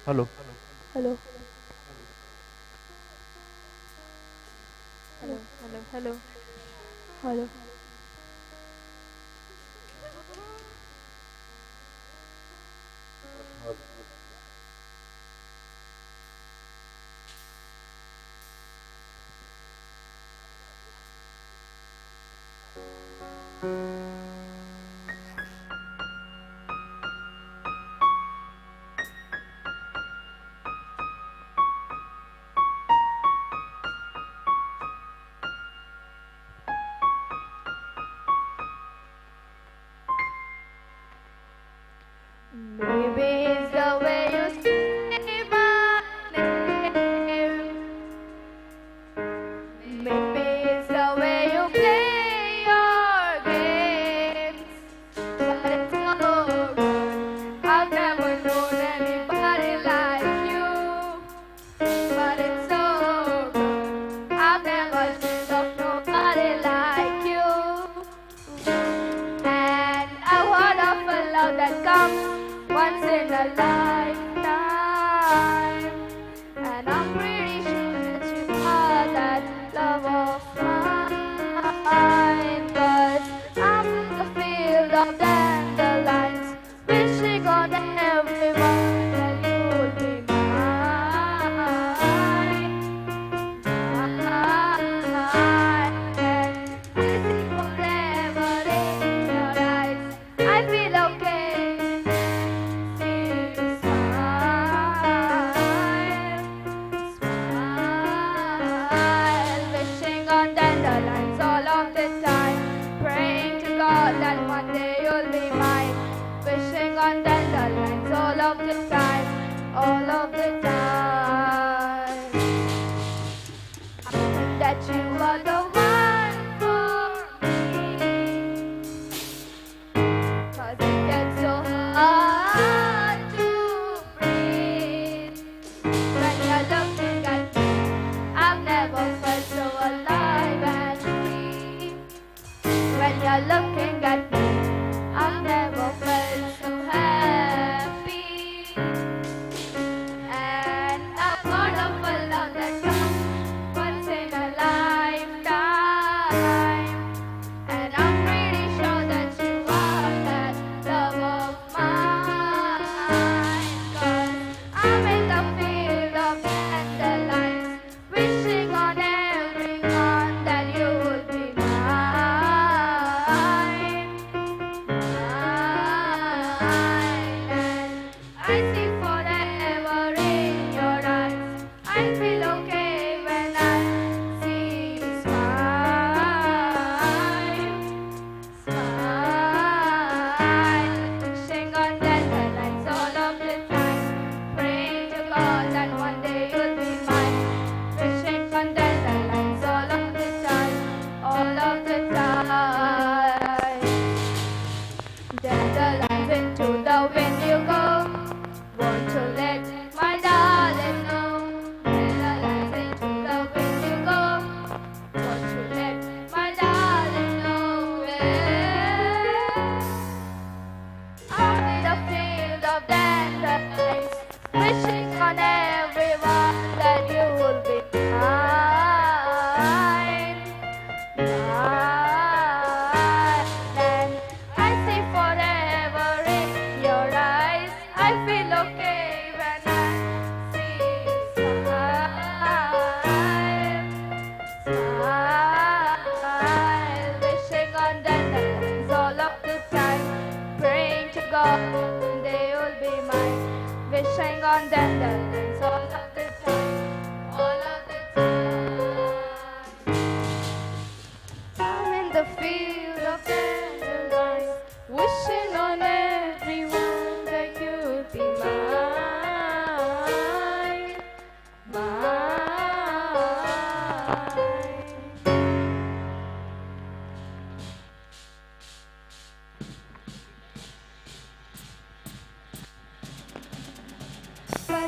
hello hello hello hello hello hello hello Maybe it's the way you say my name. Maybe it's the way you play your game. all of the time. I think that you are the one for me. 'Cause it gets so hard to breathe when you're looking at me. I've never felt so alive and free. When you're looking at me, I've never felt so happy. And I'm gonna fall down that come once in a lifetime. And I'm pretty sure that you are that love of mine. 'Cause I'm in the field of dandelions, wishing on everyone that you would be mine. And I see forever in your eyes. I feel okay when I see you smile. Smile. Wishing on dandelions all of the time. Praying to God that one day you'll be mine. Wishing on dandelions all of the time. All of the time. Dandelions into the wind you go. Want to let my darling know. Dandelions into the wind you go. Want to let my darling know. I'm in a field of dandelions, wishing on everyone that you will be mine. Mine. And I see forever in your eyes. I feel okay when I see you smile. Smile. Wishing on dandelions all of the time. Praying to God they will be mine. Wishing on dandelions all of the time. All of the time. I'm in the field of dandelions, wishing on everyone that you'd be mine. Mine. But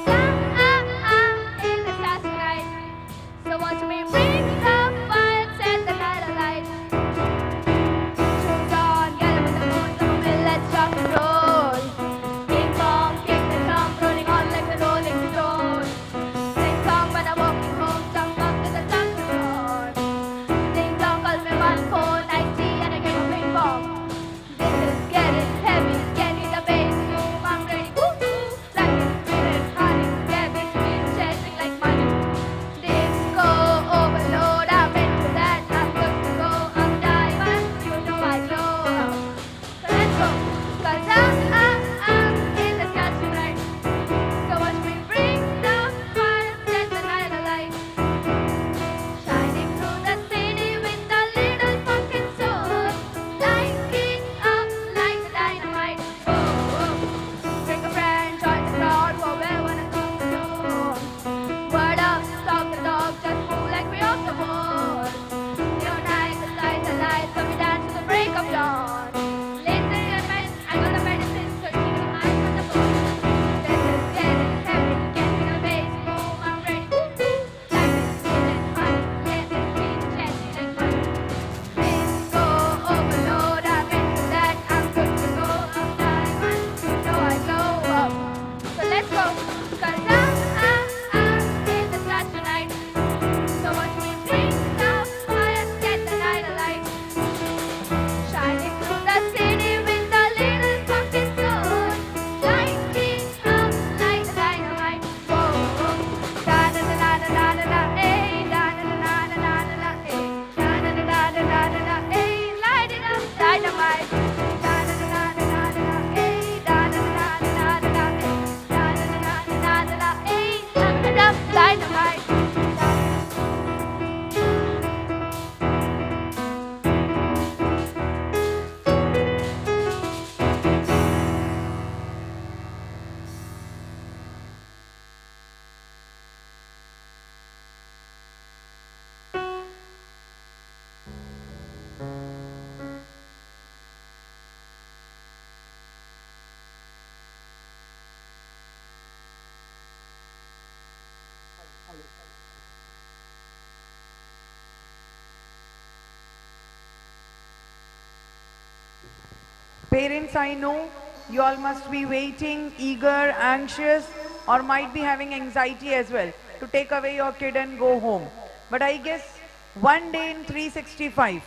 Parents, I know you all must be waiting, eager, anxious, or might be having anxiety as well to take away your kid and go home. But I guess one day in 365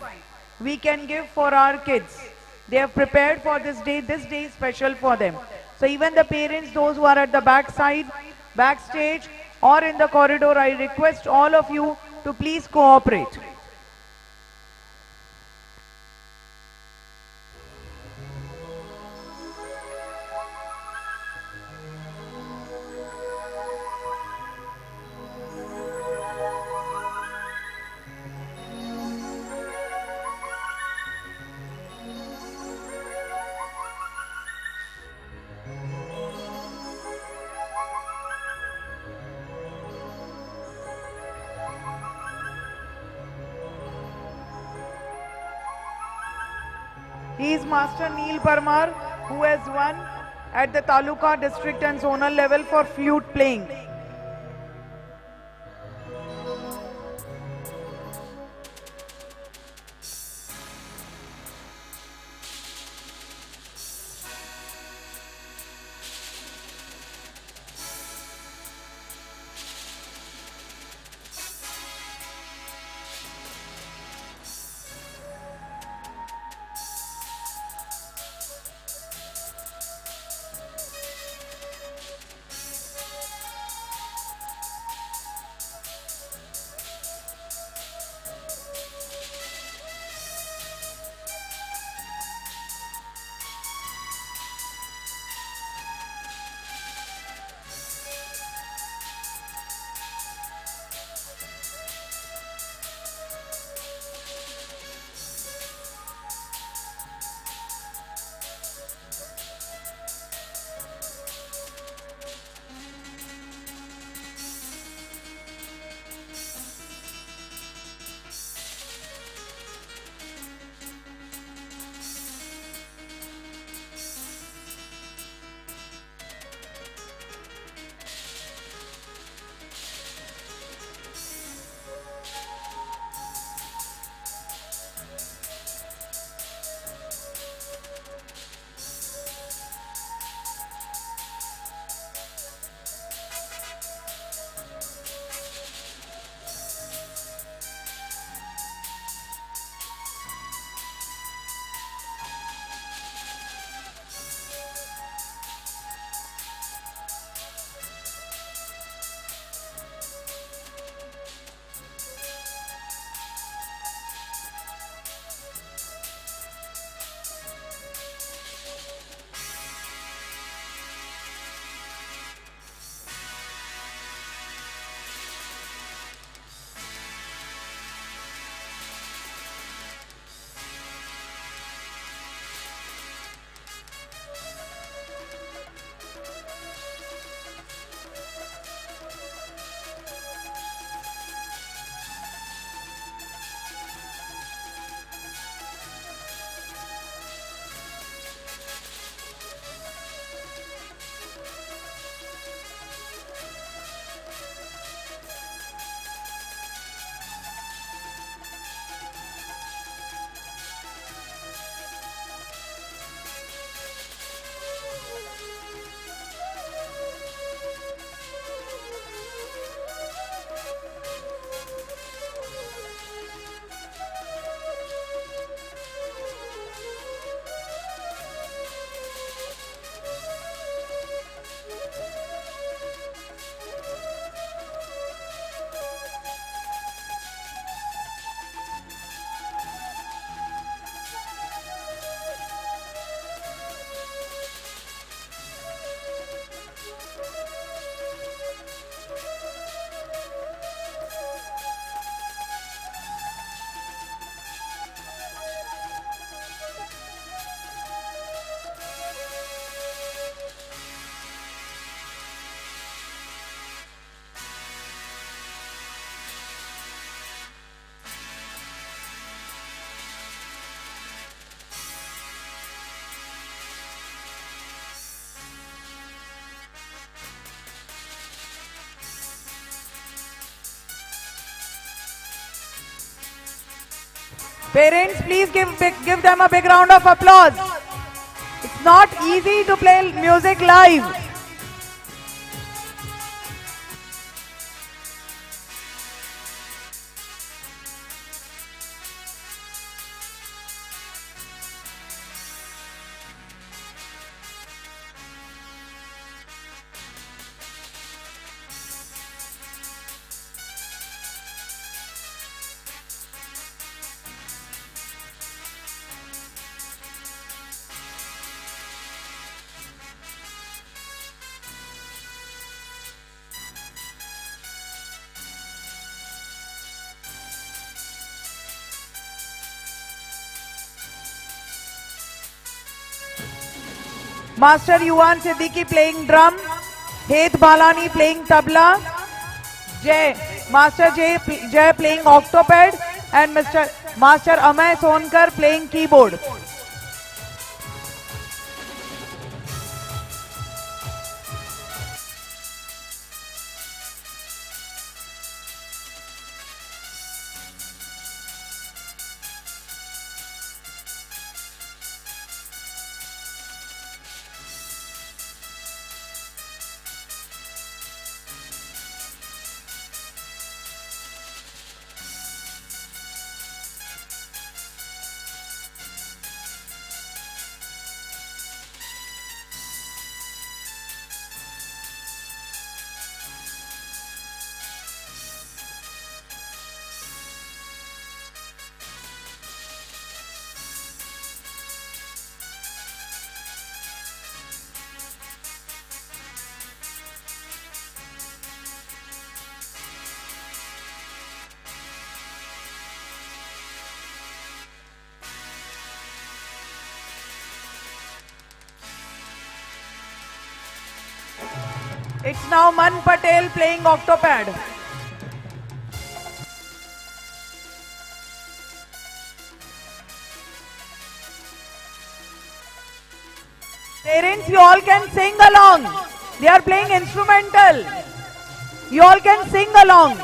we can give for our kids. They have prepared for this day is special for them. So even the parents, those who are at the backside, backstage, or in the corridor, I request all of you to please cooperate. He is Master Neil Parmar, who has won at the Taluka district and zonal level for flute playing. Parents, please give them a big round of applause. It's not easy to play music live. Master Yuvan Siddiqui playing drum, Het Balani playing tabla, Master Jay playing octopad, and Master Amay Sonkar playing keyboard. It's now Man Patel playing octopad. Parents, you all can sing along. They are playing instrumental. You all can sing along.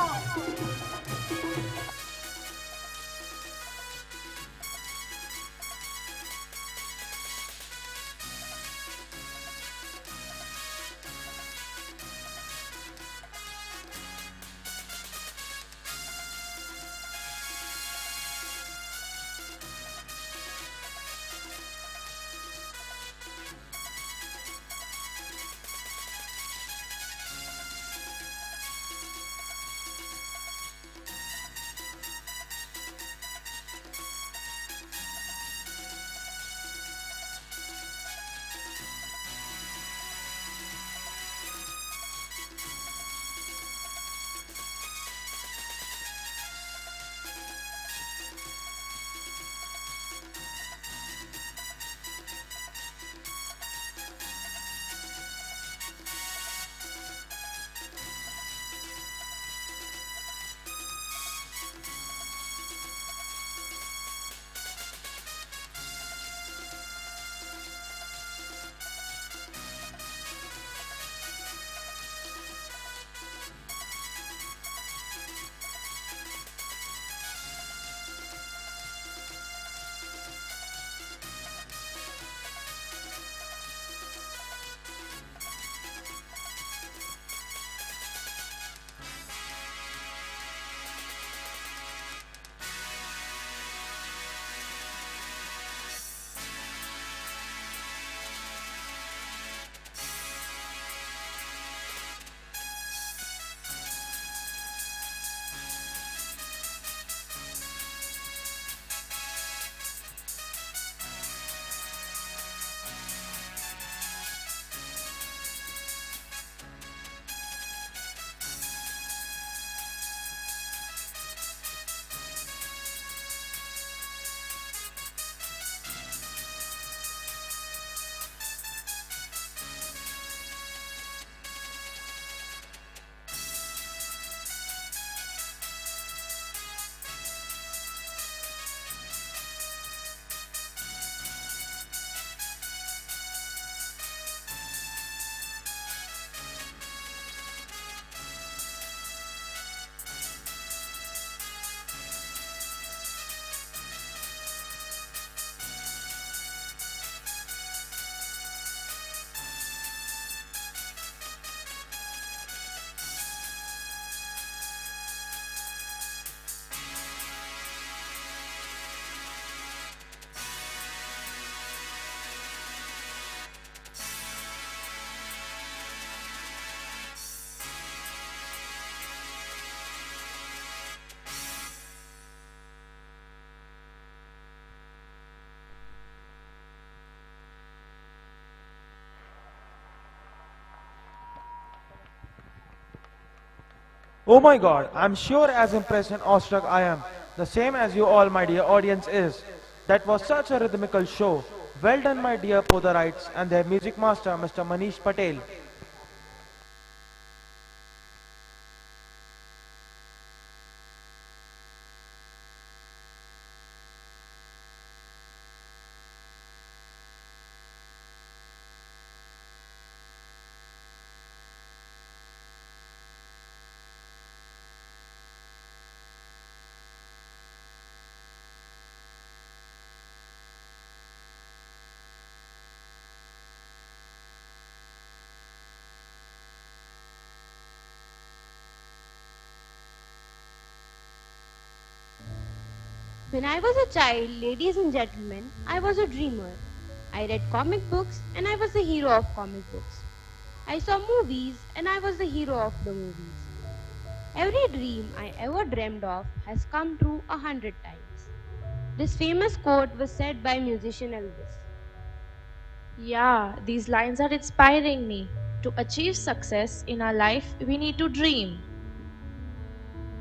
Oh my god, I'm sure as impressed and awestruck I am, the same as you all, my dear audience, is. That was such a rhythmical show. Well done, my dear Podarites and their music master, Mr. Manish Patel. When I was a child, ladies and gentlemen, I was a dreamer. I read comic books and I was the hero of comic books. I saw movies and I was the hero of the movies. Every dream I ever dreamed of has come true 100 times. This famous quote was said by musician Elvis. Yeah, these lines are inspiring me. To achieve success in our life, we need to dream.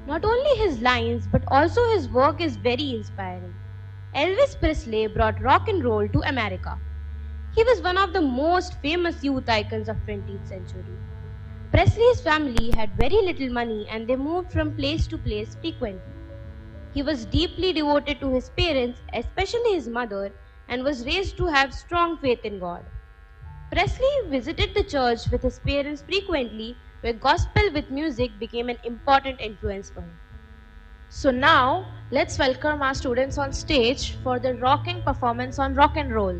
Not only his lines but also his work is very inspiring. Elvis Presley brought rock and roll to America. He was one of the most famous youth icons of 20th century. Presley's family had very little money and they moved from place to place frequently. He was deeply devoted to his parents, especially his mother, and was raised to have strong faith in God. Presley visited the church with his parents frequently, where gospel with music became an important influence for him. So now, let's welcome our students on stage for the rocking performance on rock and roll.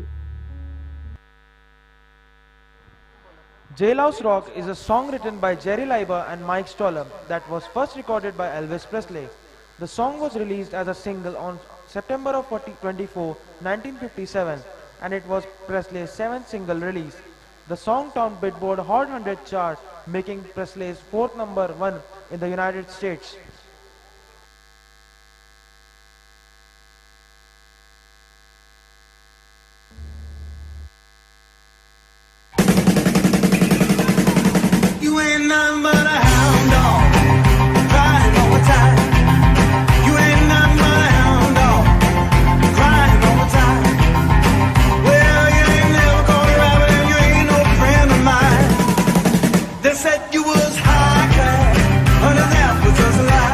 Jailhouse Rock is a song written by Jerry Leiber and Mike Stoller that was first recorded by Elvis Presley. The song was released as a single on September of 24, 1957, and it was Presley's 7th single release. The song topped Billboard Hot 100 chart, making Presley's 4th number 1 in the United States. You ain't nothing but a hound dog, crying all the time. You ain't nothing but a hound dog, crying all the time. Well, you ain't never caught a rabbit and you ain't no friend of mine. They said you was high class, honey, that was just a lie.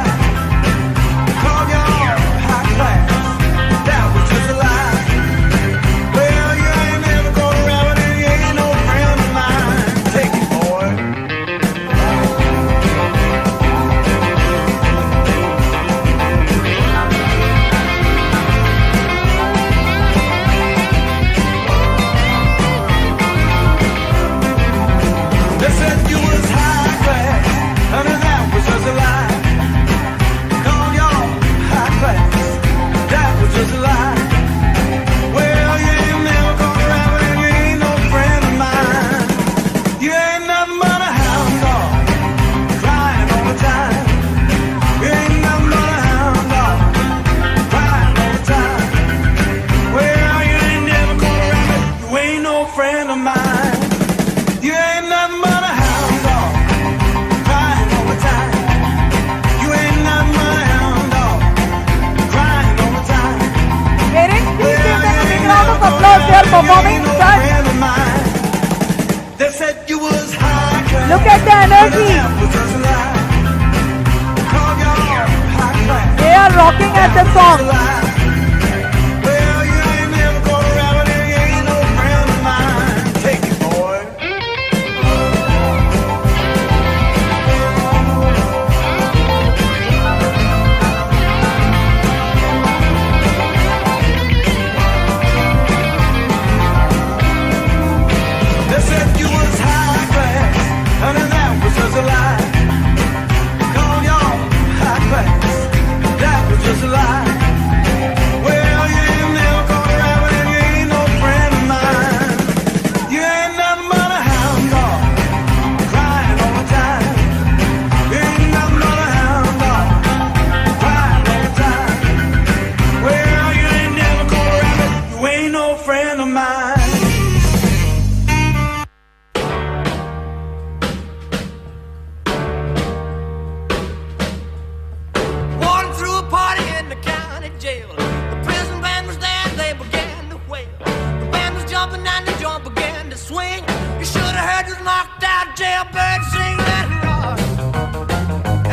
bird sing, let it rock.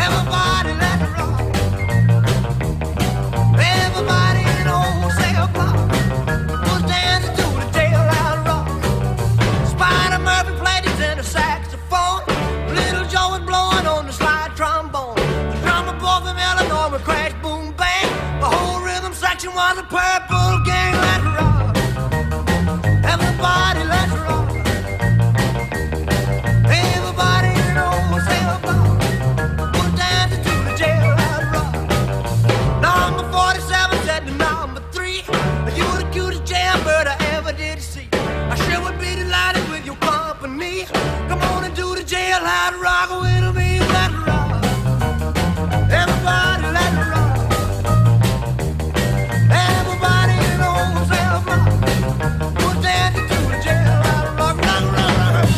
Everybody let it rock. Everybody in old cell block was dancing to the jailhouse rock. Spider Murphy played his tenor saxophone. Little Joe was blowing on the slide trombone. The drummer boy from Illinois would crash, boom, bang. The whole rhythm section was a purple gang. Let it rock. Everybody let it rock. Everybody in old cell block was dancing to the jailhouse rock. Number 47 said to number 3, you're the cutest jailbird I ever did see. I sure would be delighted with your company. Come on and do the jailhouse rock with me. Let it rock. Everybody let it rock. Everybody in old cell block was dancing to the jailhouse rock. Rock, rock, rock.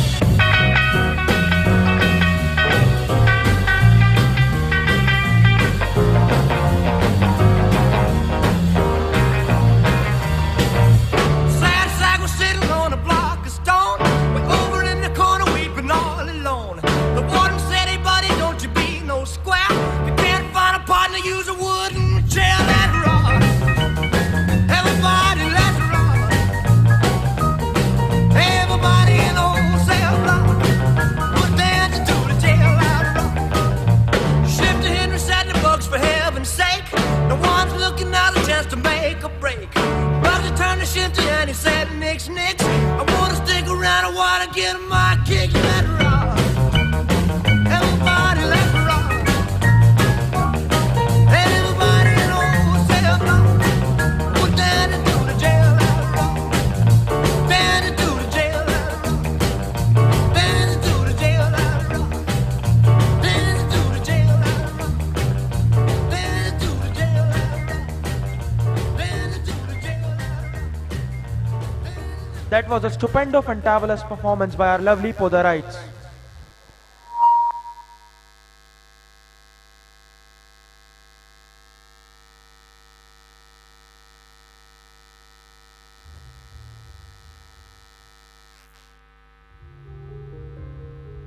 Sad sack was sitting on a block of stone. We're over in the corner weeping all alone. The warden said, hey buddy, don't you be no square. You can't find a partner, use a wooden chair. Let it rock. Everybody let it rock. Everybody in old cell block was dancing to the jailhouse rock. Shifter Henry said the bugs for heaven's sake. No one's looking out a chance to make a break. Bugsy turned to Shifter and he said, nix, nix. I wanna stick around, I wanna get my kick. Let it rock. Everybody let it rock. Everybody in old cell block was dancing to the jailhouse rock. Dancing to the jailhouse rock. Dancing to the jailhouse rock. Dancing to the jailhouse rock. Dancing to the jailhouse rock. Dancing to the jailhouse rock. That was a stupendo fantabulous performance by our lovely Podarites.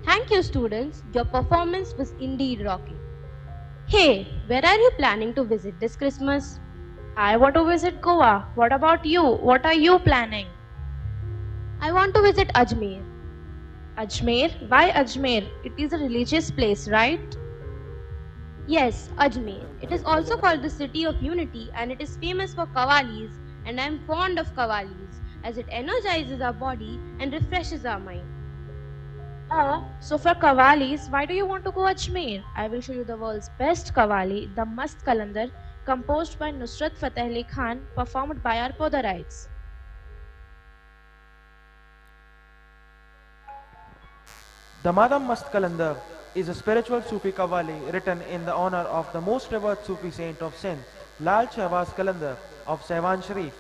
Thank you, students. Your performance was indeed rocking. Hey, where are you planning to visit this Christmas? I want to visit Goa. What about you? What are you planning? I want to visit Ajmer. Ajmer? Why Ajmer? It is a religious place, right? Yes, Ajmer. It is also called the City of Unity and it is famous for Qawwalis, and I am fond of Qawwalis as it energizes our body and refreshes our mind. So for Qawwalis, why do you want to go Ajmer? I will show you the world's best Qawwali, the Mast Kalandar, composed by Nusrat Fateh Ali Khan, performed by our Podarites. The Madam Mast Kalandar is a spiritual Sufi Qawwali written in the honor of the most revered Sufi saint of Sindh, Lal Shahbaz Kalandar of Saiwan Sharif.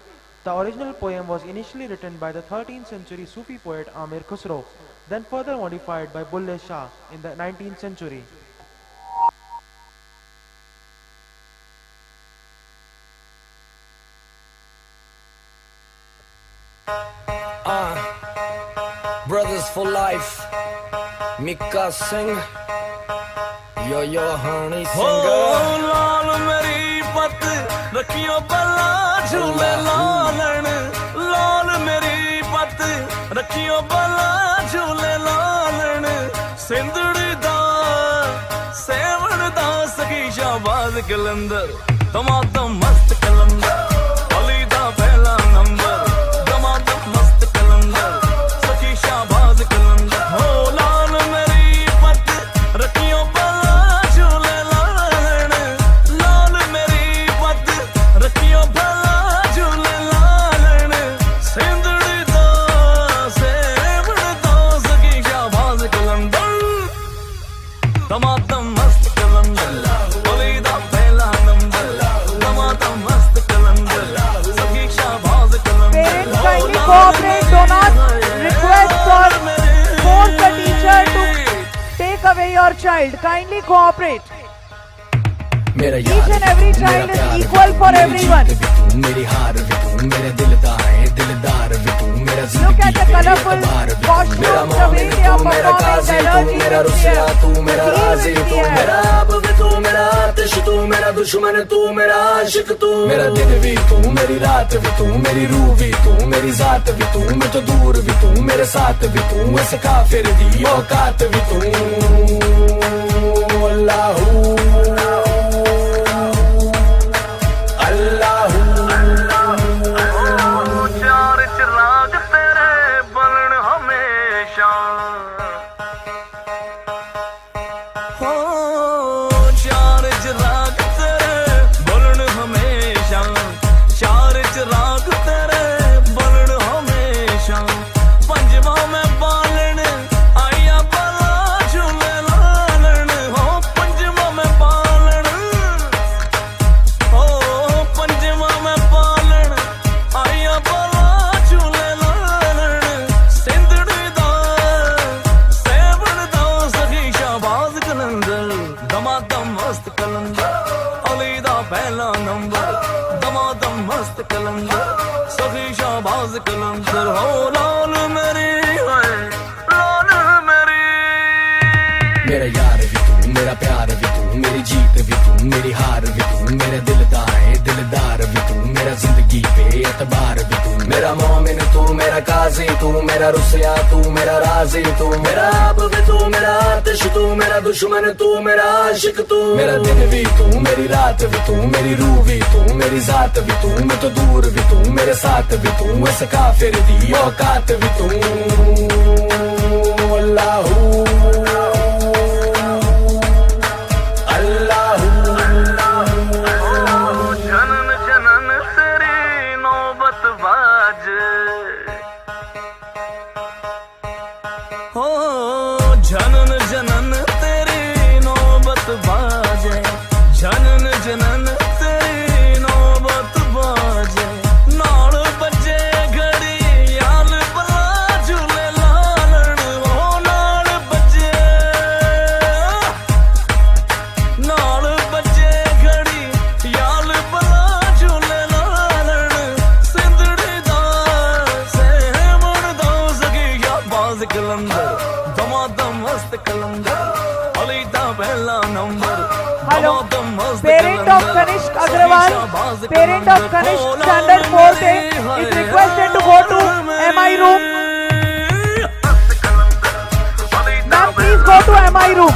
The original poem was initially written by the 13th century Sufi poet Amir Khusro, then further modified by Bulle Shah in the 19th century. Brothers for life, Mika Singh, yo honey singer. लाल मेरी पत रखियो बला झूले लालन, लाल मेरी पत रखियो बला झूले लालन, सिंधड़ी दा सेवण दा सखी शाहबाज कलंदर, तमाम मस्त कलंदर, अली दा पहला नंबर, तमाम मस्त कलंदर, सखी शाहबाज कलंदर, हो लाल मेरी पत रखियो बला झूले लालन, लाल मेरी पत रखियो बला झूले लालन, सिंधड़ी दा सेवण दा सखी शाहबाज कलंदर, तमाम मस्त कलंदर, अली दा पहला नंबर, तमाम मस्त कलंदर, सखी शाहबाज कलंदर. Parents, kindly cooperate. Do not request or force the teacher to take away your child. Kindly cooperate. Each and every child is equal for everyone. मेरी हार भी तू, मेरे दिलदार है दिलदार भी तू. मेरा Look जिंदगी at the पे colorful एतबार भी तू, costumes, मेरा the way मोमिन they are तू, मेरा performing, काजी the तू, energy मेरा is रुसिया there. तू, मेरा The राजी theme is तू, there. मेरा अब भी तू, मेरा आतिश तू, मेरा दुश्मन तू, मेरा आशिक तू, मेरा दिन भी तू, मेरी रात भी तू, मेरी रूह भी तू, मेरी जात भी तू, मैं तो दूर भी तू, मेरे साथ भी तू, ऐसे काफिर दी औकात भी तू। अल्लाहू अल्लाहू चार चिराग तेरे बलन हमेशा हो चार चिराग तेरे बलन हमेशा चार चिराग तेरे बलन हमेशा पंजवा में बालन आया बला झूले लालन हो पंजवा में बालन हो पंजवा में बालन आया बला झूले लालन सिंधड़ी दा सेवन दा सखी शाहबाज कलंदर दमादम मस्त कलंदर अली दा पहला नंबर दमादम मस्त कलंदर सखी शाहबाज कलंदर हो लाल मेरी है लाल मेरी मेरा यार भी तू, मेरा प्यार भी तू, मेरी जीत भी तू, मेरी हार भी तू, मेरा दिलदार भी तू, मेरा जिंदगी पे एतबार भी तू, मेरा मोमिन तू, मेरा काजी तू, मेरा रुसिया तू, मेरा राजी तू, मेरा अब भी तू, मेरा आतिश तू, मेरा दुश्मन तू, मेरा आशिक तू, मेरा दिन भी तू, मेरी रात भी तू, मेरी रूह भी तू, मेरी जात भी तू, मैं तो दूर भी तू, मेरे साथ भी तू, ऐसे काफिर दी औकात भी तू। अल्लाहू जनन जनन तेरी नौबत बाजे हो जनन जनन तेरी नौबत बाजे जनन जनन तेरी नौबत बाजे नाल बजे घड़ी याल बला झूले लालन हो नाल बजे घड़ी याल बला झूले लालन सिंधड़ी दा सेवन दा सगी शाहबाज कलंदर दमादम मस्त कलंदर अली दा पहला number Hello, parent of Kanishk Agrawal, parent of Kanishk Standard 4th is requested to go to MI room. Ma'am, please go to MI room.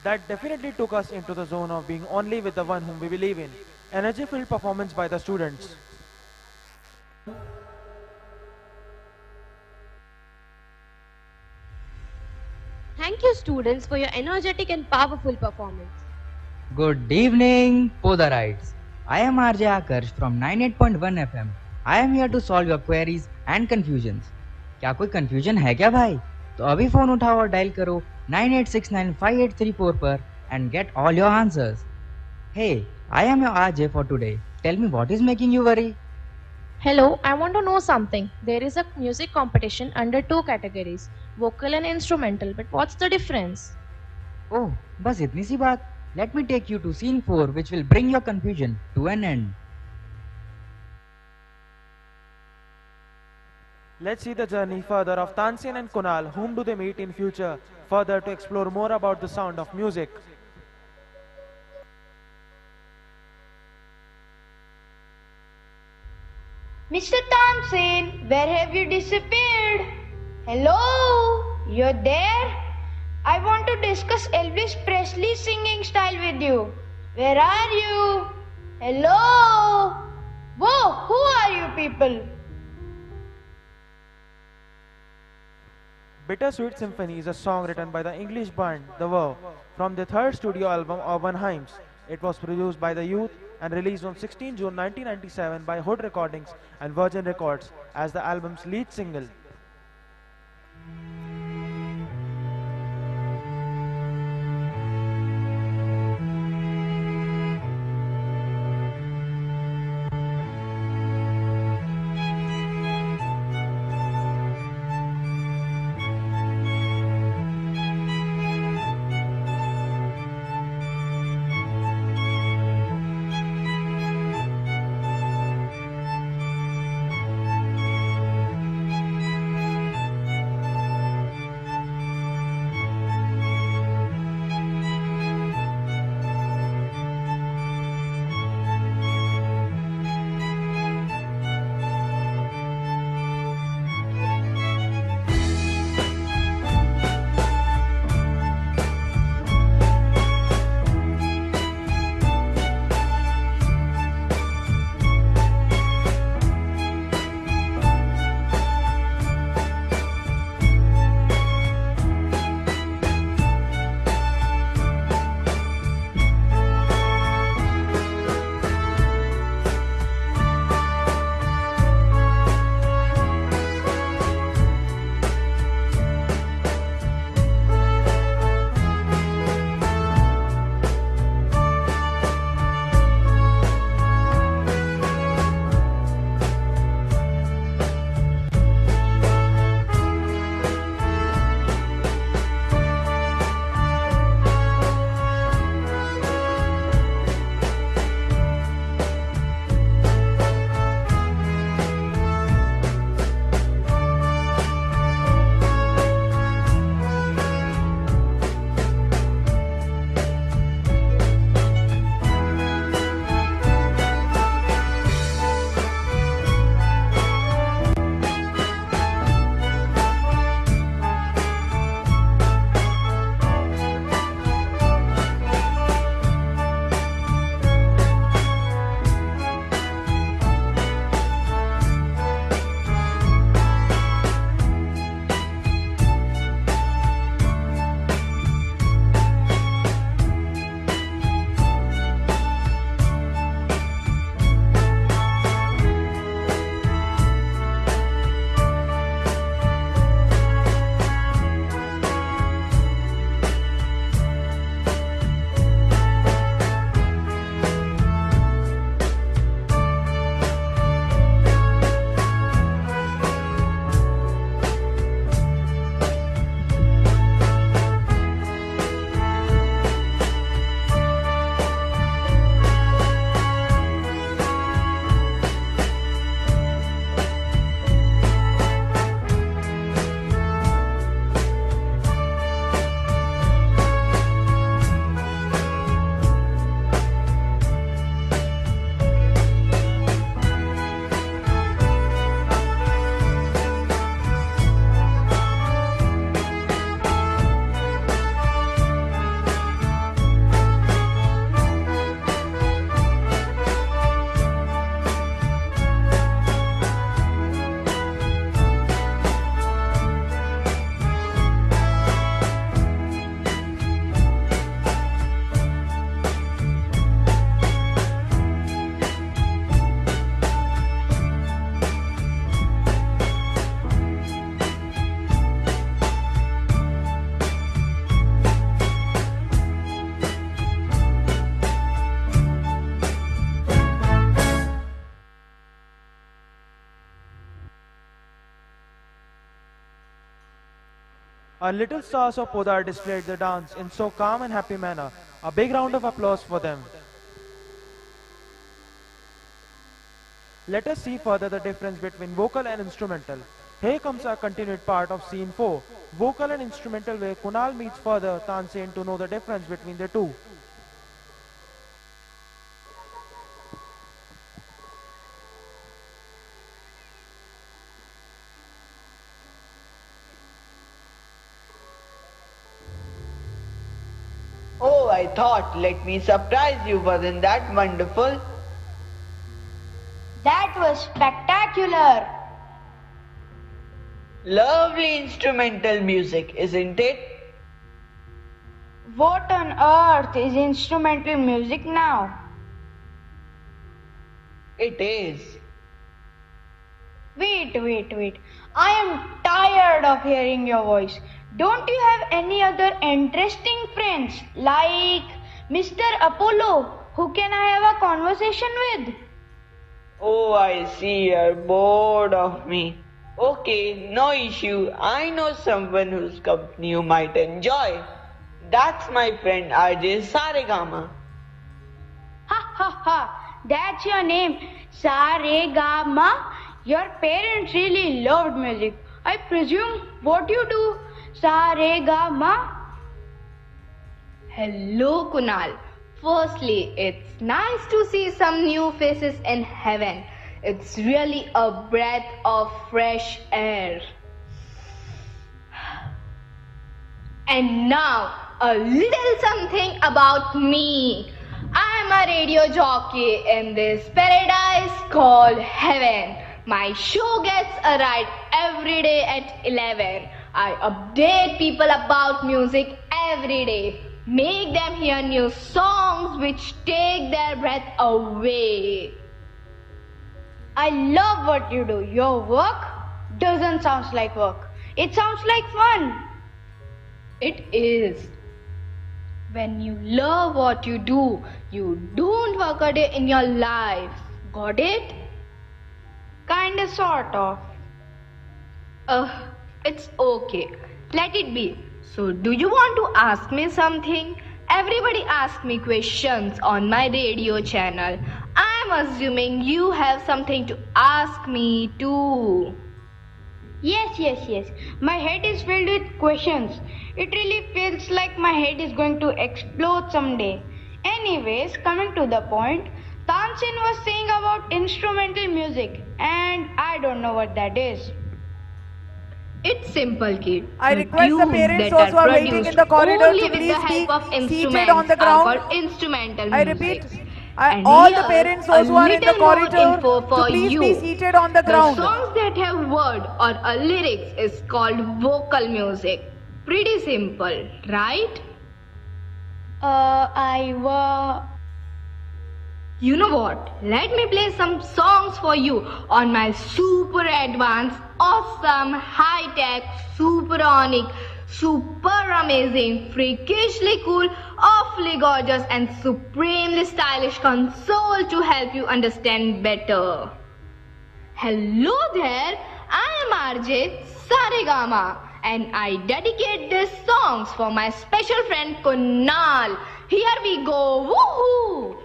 That definitely took us into the zone of being only with the one whom we believe in. Energy-filled performance by the students. Thank you, students, for your energetic and powerful performance. Good evening, Podarites. I am RJ Akarsh from 98.1 FM. I am here to solve your queries and confusions. क्या कोई confusion है क्या भाई? तो अभी phone उठाओ और dial करो 98695834 पर and get all your answers. Hey, I am your RJ for today. Tell me what is making you worry? Hello, I want to know something. There is a music competition under two categories, vocal and instrumental, but what's the difference? Oh, बस इतनी सी बात. Let me take you to scene 4 which will bring your confusion to an end. Let's see the journey further of Tansin and Kunal. Whom do they meet in future further to explore more about the sound of music? Mr. Tansin, where have you disappeared? Hello? You're there? I want to discuss Elvis Presley's singing style with you. Where are you? Hello? Whoa, who are you people? Bittersweet Symphony is a song written by the English band The Verve from their third studio album Urban Hymns. It was produced by the youth and released on 16 June 1997 by Hood Recordings and Virgin Records as the album's lead single. Our little stars of Podar displayed the dance in so calm and happy manner. A big round of applause for them. Let us see further the difference between vocal and instrumental. Here comes a continued part of scene 4, vocal and instrumental, where Kunal meets further Tansen to know the difference between the two. Oh, I thought, let me surprise you, wasn't that wonderful? That was spectacular. Lovely instrumental music, isn't it? What on earth is instrumental music now? It is. Wait. I am tired of hearing your voice. Don't you have any other interesting friends like Mr. Apollo who can I have a conversation with? Oh, I see you're bored of me. Okay, no issue. I know someone whose company you might enjoy. That's my friend RJ Saregama. Ha, that's your name, Saregama. Your parents really loved music. I presume what you do, Saregama. Hello Kunal. Firstly, it's nice to see some new faces in heaven. It's really a breath of fresh air. And now, a little something about me. I'm a radio jockey in this paradise called heaven. My show gets a ride every day at 11. I update people about music every day. Make them hear new songs which take their breath away. I love what you do. Your work doesn't sound like work. It sounds like fun. It is. When you love what you do, you don't work a day in your life. Got it? Kinda, sort of. It's okay. Let it be. So, do you want to ask me something? Everybody asks me questions on my radio channel. I'm assuming you have something to ask me too. Yes. My head is filled with questions. It really feels like my head is going to explode someday. Anyways, coming to the point, Tansin was saying about instrumental music, and I don't know what that is. It's simple, kid. I request the parents those who are waiting in the corridor to please be seated on the ground. I repeat, all the parents those who are in the corridor to please be seated on the ground. The songs that have word or a lyrics is called vocal music. Pretty simple, right? You know what? Let me play some songs for you on my super advanced, awesome, high-tech, supersonic, super amazing, freakishly cool, awfully gorgeous and supremely stylish console to help you understand better. Hello there, I am RJ Saregama and I dedicate these songs for my special friend Kunal. Here we go, woohoo!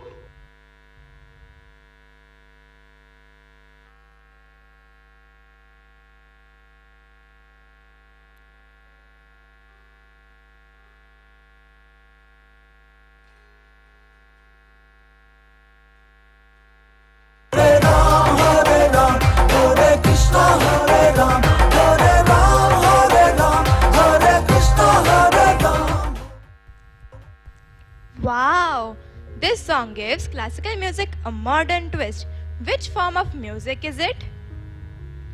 Wow! This song gives classical music a modern twist. Which form of music is it?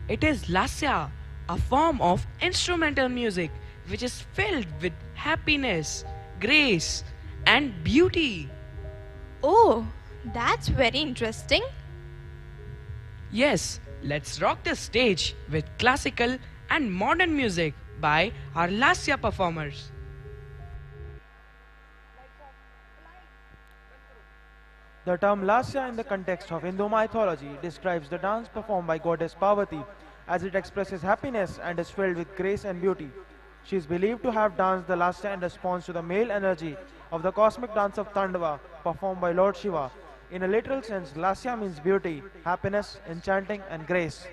It is lasya, a form of instrumental music which is filled with happiness, grace, and beauty. Oh, that's very interesting. Yes, let's rock the stage with classical and modern music by our lasya performers. The term Lasya in the context of Hindu mythology describes the dance performed by goddess Parvati as it expresses happiness and is filled with grace and beauty. She is believed to have danced the Lasya in response to the male energy of the cosmic dance of Tandava performed by Lord Shiva. In a literal sense, Lasya means beauty, happiness, enchanting, and grace.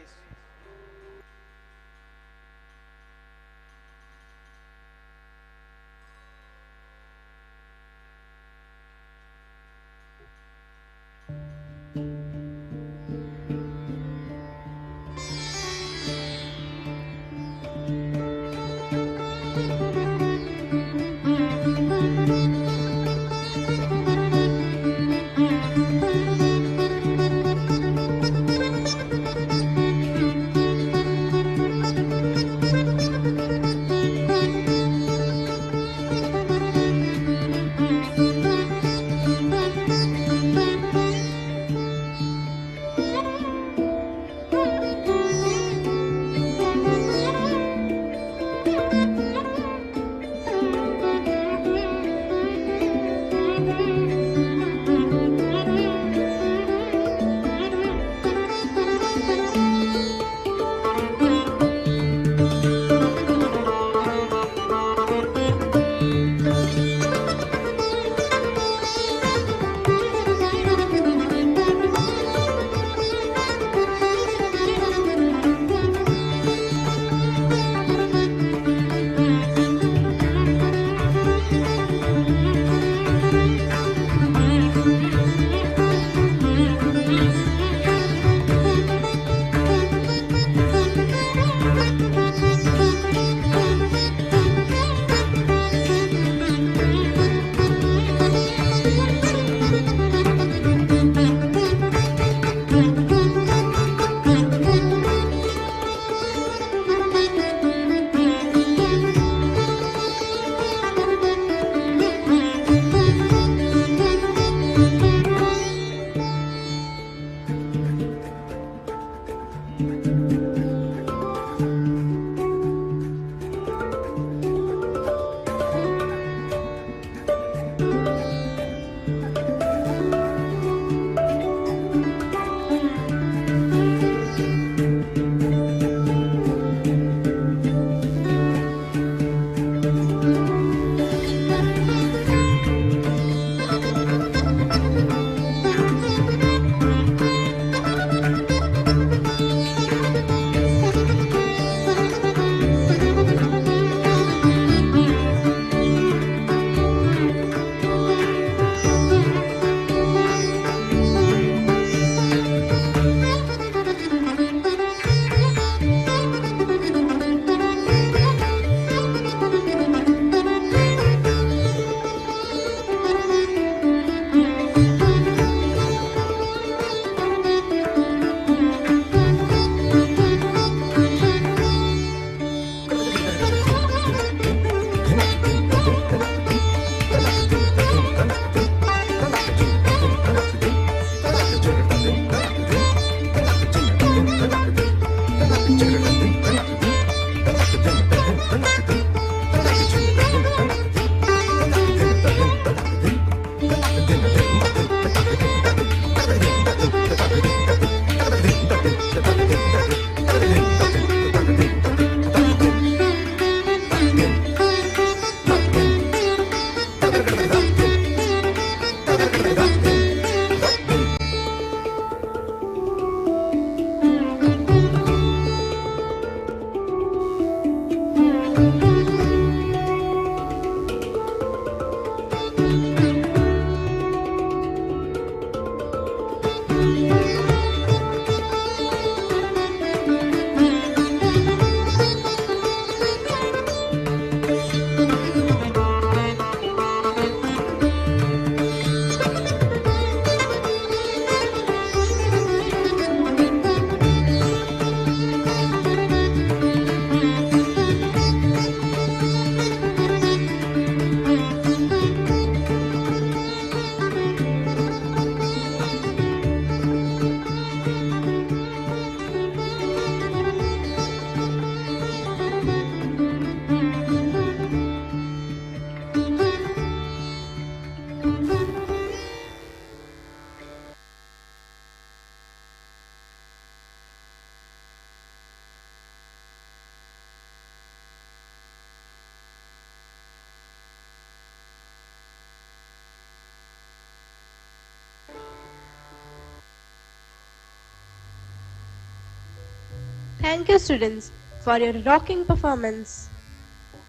Thank you students for your rocking performance.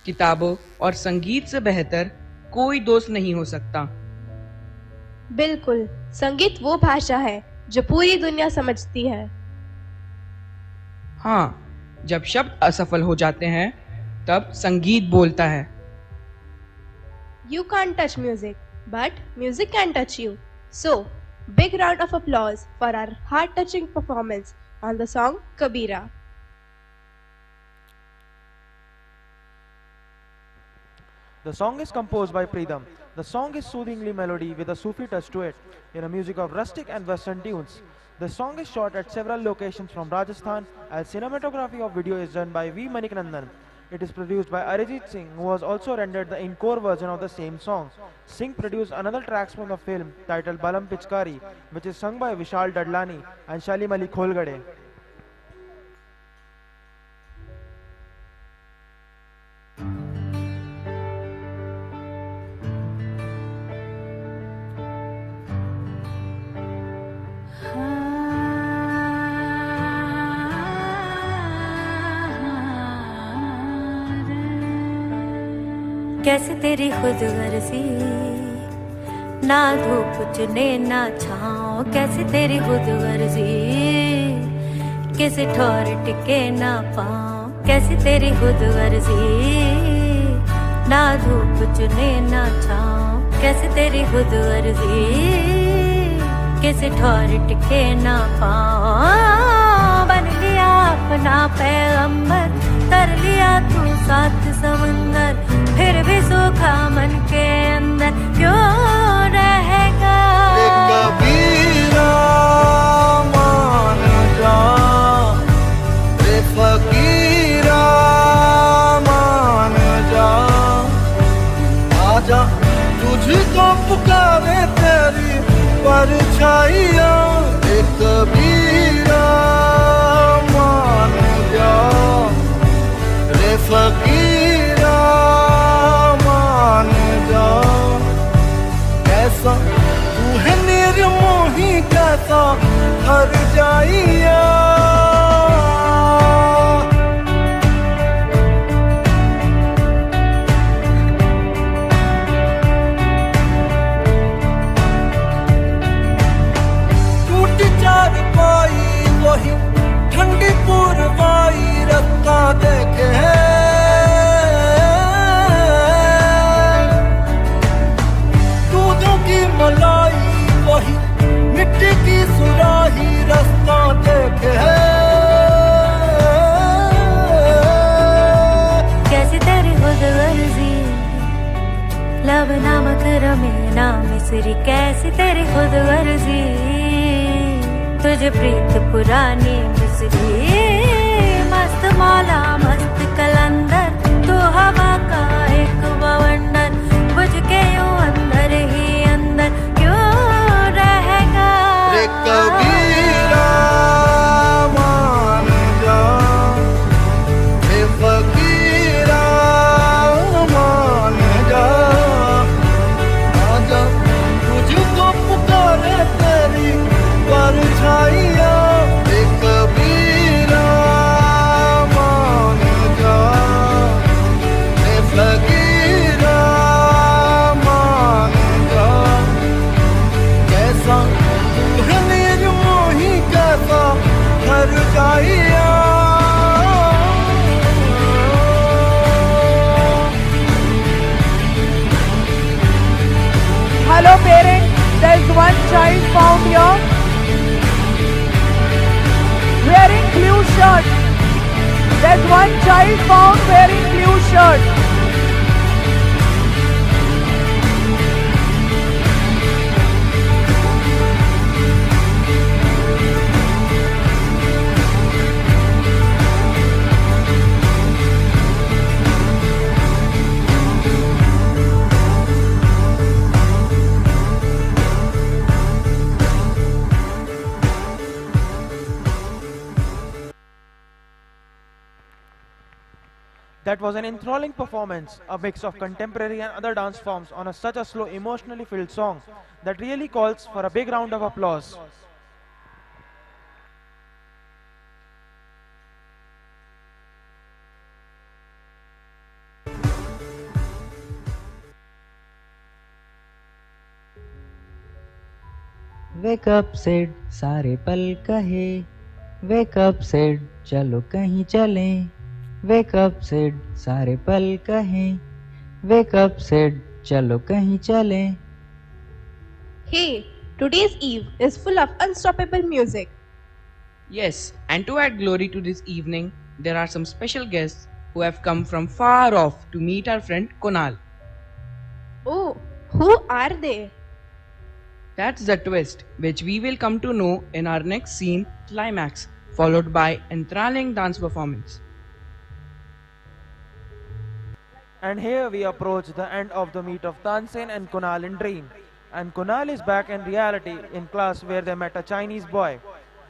किताबों और संगीत से बेहतर कोई दोस्त नहीं हो सकता। बिल्कुल, संगीत वो भाषा है जो पूरी दुनिया समझती है। हाँ, जब शब्द असफल हो जाते हैं तब संगीत बोलता है। You can't touch music, but music can touch you. So, big round of applause for our heart-touching performance on the song Kabira. The song is composed by Preetham. The song is soothingly melody with a Sufi touch to it, in a music of rustic and western tunes. The song is shot at several locations from Rajasthan, as cinematography of video is done by V. Manikandan. It is produced by Arijit Singh, who has also rendered the encore version of the same song. Singh produced another tracks from the film titled Balam Pichkari, which is sung by Vishal Dadlani and Shalim Ali Kholgade. कैसे तेरी खुद गर्जी ना धूप चुने ना छाँव, कैसे तेरी खुद गर्जी किसी ठोर टिके ना पाँव, कैसे तेरी खुद गर्जी ना धूप चुने ना छाँव, कैसे तेरी खुद गर्जी किसी ठोर टिके ना पाँव। बन लिया अपना पैगंबर, कर लिया तू सात समंदर, फिर भी सूखा मन के अंदर क्यों रहेगा। कबीरा मान जा, रे फकीरा मान जा, आजा तुझको पुकारे तेरी परछाइया। रे कबीरा मान जा, रे फकीरा मान जा, कैसा तू है निर्मोही कैसा हर जाइया। टूटी चार पाई वही ठंडी पुरवाई रत्ता देखे है, दूधों की मलाई वही मिट्टी की सुराही रास्ता देखे है। कैसे तेरी खुद गर्जी लब नमक रमे ना मिसरी, कैसी तेरी खुद गर्जी तुझे प्रीत पुरानी मिसरी। मस्त मौला मस्त कलंदर, तू हवा का एक बवंडर, बुझ के यूं अंदर ही अंदर क्यों रहेगा। रे कबीरा मान जा, रे फकीरा मान जा, आजा तुझको पुकारे तेरी परछाइया। रे कबीरा मान जा, रे फकीरा मान जा, कैसा तू है निर्मोही कैसा हर जाइया। Hello parents, there's one child found here wearing blue shirt. There's one child found wearing blue shirt. That was an enthralling performance, a mix of contemporary and other dance forms on such a slow, emotionally filled song that really calls for a big round of applause. Wake up said सारे पल कहे, Wake up said चलो कहीं चलें, Wake up said सारे पल कहे, Wake up said चलो कहीं चलें. Hey, today's eve is full of unstoppable music. Yes, and to add glory to this evening, there are some special guests who have come from far off to meet our friend Kunal. Oh, who are they? That's the twist, which we will come to know in our next scene, climax, followed by enthralling dance performance. And here we approach the end of the meet of Tansen and Kunal in dream. And Kunal is back in reality in class where they met a Chinese boy.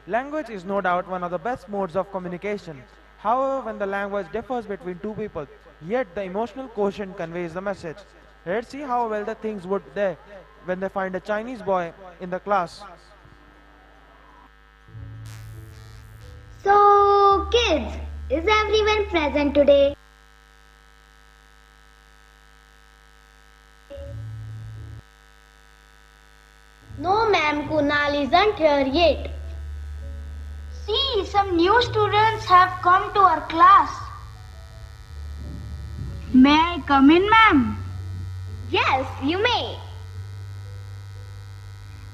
Language is no doubt one of the best modes of communication. However, when the language differs between two people, yet the emotional quotient conveys the message. Let's see how well the things would there when they find a Chinese boy in the class. So, kids, is everyone present today? No, ma'am, Kunal isn't here yet. See, some new students have come to our class. May I come in, ma'am? Yes, you may.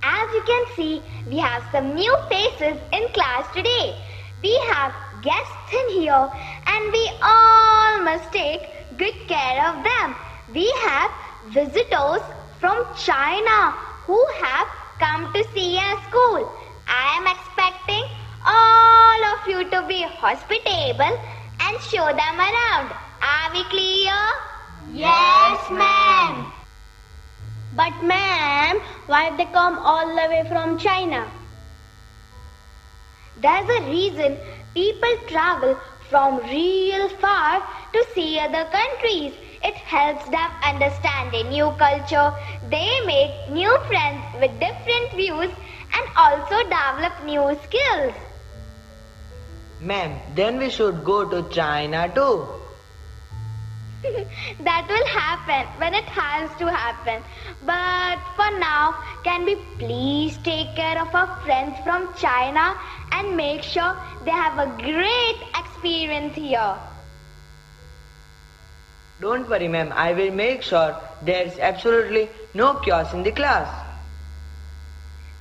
As you can see, we have some new faces in class today. We have guests in here and we all must take good care of them. We have visitors from China who have come to see our school. I am expecting all of you to be hospitable and show them around. Are we clear? Yes, ma'am. But ma'am, why have they come all the way from China? There's a reason people travel from real far to see other countries. It helps them understand a new culture. They make new friends with different views and also develop new skills. Ma'am, then we should go to China too. That will happen when it has to happen. But for now, can we please take care of our friends from China and make sure they have a great experience here? Don't worry, ma'am. I will make sure there is absolutely no chaos in the class.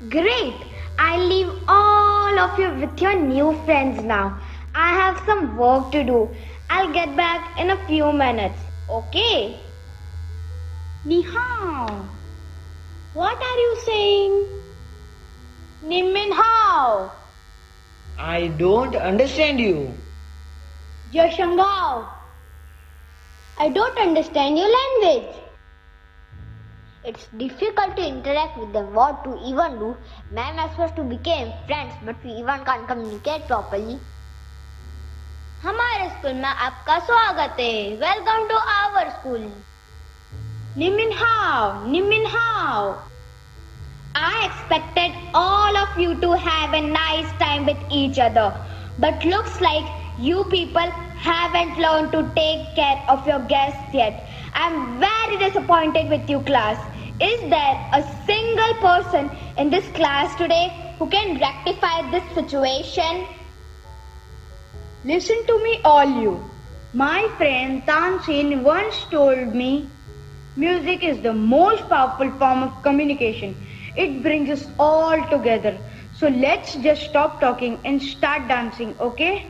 Great! I'll leave all of you with your new friends now. I have some work to do. I'll get back in a few minutes. Okay? Ni hao. What are you saying? Ni min hao. I don't understand you. Joshangao. I don't understand your language. It's difficult to interact with them. What to even do? Ma'am is supposed to become friends, but we even can't communicate properly. हमारे school में आपका स्वागत है. Welcome to our school. Ni min hao. Ni min hao. I expected all of you to have a nice time with each other, but looks like you people haven't learned to take care of your guests yet. I'm very disappointed with you, class. Is there a single person in this class today who can rectify this situation? Listen to me, all you. My friend Tansin once told me, music is the most powerful form of communication. It brings us all together. So let's just stop talking and start dancing, okay?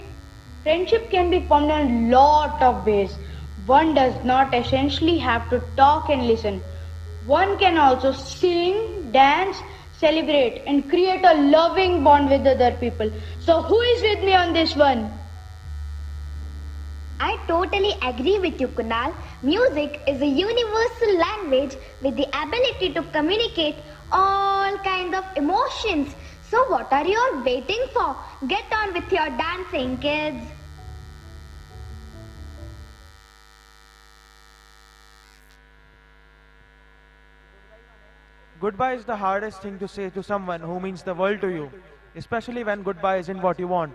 Friendship can be formed in a lot of ways. One does not essentially have to talk and listen. One can also sing, dance, celebrate, and create a loving bond with other people. So who is with me on this one? I totally agree with you, Kunal. Music is a universal language with the ability to communicate all kinds of emotions. So what are you all waiting for? Get on with your dancing, kids. Goodbye is the hardest thing to say to someone who means the world to you, especially when goodbye isn't what you want.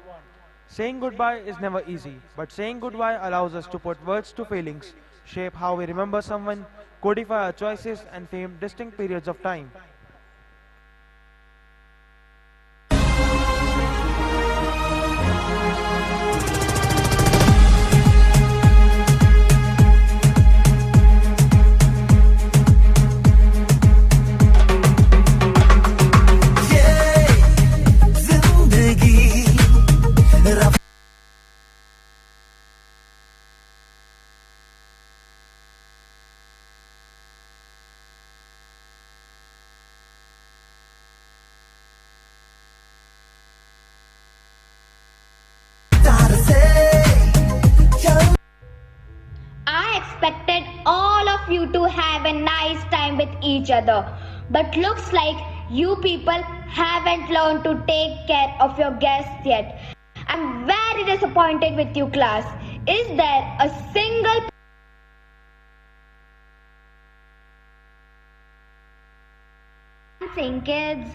Saying goodbye is never easy, but saying goodbye allows us to put words to feelings, shape how we remember someone, codify our choices, and frame distinct periods of time. all of you to have a nice time with each other. But looks like you people haven't learned to take care of your guests yet. I'm very disappointed with you, class. Is there a single dancing, kids?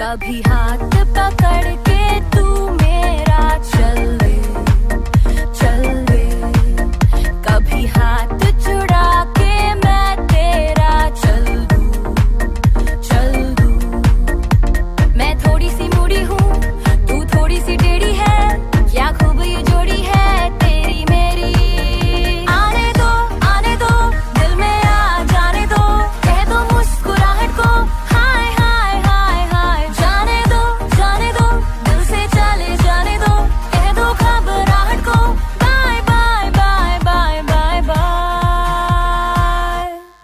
कभी हाथ पकड़ के तू मेरा चल दे कभी हाथ छुड़ा के मैं तेरा चल दूं मैं थोड़ी सी मुड़ी हूँ तू थोड़ी सी टेढ़ी है क्या खूब ये जोड़ी है तेरी मेरी आने दो दिल में आ जाने दो कह दो मुस्कुराहट को हाय हाय हाय हाय जाने दो दिल से चले जाने दो कह दो घबराहट को bye bye bye bye bye bye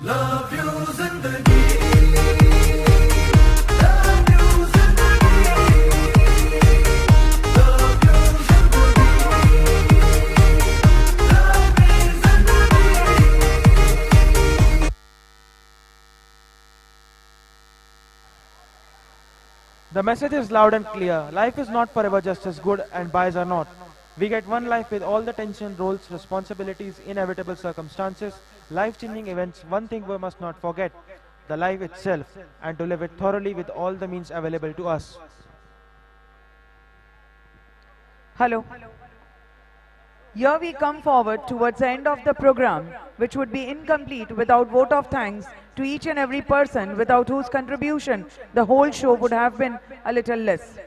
love you जिंदगी love you The message is loud and clear. Life is not forever just as good and buys are not. We get one life with all the tension, roles, responsibilities, inevitable circumstances, life-changing events. One thing we must not forget, the life itself, and to live it thoroughly with all the means available to us. Hello. Here we come forward towards the end of the program, which would be incomplete without vote of thanks to each and every person without whose contribution the whole show would have been a little less.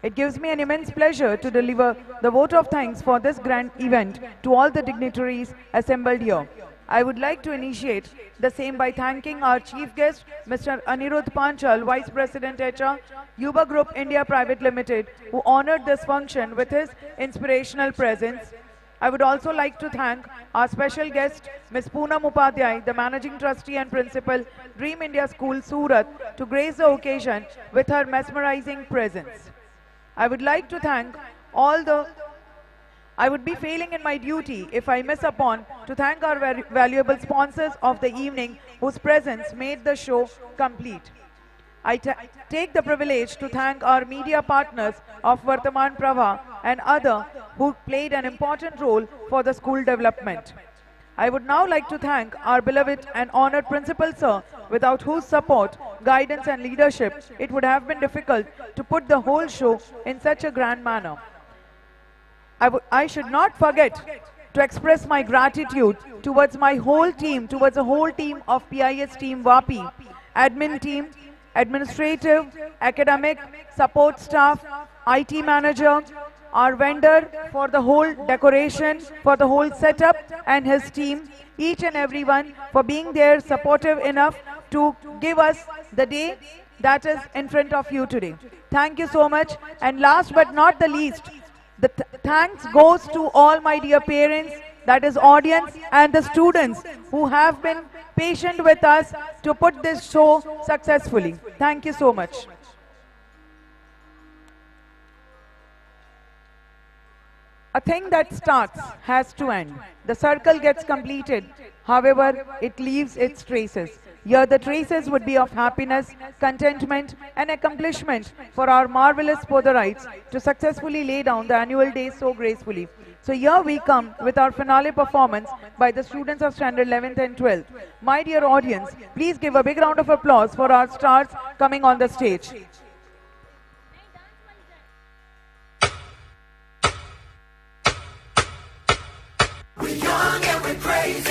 It gives me an immense pleasure to deliver the vote of thanks for this grand event to all the dignitaries assembled here. I would like to initiate the same by thanking our chief guest, Mr. Anirudh Panchal, Vice President HR, Yuba Group India Private Limited, who honored this function with his inspirational presence. I would also like to thank our special guest, Ms. Poonam Upadhyay, the Managing Trustee and Principal, Dream India School, Surat, to grace the occasion with her mesmerizing presence. I would like to thank all the I would be failing in my duty if I miss upon to thank our valuable sponsors of the evening whose presence made the show complete. I take the privilege to thank our media partners of Vartaman Prabha and other who played an important role for the school development. I would now like to thank our beloved and honored Principal Sir, without whose support, guidance and leadership, it would have been difficult to put the whole show in such a grand manner. I should not forget to express my gratitude towards my whole team, towards the whole team of PIS team WAPI, admin team, administrative, academic, support staff, IT manager, our vendor for the whole decoration, for the whole setup and his team, each and everyone for being there supportive enough to give us the day that is in front of you today. Thank you so much. And last but not the least, the thanks goes to all my dear parents, that is audience and the students who have been patient with us to put this show successfully. Thank you so much. A thing that starts has to end. The circle gets completed, however, it leaves its traces. Here the traces would be of happiness, contentment and accomplishment for our marvelous Podarites to successfully lay down the annual day so gracefully. So here we come with our finale performance by the students of standard 11th and 12th. My dear audience, please give a big round of applause for our stars coming on the stage. We're young and we're crazy.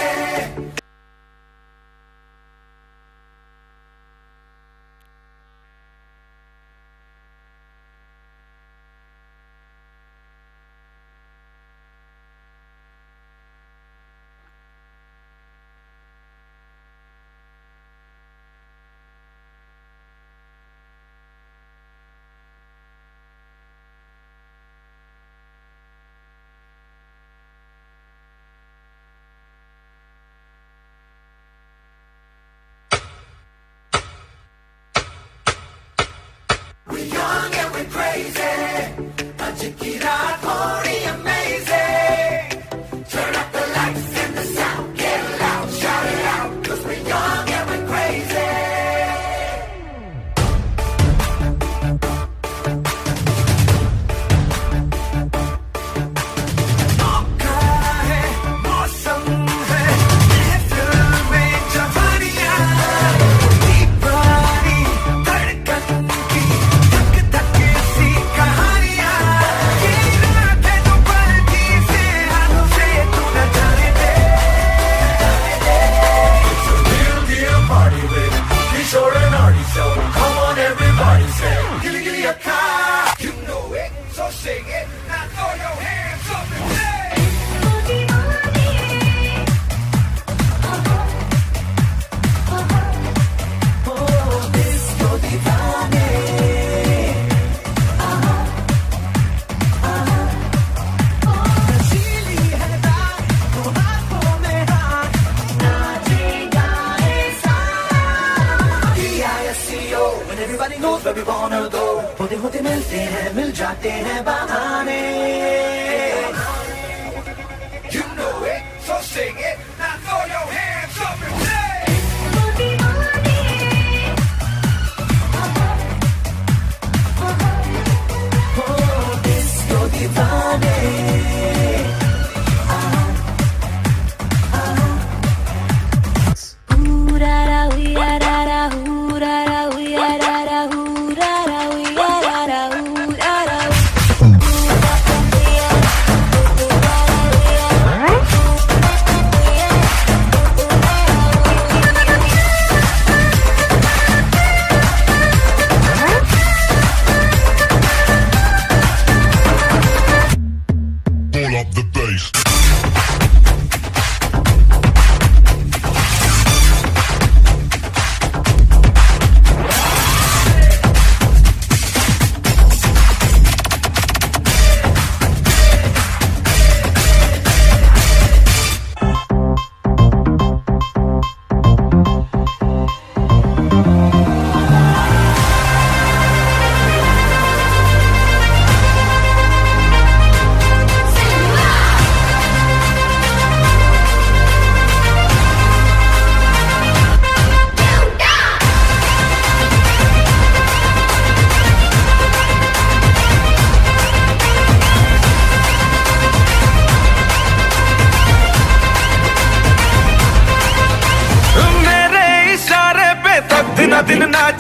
We're young and we're crazy. आज की रात होनी amazing. Turn up the lights and the sound. Get loud, shout it out. 'Cause we're young and we're crazy. मौका है, मौसम है, महफिल में जवानियां. दीवानी धड़कन की धक धक सी कहानियां. ये रात है तो पलकी से हमसे तू न जाने दे. It's a real deal party with Kishore and Artie, so come on everybody say gilly gilly akka. You know it, so sing it. Now throw your hands up and say. Oh, disco divane. नशीली है रात, तो हाथों में हाथ, नाचेगा ऐसा. DISCO, when everybody knows where we wanna go. होते होते मिलते हैं, मिल जाते हैं बहाने. You know it, so sing it. Now throw your hands up and say. Oh, disco divane.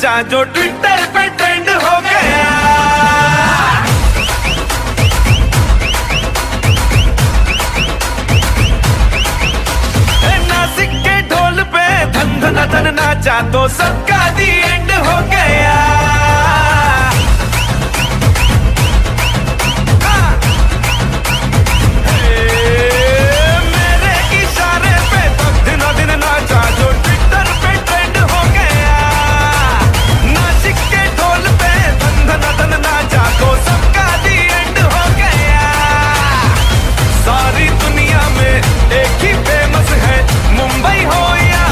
नाचा जो ट्विटर पे ट्रेंड हो गया। नासिक के ढोल पे धन धन धन नाचा तो सबका दी एंड हो गया। मेरे इशारे पे तो दिनों दिन नाचा जो ट्विटर पे ट्रेंड हो गया। नासिक के ढोल पे धन धन धन नाचा तो सबका दी एंड हो गया। सारी दुनिया में एक ही फेमस है, मुंबई हो या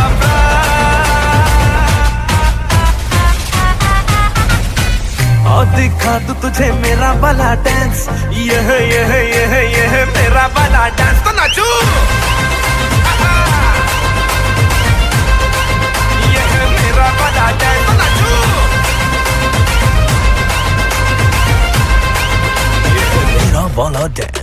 और दिखा तू तुझे मेरा वाला डांस, यह मेरा वाला डांस तो नाचू। यह मेरा वाला डांस तो नाचू। यह मेरा वाला डांस।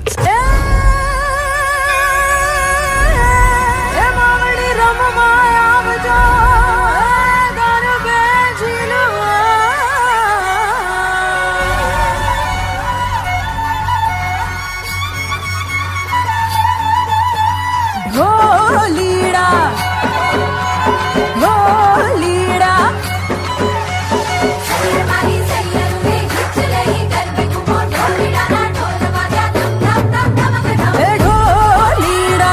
ढोलीड़ा ढोलीड़ा मारी सैयद में खिंच रही कर पे घुमो ढोलीड़ा ना ढोल बजा धम धम धम धम धम ढोलीड़ा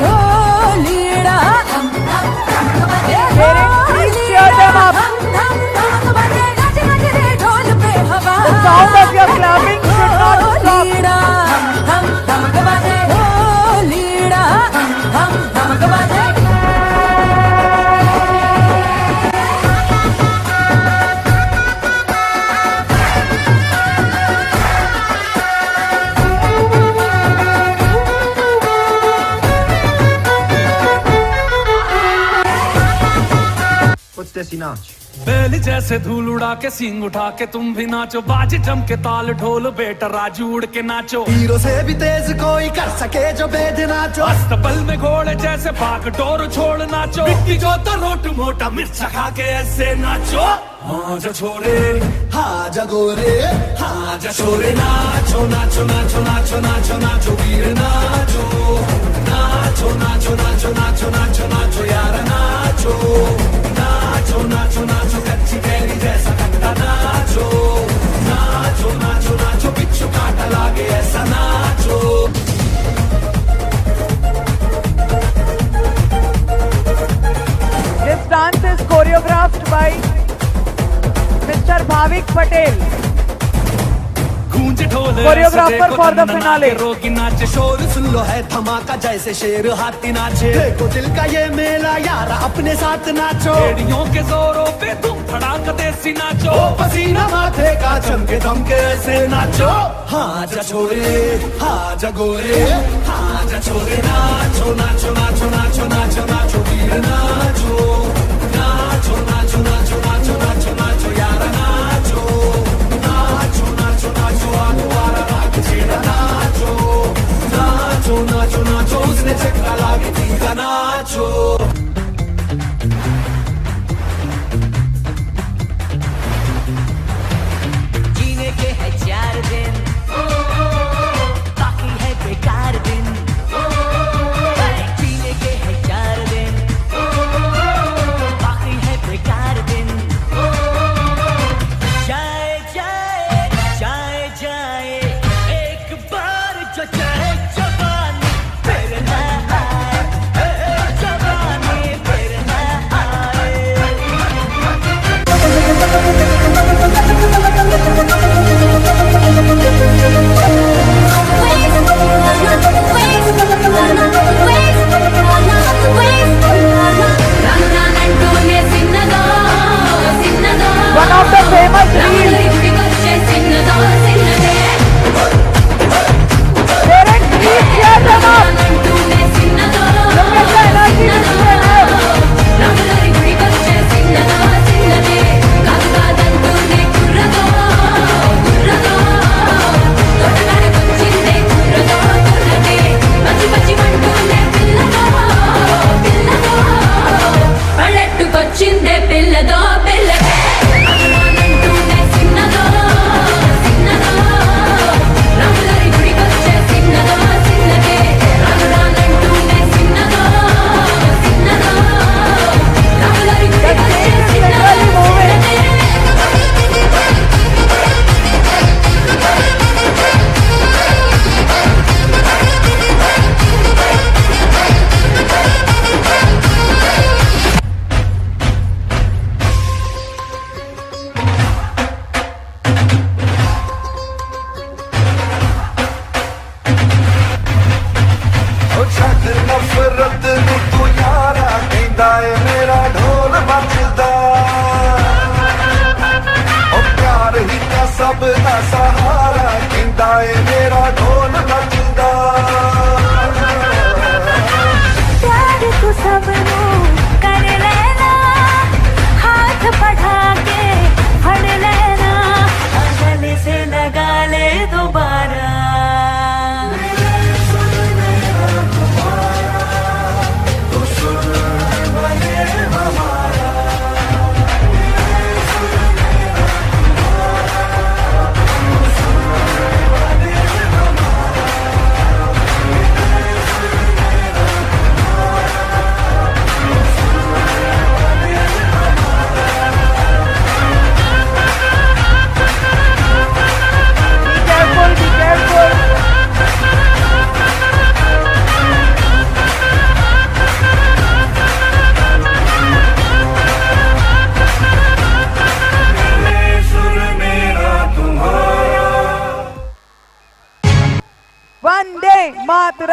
ढोलीड़ा धम धम धम बजे ढोलीड़ा धम धम धम बजे गज गज रे ढोल पे हवा। The sound of your clapping should not stop. धम धम धम बजे देसी नाच। बैल जैसे धूल उड़ा के सींग उठा के तुम भी नाचो, बाज जम के ताल ढोल बेटा राजू उड़ के नाचो। हीरो से भी तेज कोई कर सके जो बेद नाचो। अस्तबल में घोड़े जैसे भाग डोर छोड़ नाचो। मिट्टी जो तो रोट मोटा मिर्च खा के ऐसे नाचो। हाँ जा छोरे हाँ जा गोरे हाँ जा छोरे नाचो नाचो नाचो नाचो नाचो नाचो वीर नाचो नाचो नाचो नाचो नाचो नाचो नाचो यार नाचो नाचो नाचो नाचो कच्ची कैरी जैसा खट्टा नाचो नाचो नाचो नाचो बिच्छू काटा लागे ऐसा नाचो। This dance is choreographed by Mr. Bhavik Patel, choreographer for the finale. रोगी नाचे शोर सुन लो है धमाका जैसे शेर हाथी नाचे। देखो दिल का ये मेला यार अपने साथ नाचो। एड़ियों के जोरों पे तुम धड़ाका देसी नाचो। ओ पसीना माथे का चमके धमके ऐसे नाचो। हाँ जा छोरे हाँ जा गोरे हाँ जा छोरे नाचो नाचो नाचो नाचो नाचो नाचो वीर नाचो नाचो नाचो नाचो नाचो नाचो नाचो यार नाचो नाचो नाचो नाचो आगो वारा राग छेड़ा नाचो नाचो नाचो नाचो उसने चक्का लागे तीखा नाचो। जीने के है 4 दिन बाकी है बेकार दिन। जीने के है 4 दिन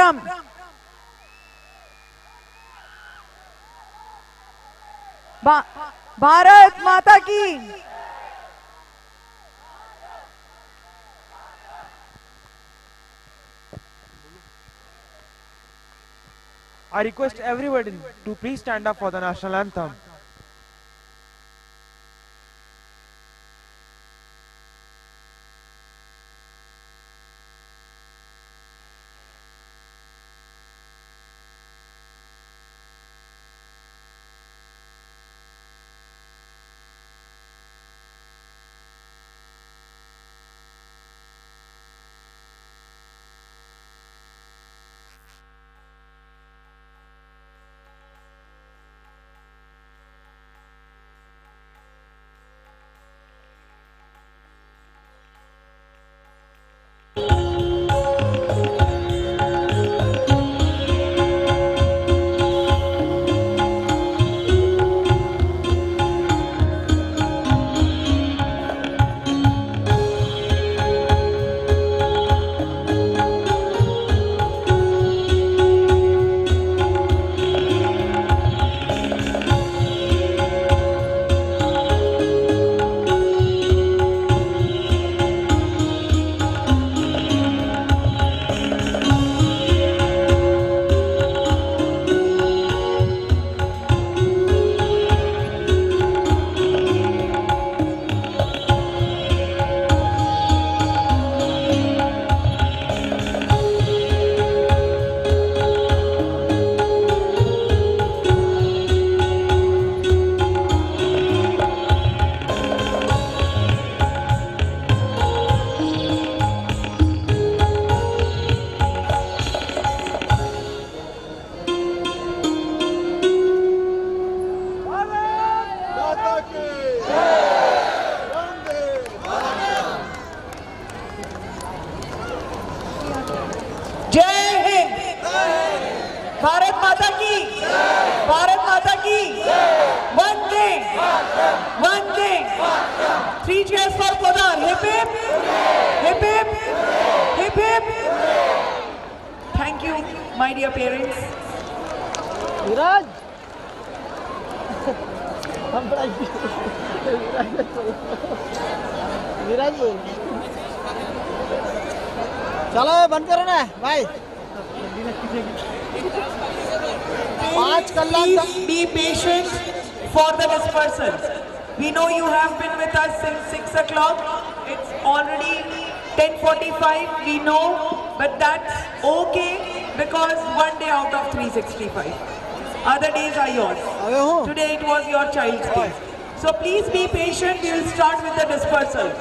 drum. भारत माता की. I request everybody to please stand up for the national anthem. Bharat माता की. भारत माता की. वंदे. वंदे. 3 cheers for Podar. Hip hip. Hip hip. Hip hip. Thank you, my dear parents. विराज. विराज बोल. चलो बंद करो ना भाई. Please be patient for the dispersal. We know you have been with us since 6 o'clock. It's already 10:45. We know, but that's okay because one day out of 365. Other days are yours. Today it was your child's day. So please be patient. We will start with the dispersal.